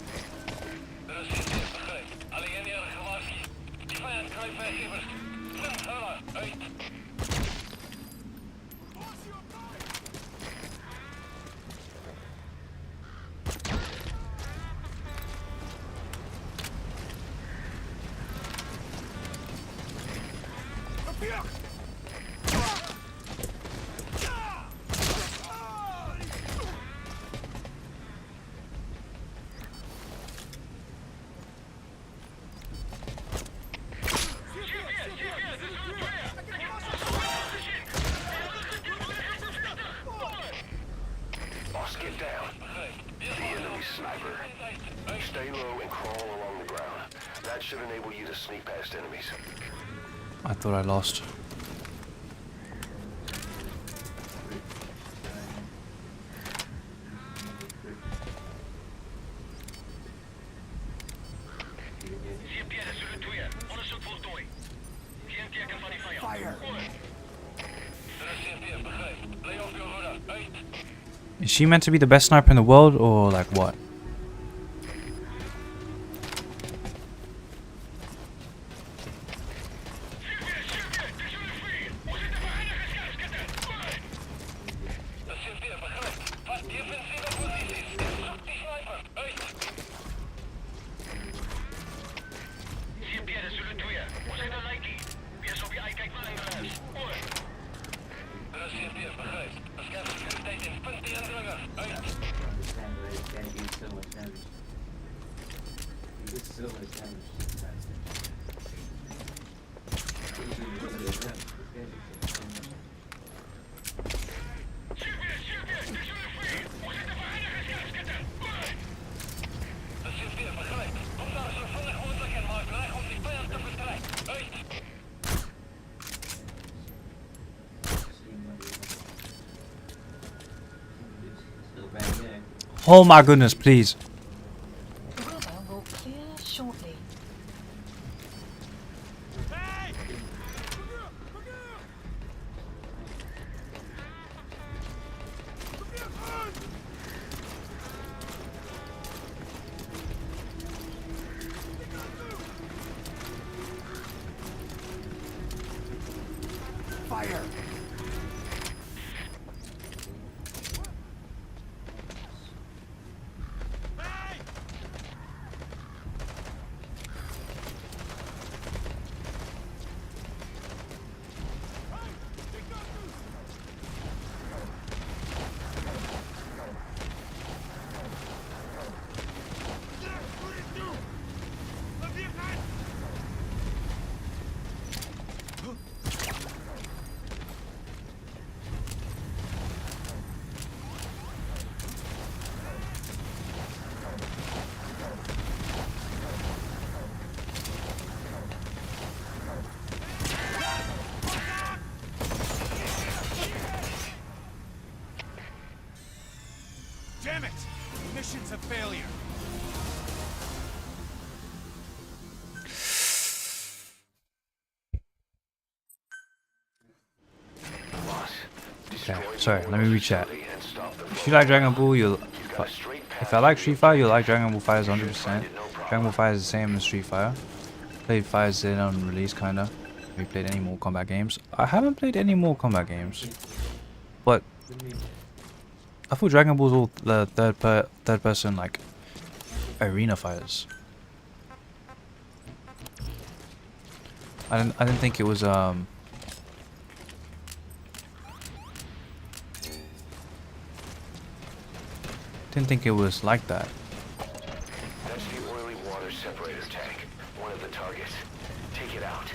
Speaker 2: Boss, get down. The enemy sniper. Stay low and crawl along the ground. That should enable you to sneak past enemies.
Speaker 1: I thought I lost. Is she meant to be the best sniper in the world, or like what? Oh my goodness, please.
Speaker 3: The weather will clear shortly.
Speaker 9: Fire! Damn it! Mission's a failure.
Speaker 1: Okay, sorry, let me rechat. If you like Dragon Ball, you'll... If I like Street Fighter, you'll like Dragon Ball FighterZ 100%. Dragon Ball FighterZ is the same as Street Fighter. Played FighterZ on release, kinda. Have you played any more combat games? I haven't played any more combat games. But I thought Dragon Ball was all the third person like arena fighters. I didn't think it was didn't think it was like that.
Speaker 2: That's the oily water separator tank. One of the targets. Take it out.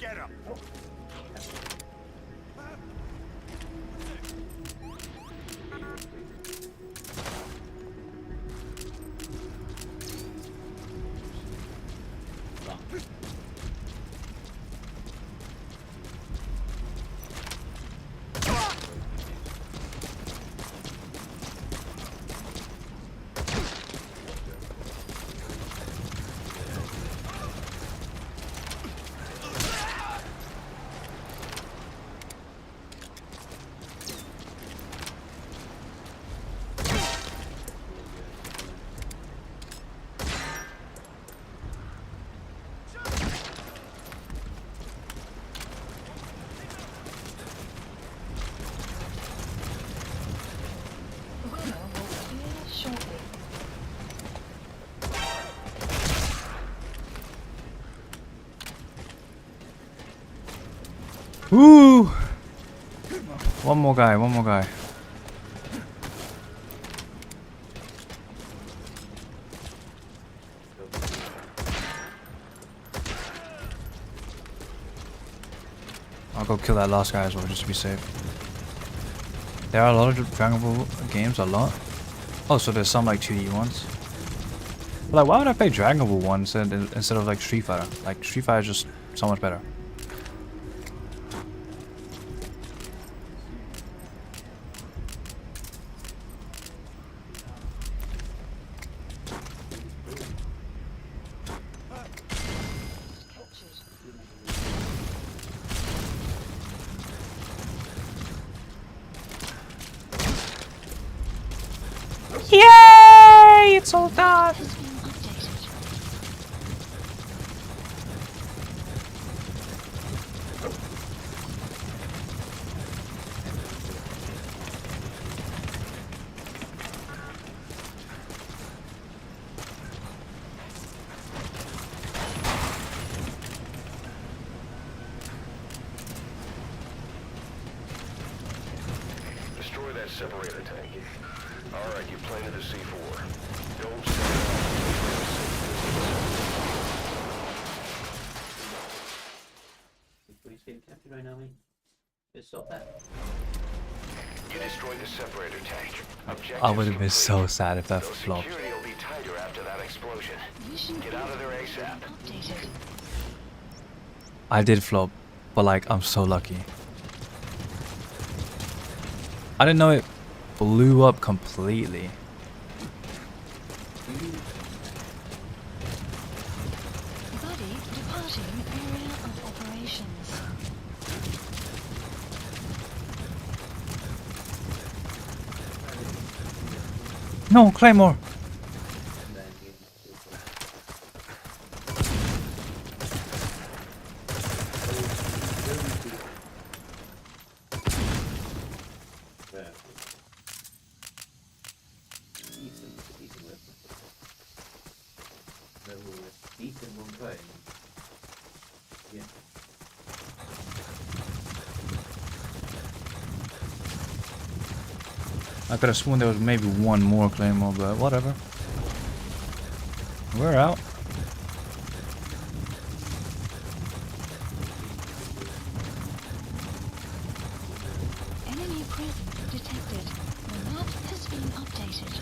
Speaker 14: Get him!
Speaker 1: Woo! One more guy, one more guy. I'll go kill that last guy as well, just to be safe. There are a lot of Dragon Ball games, a lot. Oh, so there's some like 2D ones. But like, why would I play Dragon Ball ones instead of like Street Fighter? Like, Street Fighter is just so much better.
Speaker 3: Yay! It's all done!
Speaker 2: Destroy that separator tank. Alright, you planted the C4. Don't
Speaker 7: Please get captured right now, mate. Just stop that.
Speaker 2: You destroyed the separator tank. Objectives
Speaker 1: I would have been so
Speaker 2: complete.
Speaker 1: sad if that
Speaker 2: Though
Speaker 1: flopped.
Speaker 2: security will be tighter after that explosion. Get out of there ASAP.
Speaker 1: I did flop, but like, I'm so lucky. I didn't know it blew up completely.
Speaker 3: Buddy departing area of operations.
Speaker 1: No, Claymore! I could have sworn there was maybe one more Claymore, but whatever. We're out.
Speaker 3: Enemy presence detected. The map has been updated.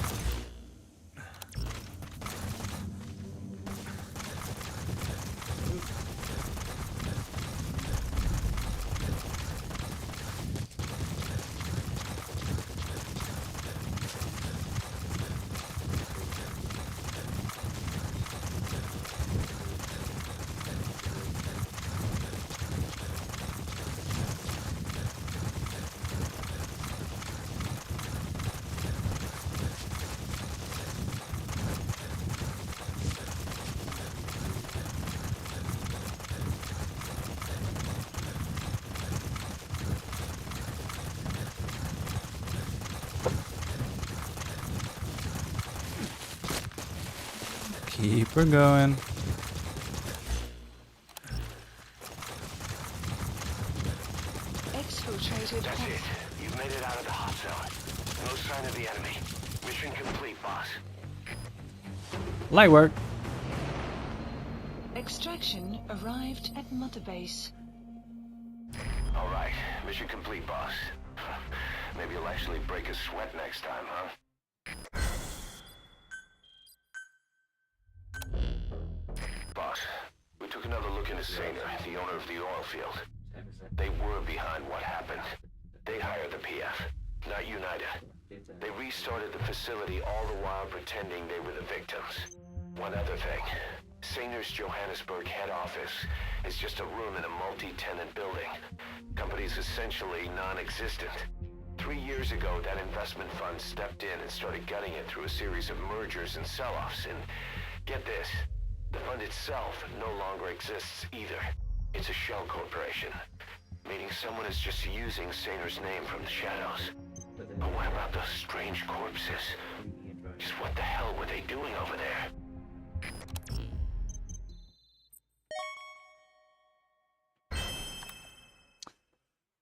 Speaker 1: Keep her going.
Speaker 3: Exfiltrated.
Speaker 2: That's it. You've made it out of the hot zone. No sign of the enemy. Mission complete, boss.
Speaker 1: Light work.
Speaker 3: Extraction arrived at Mother Base.
Speaker 2: All right. Mission complete, boss. Maybe you'll actually break a sweat next time, huh? Boss, we took another look into Saner, the owner of the oil field. They were behind what happened. They hired the PF, not United. They restarted the facility all the while pretending they were the victims. One other thing. Saner's Johannesburg head office is just a room in a multi-tenant building. Company's essentially non-existent. 3 years ago, that investment fund stepped in and started gutting it through a series of mergers and sell-offs. And get this, the fund itself no longer exists either. It's a shell corporation, meaning someone is just using Saner's name from the shadows. But what about those strange corpses? Just what the hell were they doing over there?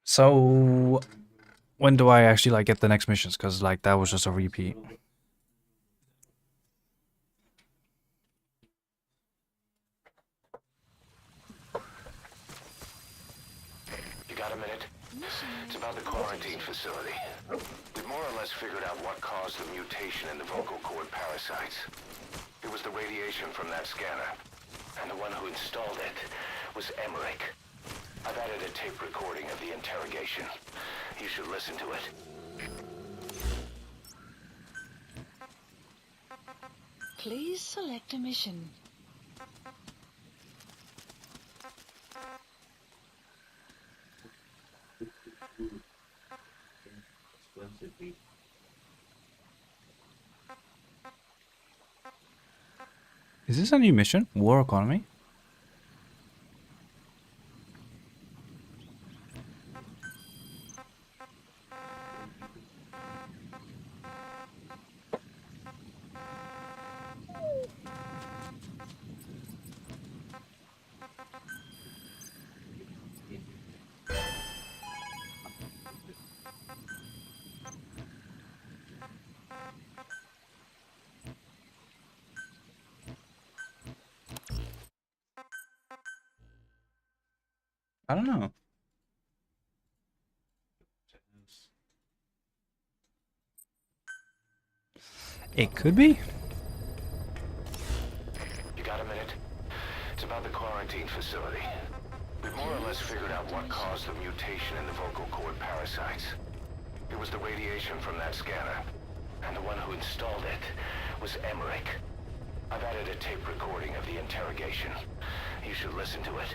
Speaker 1: So, when do I actually like get the next missions? Because like that was just a repeat.
Speaker 2: You got a minute? It's about the quarantine facility. We've more or less figured out what caused the mutation in the vocal cord parasites. It was the radiation from that scanner. And the one who installed it was Emmerich. I've added a tape recording of the interrogation. You should listen to it.
Speaker 3: Please select a mission.
Speaker 1: Is this a new mission? War economy? I don't know. It could be.
Speaker 2: You got a minute? It's about the quarantine facility. We've more or less us figured out what caused the mutation in the vocal cord parasites. It was the radiation from that scanner. And the one who installed it was Emmerich. I've added a tape recording of the interrogation. You should listen to it.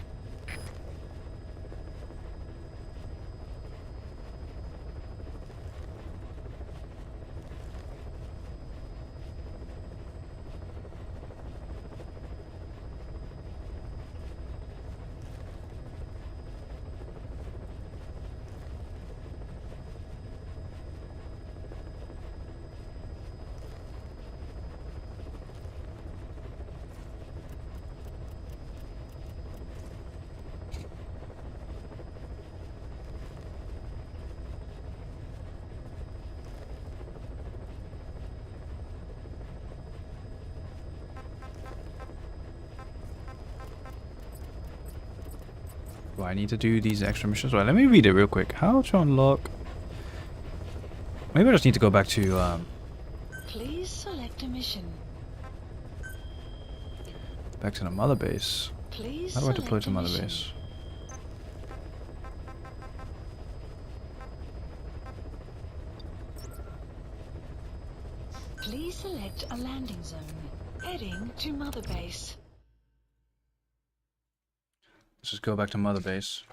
Speaker 1: Do I need to do these extra missions? Well, let me read it real quick. How to unlock... Maybe I just need to go back to,
Speaker 3: Please select a mission.
Speaker 1: back to the mother base.
Speaker 3: Please
Speaker 1: How do I deploy
Speaker 3: select
Speaker 1: to
Speaker 3: a
Speaker 1: mother
Speaker 3: mission.
Speaker 1: base?
Speaker 3: Please select a landing zone. Heading to Mother Base.
Speaker 1: Let's just go back to mother base.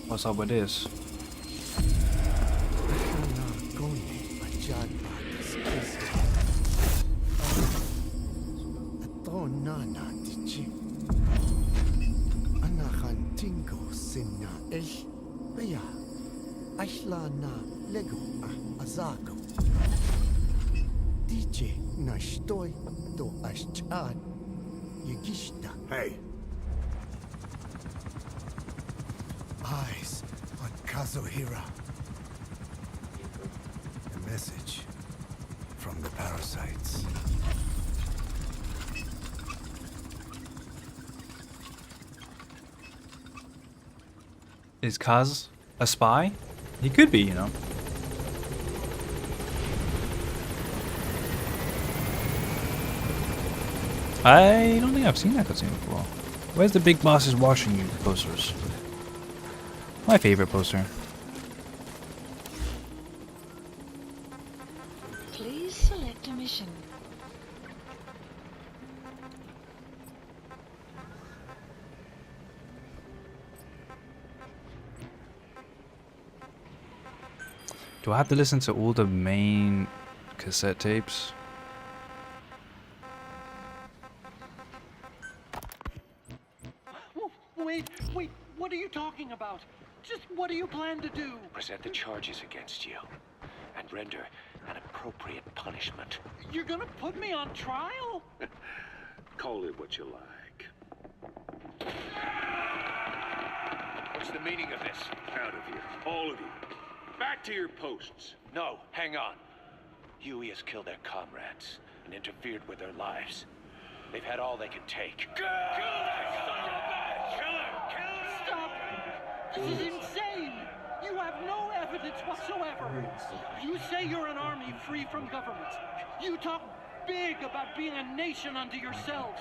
Speaker 1: What's up with this?
Speaker 13: Hey. Eyes on Kazuhira. A message from the parasites.
Speaker 1: Is Kaz a spy? He could be, you know. I don't think I've seen that cutscene before. Where's the big boss is watching you posters? My favorite poster.
Speaker 3: Please select a mission.
Speaker 1: Do I have to listen to all the main cassette tapes?
Speaker 11: Wait, what are you talking about? Just what do you plan to do?
Speaker 2: Present the charges against you and render an appropriate punishment.
Speaker 11: You're gonna put me on trial?
Speaker 5: Call it what you like.
Speaker 2: What's the meaning of this?
Speaker 5: Out of here, all of you. Back to your posts.
Speaker 2: No, hang on. Huey has killed their comrades and interfered with their lives. They've had all they can take.
Speaker 11: Stop! This is insane! You have no evidence whatsoever. You say you're an army free from government. You talk big about being a nation unto yourselves.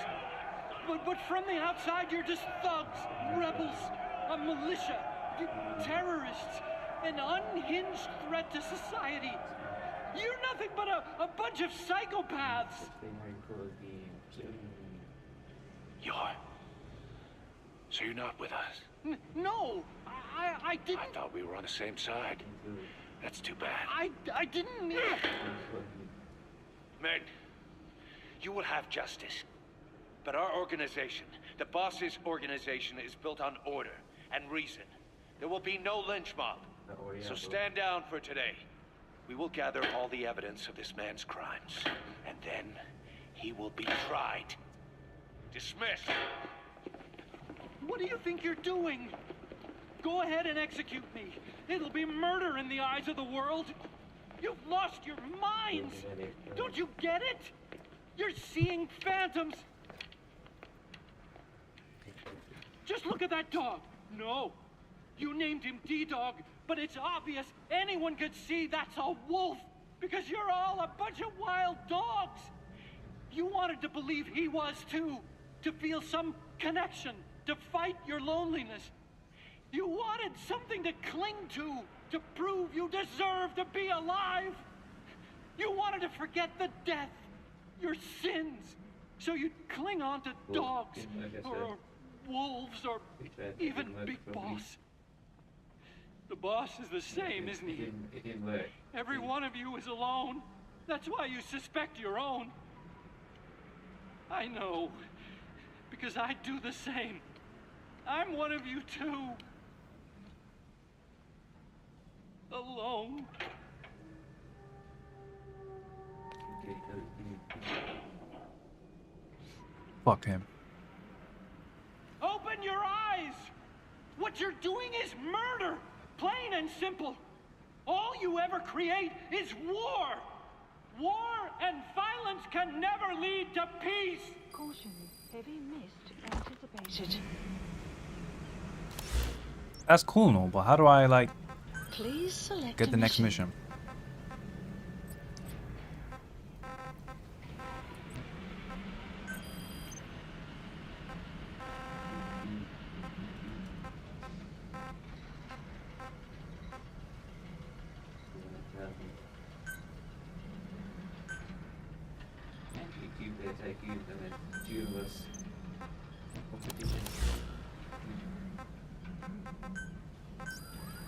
Speaker 11: But from the outside, you're just thugs, rebels, a militia, terrorists, an unhinged threat to society. You're nothing but a bunch of psychopaths.
Speaker 2: So you're not with us?
Speaker 11: No, I didn't.
Speaker 2: I thought we were on the same side. That's too bad.
Speaker 11: I didn't.
Speaker 2: Men, you will have justice. But our organization, the boss's organization, is built on order and reason. There will be no lynch mob. So stand down for today. We will gather all the evidence of this man's crimes. And then he will be tried. Dismissed.
Speaker 11: What do you think you're doing? Go ahead and execute me. it'll be murder in the eyes of the world. You've lost your minds. Don't you get it? You're seeing phantoms. Just look at that dog. No, you named him D-Dog, but it's obvious anyone could see that's a wolf because you're all a bunch of wild dogs. You wanted to believe he was too, to feel some connection, to fight your loneliness. You wanted something to cling to prove you deserve to be alive. You wanted to forget the death, your sins, so you'd cling on to dogs, or wolves, or even Big Boss. The boss is the same, isn't he?
Speaker 7: It didn't work.
Speaker 11: Every one of you is alone. That's why you suspect your own. I know, because I do the same. I'm one of you too. Alone.
Speaker 1: Fuck him.
Speaker 11: Open your eyes! What you're doing is murder! Plain and simple. All you ever create is war! War and violence can never lead to peace!
Speaker 3: Caution, heavy mist anticipated.
Speaker 1: That's cool and all, but how do I, like,
Speaker 3: Please select
Speaker 1: get the next mission?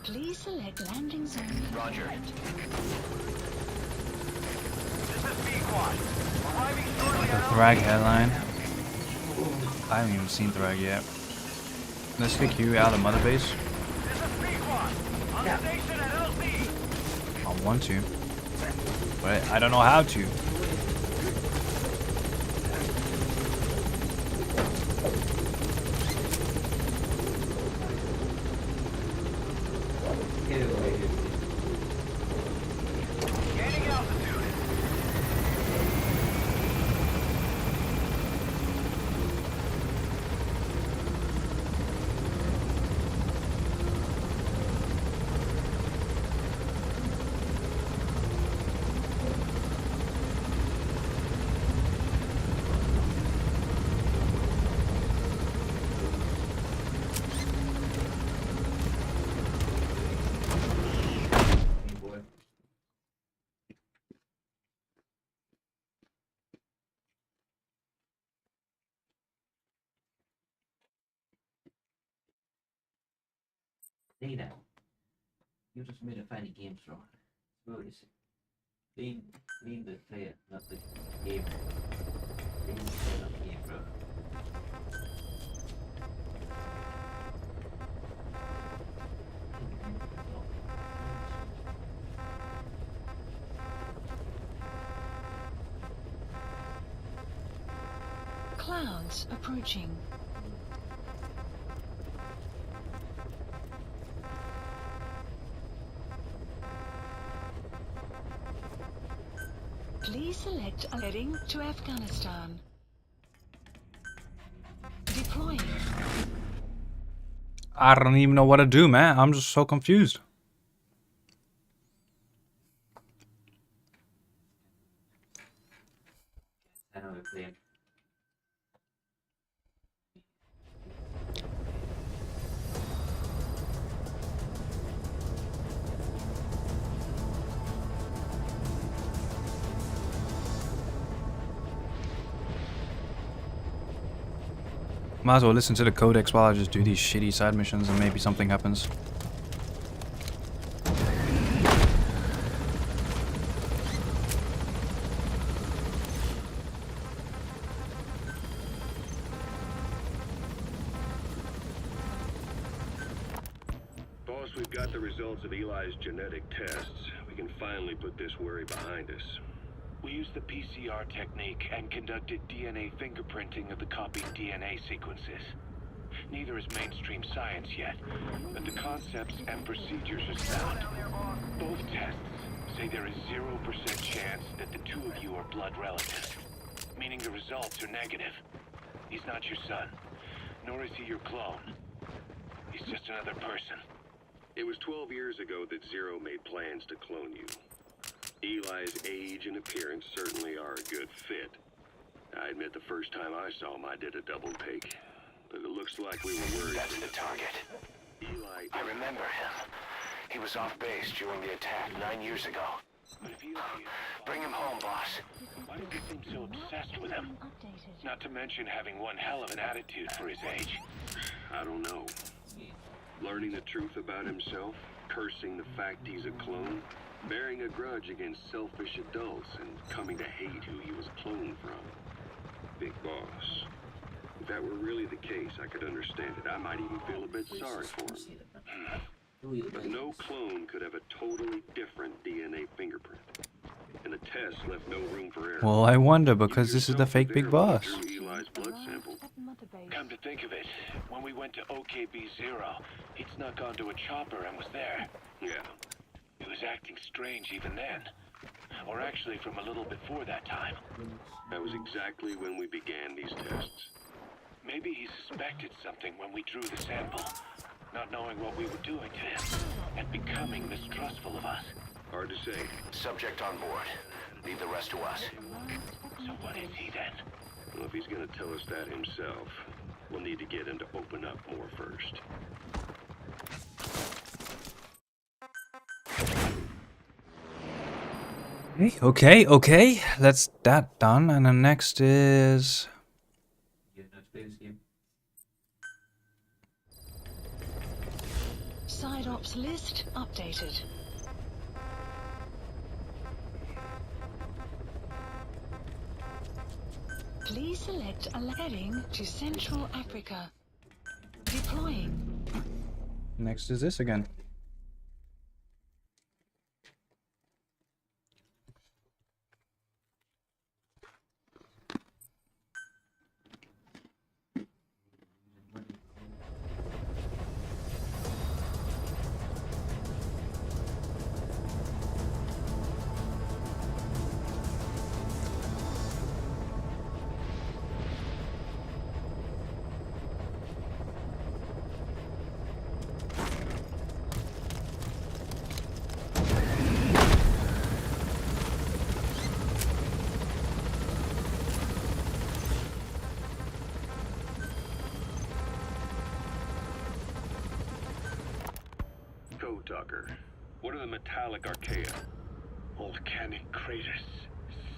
Speaker 3: Please select landing zone.
Speaker 2: Roger.
Speaker 6: This is Pequod. Arriving shortly
Speaker 1: The
Speaker 6: at
Speaker 1: Thrag headline. I haven't even seen Thrag yet. Let's kick you out of Mother Base.
Speaker 6: This is Pequod. On station at LZ.
Speaker 1: I want to, but I don't know how to.
Speaker 6: Gaining altitude.
Speaker 7: Now, you just made a funny game wrong. Where is it? Clean the player, not the game. Clean the player, not the game, bro.
Speaker 3: Clouds approaching. Please select heading to Afghanistan. Deploying.
Speaker 1: I don't even know what to do, man. I'm just so confused.
Speaker 7: I know we're playing.
Speaker 1: Might as well listen to the codex while I just do these shitty side missions and maybe something happens.
Speaker 5: Boss, we've got the results of Eli's genetic tests. We can finally put this worry behind us.
Speaker 2: We used the PCR technique and conducted DNA fingerprinting of the copied DNA sequences.
Speaker 4: Neither is mainstream science yet, but the concepts and procedures are sound. Both tests say there is 0% chance that the two of you are blood relatives, meaning the results are negative. He's not your son, nor is he your clone. He's just another person.
Speaker 5: It was 12 years ago that Zero made plans to clone you. Eli's age and appearance certainly are a good fit. I admit the first time I saw him, I did a double take. But it looks like we were worried.
Speaker 2: That's the target.
Speaker 5: Eli...
Speaker 2: I remember him. He was off base during the attack 9 years ago.
Speaker 4: But if Eli is...
Speaker 2: Bring him home, boss.
Speaker 4: Why do you seem so obsessed with him? Not to mention having one hell of an attitude for his age.
Speaker 5: I don't know. Learning the truth about himself, cursing the fact he's a clone, bearing a grudge against selfish adults, and coming to hate who he was cloned from. Big boss. If that were really the case, I could understand it. I might even feel a bit sorry for him. But no clone could have a totally different DNA fingerprint. And the test left no room for error.
Speaker 1: Well, I wonder, because this is the fake Big Boss.
Speaker 5: Eli's blood sample.
Speaker 4: Come to think of it, when we went to OKB-0, he'd snuck onto a chopper and was there.
Speaker 5: Yeah.
Speaker 4: He was acting strange even then. Or actually from a little before that time.
Speaker 5: That was exactly when we began these tests.
Speaker 4: Maybe he suspected something when we drew the sample, not knowing what we were doing to him, and becoming mistrustful of us.
Speaker 5: Hard to say.
Speaker 2: Subject on board. Leave the rest to us.
Speaker 4: So what is he then?
Speaker 5: Well, if he's gonna tell us that himself, we'll need to get him to open up more first.
Speaker 1: Okay. That's that done. And then next is...
Speaker 3: Side ops list updated. Please select a heading to Central Africa. Deploying.
Speaker 1: Next is this again.
Speaker 5: Code Talker, what are the metallic archaea?
Speaker 4: Volcanic craters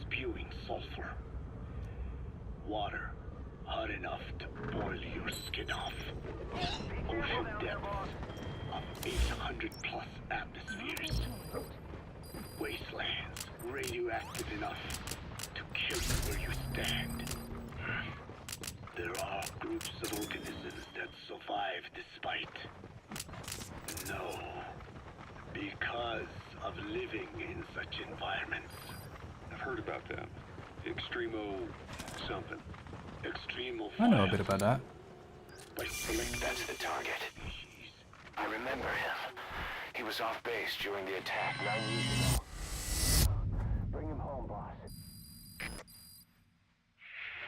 Speaker 4: spewing sulfur. Water hot enough to boil your skin off. Ocean depths of 800 plus atmospheres. Wastelands radioactive enough to kill you where you stand. There are groups of organisms that survive despite. No. Because of living in such environments.
Speaker 5: I've heard about them. Extremo something.
Speaker 4: Extremo
Speaker 1: I know a bit about that.
Speaker 2: That's the target. I remember him. He was off base during the attack 9 years ago. Bring him home, boss.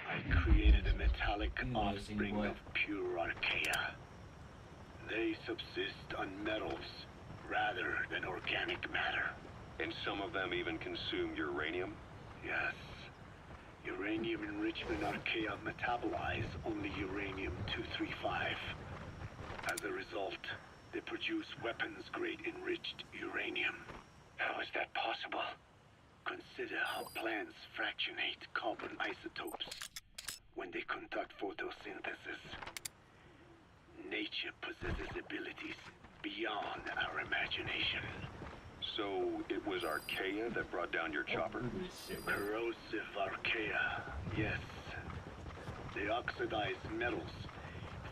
Speaker 4: I created a metallic offspring of pure archaea. They subsist on metals rather than organic matter.
Speaker 5: And some of them even consume uranium?
Speaker 4: Yes. Uranium enrichment archaea metabolize only uranium-235. As a result, they produce weapons-grade enriched uranium. How is that possible? Consider how plants fractionate carbon isotopes when they conduct photosynthesis. Nature possesses abilities beyond our imagination.
Speaker 5: So it was archaea that brought down your chopper?
Speaker 4: Corrosive archaea, yes. They oxidize metals,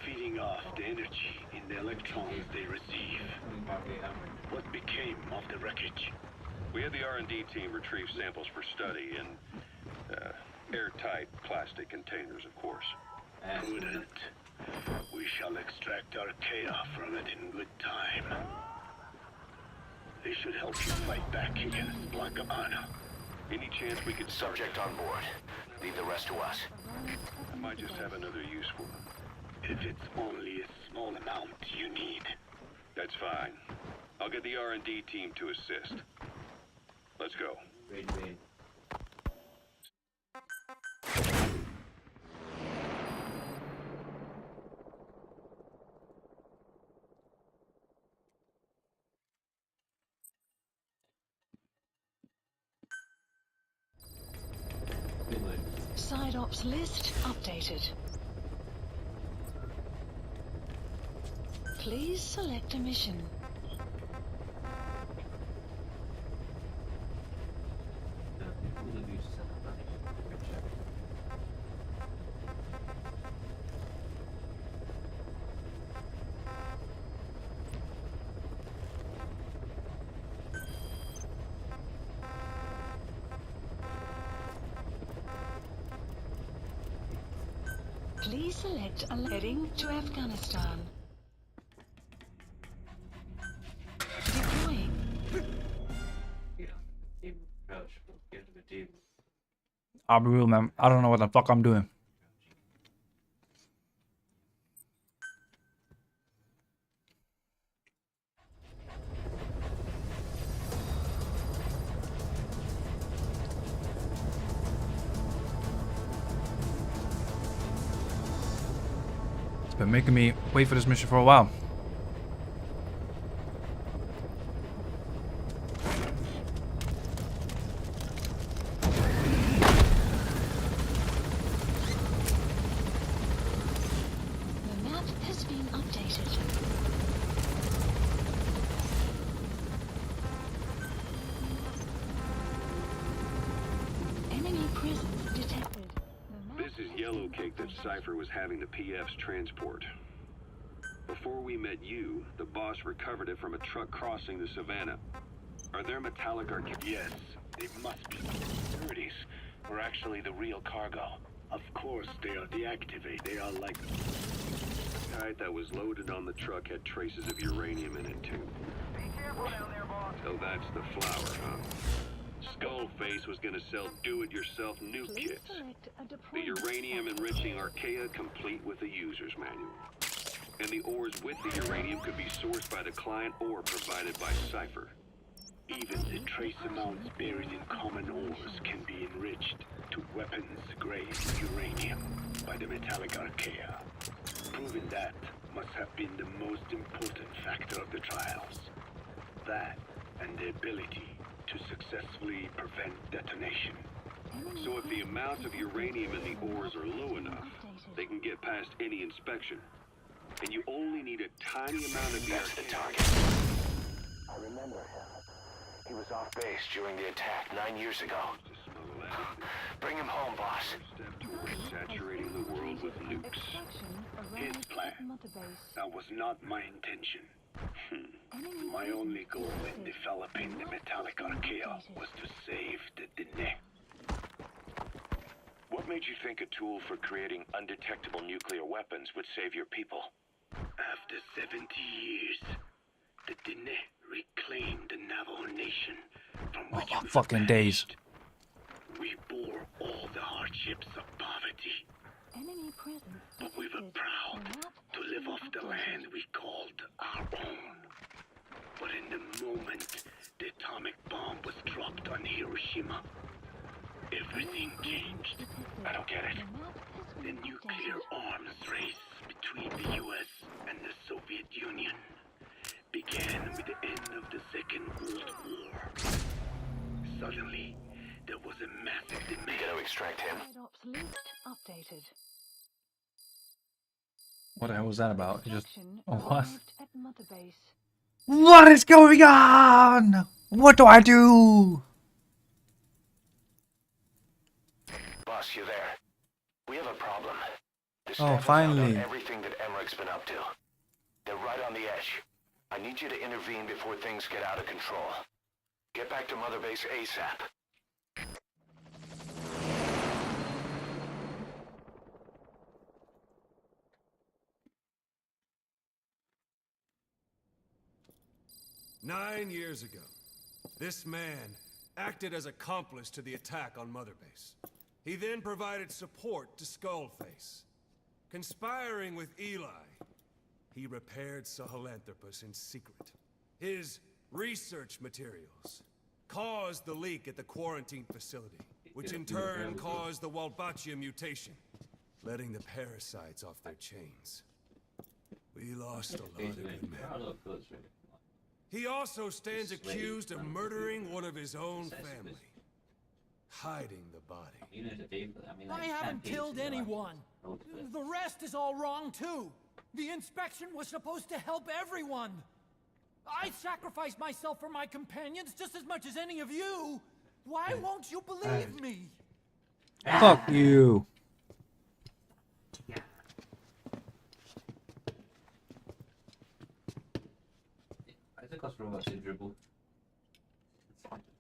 Speaker 4: feeding off the energy in the electrons they receive. What became of the wreckage?
Speaker 5: We had the R&D team retrieve samples for study in airtight plastic containers, of course.
Speaker 4: Prudent. We shall extract Archaea from it in good time. They should help you fight back against Blancamana.
Speaker 5: Any chance we could...
Speaker 2: Subject on board. Leave the rest to us.
Speaker 5: I might just have another use for them.
Speaker 4: If it's only a small amount you need.
Speaker 5: That's fine. I'll get the R&D team to assist. Let's go.
Speaker 7: Wait.
Speaker 3: Side ops list updated. Please select a mission. Please select a heading to Afghanistan. Deploying.
Speaker 1: I'll be real, man. I don't know what the fuck I'm doing. It's been making me wait for this mission for a while.
Speaker 5: Cypher was having the PF's transport. Before we met you, the boss recovered it from a truck crossing the Savannah. Are there metallic Archaea?
Speaker 4: Yes, they must be. Birdies were actually the real cargo. Of course, they are deactivated. They are like...
Speaker 5: The kite that was loaded on the truck had traces of uranium in it, too.
Speaker 6: Be careful down there, boss.
Speaker 5: So that's the flower, huh? Skullface was gonna sell do-it-yourself nuke kits. The uranium-enriching Archaea complete with a user's manual. And the ores with the uranium could be sourced by the client or provided by Cypher.
Speaker 4: Even the trace amounts buried in common ores can be enriched to weapons-grade uranium by the metallic Archaea. Proving that must have been the most important factor of the trials. That and the ability to successfully prevent detonation.
Speaker 5: So if the amounts of uranium in the ores are low enough, they can get past any inspection. And you only need a tiny amount of
Speaker 2: That's the target. I remember him. He was off base during the attack 9 years ago. Bring him home, boss.
Speaker 5: Step towards saturating the world with nukes.
Speaker 4: His plan. That was not my intention. My only goal in developing the metallic Archaea was to save the Dene.
Speaker 2: What made you think a tool for creating undetectable nuclear weapons would save your people?
Speaker 4: After 70 years, the Dene reclaimed the Navajo Nation from which we
Speaker 1: fucking days.
Speaker 4: We bore all the hardships of poverty. But we were proud to live off the land we called our own. But in the moment the atomic bomb was dropped on Hiroshima, everything changed.
Speaker 2: I don't get it.
Speaker 4: The nuclear arms race between the US and the Soviet Union began with the end of the Second World War. Suddenly, there was a massive demand.
Speaker 2: Gotta extract him.
Speaker 3: Updated.
Speaker 1: What the hell was that about? It just... what?
Speaker 3: At Mother Base.
Speaker 1: What is going on? What do I do?
Speaker 2: Boss, you there? We have a problem. The
Speaker 1: Oh,
Speaker 2: staff has
Speaker 1: finally.
Speaker 2: found out everything that Emmerich's been up to. They're right on the edge. I need you to intervene before things get out of control. Get back to Mother Base ASAP.
Speaker 12: 9 years ago, this man acted as accomplice to the attack on Mother Base. He then provided support to Skullface. Conspiring with Eli, he repaired Sahelanthropus in secret. His research materials caused the leak at the quarantine facility, which in turn caused the Walbachia mutation, letting the parasites off their chains. We lost a lot of good men. He also stands accused of murdering one of his own family, hiding the body.
Speaker 11: I haven't killed anyone. The rest is all wrong, too. The inspection was supposed to help everyone. I sacrificed myself for my companions just as much as any of you. Why won't you believe me?
Speaker 1: Fuck you.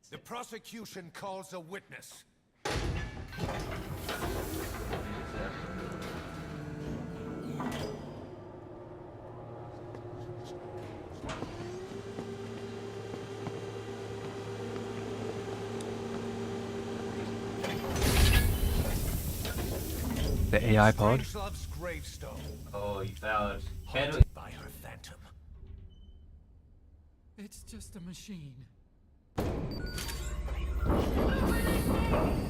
Speaker 9: The prosecution calls a witness.
Speaker 1: The AI pod?
Speaker 9: Strangelove's gravestone.
Speaker 7: Oh, you found
Speaker 9: Haunted by her phantom.
Speaker 11: It's just a machine.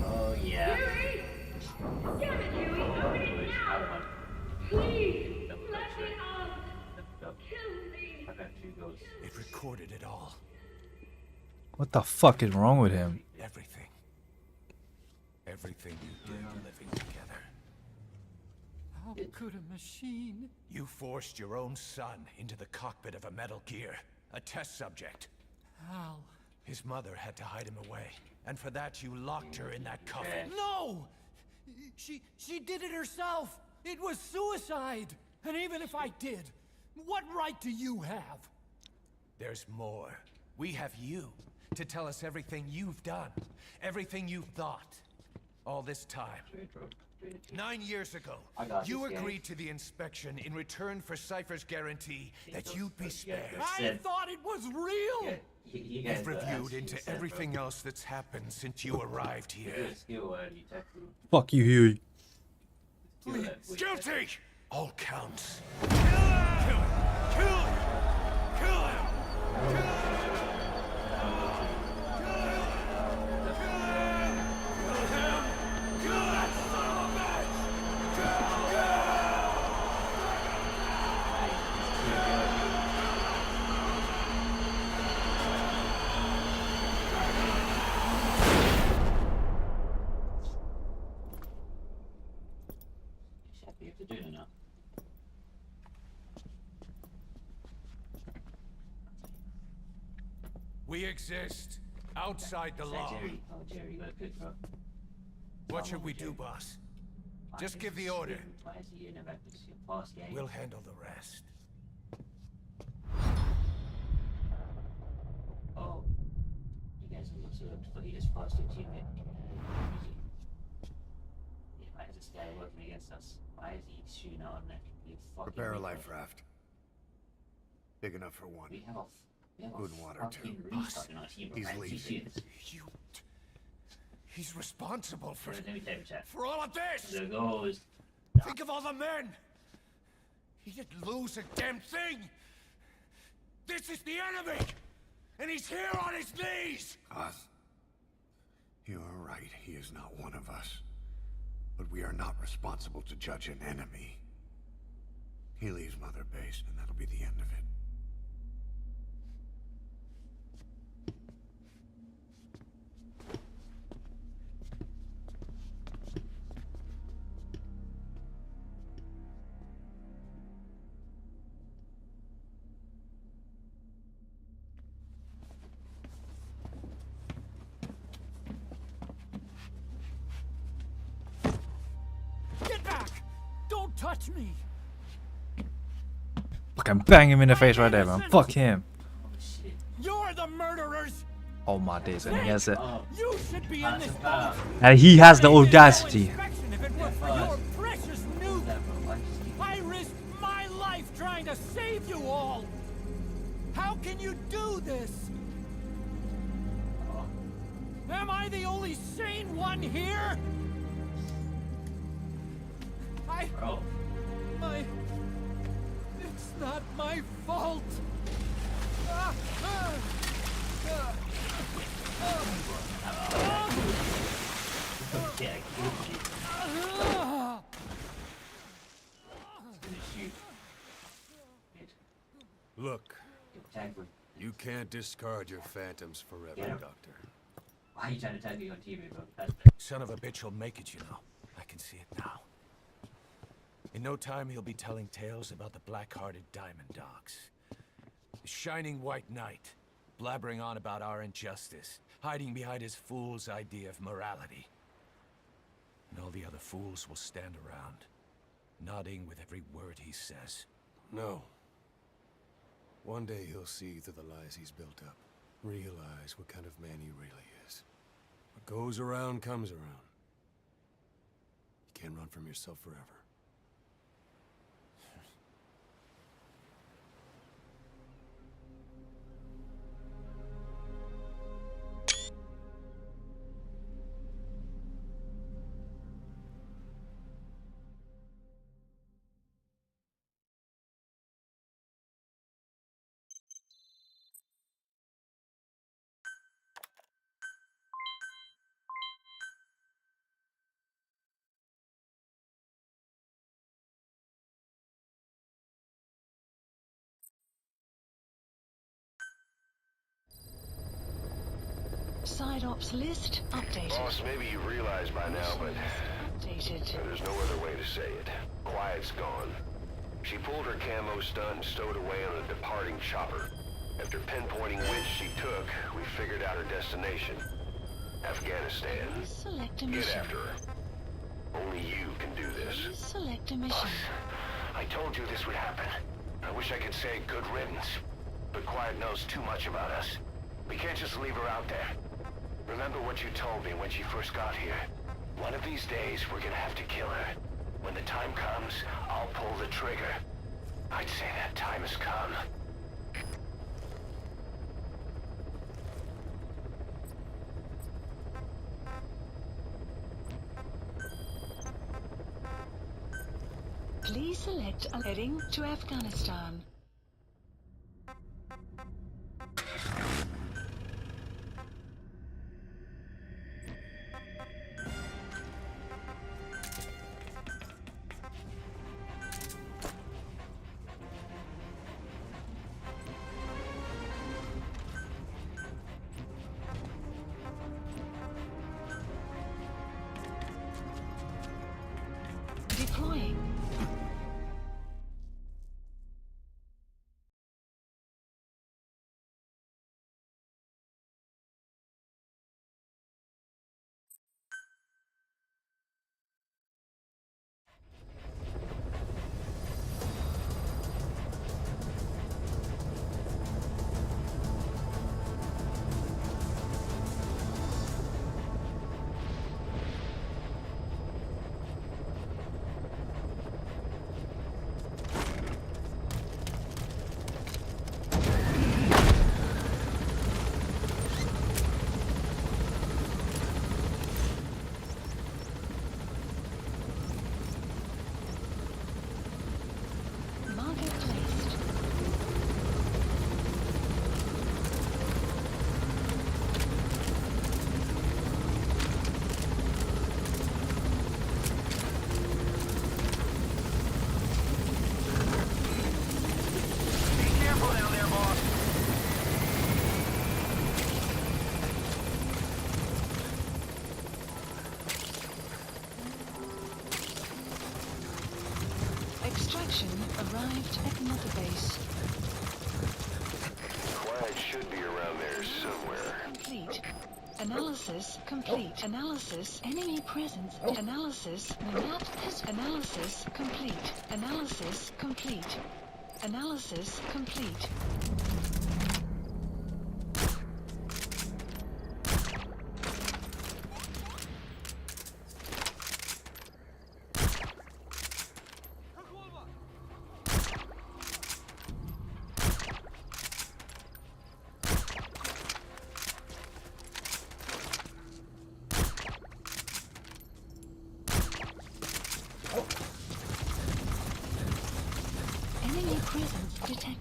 Speaker 7: Oh, yeah.
Speaker 16: Damn it, Huey! Open it now! Please, let me out! Kill me!
Speaker 9: It recorded it all.
Speaker 1: What the fuck is wrong with him?
Speaker 9: Everything. Everything you did living together.
Speaker 11: How could a machine?
Speaker 9: You forced your own son into the cockpit of a Metal Gear, a test subject.
Speaker 11: How?
Speaker 9: His mother had to hide him away, and for that you locked her in that coffin.
Speaker 11: No! She did it herself! It was suicide! And even if I did, what right do you have?
Speaker 9: There's more. We have you to tell us everything you've done, everything you've thought. All this time. 9 years ago, you agreed to the inspection in return for Cypher's guarantee that you'd be spared.
Speaker 11: I thought it was real!
Speaker 9: You've reviewed into everything else that's happened since you arrived here.
Speaker 1: Fuck you, Huey.
Speaker 9: Guilty! All counts. Kill him! Kill him! Kill him! Kill him! We exist outside the law. What should we do, boss? Just give the order. We'll handle the rest.
Speaker 7: Oh, you guys are also for he just passed your teammate. Why is this guy working against us? Why is he shooting out on that?
Speaker 14: Prepare a life raft. Big enough for one.
Speaker 7: We have
Speaker 14: Good water too.
Speaker 7: Boss,
Speaker 14: He's leaving.
Speaker 9: He's responsible for
Speaker 7: for
Speaker 9: all of this.
Speaker 7: There goes.
Speaker 9: Think of all the men. He didn't lose a damn thing. This is the enemy, and he's here on his knees.
Speaker 14: Us. You are right. He is not one of us. But we are not responsible to judge an enemy. He leaves Mother Base, and that'll be the end of it.
Speaker 11: Get back! Don't touch me!
Speaker 1: Fucking bang him in the face right there, man. Fuck him.
Speaker 11: You're the murderers!
Speaker 1: Oh my days, and he has it.
Speaker 11: You should be in this boat!
Speaker 1: And he has the audacity.
Speaker 11: If it were for your precious nuke! I risked my life trying to save you all!
Speaker 9: How can you do this? Am I the only sane one here? It's not my fault.
Speaker 12: Look, you can't discard your phantoms forever, Doctor.
Speaker 7: Why are you trying to tag me on TV, bro?
Speaker 9: Son of a bitch will make it, you know. I can see it now. In no time, he'll be telling tales about the black-hearted Diamond Dogs. The Shining White Knight, blabbering on about our injustice, hiding behind his fool's idea of morality. And all the other fools will stand around, nodding with every word he says.
Speaker 12: No. One day he'll see through the lies he's built up. Realize what kind of man he really is. What goes around comes around. You can't run from yourself forever.
Speaker 3: Side ops list updated.
Speaker 2: Boss, maybe you realize by now, but
Speaker 3: Updated.
Speaker 2: there's no other way to say it. Quiet's gone. She pulled her camo stunt and stowed away on a departing chopper. After pinpointing which she took, we figured out her destination. Afghanistan.
Speaker 3: Please select a
Speaker 2: Get
Speaker 3: mission.
Speaker 2: after her. Only you can do this.
Speaker 3: Please select a mission.
Speaker 2: I told you this would happen. I wish I could say good riddance. But Quiet knows too much about us. We can't just leave her out there. Remember what you told me when she first got here. One of these days, we're gonna have to kill her. When the time comes, I'll pull the trigger. I'd say that time has come.
Speaker 3: Please select a heading to Afghanistan. Deploying. Marker placed.
Speaker 6: Be careful down there, boss.
Speaker 3: Extraction arrived at Mother Base.
Speaker 2: Quiet should be around there somewhere.
Speaker 3: Complete. Analysis complete. Analysis enemy presence. Analysis the map has analysis complete. Analysis complete. Analysis complete.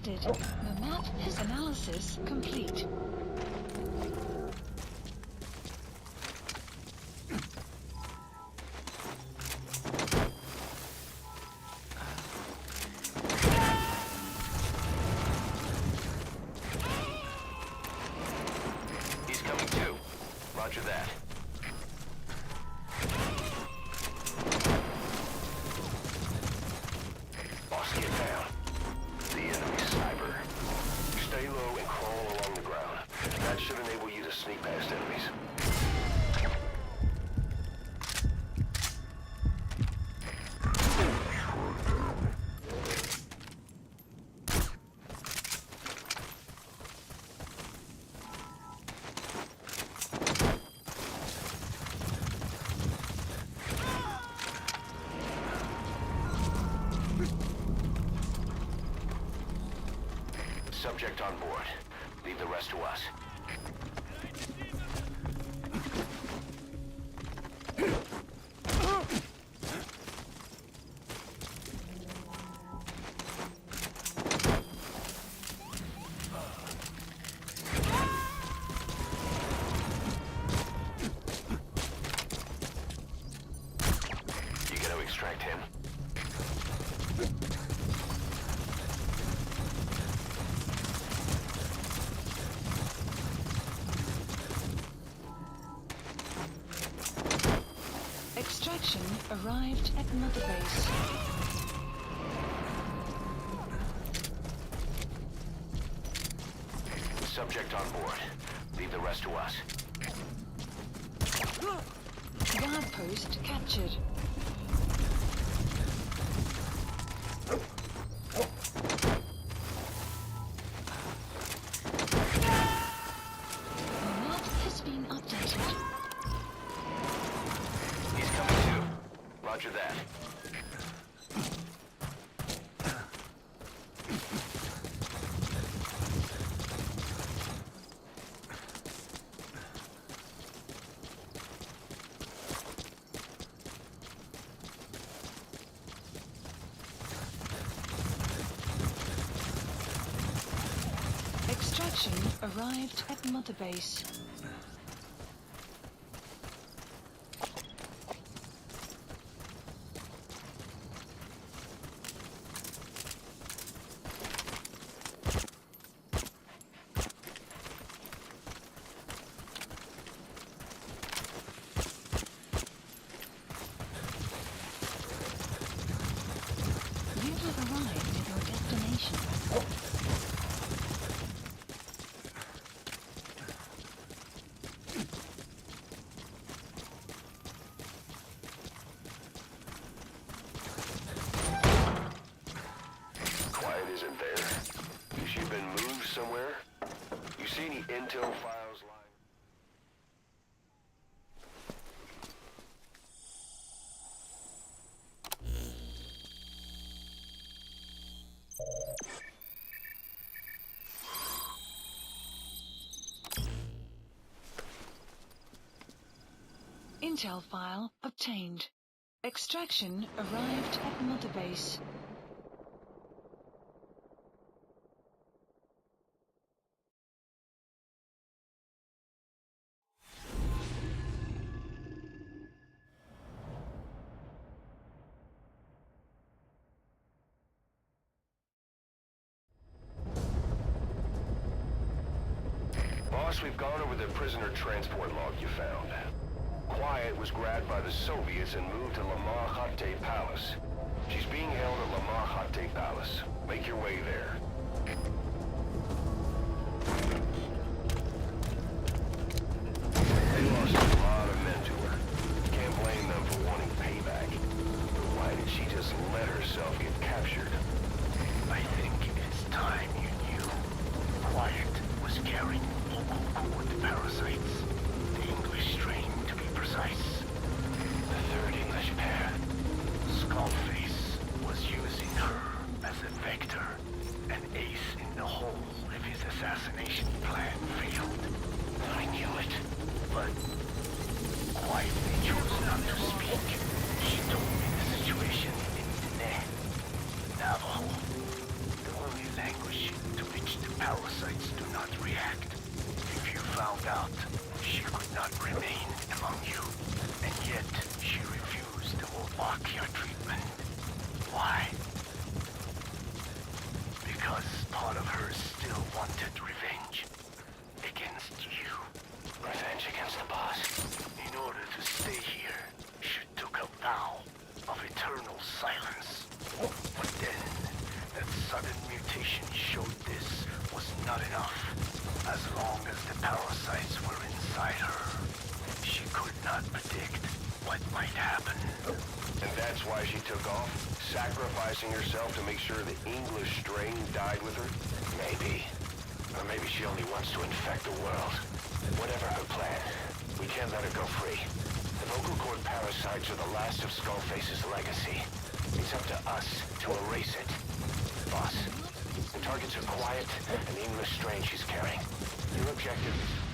Speaker 3: detected. The map is analysis complete.
Speaker 2: He's coming too. Roger that. Boss, get down. The enemy sniper. Stay low and crawl along the ground. That should enable you to sneak past enemies. Subject on board. Leave the rest to us. You gonna extract him?
Speaker 3: Extraction arrived at Mother Base.
Speaker 2: Subject on board. Leave the rest to us.
Speaker 3: Guard post captured. The map has been updated.
Speaker 2: He's coming too. Roger that.
Speaker 3: Extraction arrived at Mother Base. You have arrived at your destination.
Speaker 2: Quiet isn't there. Has she been moved somewhere? You see any intel files lying?
Speaker 3: Intel file obtained. Extraction arrived at Mother Base.
Speaker 2: Boss, we've gone over the prisoner transport log you found. Quiet was grabbed by the Soviets and moved to Lamar Khatte Palace. She's being held at Lamar Khatte Palace. Make your way there. They lost a lot of men to her. Can't blame them for wanting payback. But why did she just let herself get captured?
Speaker 13: I think it's time you knew. Quiet was carrying vocal cord parasites. The English strain, to be precise. The third English pair. Skullface was using her as a vector. An ace in the hole if his assassination plan failed. I knew it, but quietly chose not to speak. She told me the situation in Diné, Navajo. The only language she might happen.
Speaker 2: And that's why she took off? Sacrificing herself to make sure the English strain died with her? Maybe. Or maybe she only wants to infect the world. Whatever her plan, we can't let her go free. The vocal cord parasites are the last of Skullface's legacy. It's up to us to erase it. Boss, the targets are quiet and the English strain she's carrying. Your objective is...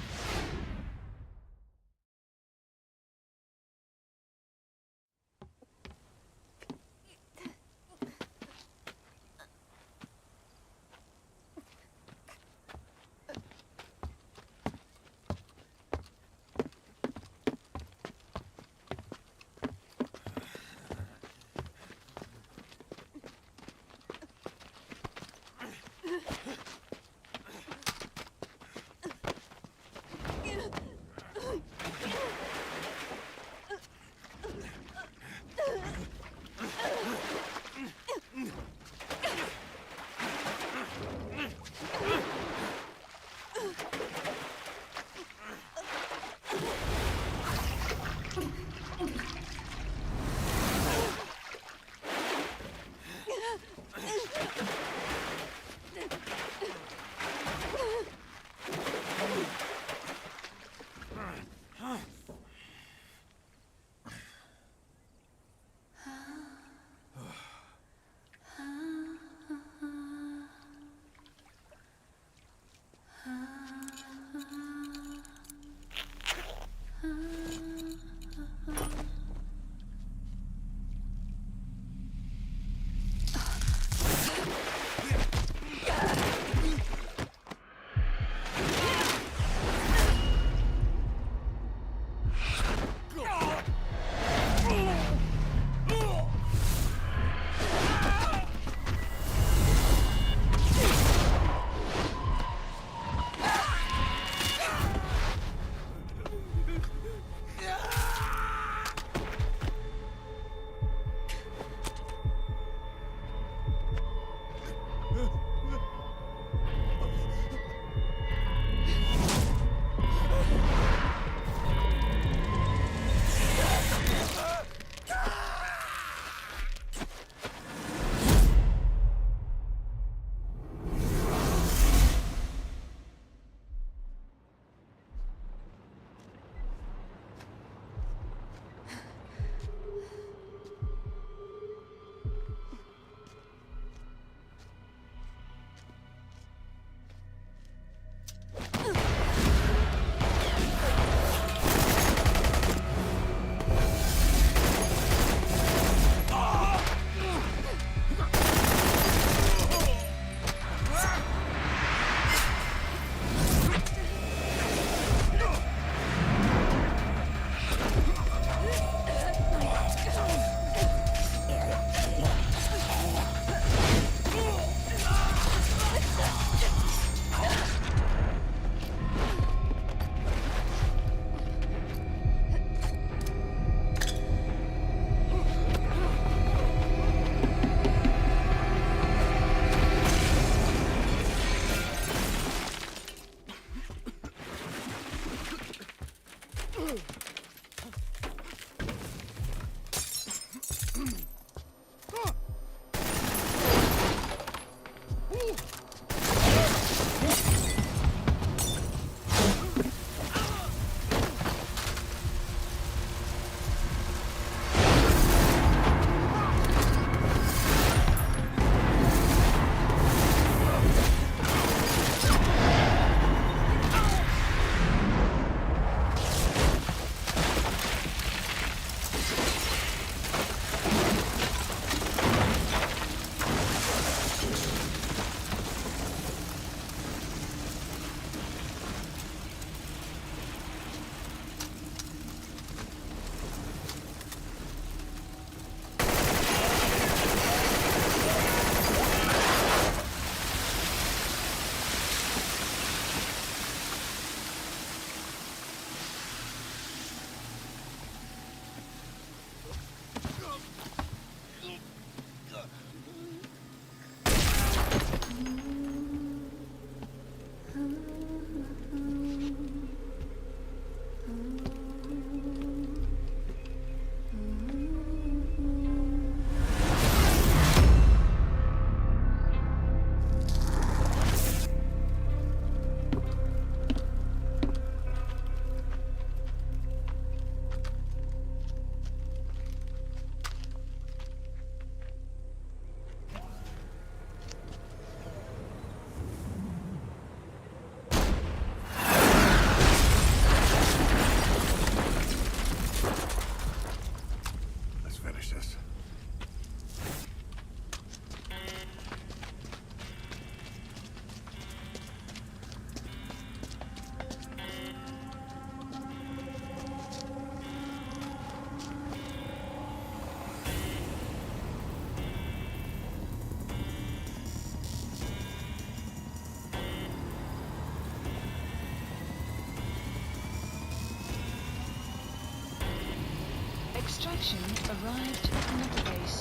Speaker 3: extraction arrived at another base.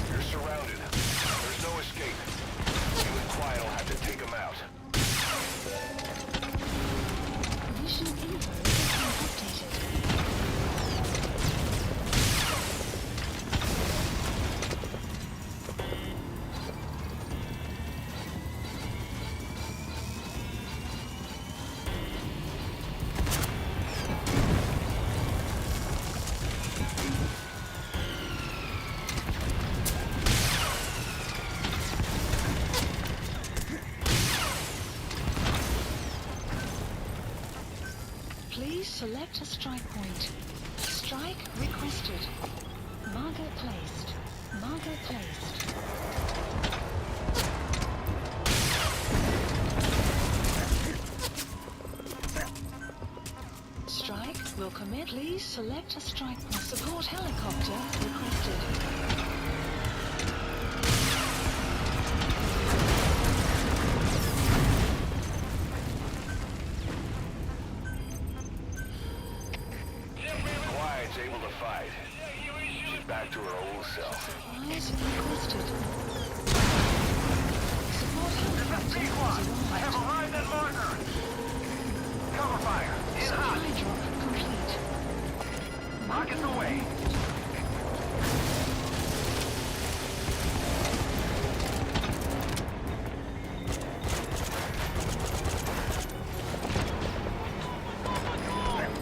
Speaker 2: You're surrounded. There's no escape. You and Quiet will have to take them out.
Speaker 3: Mission info has been updated. Please select a strike point. Strike requested. Marker placed. Marker placed. Strike will commit. Please select a strike point. Support helicopter requested.
Speaker 2: Quiet's able to fight. She's back to her old self.
Speaker 3: Supplies requested. Support helicopter
Speaker 6: Pequod, I have arrived at marker. Cover fire. In hot.
Speaker 3: Supply drop complete.
Speaker 6: Rockets away.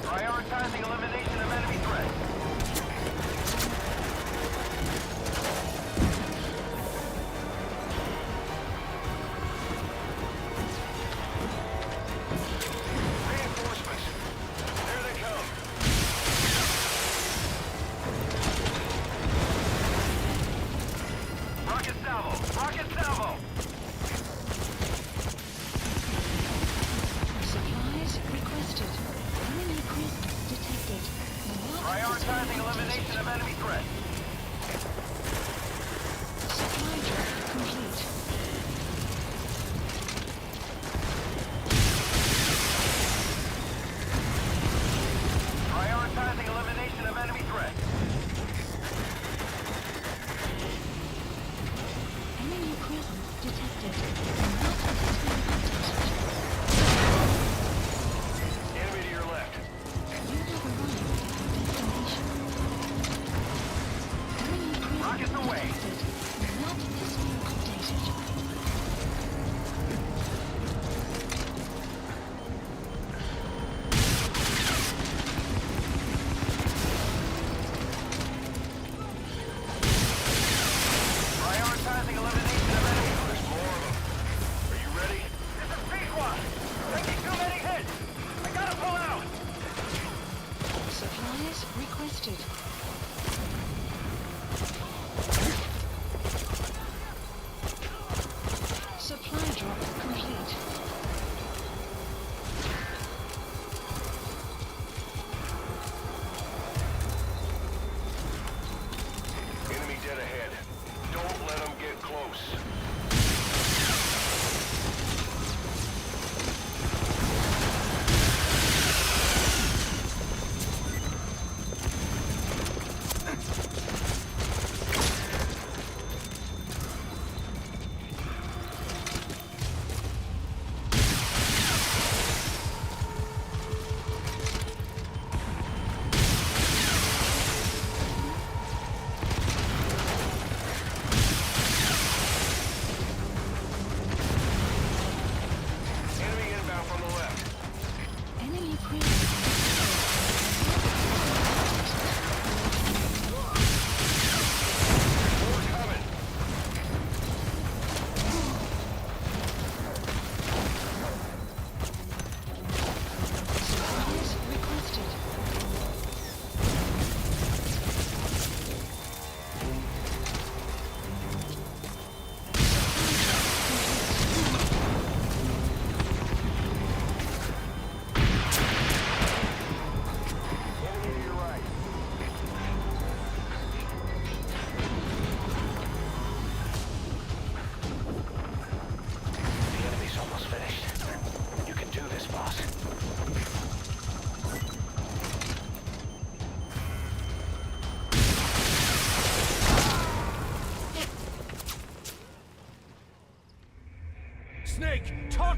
Speaker 6: Prioritizing elimination of enemy threats.
Speaker 2: Reinforcements. There they come.
Speaker 6: Rocket salvo. Rocket salvo.
Speaker 3: Supplies requested. Enemy presence detected.
Speaker 6: Prioritizing elimination of enemy threats.
Speaker 3: Supply drop complete.
Speaker 6: Prioritizing elimination of enemy threats.
Speaker 3: Enemy presence detected. Marker has been updated.
Speaker 2: Enemy to your left.
Speaker 3: You have arrived at your destination.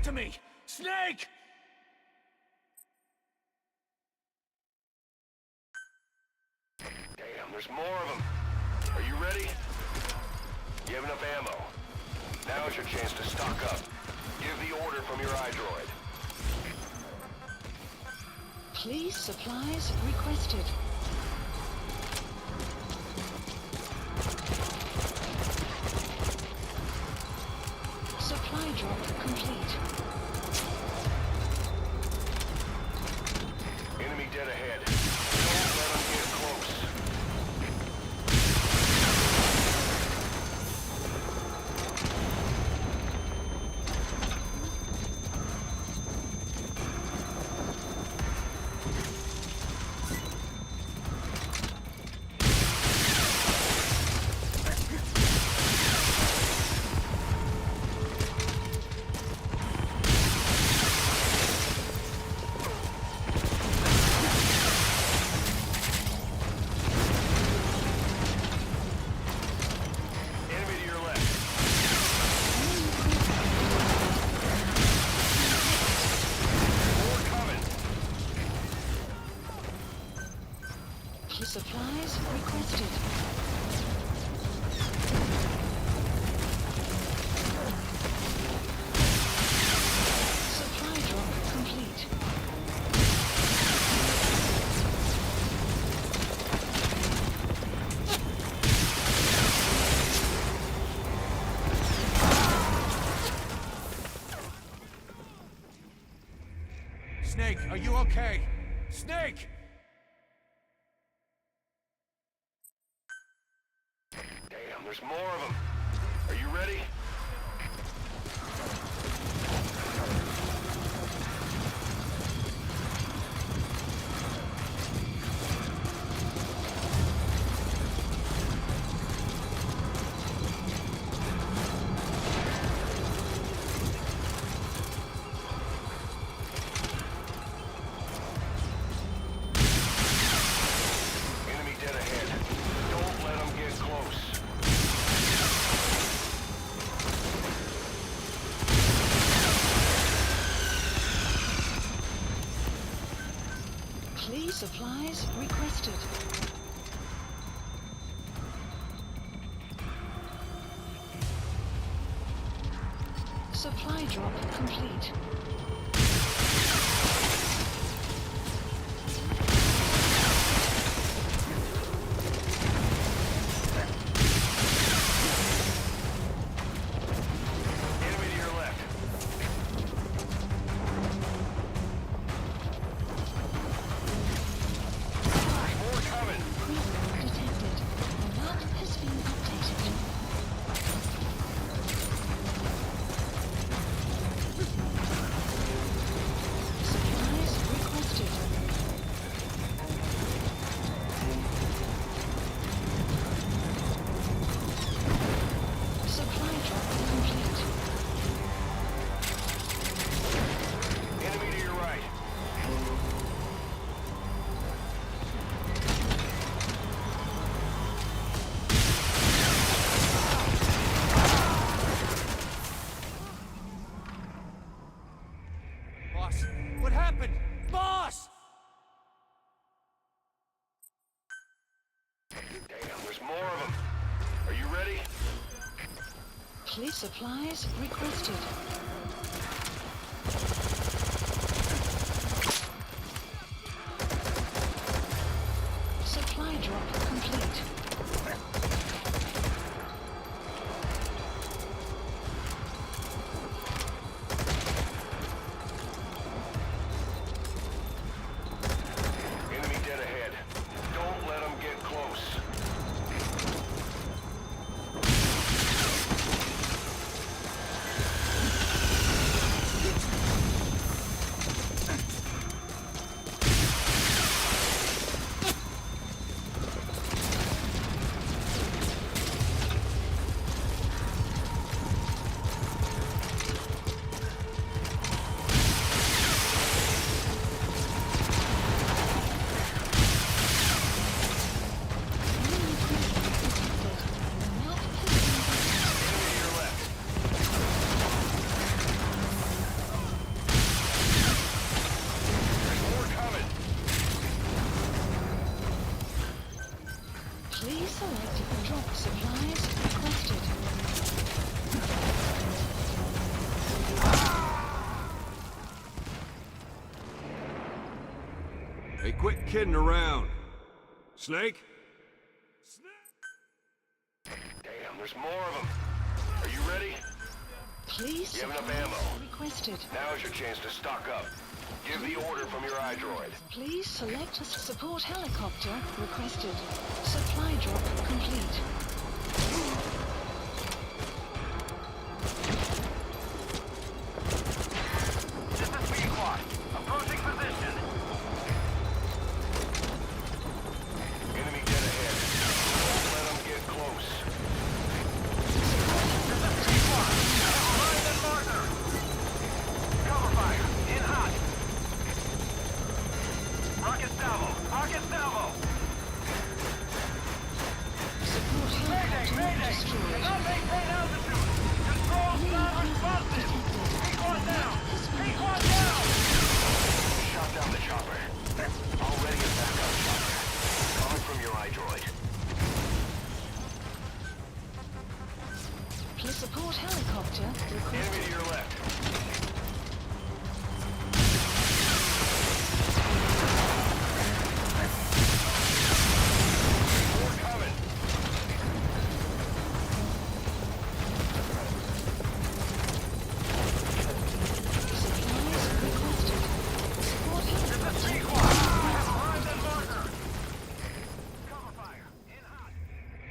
Speaker 9: talk to me! Snake!
Speaker 2: Damn, there's more of them. Are you ready? You have enough ammo. Now's your chance to stock up. Give the order from your iDroid.
Speaker 3: Please, supplies requested. Supply drop complete.
Speaker 2: Enemy dead ahead. Don't let them get close. Enemy to your left. More coming.
Speaker 3: Supplies requested. Supply drop complete.
Speaker 9: Snake, are you okay? Snake!
Speaker 2: Damn, there's more of them. Are you ready? Enemy dead ahead. Don't let them get close.
Speaker 3: Please, supplies requested. Supply drop complete.
Speaker 2: Enemy to your left. More coming.
Speaker 3: Creep detected. The map has been updated. Supplies requested. Supply drop complete.
Speaker 2: Enemy to your right.
Speaker 9: Boss, what happened? Boss!
Speaker 2: Damn, there's more of them. Are you ready?
Speaker 3: Please, supplies requested. Supply drop complete.
Speaker 2: Enemy dead ahead. Don't let them get close.
Speaker 3: select drop supplies requested.
Speaker 12: Hey, quit kidding around. Snake?
Speaker 2: Damn, there's more of them. Are you ready?
Speaker 3: Please
Speaker 2: You have enough
Speaker 3: supplies
Speaker 2: ammo.
Speaker 3: requested.
Speaker 2: Now's your chance to stock up. Give the order from your iDroid.
Speaker 3: Please select a support helicopter requested. Supply drop complete.
Speaker 6: This is Pequod. Approaching position.
Speaker 2: Enemy dead ahead. Don't let them get close.
Speaker 6: This is Pequod. Have arrived at marker. Cover fire. In hot. Rocket salvo. Rocket salvo.
Speaker 3: Support helicopter
Speaker 6: Mayday.
Speaker 3: destroyed.
Speaker 6: Cannot maintain altitude. Controls not responsive. Pequod down. Pequod down.
Speaker 2: Shot down the chopper. Already a backup chopper. Calling from your iDroid.
Speaker 3: Please support helicopter
Speaker 2: Enemy
Speaker 3: requested.
Speaker 2: to your left. More coming.
Speaker 3: Supplies requested. Support helicopter.
Speaker 6: Arrived at marker. Cover fire. In hot.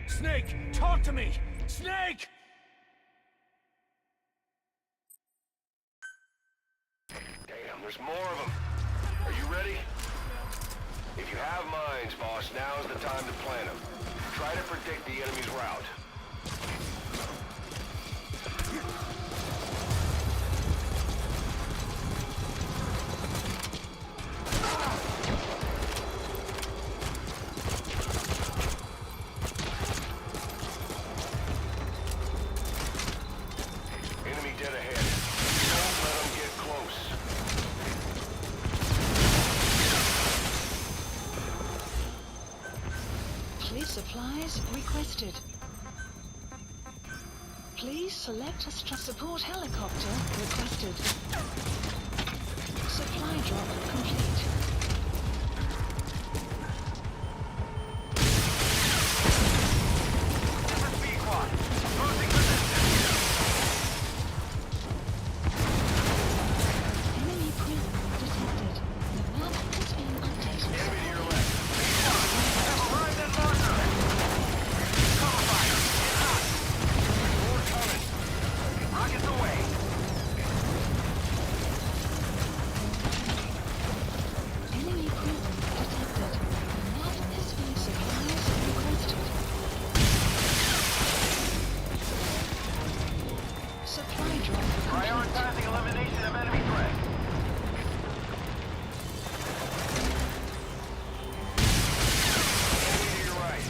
Speaker 9: Snake, talk to me! Snake!
Speaker 2: Damn, there's more of them. Are you ready? If you have mines, boss, now's the time to plant them. Try to predict the enemy's route. Enemy dead ahead. Don't let them get close.
Speaker 3: Please supplies requested. Please select a support helicopter requested. Supply drop complete.
Speaker 6: This is Pequod. Approaching position.
Speaker 3: Enemy prison detected. The map has been updated.
Speaker 2: Enemy to your left.
Speaker 6: Have arrived at marker. Cover fire. In hot.
Speaker 2: More coming.
Speaker 6: Rockets away.
Speaker 3: Enemy prison detected. The map has been supplies requested. Supply drop complete.
Speaker 6: Prioritizing elimination of enemy threat.
Speaker 2: Enemy to your right.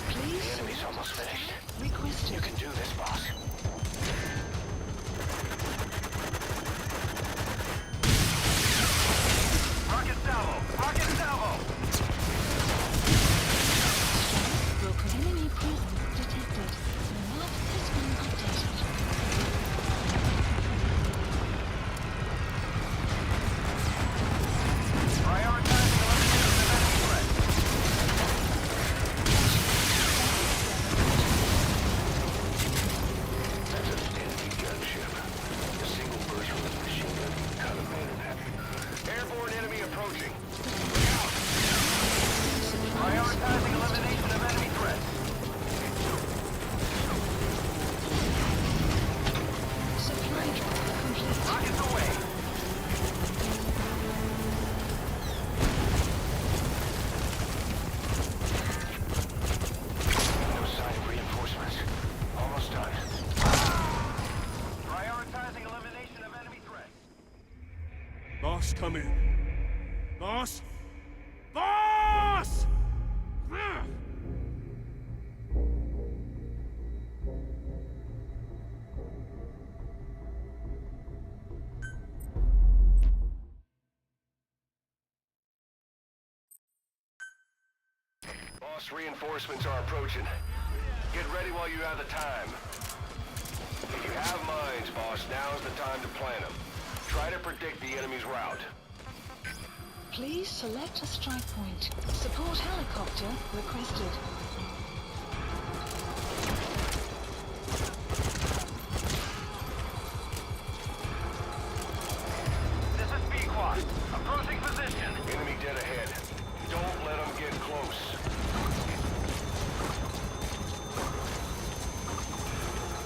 Speaker 3: Please
Speaker 2: The enemy's almost finished.
Speaker 3: requested.
Speaker 2: You can do this, boss.
Speaker 6: Rocket salvo. Rocket salvo.
Speaker 3: Broken enemy prison detected. The map has been updated.
Speaker 6: Prioritizing elimination of enemy threat.
Speaker 2: That's an enemy gunship. A single burst from his machine gun cut a man in half. Airborne enemy approaching.
Speaker 6: Prioritizing elimination of enemy threat.
Speaker 3: Supply drop complete.
Speaker 6: Rockets away.
Speaker 2: No sign of reinforcements. Almost done.
Speaker 6: Prioritizing elimination of enemy threat.
Speaker 9: Boss, come in. Boss? Boss! Ah!
Speaker 2: Boss, reinforcements are approaching. Get ready while you have the time. If you have mines, boss, now's the time to plant them. Try to predict the enemy's route.
Speaker 3: Please select a strike point. Support helicopter requested.
Speaker 6: This is Pequod. Approaching position.
Speaker 2: Enemy dead ahead. Don't let them get close.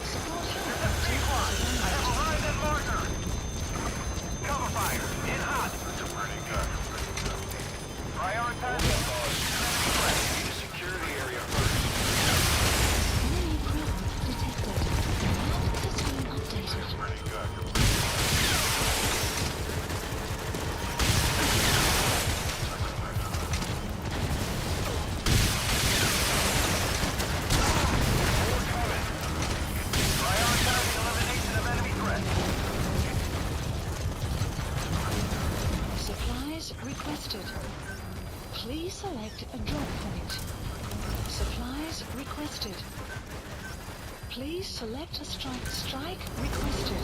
Speaker 3: Support
Speaker 6: This is Pequod. I have arrived at marker. Cover fire. In hot. Prioritize.
Speaker 2: You need to secure the area first.
Speaker 3: enemy presence detected. Map has been updated.
Speaker 6: Prioritizing elimination of enemy threats.
Speaker 3: Supplies requested. Please select a drop point. Supplies requested. Please select a strike requested.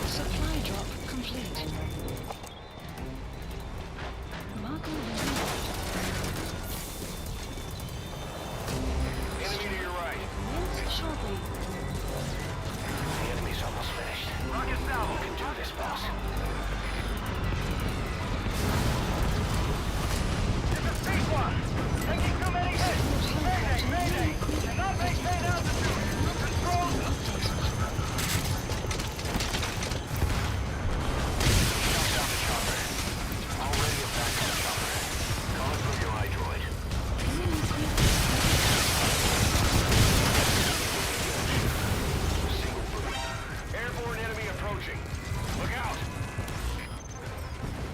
Speaker 3: Supply drop complete. Marker removed.
Speaker 2: Enemy to your right.
Speaker 3: Commence shortly.
Speaker 2: The enemy's almost finished.
Speaker 6: Rocket salvo.
Speaker 2: You can do this, boss.
Speaker 6: This is Pequod. Taking too many hits. Mayday, mayday. Cannot maintain altitude. Control.
Speaker 2: Shut down the chopper. Already a backup chopper. Call it from your iDroid.
Speaker 3: Enemy presence.
Speaker 2: Airborne enemy approaching. Look out!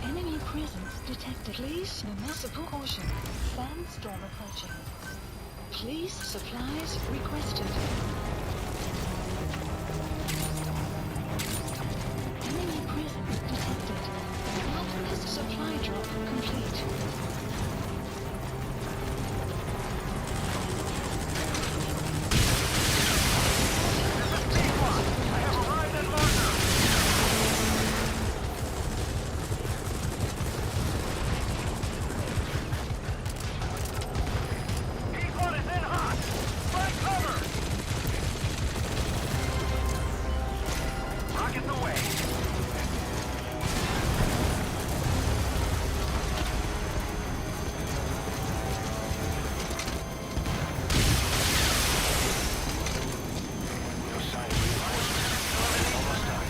Speaker 3: Enemy presence detected. Please municipal caution. Sandstorm approaching. Please supplies requested. Enemy presence detected. Alchemist supply drop complete.
Speaker 6: I have arrived at marker. Pequod is in hot. Strike cover. Rockets away.
Speaker 2: No sign of reinforcements. Almost done.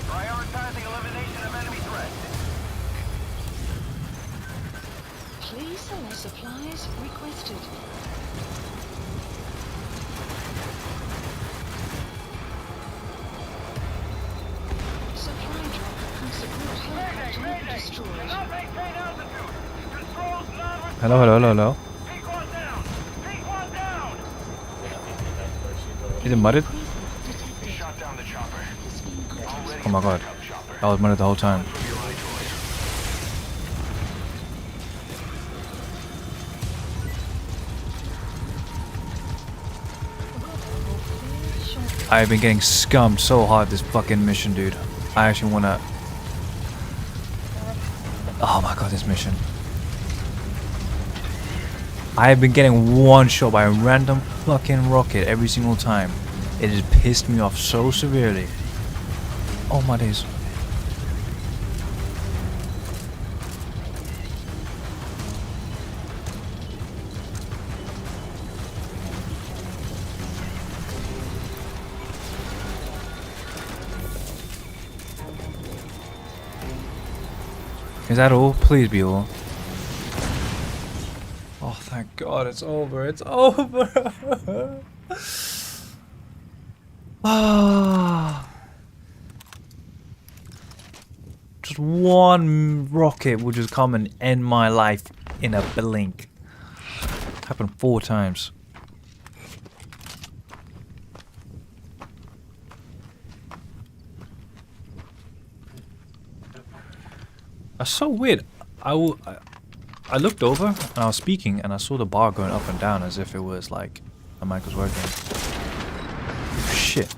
Speaker 6: Prioritizing elimination of enemy threats.
Speaker 3: Please select supplies requested. Supply drop from support helicopter destroyed.
Speaker 6: Cannot maintain altitude. Controls non-responsive.
Speaker 1: Hello, hello, hello, hello.
Speaker 6: Pequod down. Pequod down.
Speaker 1: Is it mudded?
Speaker 2: Shot down the chopper. Already
Speaker 1: Oh my god. I was mudded the whole time.
Speaker 2: from your iDroid.
Speaker 1: I've been getting scummed so hard this fucking mission, dude. I actually wanna... Oh my god, this mission. I've been getting one shot by a random fucking rocket every single time. It has pissed me off so severely. Oh my days. Is that all? Please be all. Oh, thank God, it's over. It's over. Ah. Just one rocket would just come and end my life in a blink. Happened 4 times. That's so weird. I looked over and I was speaking and I saw the bar going up and down as if it was like the mic was working. Shit.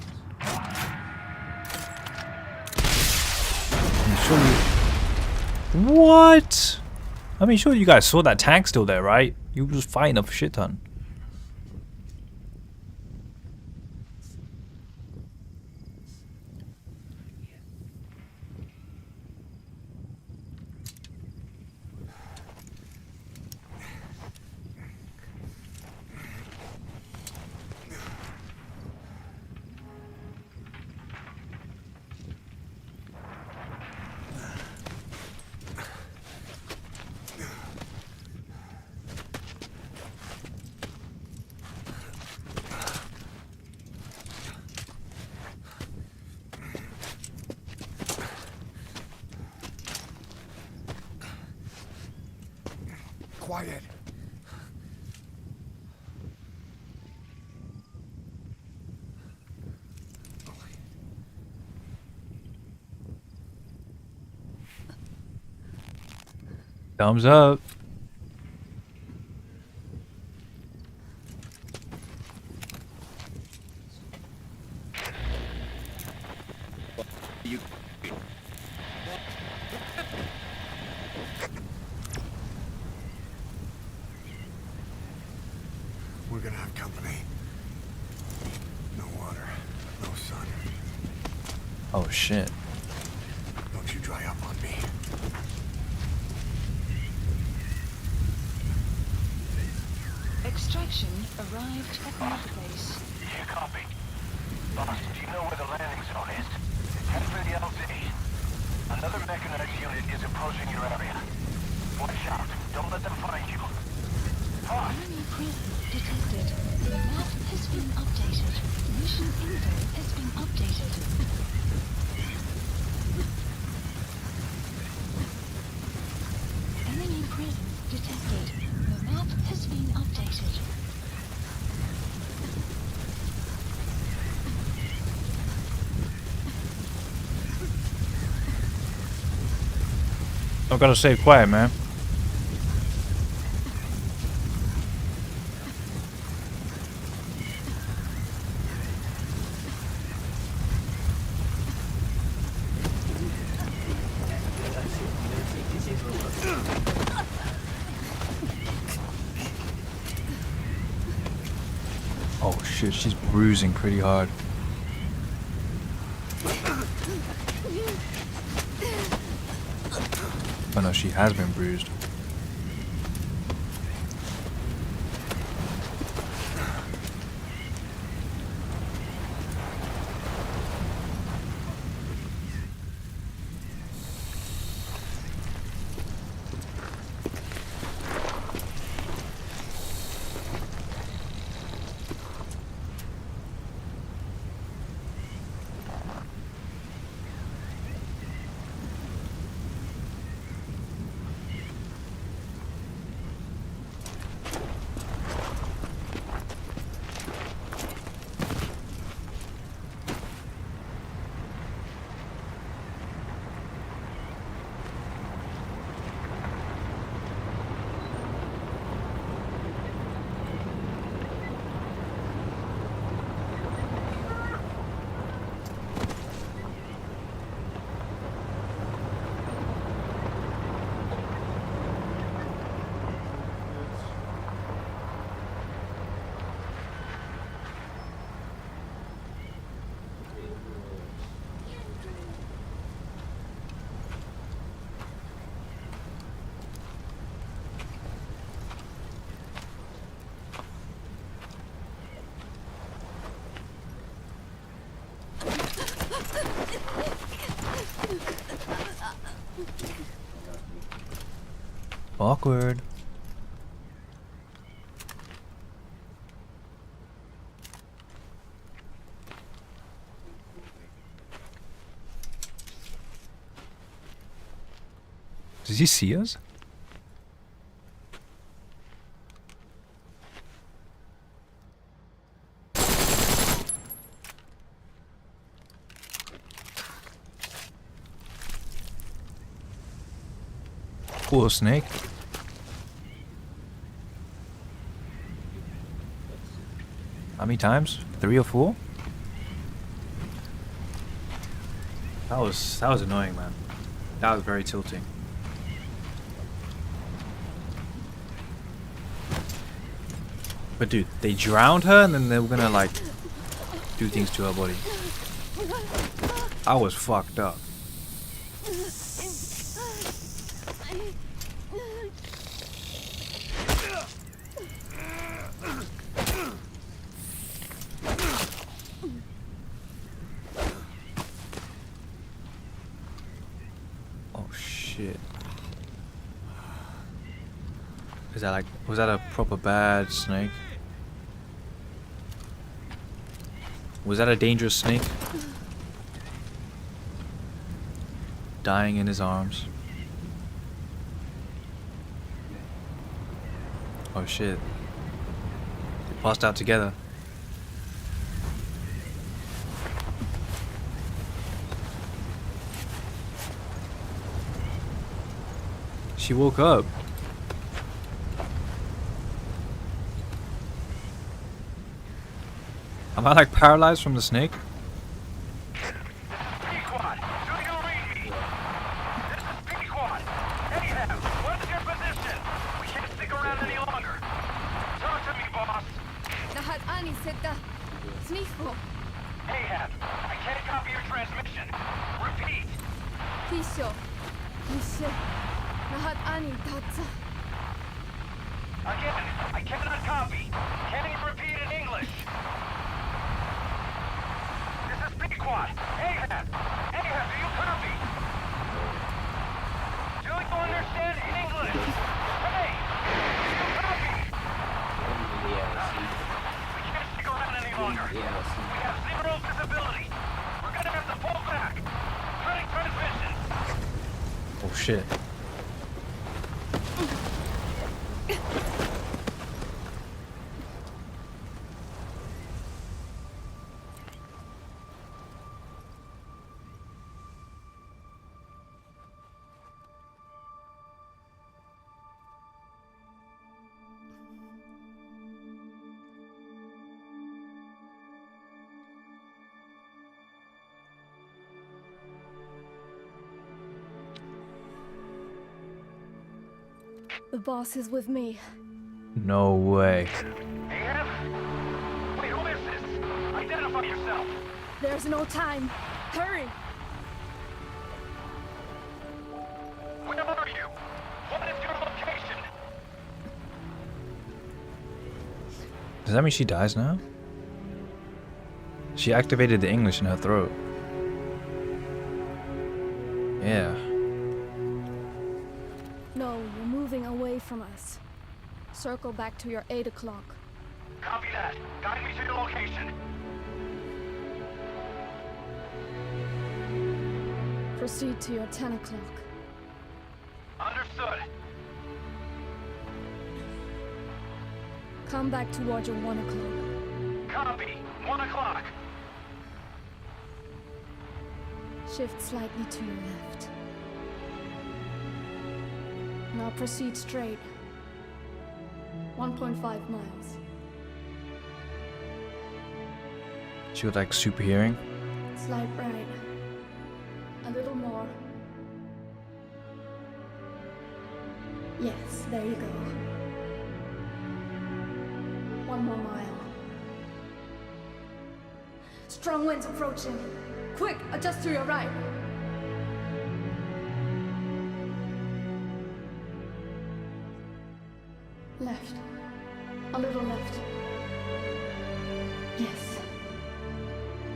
Speaker 1: What? I mean, sure you guys saw that tank still there, right? You were just fighting a shit ton.
Speaker 9: Quiet.
Speaker 1: Thumbs up.
Speaker 14: We're gonna have company. No water, no sun.
Speaker 1: Oh shit.
Speaker 14: Don't you dry up on me.
Speaker 3: Extraction arrived at Mother Base.
Speaker 2: Here, copy. Boss, do you know where the landing zone is? Head for the LZ. Another mechanized unit is approaching your area. Watch out. Don't let them find you. Boss!
Speaker 3: Enemy presence detected. The map has been updated. Mission info has been updated. Enemy presence detected. The map has been updated.
Speaker 1: I'm gonna stay quiet, man. Oh shit, she's bruising pretty hard. Oh no, she has been bruised. Awkward. Does he see us? Poor snake. How many times? 3 or 4? That was annoying, man. That was very tilting. But dude, they drowned her and then they were gonna like do things to her body. I was fucked up. Oh shit. Is that like, was that a proper bad snake? Was that a dangerous snake? Dying in his arms. Oh shit. They passed out together. She woke up. Am I like paralyzed from the snake?
Speaker 6: Pequod, do you read me? This is Pequod. Ahab, what's your position? We can't stick around any longer. Talk to me, boss.
Speaker 16: Lahat ani seta. Sniffo.
Speaker 6: Ahab, I can't copy your transmission. Repeat.
Speaker 16: Tisho. Nishe. Lahat ani tatsa.
Speaker 6: Again, I cannot copy. Can you repeat in English? This is Pequod. Ahab, do you copy? Do you understand English? Hey, do you copy? We can't stick around any longer. We have 0 visibility. We're gonna have to pull back. Cutting transmission.
Speaker 1: Oh shit.
Speaker 16: The boss is with me.
Speaker 1: No way.
Speaker 6: Ahab? Wait, who is this? Identify yourself.
Speaker 16: There's no time. Hurry!
Speaker 6: Where are you? What is your location?
Speaker 1: Does that mean she dies now? She activated the English in her throat. Yeah.
Speaker 16: No, you're moving away from us. Circle back to your 8 o'clock.
Speaker 6: Copy that. Guide me to your location.
Speaker 16: Proceed to your 10 o'clock.
Speaker 6: Understood.
Speaker 16: Come back toward your 1 o'clock.
Speaker 6: Copy. 1 o'clock.
Speaker 16: Shift slightly to your left. Now proceed straight. 1.5 miles.
Speaker 1: She was like super hearing.
Speaker 16: Slide right. A little more. Yes, there you go. 1 more mile. Strong winds approaching. Quick, adjust to your right. Left. A little left. Yes.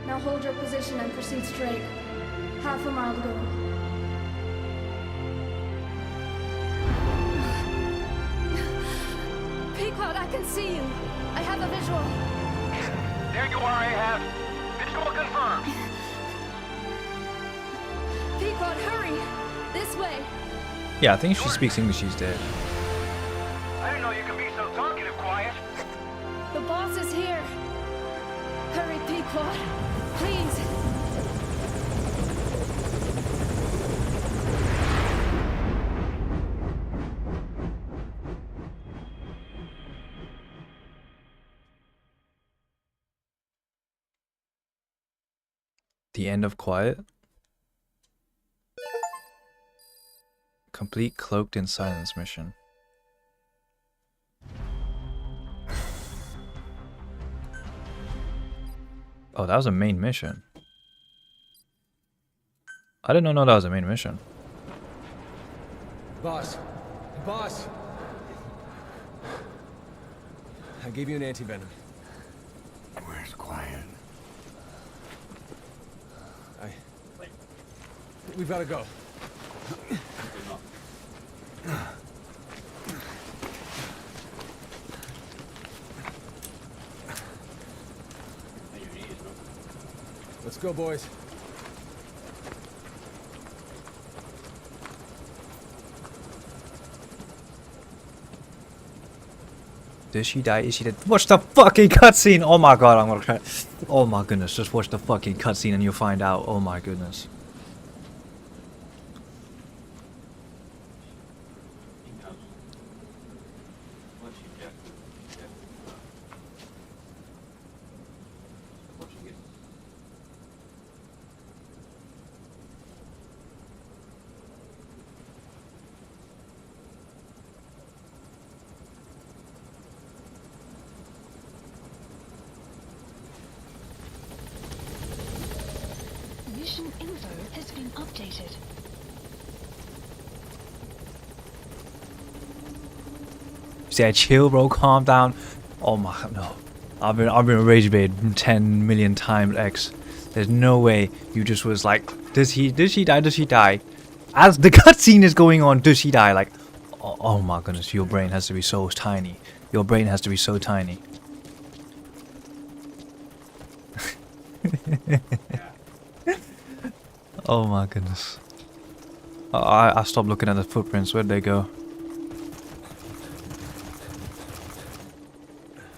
Speaker 16: Now hold your position and proceed straight. Half a mile to go. Pequod, I can see you. I have a visual.
Speaker 6: There you are, Ahab. Visual confirmed.
Speaker 16: Pequod, hurry! This way.
Speaker 1: Yeah, I think if she speaks English, she's dead.
Speaker 6: I didn't know you could be so talkative, Quiet.
Speaker 16: The boss is here. Hurry, Pequod. Please.
Speaker 1: The end of Quiet. Complete Cloaked in Silence mission. Oh, that was a main mission. I didn't know that was a main mission.
Speaker 12: Boss. Boss! I gave you an anti-venom.
Speaker 14: Where's Quiet?
Speaker 12: We've gotta go. Let's go, boys.
Speaker 1: Did she die? Is she dead? Watch the fucking cutscene! Oh my god, I'm gonna cry. Oh my goodness, just watch the fucking cutscene and you'll find out. Oh my goodness.
Speaker 3: Mission info has been updated.
Speaker 1: Say chill, bro. Calm down. Oh my no. I've been rage bait 10 million times X. There's no way you just was like, does she die? Does she die? As the cutscene is going on, does she die? Like, oh my goodness, your brain has to be so tiny. Your brain has to be so tiny. Oh my goodness. I stopped looking at the footprints. Where'd they go?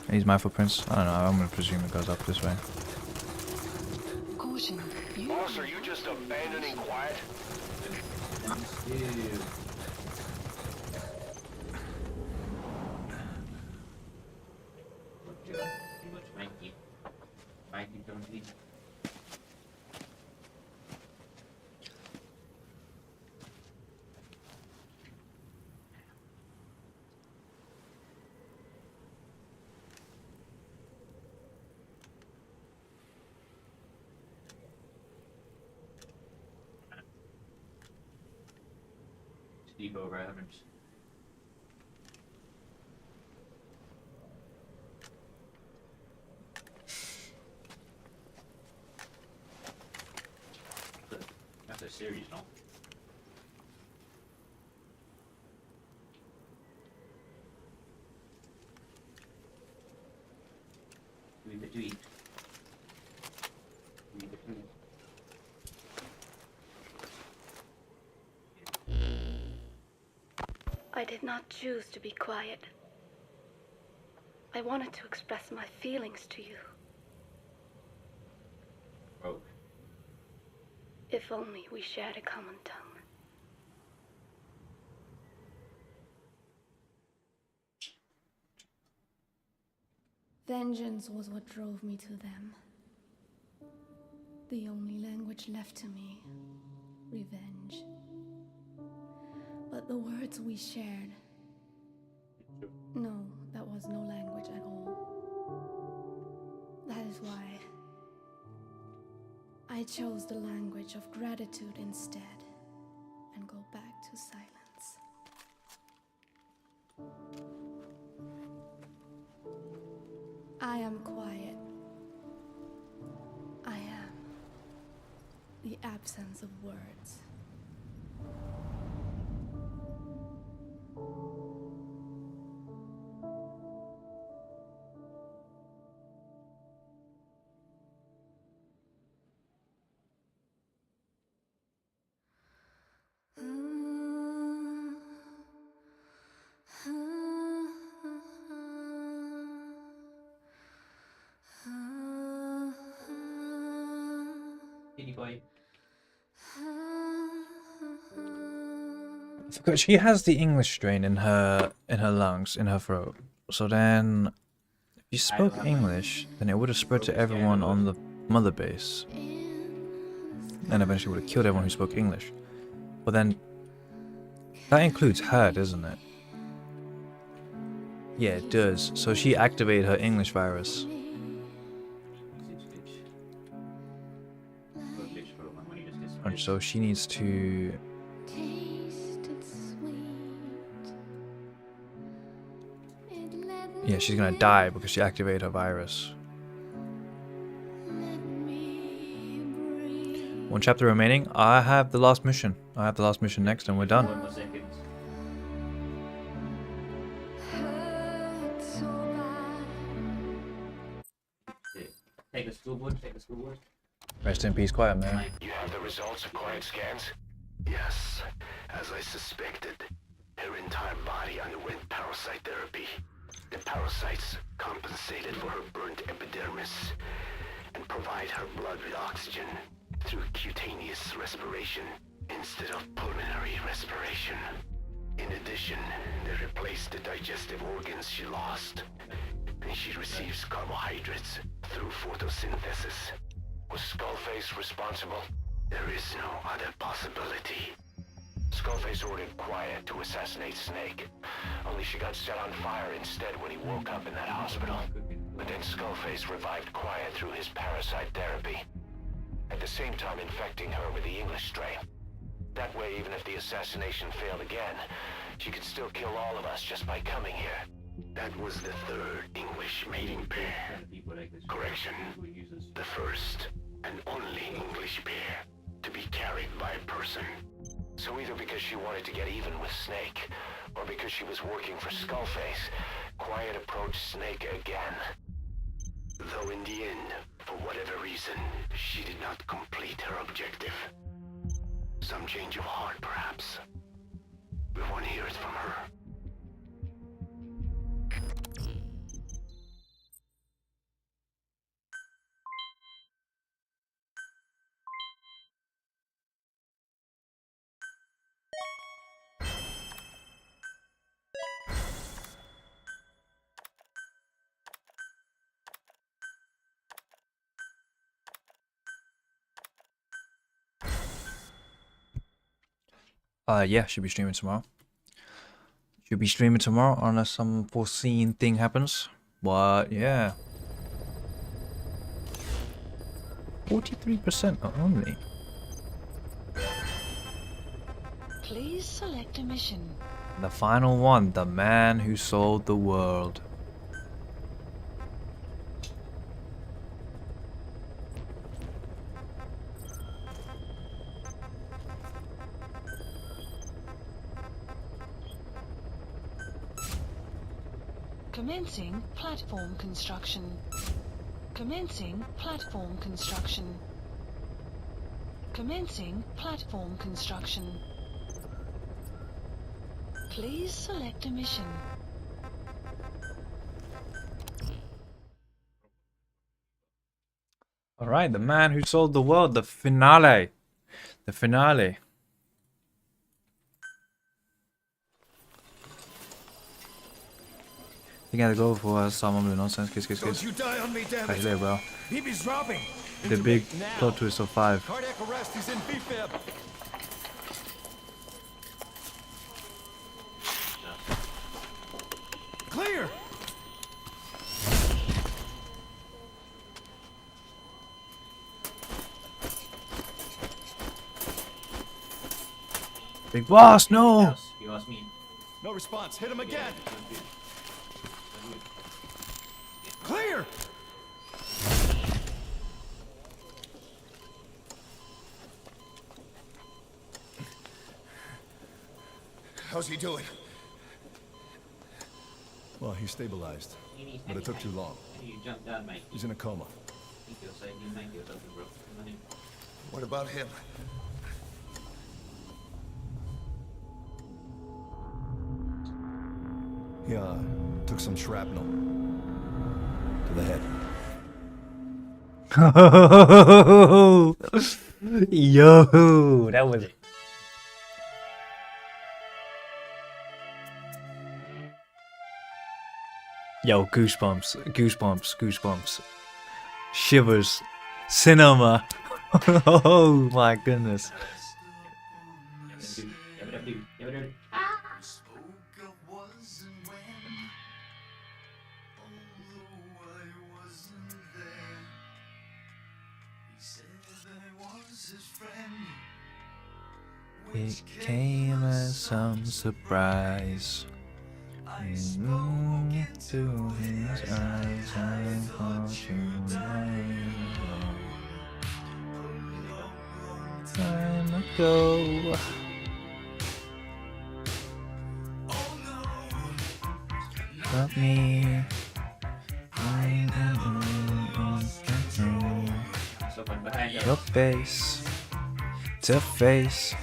Speaker 1: These my footprints? I don't know. I'm gonna presume it goes up this way.
Speaker 3: Caution.
Speaker 2: Boss, are you just abandoning Quiet?
Speaker 7: Steve over Evans. That's a series, no? We could tweet. We could tweet.
Speaker 17: I did not choose to be quiet. I wanted to express my feelings to you.
Speaker 7: Oh.
Speaker 17: If only we shared a common tongue. Vengeance was what drove me to them. The only language left to me, revenge. But the words we shared, no, that was no language at all. That is why I chose the language of gratitude instead and go back to silence. I am quiet. I am the absence of words.
Speaker 7: Boy.
Speaker 1: I forgot she has the English strain in her lungs, in her throat. So then, if you spoke English, then it would have spread to everyone on the mother base. and eventually would have killed everyone who spoke English. But then that includes her, doesn't it? Yeah, it does. So she activated her English virus. And so she needs to... Yeah, she's gonna die because she activated her virus. One chapter remaining. I have the last mission. I have the last mission next and we're done.
Speaker 7: 1 more second. Take the school board, take the school board.
Speaker 1: Rest in peace, Quiet Man.
Speaker 2: You have the results of Quiet scans? Yes, as I suspected. Her entire body underwent parasite therapy. The parasites compensated for her burnt epidermis and provide her blood with oxygen through cutaneous respiration instead of pulmonary respiration. In addition, they replaced the digestive organs she lost, and she receives carbohydrates through photosynthesis. Was Skullface responsible? There is no other possibility. Skullface ordered Quiet to assassinate Snake, only she got set on fire instead when he woke up in that hospital. But then Skullface revived Quiet through his parasite therapy, at the same time infecting her with the English strain. That way, even if the assassination failed again, she could still kill all of us just by coming here. That was the third English mating pair. Correction, the first and only English pair to be carried by a person. So either because she wanted to get even with Snake, or because she was working for Skullface, Quiet approached Snake again. Though in the end, for whatever reason, she did not complete her objective. Some change of heart, perhaps. We won't hear it from her.
Speaker 1: Yeah, should be streaming tomorrow. Should be streaming tomorrow unless some foreseen thing happens. But yeah. 43% only.
Speaker 3: Please select a mission.
Speaker 1: The final one, the man who sold the world.
Speaker 3: Commencing platform construction. Commencing platform construction. Commencing platform construction. Please select a mission.
Speaker 1: Alright, the man who sold the world, the finale. The finale. You gotta go for some of the nonsense. Kiss.
Speaker 9: Don't you die on me, damn
Speaker 1: Catch
Speaker 9: it.
Speaker 1: you later, bro.
Speaker 9: BB's dropping.
Speaker 1: The big plot twist of 5.
Speaker 9: Cardiac arrest, he's in BFib. Clear!
Speaker 1: Big boss, no!
Speaker 7: You asked me.
Speaker 9: No response. Hit him again. Clear! How's he doing?
Speaker 12: Well, he's stabilized, but it took too long.
Speaker 7: You jumped down, mate.
Speaker 12: He's in a coma.
Speaker 7: Think you're safe, you make yourself a bro. Come on in.
Speaker 9: What about him?
Speaker 12: He took some shrapnel to the head.
Speaker 1: Yo, that was... Yo, goosebumps. Shivers. Cinema. Oh my goodness. It came as some surprise. To his eyes, I caught you time ago. Got me. Your face to face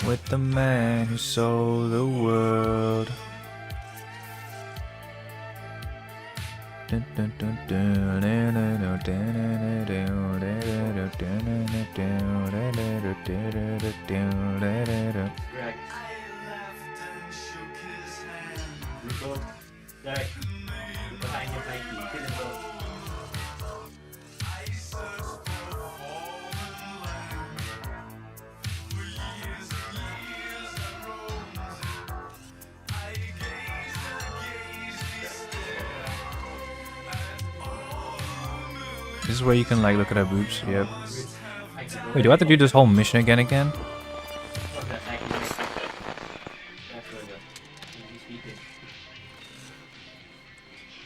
Speaker 1: with the man who sold the world. This is where you can like look at her boobs. Yep. Wait, do I have to do this whole mission again?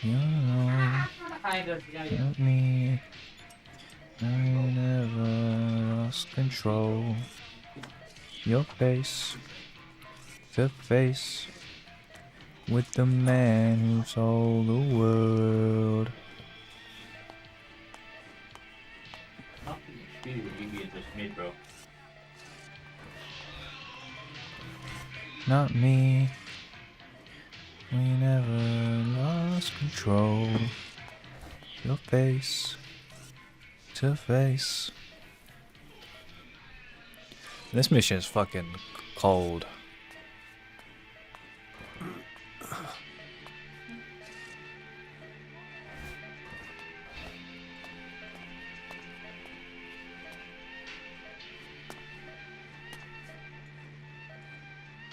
Speaker 1: You know, help me. I never lost control. Your face to face with the man who sold the world. Not me. We never lost control. Your face to face. This mission is fucking cold.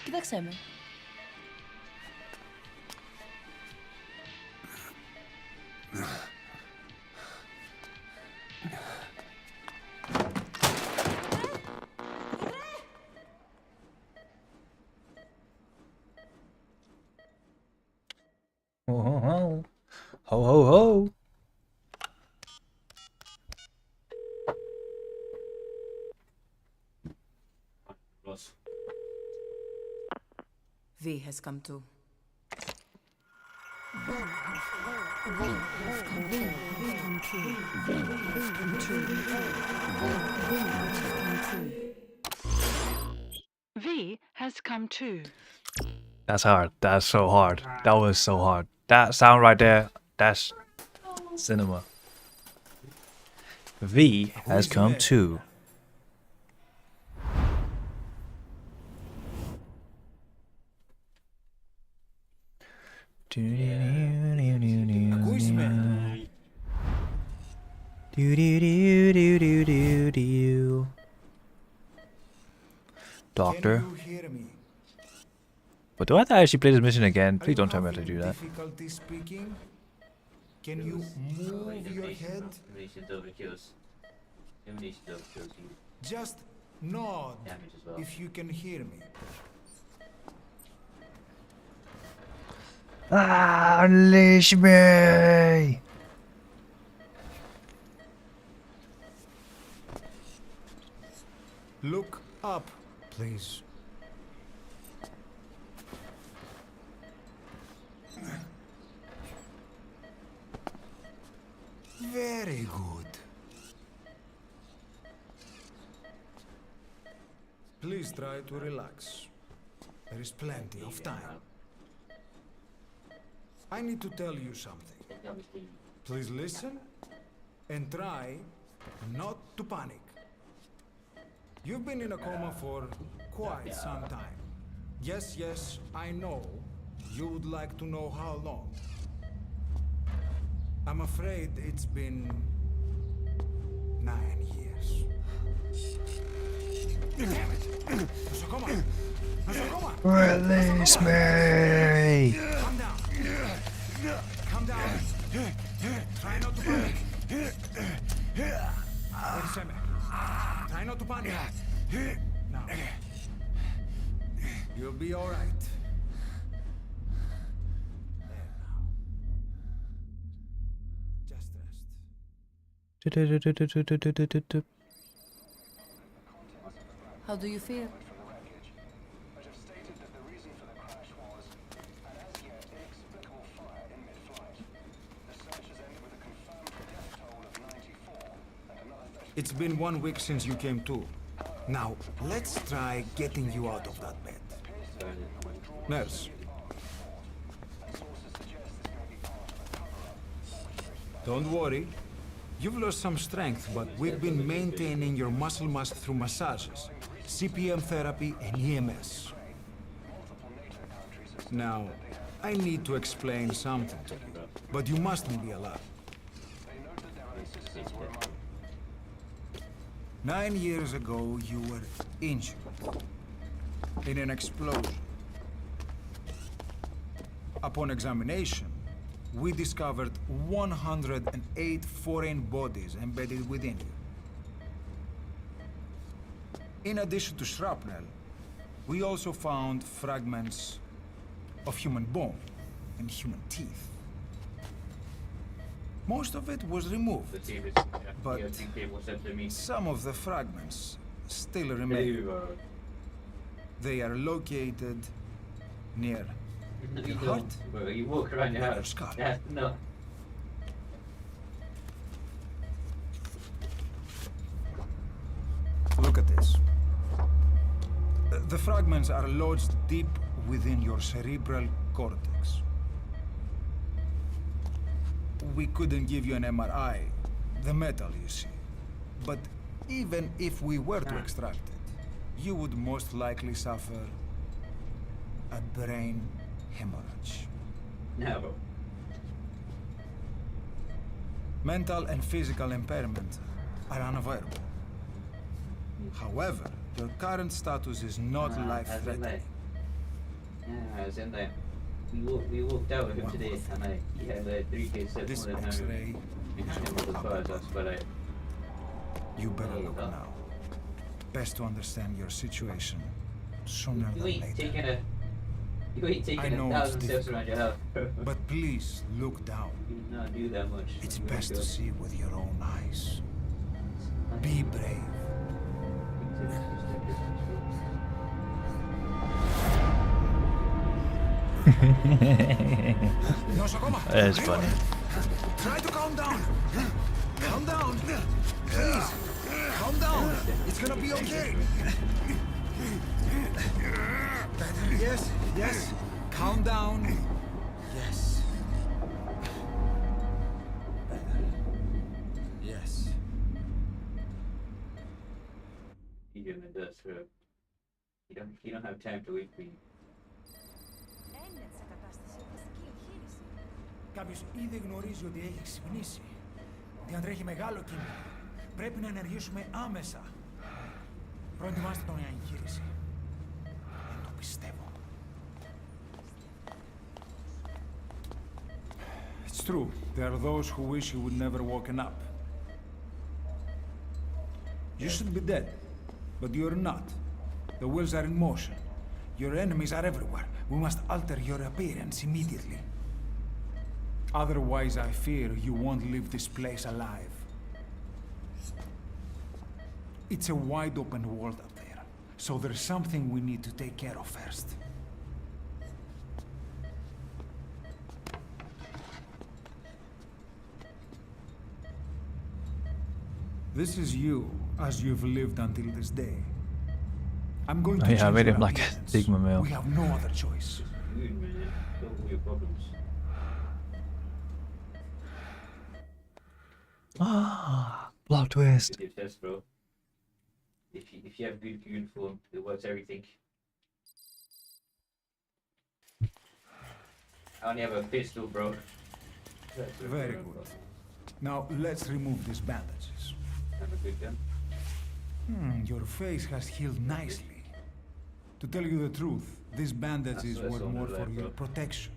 Speaker 18: Kívek mi?
Speaker 1: Ho ho ho. Ho ho ho.
Speaker 10: V has come to.
Speaker 3: V has come too.
Speaker 1: That's hard. That's so hard. That was so hard. That sound right there, that's cinema. V has come too. Doctor. But do I have to actually play this mission again? Please don't tell me I have to do that.
Speaker 9: Difficulty speaking? Can you move your head? Just nod if you can hear me.
Speaker 1: Ah, unleash me!
Speaker 9: Look up, please. Very good. Please try to relax. There is plenty of time. I need to tell you something. Please listen and try not to panic. You've been in a coma for quite some time. Yes, I know. You would like to know how long. I'm afraid it's been 9 years.
Speaker 1: Release me!
Speaker 9: Calm down. Calm down. Try not to panic. Wait a second. Try not to panic. Now. You'll be all right. There now. Just rest.
Speaker 18: How do you feel?
Speaker 9: It's been 1 week since you came to. Now, let's try getting you out of that bed. Nurse. Don't worry. You've lost some strength, but we've been maintaining your muscle mass through massages, CPM therapy, and EMS. Now, I need to explain something to you, but you mustn't be alarmed. 9 years ago, you were injured in an explosion. Upon examination, we discovered 108 foreign bodies embedded within you. In addition to shrapnel, we also found fragments of human bone and human teeth. Most of it was removed, but some of the fragments still remain. They are located near your heart,
Speaker 7: You walk around your
Speaker 9: your
Speaker 7: house.
Speaker 9: skull.
Speaker 7: No.
Speaker 9: Look at this. The fragments are lodged deep within your cerebral cortex. We couldn't give you an MRI, the metal, you see. But even if we were to extract it, you would most likely suffer a brain hemorrhage.
Speaker 7: No.
Speaker 9: Mental and physical impairment are unavoidable. However, your current status is not life-threatening.
Speaker 7: Yeah, I was in there. We walked out with him today, and he had a 3K7
Speaker 9: This
Speaker 7: more than
Speaker 9: X-ray
Speaker 7: but
Speaker 9: You better look now. Best to understand your situation sooner
Speaker 7: you
Speaker 9: than
Speaker 7: ain't
Speaker 9: later.
Speaker 7: taking a you ain't
Speaker 9: I
Speaker 7: taking
Speaker 9: know
Speaker 7: a
Speaker 9: it's
Speaker 7: 1,000 steps around your house.
Speaker 9: But please look down.
Speaker 7: You do not do that much.
Speaker 9: It's
Speaker 7: Oh my
Speaker 9: best to
Speaker 7: God.
Speaker 9: see with your own eyes. Be brave.
Speaker 1: That's funny.
Speaker 9: Try to calm down. Calm down. Please. Calm down. It's gonna be okay. Yes, yes. Calm down. Yes. Yes.
Speaker 7: You do it does, bro. You don't have time to wait for you.
Speaker 9: Κάποιος ήδη γνωρίζει ότι έχει ξυπνήσει. Διατρέχει μεγάλο κίνδυνο. Πρέπει να ενεργήσουμε άμεσα. Προετοιμάστε τον για εγχείρηση. Δεν το πιστεύω. It's true. There are those who wish you would never woken up. You should be dead, but you're not. The wheels are in motion. Your enemies are everywhere. We must alter your appearance immediately. Otherwise, I fear you won't leave this place alive. It's a wide open world up there, so there's something we need to take care of first. This is you, as you've lived until this day. I'm going to
Speaker 1: Oh, yeah, I
Speaker 9: change
Speaker 1: made
Speaker 9: your
Speaker 1: him like a
Speaker 9: appearance.
Speaker 1: Sigma male.
Speaker 9: We have no other choice.
Speaker 7: Dude, man. Don't your problems.
Speaker 1: Ah, plot twist.
Speaker 7: Good test, bro. If you have good uniform, it works everything. I only have a pistol, bro.
Speaker 9: Very good. Now, let's remove these bandages.
Speaker 7: Have a good gun.
Speaker 9: Your face has healed nicely.
Speaker 19: To tell you the truth, this bandage is worth more for your protection.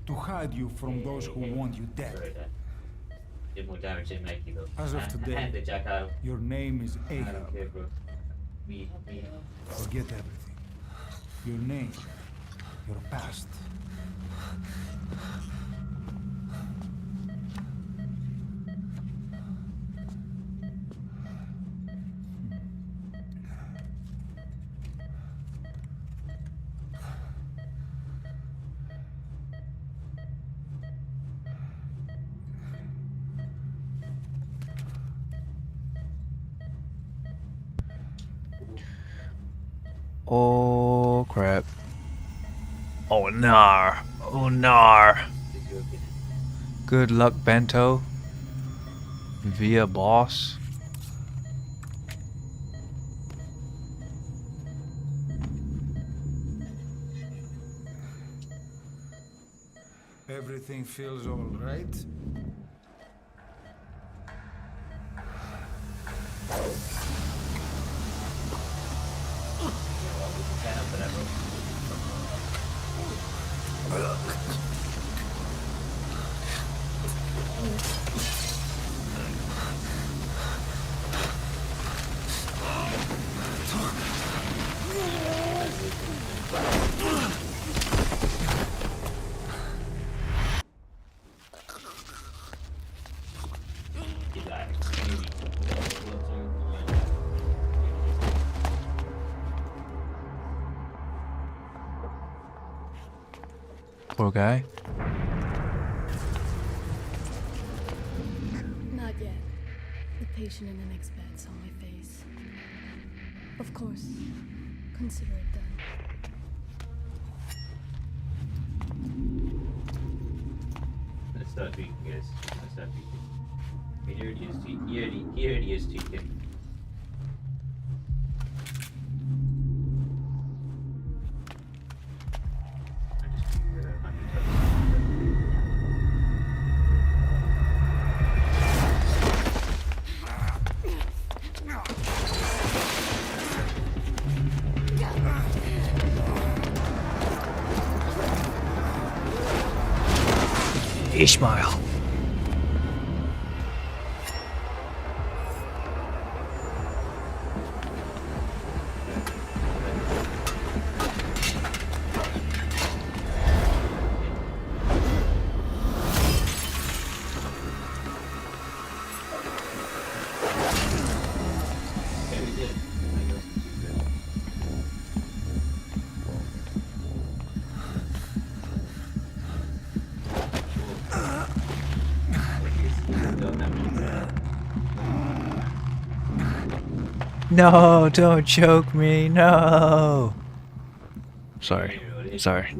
Speaker 19: To hide you from those who want you dead.
Speaker 7: Did more damage than Mikey though.
Speaker 19: As of today,
Speaker 7: And the jack out.
Speaker 19: your name is
Speaker 7: I
Speaker 19: Ahab.
Speaker 7: don't care, bro. Me.
Speaker 19: Forget everything. Your name, your past.
Speaker 1: Oh crap. Oh nar. Oh nar. Good luck, Bento. Via boss.
Speaker 19: Everything feels all right?
Speaker 1: Poor guy.
Speaker 20: Not yet. The patient in the next bed saw my face. Of course. Consider it done.
Speaker 7: Let's start tweaking, guys. Let's start tweaking. He already is tweaking.
Speaker 1: Ishmael. No, don't choke me, no. Sorry. Sorry.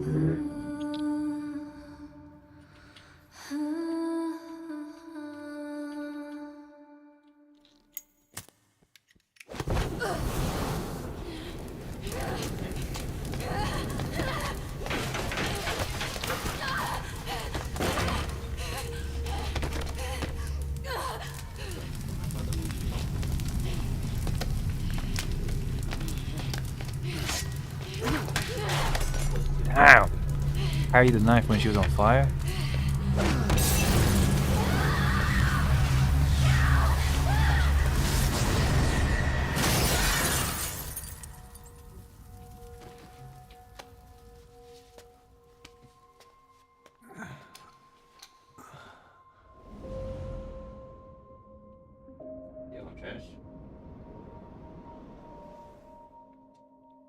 Speaker 1: Ow! Carry the knife when she was on fire?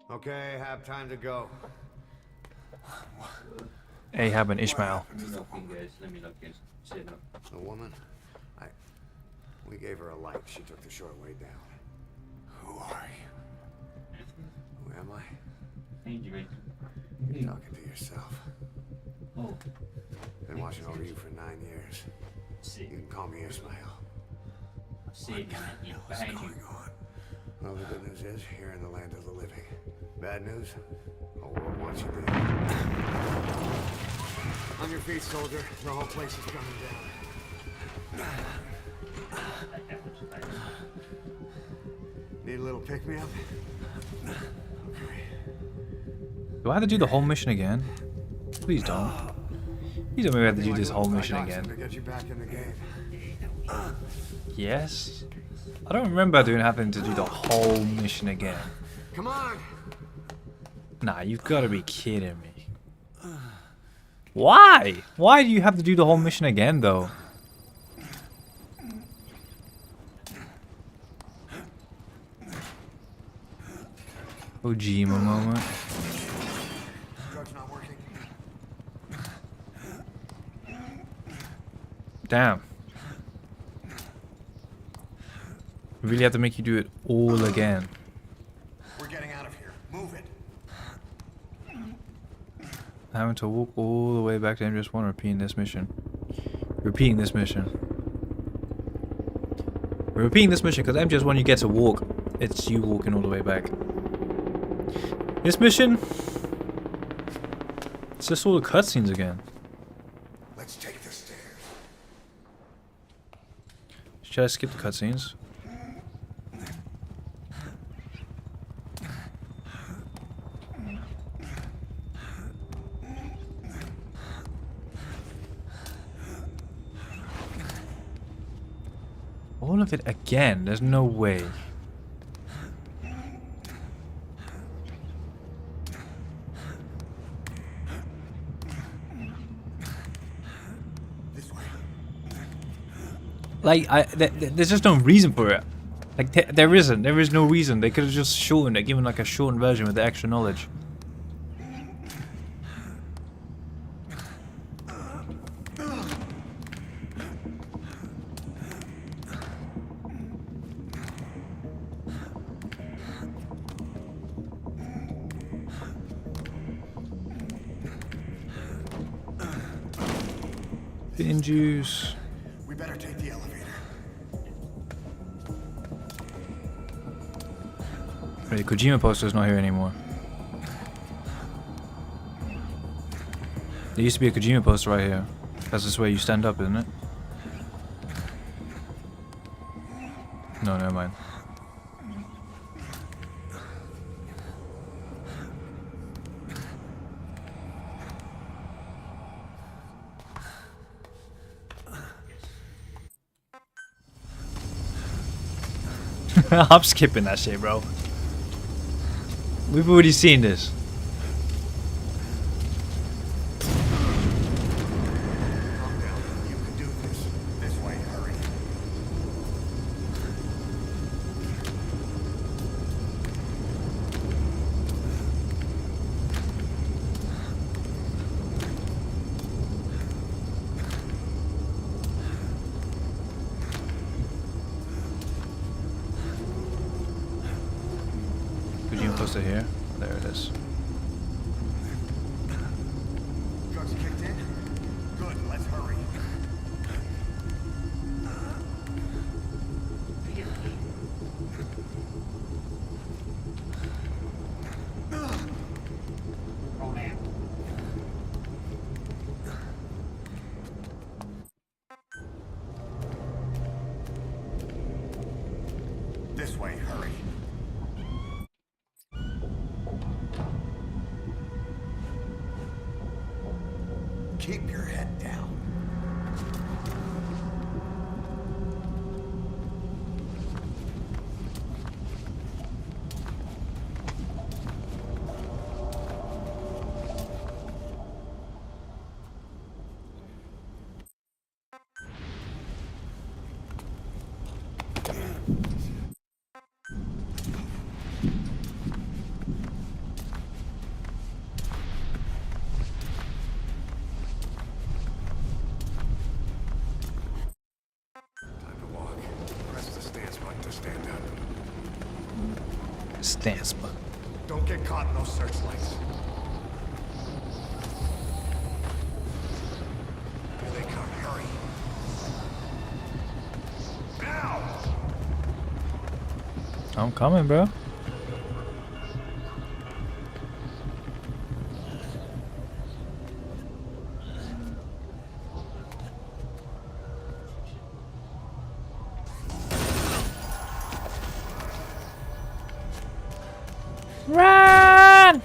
Speaker 14: Okay, have time to go.
Speaker 1: Ahab and Ishmael.
Speaker 7: Let me look in. Sit up.
Speaker 14: The woman? We gave her a light. She took the short way down. Who are you? Who am I? You're talking to yourself.
Speaker 7: Oh.
Speaker 14: Been watching over you for 9 years. You can call me Ishmael.
Speaker 7: Behind you.
Speaker 14: Well, the good news is, you're in the land of the living. Bad news? The whole world wants you dead. On your feet, soldier. The whole place is coming down. Need a little pick-me-up? Okay.
Speaker 1: Do I have to do the whole mission again? Please don't. Please don't make me have to do this whole mission
Speaker 14: To
Speaker 1: again.
Speaker 14: get you back in the game.
Speaker 1: Yes? I don't remember having to do the whole mission again.
Speaker 14: Come on.
Speaker 1: Nah, you've got to be kidding me. Why? Why do you have to do the whole mission again, though? Ojima moment.
Speaker 14: Drug's not working.
Speaker 1: Damn. Really have to make you do it all again.
Speaker 14: We're getting out of here. Move it.
Speaker 1: Having to walk all the way back to MGS1, repeating this mission. Repeating this mission. We're repeating this mission because MGS1 you get to walk. It's you walking all the way back. This mission, it's just all the cutscenes again.
Speaker 14: Let's take the stairs.
Speaker 1: Should I skip the cutscenes? All of it again? There's no way. Like, there's just no reason for it. Like, there is no reason. They could have just shortened it, given like a shortened version with the extra knowledge. Bin juice.
Speaker 14: We better take the elevator.
Speaker 1: Wait, the Kojima poster's not here anymore. There used to be a Kojima poster right here. That's just where you stand up, isn't it? No, never mind. I'm skipping that shit, bro. We've already seen this.
Speaker 14: Calm down. You can do this. This way, hurry.
Speaker 1: Kojima poster here. There it is.
Speaker 14: Drugs kicked in? Good, let's hurry. This way, hurry. Keep your head down.
Speaker 1: Stance button.
Speaker 14: Don't get caught in those searchlights. Here they come, hurry. Now!
Speaker 1: I'm coming, bro. Run!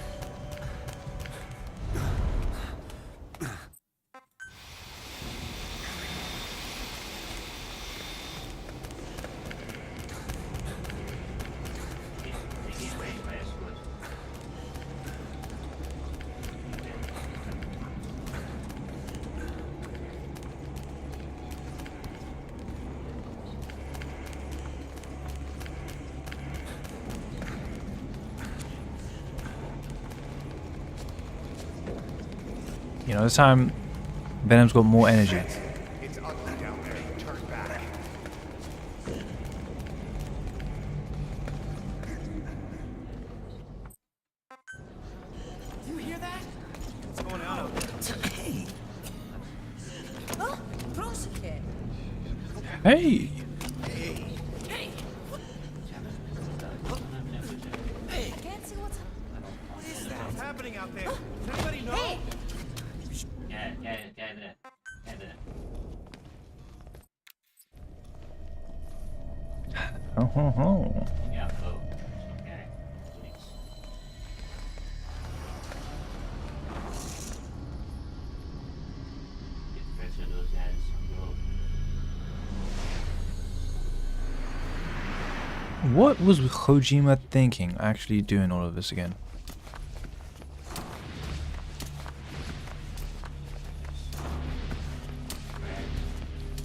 Speaker 1: You know, this time Venom's got more energy.
Speaker 14: It's ugly down there. Turn back.
Speaker 9: You hear that? What's going on out there? Hey.
Speaker 18: Oh, proszę.
Speaker 1: Hey!
Speaker 9: Hey. Hey.
Speaker 18: Can't see what's
Speaker 9: What is that? What's happening out there? Does anybody know?
Speaker 18: Hey.
Speaker 1: Oh, ho, ho. What was Kojima thinking, actually doing all of this again?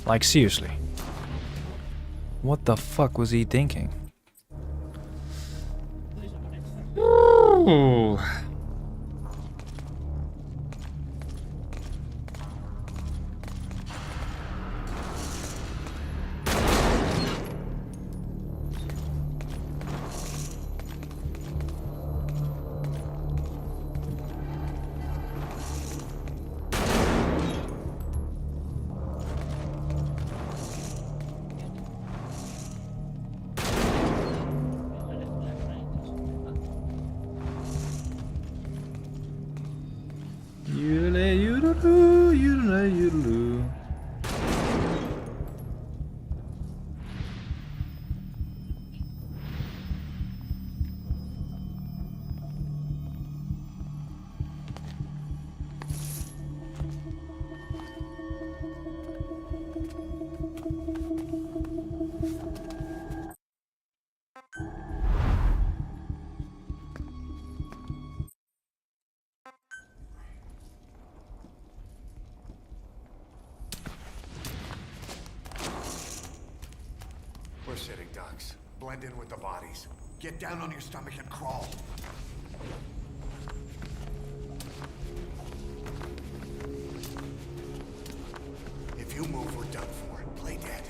Speaker 1: Like, seriously. What the fuck was he thinking? Ooh.
Speaker 14: We're sitting ducks. Blend in with the bodies. Get down on your stomach and crawl. If you move, we're done for. Play dead.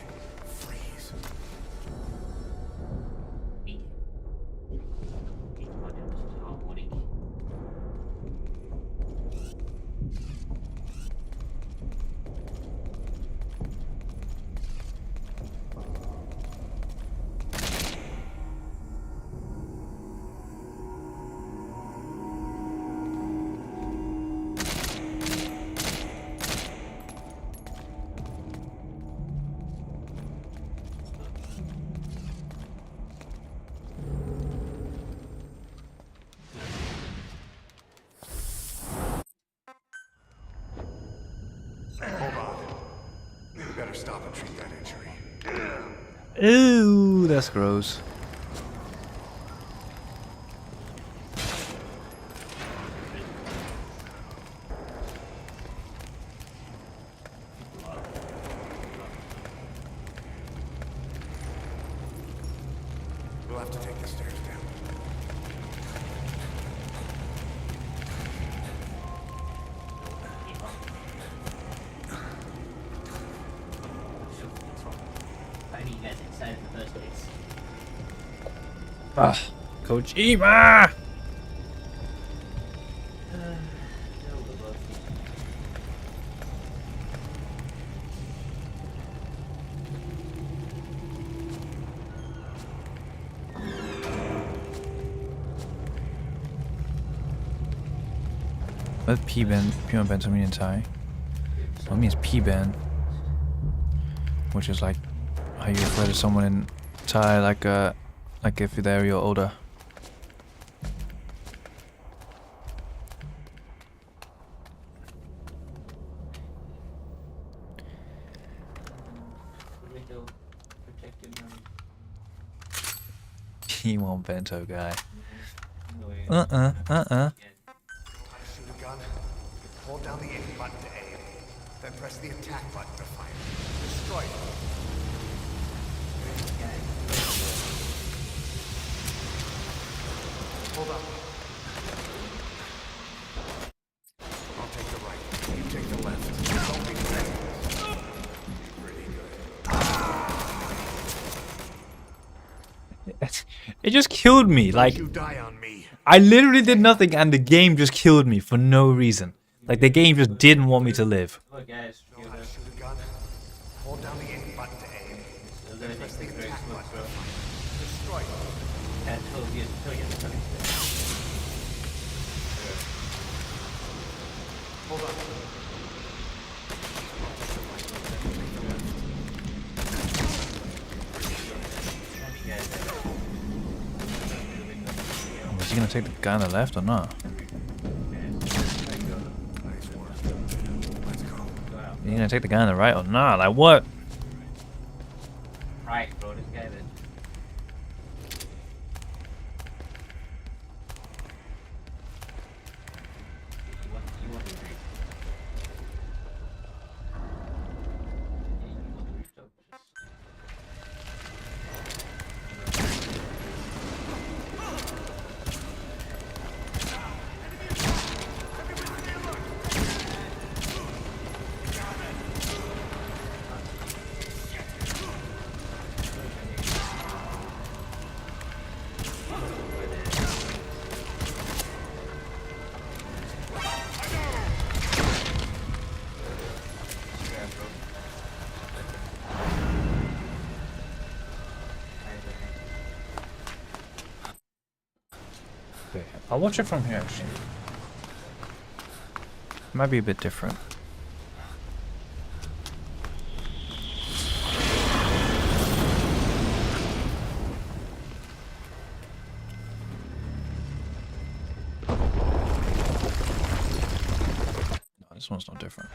Speaker 14: Freeze. Hold on. We better stop and treat that injury.
Speaker 1: Ew, that's gross.
Speaker 14: We'll have to take the stairs down.
Speaker 1: Ah, Kojima! What P-Ben? P-Ben to mean in Thai? What means P-Ben? Which is like how you refer to someone in Thai, like if they're your older. P1 bento guy.
Speaker 14: Shoot a gun. Hold down the aim button to aim. Then press the attack button to fire. Destroy it. Hold up. I'll take the right.
Speaker 1: It just killed me. Like,
Speaker 9: You die on me.
Speaker 1: I literally did nothing and the game just killed me for no reason. Like, the game just didn't want me to live.
Speaker 7: Look, guys,
Speaker 14: Know how to shoot a gun? Hold down the aim button to aim.
Speaker 7: so they're gonna take very smooth, bro.
Speaker 14: Destroy them.
Speaker 7: And till you
Speaker 14: Hold on.
Speaker 1: Is he gonna take the guy on the left or not? Is he gonna take the guy on the right or not? Like, what?
Speaker 7: Right, bro, this guy then. You want to agree.
Speaker 1: Okay, I'll watch it from here actually. Might be a bit different. No, this one's not different.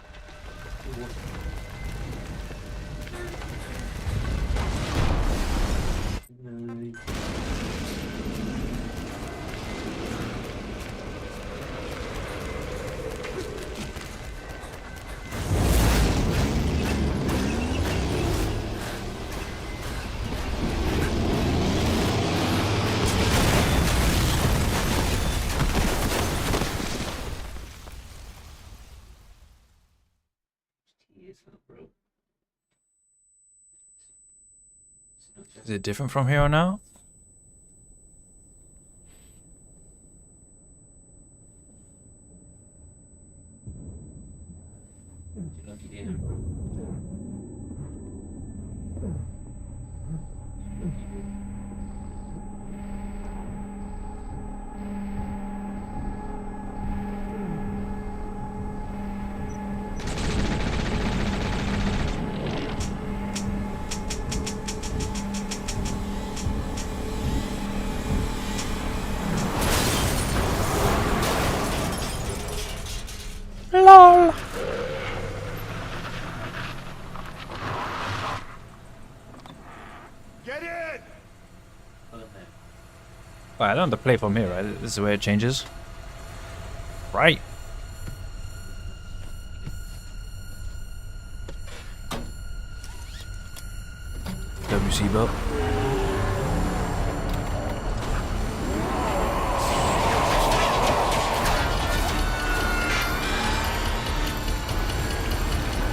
Speaker 1: Is it different from here on out? LOL.
Speaker 9: Get in!
Speaker 1: Well, I don't have to play from here, right? This is where it changes. Right. WC belt.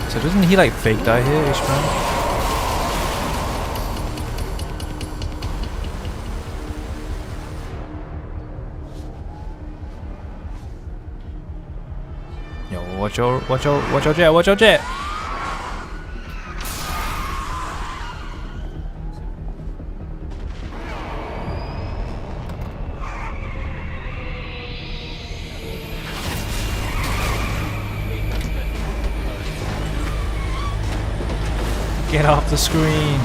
Speaker 1: So doesn't he like fake die here each time? Yo, watch your jet. Get off the screen.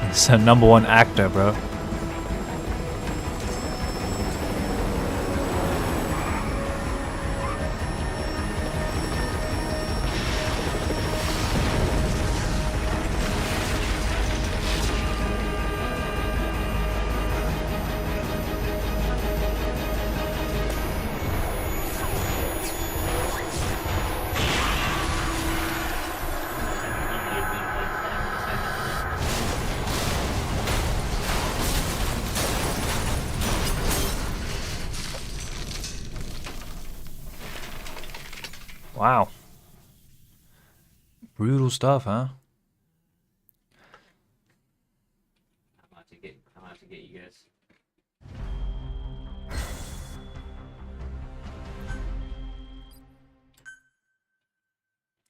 Speaker 1: He's a #1 actor, bro. Wow. Brutal stuff, huh?
Speaker 7: I'm out to get you guys.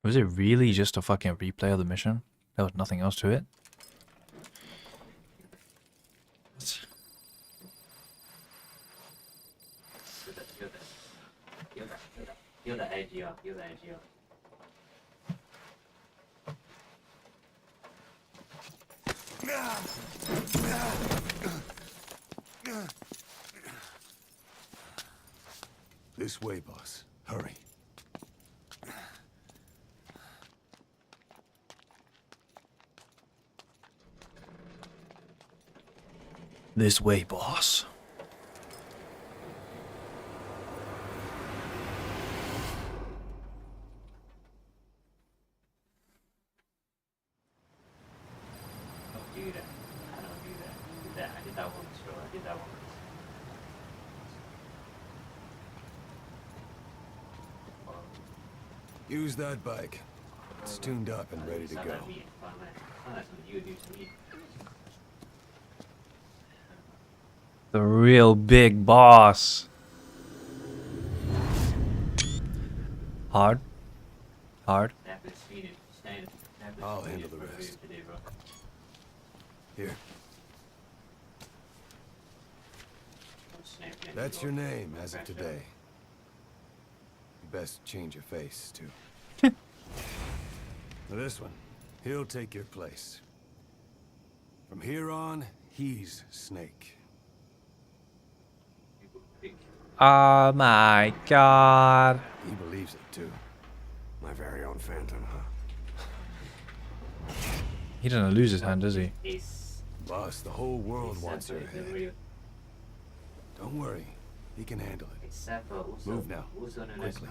Speaker 1: Was it really just a fucking replay of the mission? There was nothing else to it?
Speaker 7: You're the AGR. You're the AGR.
Speaker 12: This way, boss. Hurry.
Speaker 1: This way, boss.
Speaker 7: Don't do that. I don't do that. I did that. I did that once, bro. I did that once.
Speaker 12: Use that bike. It's tuned up and ready to go.
Speaker 1: The real big boss. Hard. Hard.
Speaker 12: I'll handle the rest. Here. That's your name as of today. You best change your face, too. Now this one, he'll take your place. From here on, he's Snake.
Speaker 1: Oh my god.
Speaker 12: He believes it, too.
Speaker 14: My very own Phantom, huh?
Speaker 1: He doesn't lose his hand, does he?
Speaker 12: Boss, the whole world wants her head. Don't worry. He can handle it. Move now. Quickly.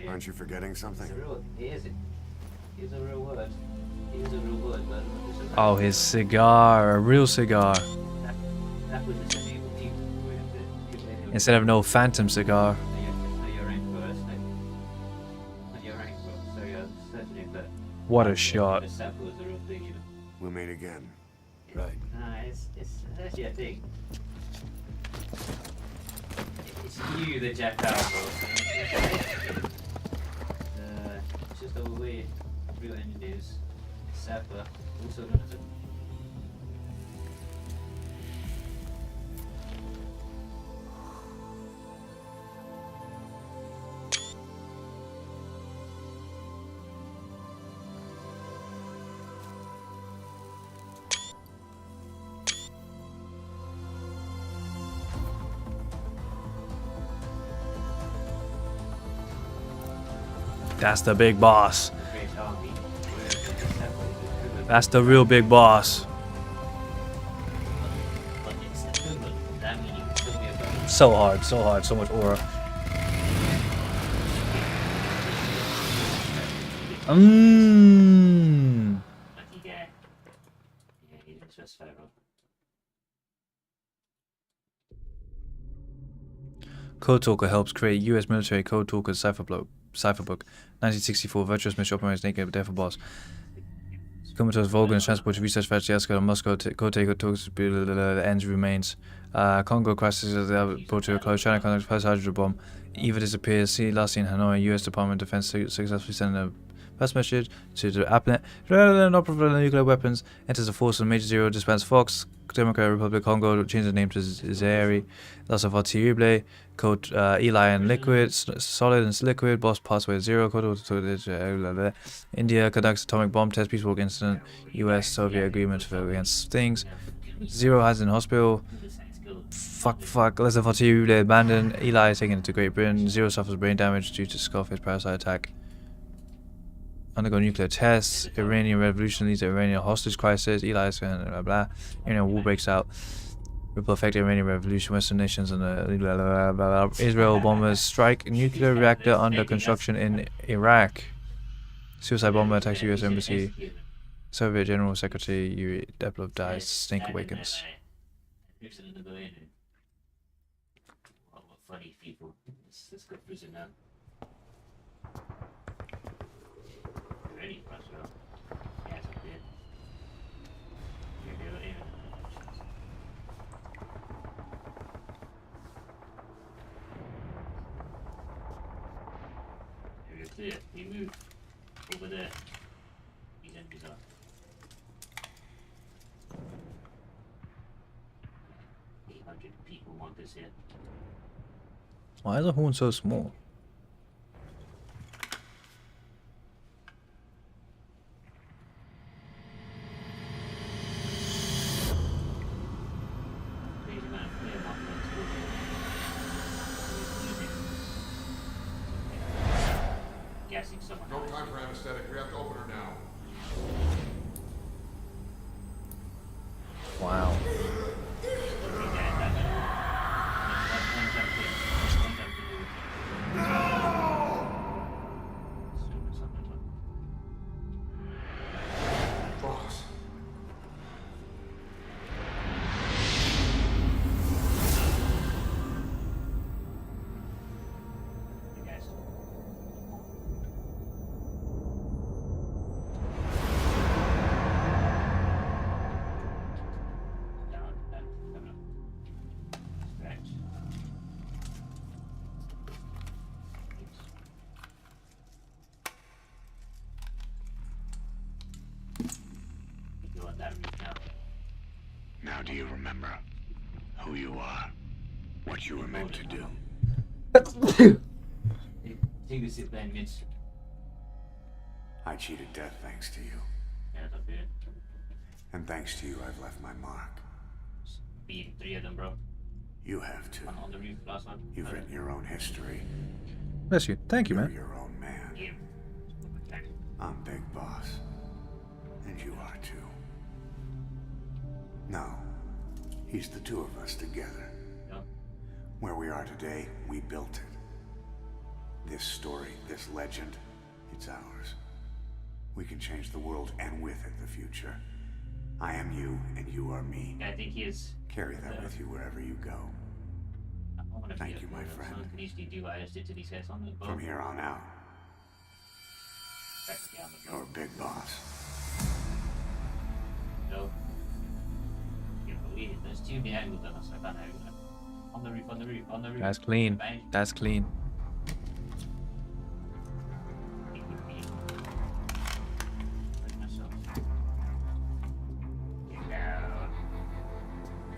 Speaker 14: Aren't you forgetting something?
Speaker 7: Here's a real word. Here's a real word, but
Speaker 1: Oh, his cigar. A real cigar.
Speaker 7: that was the same evil team.
Speaker 1: Instead of no phantom cigar. What a shot.
Speaker 14: We'll meet again.
Speaker 12: Right.
Speaker 7: It's actually a thing. It's you that jacked out, bro. It's just the way real engineers, Sapper, also known as a
Speaker 1: That's the big boss. That's the real big boss. So hard, so much aura. Code Talker helps create U.S. military Code Talker's Cypherbook. 1964 virtuous mission operates naked Devil Boss. Comatose Volgans transport to research Vachiaska and Moscow. Code Taker talks the ends remains. Congo crisis at the brought to a close. China conducts post hydrogen bomb. Eva disappears. Last seen Hanoi. U.S. Department of Defense successfully sent a first message to the AppNet. Inoperable nuclear weapons. Enters the force of Major Zero. Disbands Fox. Democratic Republic Congo. Changes the name to Zaire. Loss of Artillery. Code Eli and Liquid. Solid and Liquid. Boss password 0. Code India conducts atomic bomb test. Peaceful incident. U.S. Soviet agreement against things. Zero hides in hospital. Fuck. Less than 42 abandoned. Eli is taken to Great Britain. Zero suffers brain damage due to Scarface parasite attack. Undergo nuclear tests. Iranian revolution leads to Iranian hostage crisis. Eli is blah blah blah. Iranian war breaks out. Ripple effect Iranian revolution. Western nations and blah, blah, blah, blah. Israel bombers strike nuclear reactor under construction in Iraq. Suicide bomber attacks U.S. embassy. Soviet General Secretary Yuri Deplov dies. Snake awakens.
Speaker 7: Funny people. Let's go prison now. ready for us, bro. Yeah, it's up there. Here, here, here. There we go, clear. We move over there. These enemies are. People want this here.
Speaker 1: Why is the horn so small?
Speaker 21: No time for anesthetic. We have to open her now.
Speaker 1: Wow.
Speaker 21: Boss.
Speaker 13: Now do you remember who you are? What you were meant to do?
Speaker 7: Take this sit there, Mitch.
Speaker 14: I cheated death thanks to you.
Speaker 7: Yeah, that's up here.
Speaker 14: And thanks to you, I've left my mark.
Speaker 7: Beat 3 of them, bro.
Speaker 14: You have too.
Speaker 7: On the roof, last one.
Speaker 14: You've written your own history.
Speaker 1: Bless you. Thank you,
Speaker 14: You're
Speaker 1: man.
Speaker 14: your own man.
Speaker 7: Yeah.
Speaker 14: I'm Big Boss. And you are too. No. He's the two of us together.
Speaker 7: Yep.
Speaker 14: Where we are today, we built it. This story, this legend, it's ours. We can change the world and with it the future. I am you and you are me.
Speaker 7: Yeah, I think he is.
Speaker 14: Carry that with you wherever you go. Thank you, my friend.
Speaker 7: Someone can easily do what I just did to these guys on the boat.
Speaker 14: From here on out,
Speaker 7: Practically on the boat.
Speaker 14: you're Big Boss.
Speaker 7: No. Can't believe it. There's too many angles on us. I can't angle them. On the roof, on the roof, on the roof.
Speaker 1: That's clean. That's clean.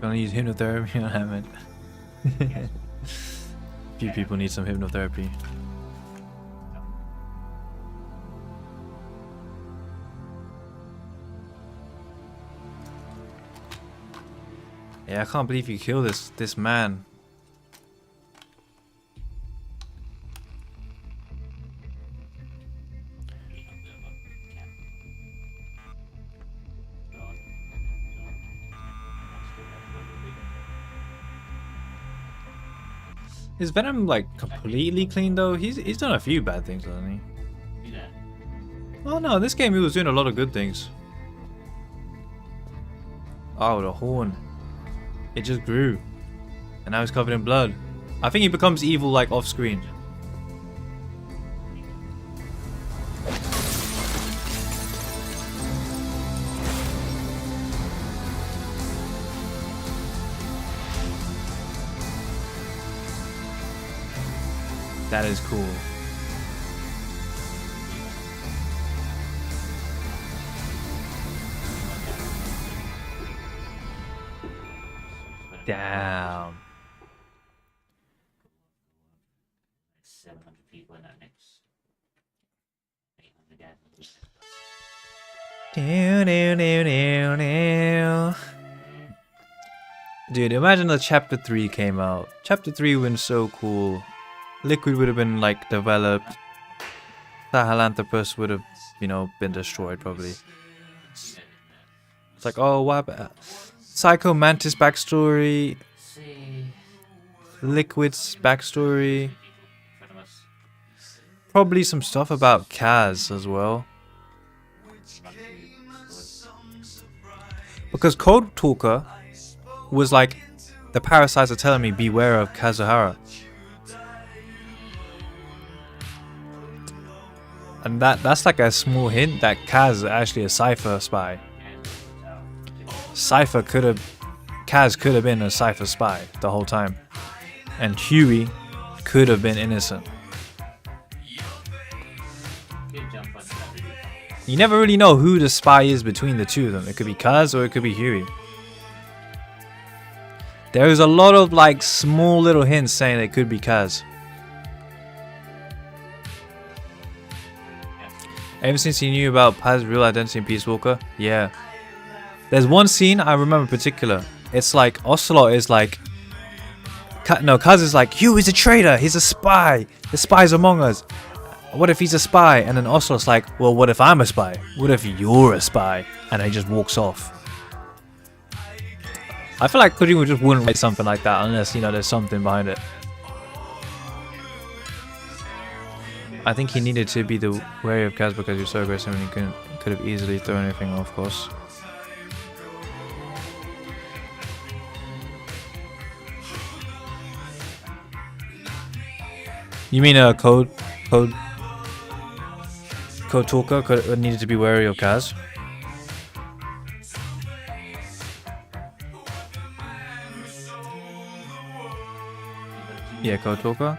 Speaker 1: Gonna use hypnotherapy on Hammond. Few people need some hypnotherapy. Yeah, I can't believe you killed this man. Is Venom like completely clean though? He's done a few bad things, hasn't he?
Speaker 7: Yeah.
Speaker 1: Oh no, this game he was doing a lot of good things. Oh, the horn. It just grew. And now he's covered in blood. I think he becomes evil like off screen. That is cool. Damn.
Speaker 7: 700 people in that mix. 800 guys.
Speaker 1: Dude, imagine the chapter 3 came out. Chapter 3 would have been so cool. Liquid would have been like developed. Sahelanthropus would have, you know, been destroyed probably. It's like, oh, what happened? Psycho Mantis backstory. Liquid's backstory. Probably some stuff about Kaz as well. Because Code Talker was like, the parasites are telling me beware of Kazuhara. And that's like a small hint that Kaz is actually a Cypher spy. Kaz could have been a Cypher spy the whole time. And Huey could have been innocent. You never really know who the spy is between the two of them. It could be Kaz or it could be Huey. There's a lot of like small little hints saying it could be Kaz. Ever since he knew about Paz's real identity in Peace Walker? Yeah. There's one scene I remember in particular. It's like Ocelot is like... No, Kaz is like, Huey's a traitor, he's a spy. The spy's among us. What if he's a spy? And then Ocelot's like, well, what if I'm a spy? What if you're a spy? And he just walks off. I feel like Kojima just wouldn't write something like that unless, you know, there's something behind it. I think he needed to be the wary of Kaz because he was so aggressive and he could have easily thrown anything off course. You mean a code talker needed to be wary of Kaz? Yeah, code talker.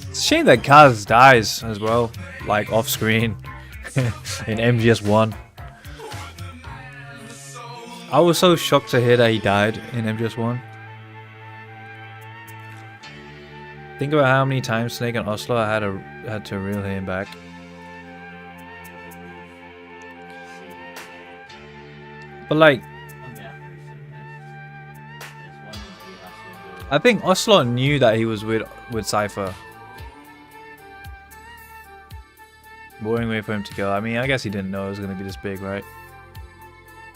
Speaker 1: It's a shame that Kaz dies as well, like off screen in MGS1. I was so shocked to hear that he died in MGS1. Think about how many times Snake and Ocelot had to reel him back. But like, I think Ocelot knew that he was with Cypher. Boring way for him to go. I mean, I guess he didn't know it was gonna be this big, right?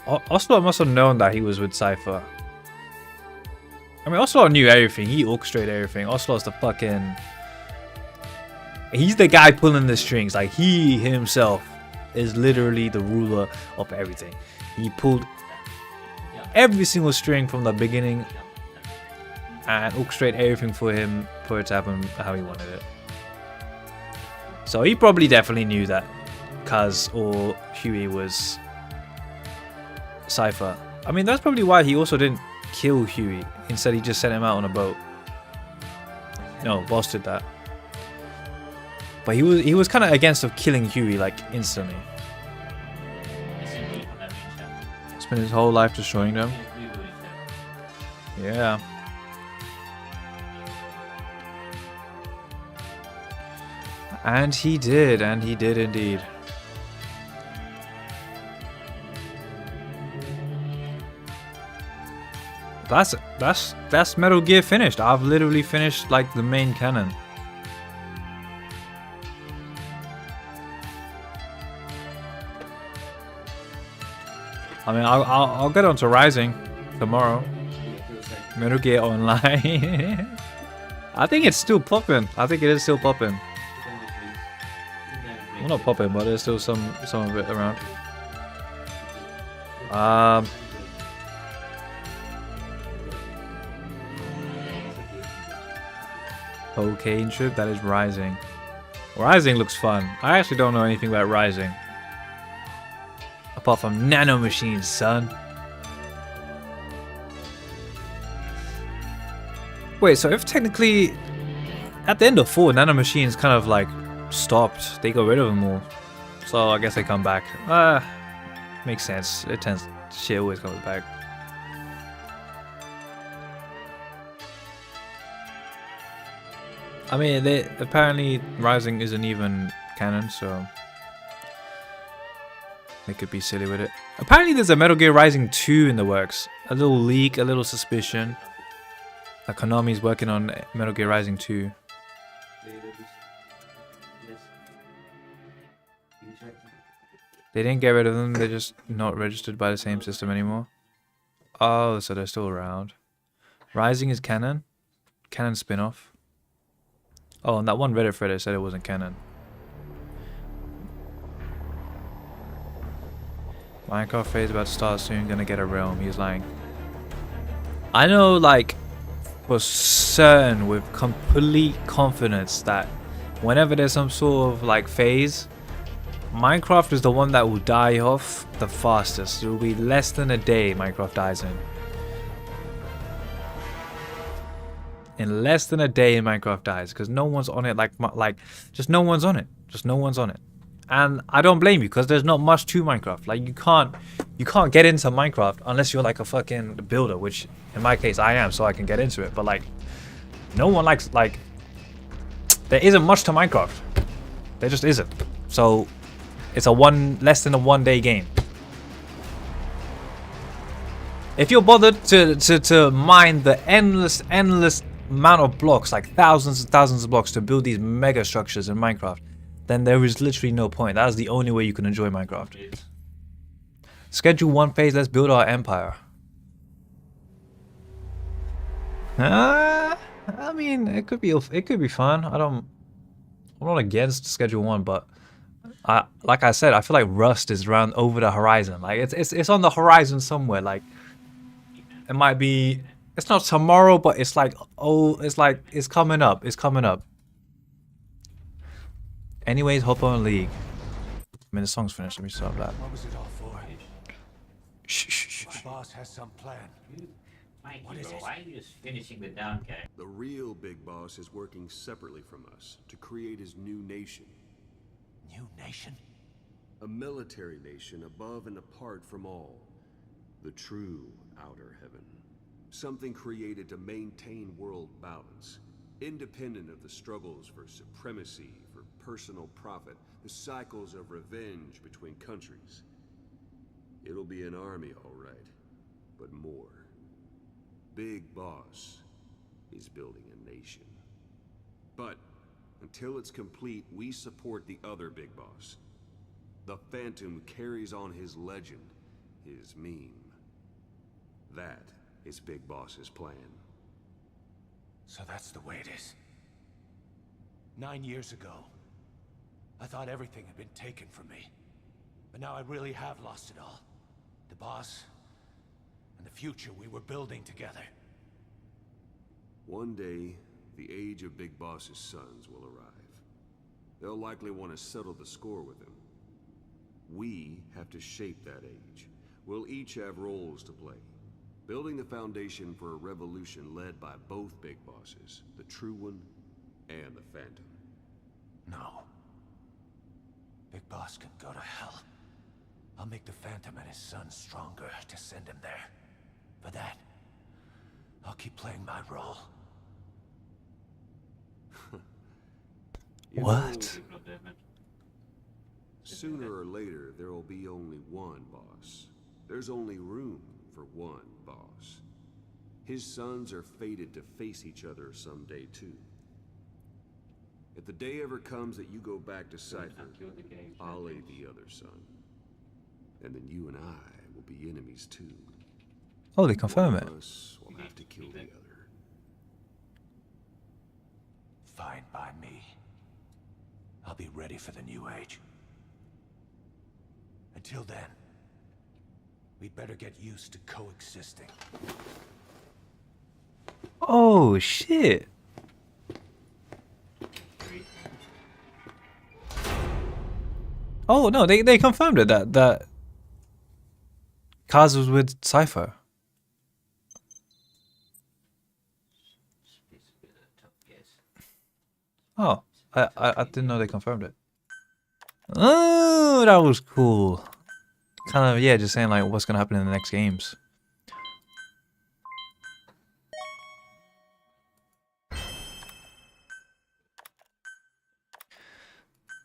Speaker 1: Ocelot must have known that he was with Cypher. I mean, Ocelot knew everything. He orchestrated everything. Ocelot's the fucking... He's the guy pulling the strings. Like, he himself is literally the ruler of everything. He pulled every single string from the beginning and orchestrated everything for him, for it to happen how he wanted it. So he probably definitely knew that Kaz or Huey was Cypher. I mean, that's probably why he also didn't kill Huey. Instead, he just sent him out on a boat. No, Boss did that. But he was kind of against of killing Huey like instantly. Spent his whole life destroying them. Yeah. And he did indeed. That's Metal Gear finished. I've literally finished like the main canon. I mean, I'll get onto Rising tomorrow. Metal Gear Online. I think it's still popping. I think it is still popping. Well, not popping, but there's still some of it around. Cocaine Trip, that is Rising. Rising looks fun. I actually don't know anything about Rising. Apart from nano machines, son. Wait, so if technically at the end of 4, nano machines kind of like stopped, they got rid of them all. So I guess they come back. Makes sense. Shit always comes back. I mean, apparently Rising isn't even canon, so they could be silly with it. Apparently there's a Metal Gear Rising 2 in the works. A little leak, a little suspicion that Konami's working on Metal Gear Rising 2. They didn't get rid of them, they're just not registered by the same system anymore. Oh, so they're still around. Rising is canon? Canon spin-off. Oh, and that one Reddit thread said it wasn't canon. Minecraft phase about to start soon. Gonna get a realm. He's lying. I know, like, for certain, with complete confidence, that whenever there's some sort of like phase, Minecraft is the one that will die off the fastest. It will be less than a day Minecraft dies in. In less than a day Minecraft dies, because no one's on it. Like just no one's on it. Just no one's on it. And I don't blame you, because there's not much to Minecraft. Like, you can't get into Minecraft unless you're like a fucking builder, which in my case I am, so I can get into it. But like, no one likes, like, there isn't much to Minecraft. There just isn't. So it's a less than a 1 day game. If you're bothered to mine the endless amount of blocks, like thousands and thousands of blocks, to build these mega structures in Minecraft, then there is literally no point. That is the only way you can enjoy Minecraft. Schedule 1 phase. Let's build our empire. I mean, it could be fun. I'm not against schedule 1, but like I said, I feel like Rust is around over the horizon. Like it's on the horizon somewhere. Like, it might be. It's not tomorrow, but it's like, oh, it's coming up. It's coming up. Anyways, hop on League. I mean, the song's finished. Let me stop that.
Speaker 9: What was it all for?
Speaker 1: Shh.
Speaker 9: My boss has some plan.
Speaker 7: What is it? Why are you just finishing the down guy?
Speaker 8: The real Big Boss is working separately from us to create his new nation.
Speaker 9: New nation?
Speaker 8: A military nation above and apart from all. The true outer heaven. Something created to maintain world balance. Independent of the struggles for supremacy, for personal profit, the cycles of revenge between countries. It'll be an army, all right, but more. Big Boss is building a nation. But until it's complete, we support the other Big Boss. The Phantom carries on his legend, his meme. That is Big Boss's plan.
Speaker 9: So that's the way it is. 9 years ago, I thought everything had been taken from me. But now I really have lost it all. The boss, and the future we were building together.
Speaker 8: One day, the age of Big Boss's sons will arrive. They'll likely want to settle the score with him. We have to shape that age. We'll each have roles to play. Building the foundation for a revolution led by both Big Bosses, the True One and the Phantom.
Speaker 9: No. Big Boss can go to hell. I'll make the Phantom and his son stronger to send him there. For that, I'll keep playing my role.
Speaker 1: What?
Speaker 8: Sooner or later, there will be only one boss. There's only room for one boss. His sons are fated to face each other someday too. If the day ever comes that you go back to Cypher, I'll aid the other son. And then you and I will be enemies too.
Speaker 1: Oh, they confirm it.
Speaker 8: One of us will have to kill the other.
Speaker 9: Fine by me. I'll be ready for the new age. Until then, we'd better get used to coexisting.
Speaker 1: Oh shit. Oh no, they confirmed it that Kaz was with Cypher. Oh, I didn't know they confirmed it. Oh, that was cool. Kind of, yeah, just saying like what's gonna happen in the next games.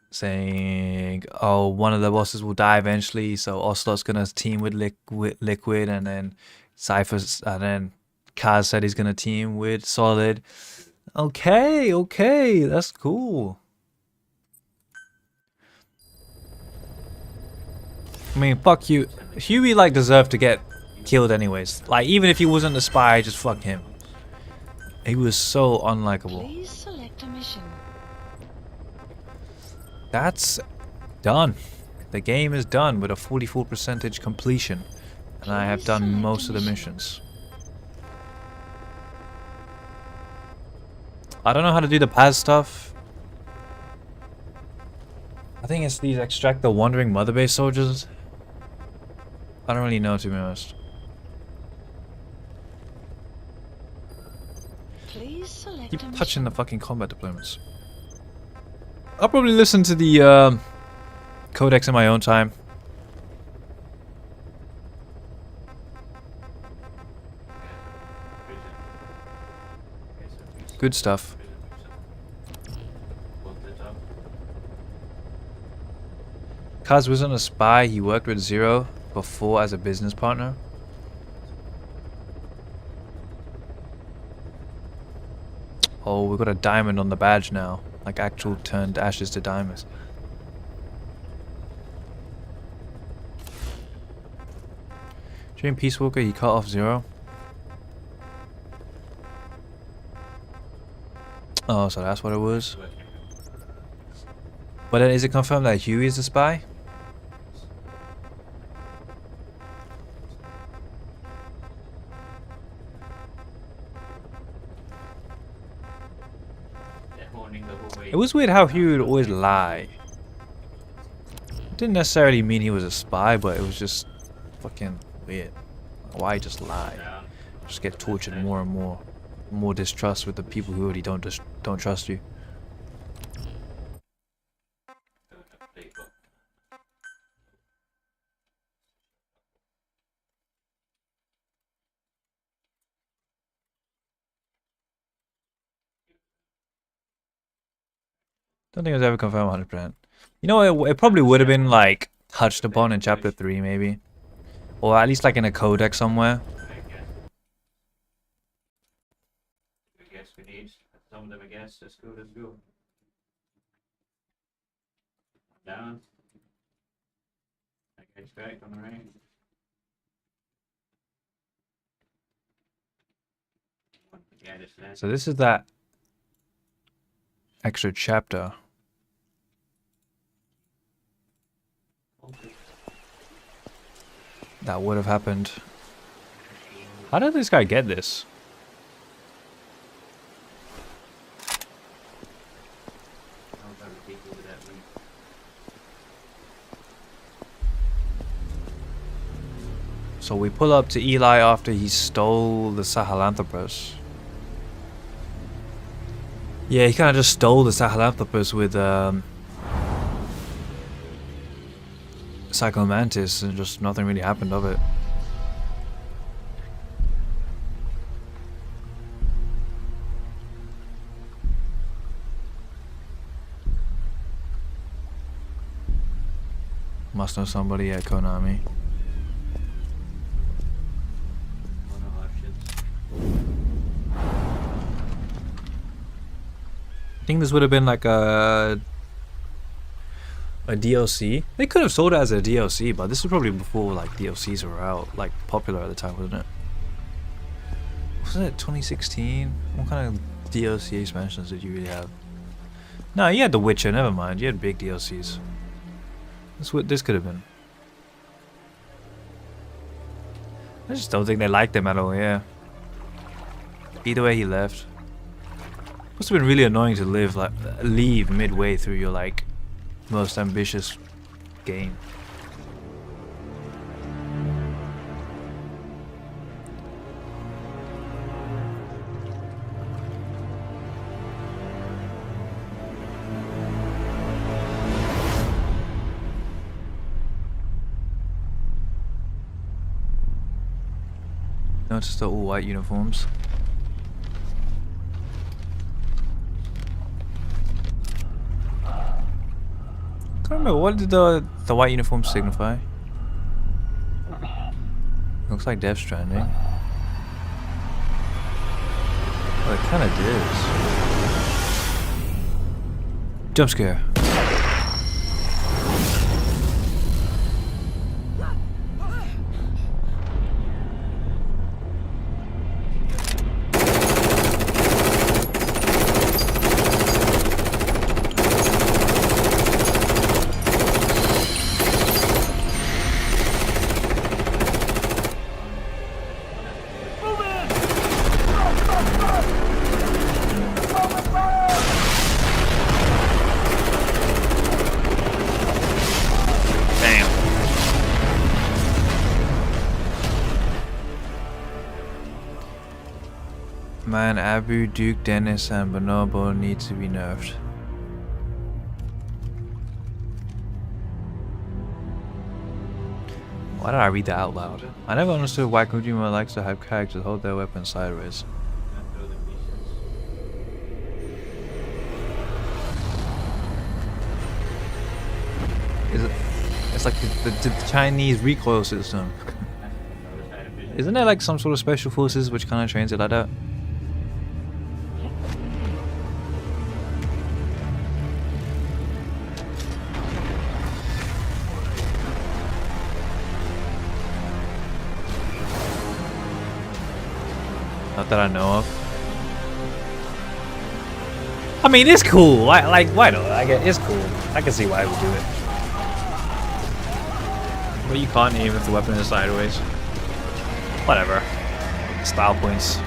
Speaker 1: Saying, oh, one of the bosses will die eventually, so Ocelot's gonna team with Liquid, and then Cypher's, and then Kaz said he's gonna team with Solid. Okay, that's cool. I mean, fuck you. Huey, like, deserved to get killed anyways. Like, even if he wasn't the spy, just fuck him. He was so unlikable.
Speaker 3: Please select a mission.
Speaker 1: That's done. The game is done with a 44% completion, and I have done most of the missions. I don't know how to do the Paz stuff. I think it's these extract the wandering mother base soldiers. I don't really know, to be honest.
Speaker 3: Please select
Speaker 1: Keep
Speaker 3: a
Speaker 1: touching the fucking combat deployments. I'll probably listen to the codex in my own time. Good stuff. Kaz wasn't a spy, he worked with Zero before as a business partner. Oh, we got a diamond on the badge now. Like actual turned ashes to diamonds. During Peace Walker, he cut off Zero. Oh, so that's what it was. But then is it confirmed that Huey is the spy? It was weird how Huey would always lie. Didn't necessarily mean he was a spy, but it was just fucking weird. Why just lie? Just get tortured more and more. More distrust with the people who already don't trust you. Don't think it was ever confirmed 100%. You know, it probably would have been like touched upon in chapter 3 maybe. Or at least like in a codex somewhere.
Speaker 7: We need some of them, I guess. Let's go, let's go. Down. Okay, straight on the right.
Speaker 1: So this is that extra chapter. That would have happened. How did this guy get this? So we pull up to Eli after he stole the Sahelanthropus. Yeah, he kind of just stole the Sahelanthropus with Psychomantis, and just nothing really happened of it. Must know somebody at Konami. I think this would have been like a DLC. They could have sold it as a DLC, but this was probably before like DLCs were out, like popular at the time, wasn't it? Wasn't it 2016? What kind of DLC expansions did you really have? No, you had The Witcher, never mind. You had big DLCs. That's what this could have been. I just don't think they liked him at all, yeah. Either way, he left. Must have been really annoying to leave midway through your like most ambitious game. Notice the all white uniforms. I don't remember, what did the white uniform signify? Looks like Death Stranding. Well, it kinda does. Jump scare. Clan, Abu, Duke, Dennis, and Bonobo need to be nerfed. Why did I read that out loud? I never understood why Kojima likes to have characters hold their weapons sideways. It's like the Chinese recoil system. Isn't there like some sort of special forces which kind of trains it like that? Not that I know of. I mean, it's cool. Why not? It's cool. I can see why I would do it. But you can't aim if the weapon is sideways. Whatever. Style points.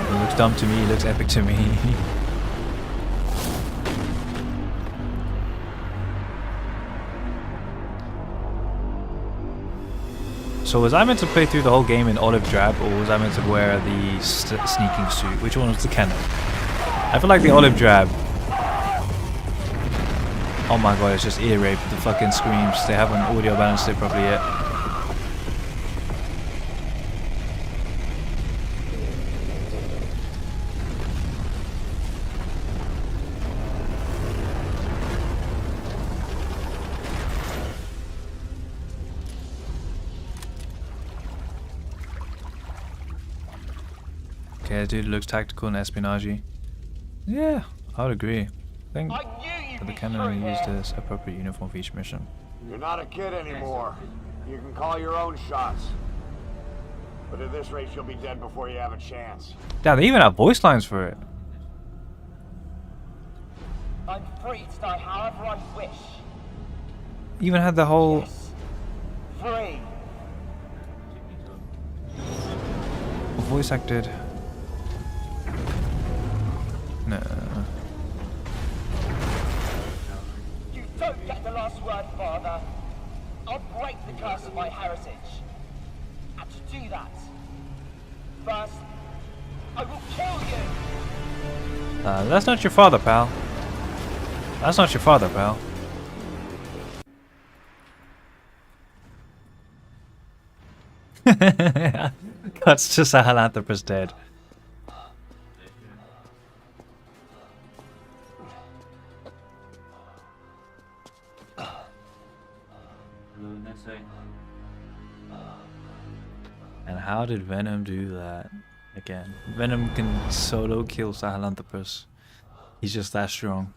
Speaker 1: It looks dumb to me, it looks epic to me. So was I meant to play through the whole game in olive drab, or was I meant to wear the sneaking suit? Which one was the canon? I feel like the olive drab. Oh my god, it's just ear rape. The fucking screams. They haven't audio balanced it properly yet. Okay, dude, it looks tactical and espionage. Yeah, I would agree. I think that the cannon used this appropriate uniform for each mission.
Speaker 14: You're not a kid anymore. You can call your own shots. But at this rate, you'll be dead before you have a chance.
Speaker 1: Damn, they even have voice lines for it.
Speaker 15: I'm free to die however I wish.
Speaker 1: Even had the whole...
Speaker 15: Free.
Speaker 1: Voice acted. No.
Speaker 15: You don't get the last word, Father. I'll break the curse of my heritage. And to do that, first, I will kill you!
Speaker 1: That's not your father, pal. That's not your father, pal. Cuts to Sahelanthropus dead. And how did Venom do that? Again, Venom can solo kill Sahelanthropus. He's just that strong.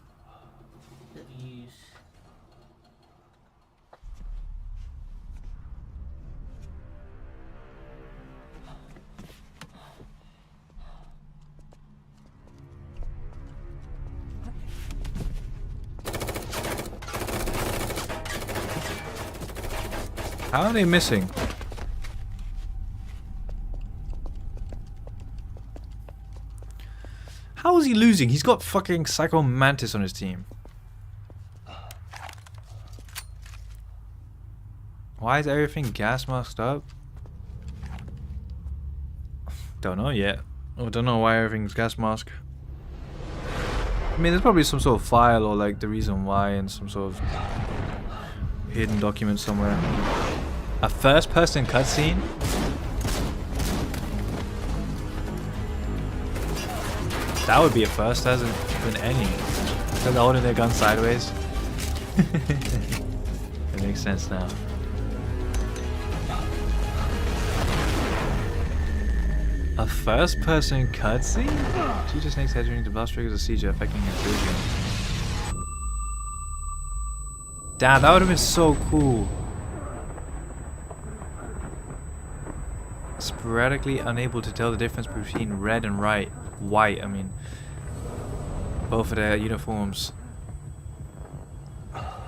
Speaker 1: How are they missing? How is he losing? He's got fucking Psycho Mantis on his team. Why is everything gas masked up? Don't know yet. I don't know why everything's gas mask. I mean, there's probably some sort of file or like the reason why in some sort of hidden document somewhere. A first-person cutscene? That would be a first, hasn't been any. So they're holding their gun sideways. It makes sense now. A first-person cutscene? Teacher Snake's head during the blast triggers a seizure affecting his vision. Damn, that would have been so cool. Sporadically unable to tell the difference between red and white, I mean. Both of their uniforms.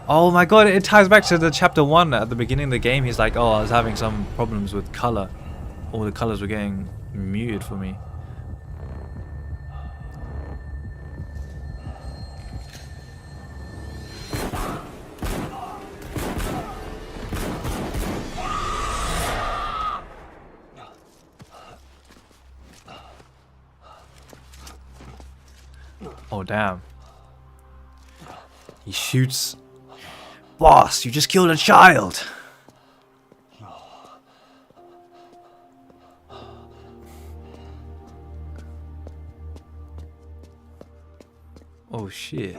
Speaker 1: Oh my god, it ties back to the chapter 1 at the beginning of the game. He's like, oh, I was having some problems with color. All the colors were getting muted for me. Oh, damn. He shoots. Boss, you just killed a child. Oh, shit.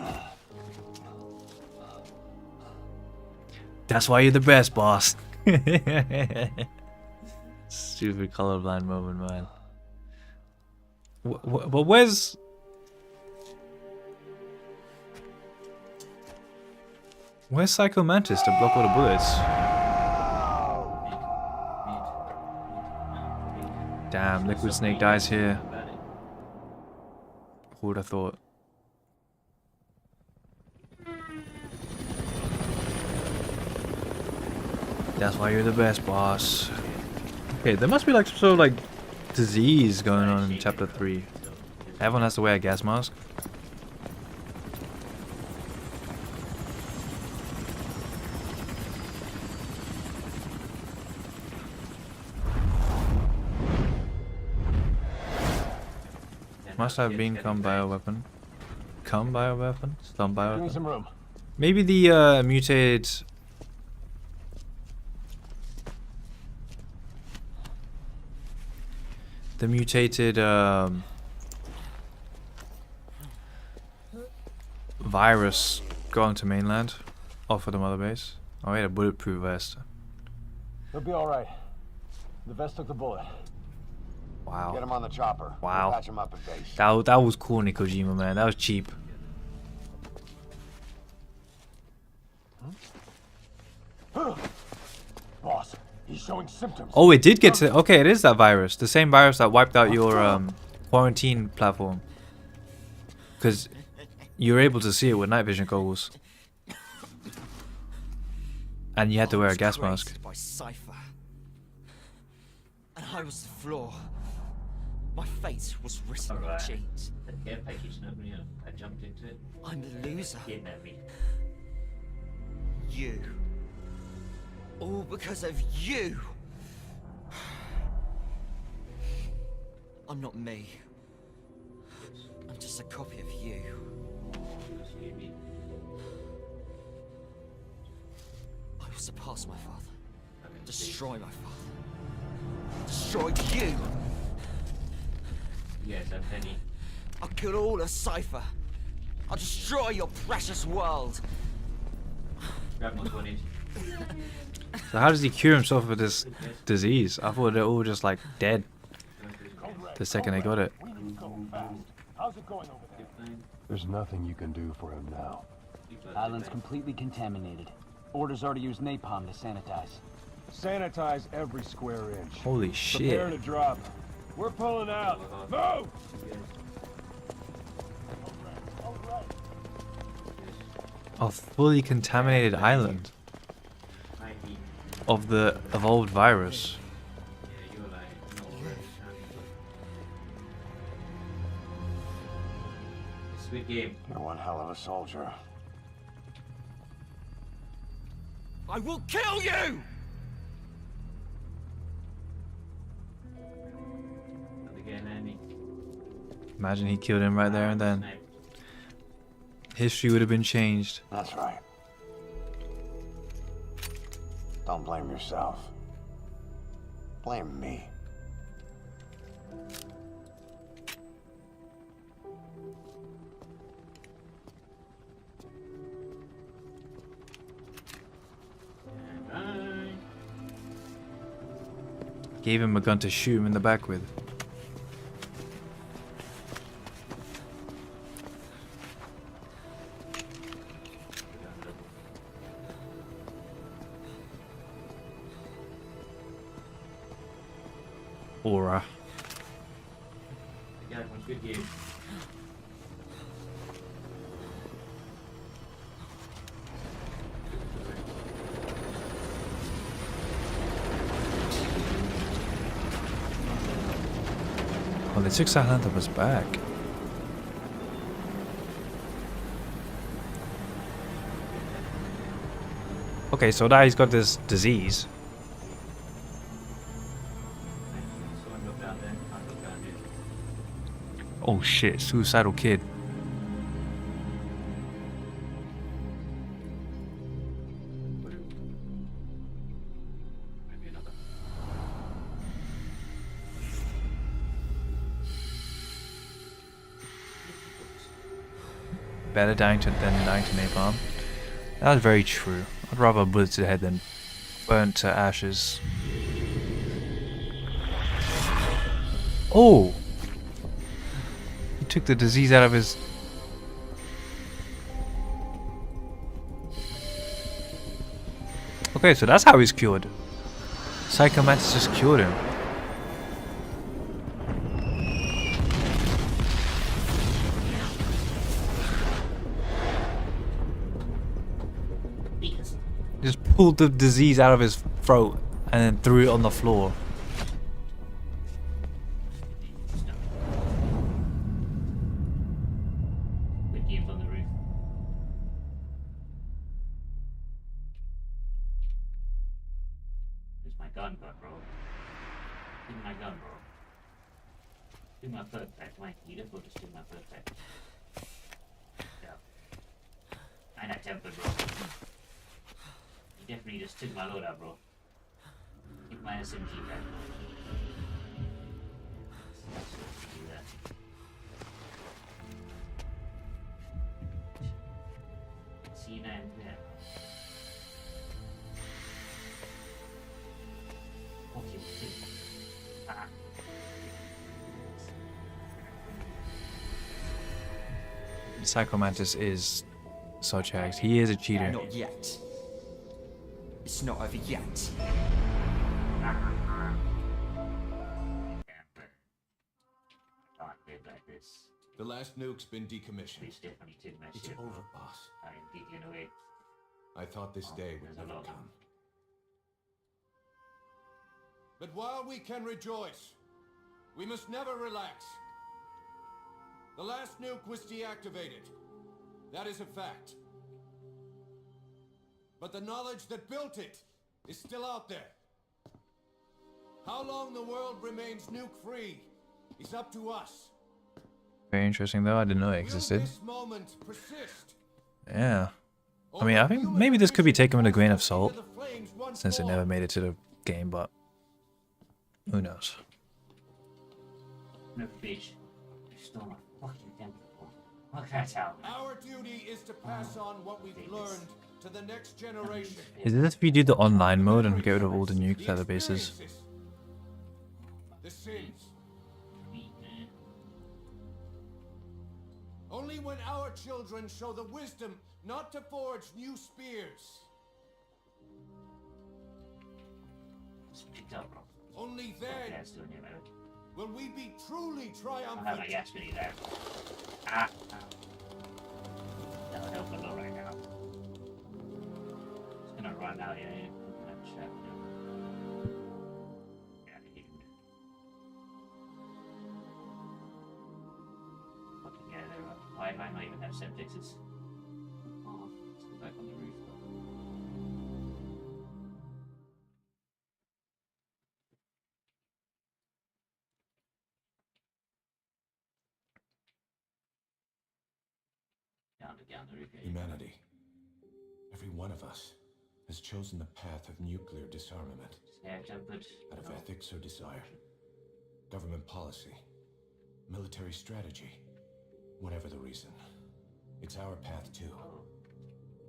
Speaker 1: That's why you're the best, boss. Stupid colorblind moment, man. But where's Psycho Mantis to block all the bullets? Damn, Liquid Snake dies here. Who would have thought? That's why you're the best, boss. Okay, there must be like some sort of like disease going on in chapter 3. Everyone has to wear a gas mask. Must have been come bioweapon. Come bioweapon? Some bioweapon?
Speaker 11: Give me some room.
Speaker 1: Maybe the mutated. The mutated virus going to mainland off of the mother base. Oh, he had a bulletproof vest.
Speaker 11: He'll be all right. The vest took the bullet.
Speaker 1: Wow.
Speaker 11: Get him on the chopper.
Speaker 1: Wow.
Speaker 11: We'll patch him up at base.
Speaker 1: That was corny, Kojima, man. That was cheap.
Speaker 11: Boss, he's showing symptoms.
Speaker 1: Oh, it did get to. Okay, it is that virus. The same virus that wiped out your quarantine platform. Because you were able to see it with night vision goggles. And you had to wear a gas mask.
Speaker 5: By Cypher. And I was the flaw. My fate was written in chains.
Speaker 7: The care package, nobody I jumped into it.
Speaker 5: I'm the loser.
Speaker 7: Kidnapped me.
Speaker 5: You. All because of you. I'm not me. I'm just a copy of you. I will surpass my father. Destroy my father. Destroy you.
Speaker 7: Yes, I'm Penny.
Speaker 5: I'll kill all of Cypher. I'll destroy your precious world.
Speaker 7: Grab my 20.
Speaker 1: So how does he cure himself of this disease? I thought they're all just like dead the second they got it.
Speaker 11: How's it going over there?
Speaker 4: There's nothing you can do for him now.
Speaker 22: Island's completely contaminated. Orders are to use napalm to sanitize.
Speaker 4: Sanitize every square inch.
Speaker 1: Holy
Speaker 4: Prepare
Speaker 1: shit.
Speaker 4: to drop. We're pulling out. Move!
Speaker 1: A fully contaminated island of the evolved virus.
Speaker 7: Sweet game.
Speaker 4: You're one hell of a soldier.
Speaker 5: I will kill you!
Speaker 1: Imagine he killed him right there and then. History would have been changed.
Speaker 4: That's right. Don't blame yourself. Blame me.
Speaker 1: Gave him a gun to shoot him in the back with. Aura.
Speaker 7: Yeah, it was a good game.
Speaker 1: Oh, they took Silent of us back. Okay, so now he's got this disease. Oh shit, suicidal kid. better than dying to napalm. That's very true. I'd rather a bullet to the head than burnt to ashes. Oh! He took the disease out of his... Okay, so that's how he's cured. Psycho Mantis just cured him. Just pulled the disease out of his throat and then threw it on the floor.
Speaker 7: Good games on the roof. Where's my gun, bro? Give me my gun, bro. Do my first back. Am I heated or just do my first back? Yeah. I'm not tempted, bro. You definitely just took my load out, bro. Take my SMG back. Do that. C9 there. Okay, ah.
Speaker 1: Psycho Mantis is so jacked. He is a cheater.
Speaker 5: Not yet. It's not over yet.
Speaker 21: The last nuke's been decommissioned.
Speaker 7: It's
Speaker 21: over, boss. I thought this day would never come. But while we can rejoice, we must never relax. The last nuke was deactivated. That is a fact. But the knowledge that built it is still out there. How long the world remains nuke-free is up to us.
Speaker 1: Very interesting though, I didn't know it existed.
Speaker 21: Will this moment persist?
Speaker 1: Yeah. I mean, I think maybe this could be taken with a grain of salt, since it never made it to the game, but who knows.
Speaker 7: No, bitch. You stole my fucking temper. Look that out.
Speaker 21: Our duty is to pass on what we've learned to the next generation.
Speaker 1: Is this if you do the online mode and get rid of all the nukes at the bases?
Speaker 21: The sins. Only when our children show the wisdom not to forge new spears. Only then will we be truly triumphant.
Speaker 7: I have a gas video there. Ah. That'll help a lot right now. It's gonna run out, yeah. Why do I not even have septixes? Oh, let's go back on the roof. Down the roof.
Speaker 21: Humanity, every one of us, has chosen the path of nuclear disarmament. Out of ethics or desire. Government policy. Military strategy. Whatever the reason. It's our path too.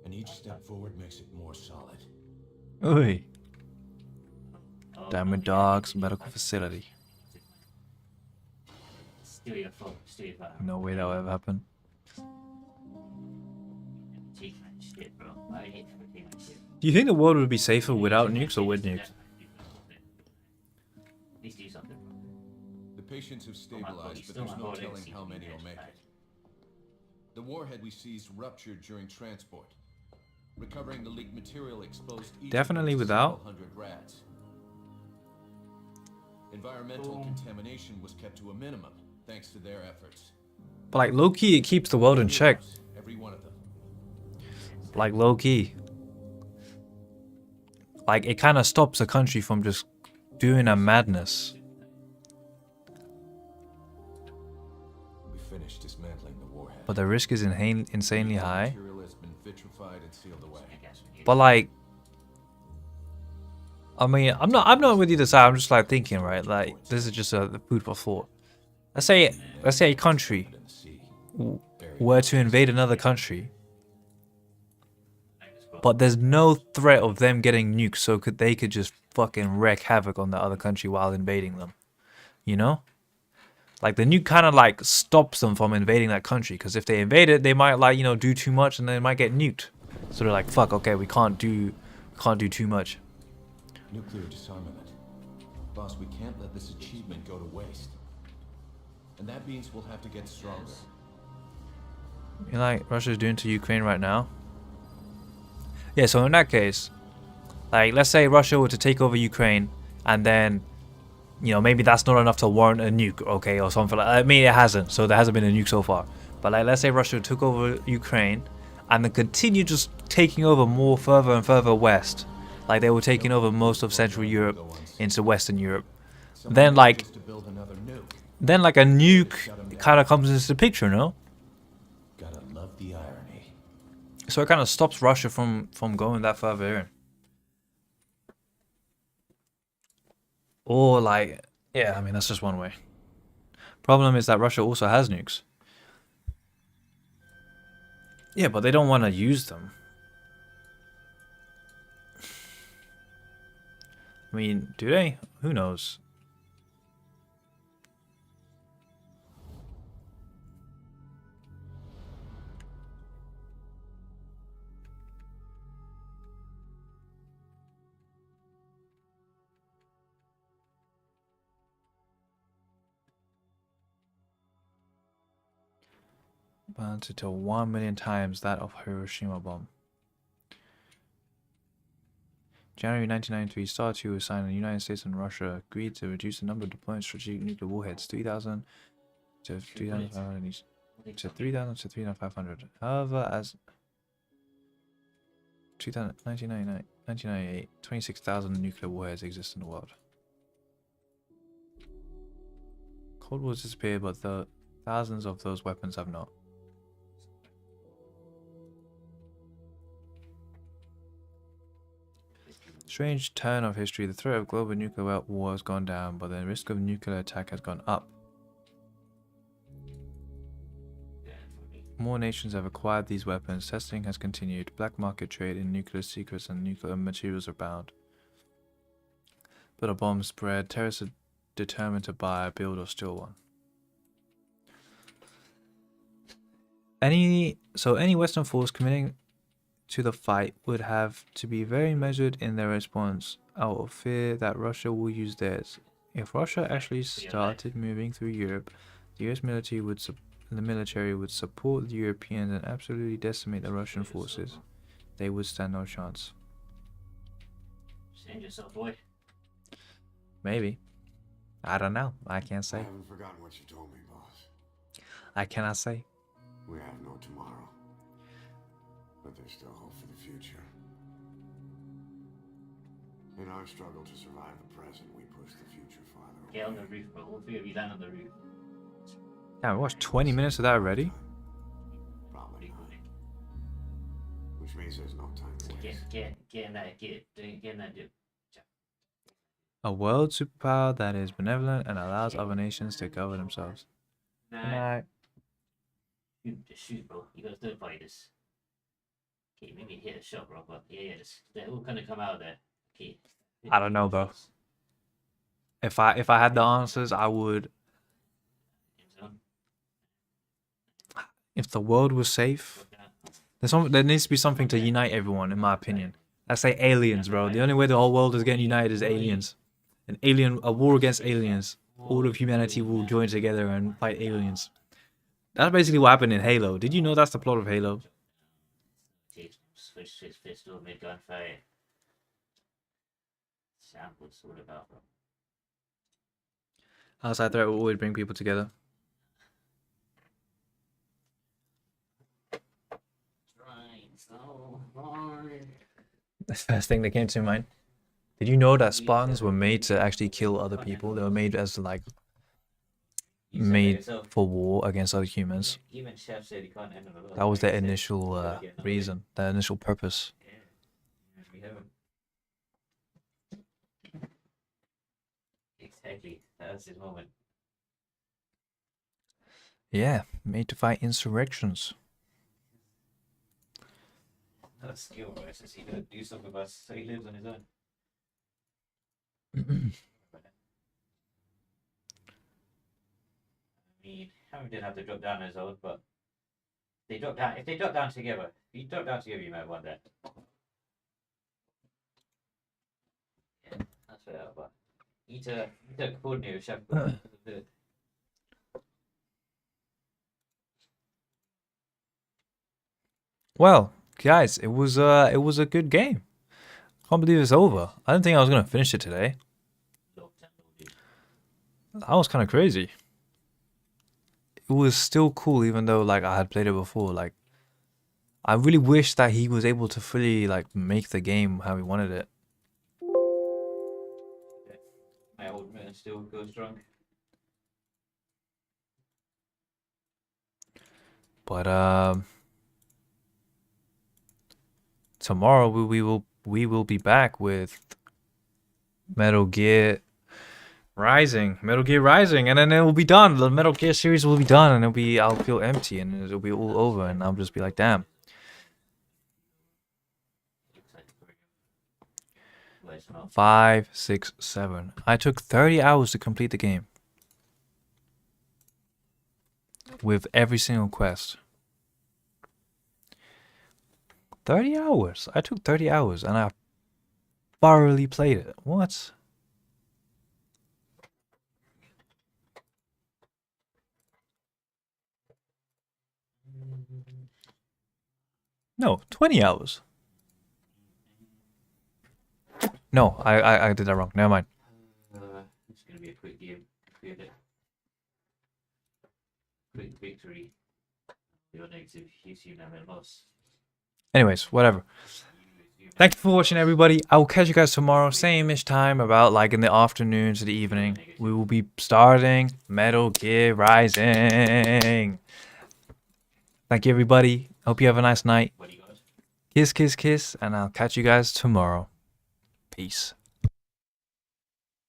Speaker 21: And each step forward makes it more solid.
Speaker 1: Oi. Diamond Dogs Medical Facility.
Speaker 7: Steal your phone. Steal your phone.
Speaker 1: No way that will ever happen.
Speaker 7: Take my shit, bro. I hate everything my shit.
Speaker 1: Do you think the world would be safer without nukes or with nukes?
Speaker 7: Please do something.
Speaker 21: The patients have stabilized, but there's no telling how many will make it. The warhead we seized ruptured during transport. Recovering the leaked material exposed
Speaker 1: definitely without.
Speaker 21: 100 rats. Environmental contamination was kept to a minimum, thanks to their efforts.
Speaker 1: But like low-key, it keeps the world in check.
Speaker 21: Every one of them.
Speaker 1: Like low-key. Like it kind of stops a country from just doing a madness.
Speaker 21: We finished dismantling the warhead.
Speaker 1: But the risk is insanely high.
Speaker 21: Material has been vitrified and sealed away.
Speaker 1: But like, I mean, I'm not with you this side. I'm just like thinking, right? Like this is just a food for thought. Let's say a country were to invade another country, but there's no threat of them getting nuked, so they could just fucking wreak havoc on the other country while invading them, you know? Like, the nuke kind of like stops them from invading that country, because if they invade it, they might, like, you know, do too much and they might get nuked. So they're like, fuck, okay, we can't do too much.
Speaker 21: Nuclear disarmament. Boss, we can't let this achievement go to waste. And that means we'll have to get stronger.
Speaker 1: You know, like Russia's doing to Ukraine right now? Yeah, so in that case, like, let's say Russia were to take over Ukraine, and then, you know, maybe that's not enough to warrant a nuke, okay, or something like that. I mean, it hasn't, so there hasn't been a nuke so far. But, like, let's say Russia took over Ukraine, and then continued just taking over more further and further west. Like, they were taking over most of Central Europe into Western Europe. Then, like a nuke kind of comes into the picture, no?
Speaker 21: Gotta love the irony.
Speaker 1: So it kind of stops Russia from going that further in. Or like, yeah, I mean, that's just one way. Problem is that Russia also has nukes. Yeah, but they don't want to use them. I mean, do they? Who knows? Mounted to 1 million times that of Hiroshima bomb. January 1993, STAR 2 was signed, and the United States and Russia agreed to reduce the number of deployed strategic nuclear warheads 3,000 to 3,500 to 3,000 to 3,500. However, as 1998, 26,000 nuclear warheads exist in the world. Cold War disappeared, but the thousands of those weapons have not. Strange turn of history. The threat of global nuclear war has gone down, but the risk of nuclear attack has gone up. More nations have acquired these weapons. Testing has continued. Black market trade in nuclear secrets and nuclear materials are bound. But a bomb spread. Terrorists are determined to buy, build, or steal one. Any Western force committing to the fight would have to be very measured in their response, out of fear that Russia will use theirs. If Russia actually started moving through Europe, the US military would support the Europeans and absolutely decimate the Russian forces. They would stand no chance.
Speaker 7: Stand yourself, boy.
Speaker 1: Maybe. I don't know. I can't say.
Speaker 14: I haven't forgotten what you told me, boss.
Speaker 1: I cannot say.
Speaker 14: We have no tomorrow. But there's still hope for the future. In our struggle to survive the present, we push the future farther away.
Speaker 7: Get on the roof, bro. All three of you land on the roof.
Speaker 1: Yeah, we watched 20 minutes of that already?
Speaker 14: Probably not. Which means there's no time to waste.
Speaker 7: Get in that dude.
Speaker 1: A world superpower that is benevolent and allows other nations to govern themselves. Good night.
Speaker 7: Shoot, bro. You got third fighters. Okay, maybe hit a shot, bro, but yeah, they're all gonna come out of there. Okay.
Speaker 1: I don't know, bro. If I had the answers, I would. If the world was safe, there needs to be something to unite everyone, in my opinion. Let's say aliens, bro. The only way the whole world is getting united is aliens. A war against aliens. All of humanity will join together and fight aliens. That's basically what happened in Halo. Did you know that's the plot of Halo?
Speaker 7: Switch his pistol mid gunfire. Sam was all about, bro.
Speaker 1: Outside threat will always bring people together.
Speaker 7: Trying so hard.
Speaker 1: That's the first thing that came to mind. Did you know that Spartans were made to actually kill other people? They were made as like for war against other humans.
Speaker 7: Even Chef said he can't end it.
Speaker 1: That was their initial reason, their initial purpose.
Speaker 7: We haven't. Exactly. That was his moment.
Speaker 1: Yeah, made to fight insurrections.
Speaker 7: Not a skill, right? Since he could do something about so he lives on his own. I mean, Harry didn't have to drop down on his own, but they drop down. If they drop down together, if you drop down together, you might want that. Yeah, that's fair, but you need to coordinate with Chef.
Speaker 1: Well, guys, it was a good game. Can't believe it's over. I didn't think I was gonna finish it today. That was kind of crazy. It was still cool, even though like I had played it before. Like, I really wish that he was able to fully like make the game how he wanted it.
Speaker 7: My old man still goes strong.
Speaker 1: But tomorrow we will be back with Metal Gear Rising, and then it will be done. The Metal Gear series will be done, and I'll feel empty, and it'll be all over, and I'll just be like, damn. Five, 6, 7. I took 30 hours to complete the game with every single quest. 30 hours. I took 30 hours, and I thoroughly played it. What? No, 20 hours. No, I did that wrong. Never mind.
Speaker 7: It's gonna be a quick game. Quick victory. Your negative, you seem to have a loss.
Speaker 1: Anyways, whatever. Thank you for watching, everybody. I will catch you guys tomorrow, same-ish time, about like in the afternoon to the evening. We will be starting Metal Gear Rising. Thank you, everybody. Hope you have a nice night. Kiss, kiss, kiss, and I'll catch you guys tomorrow. Peace.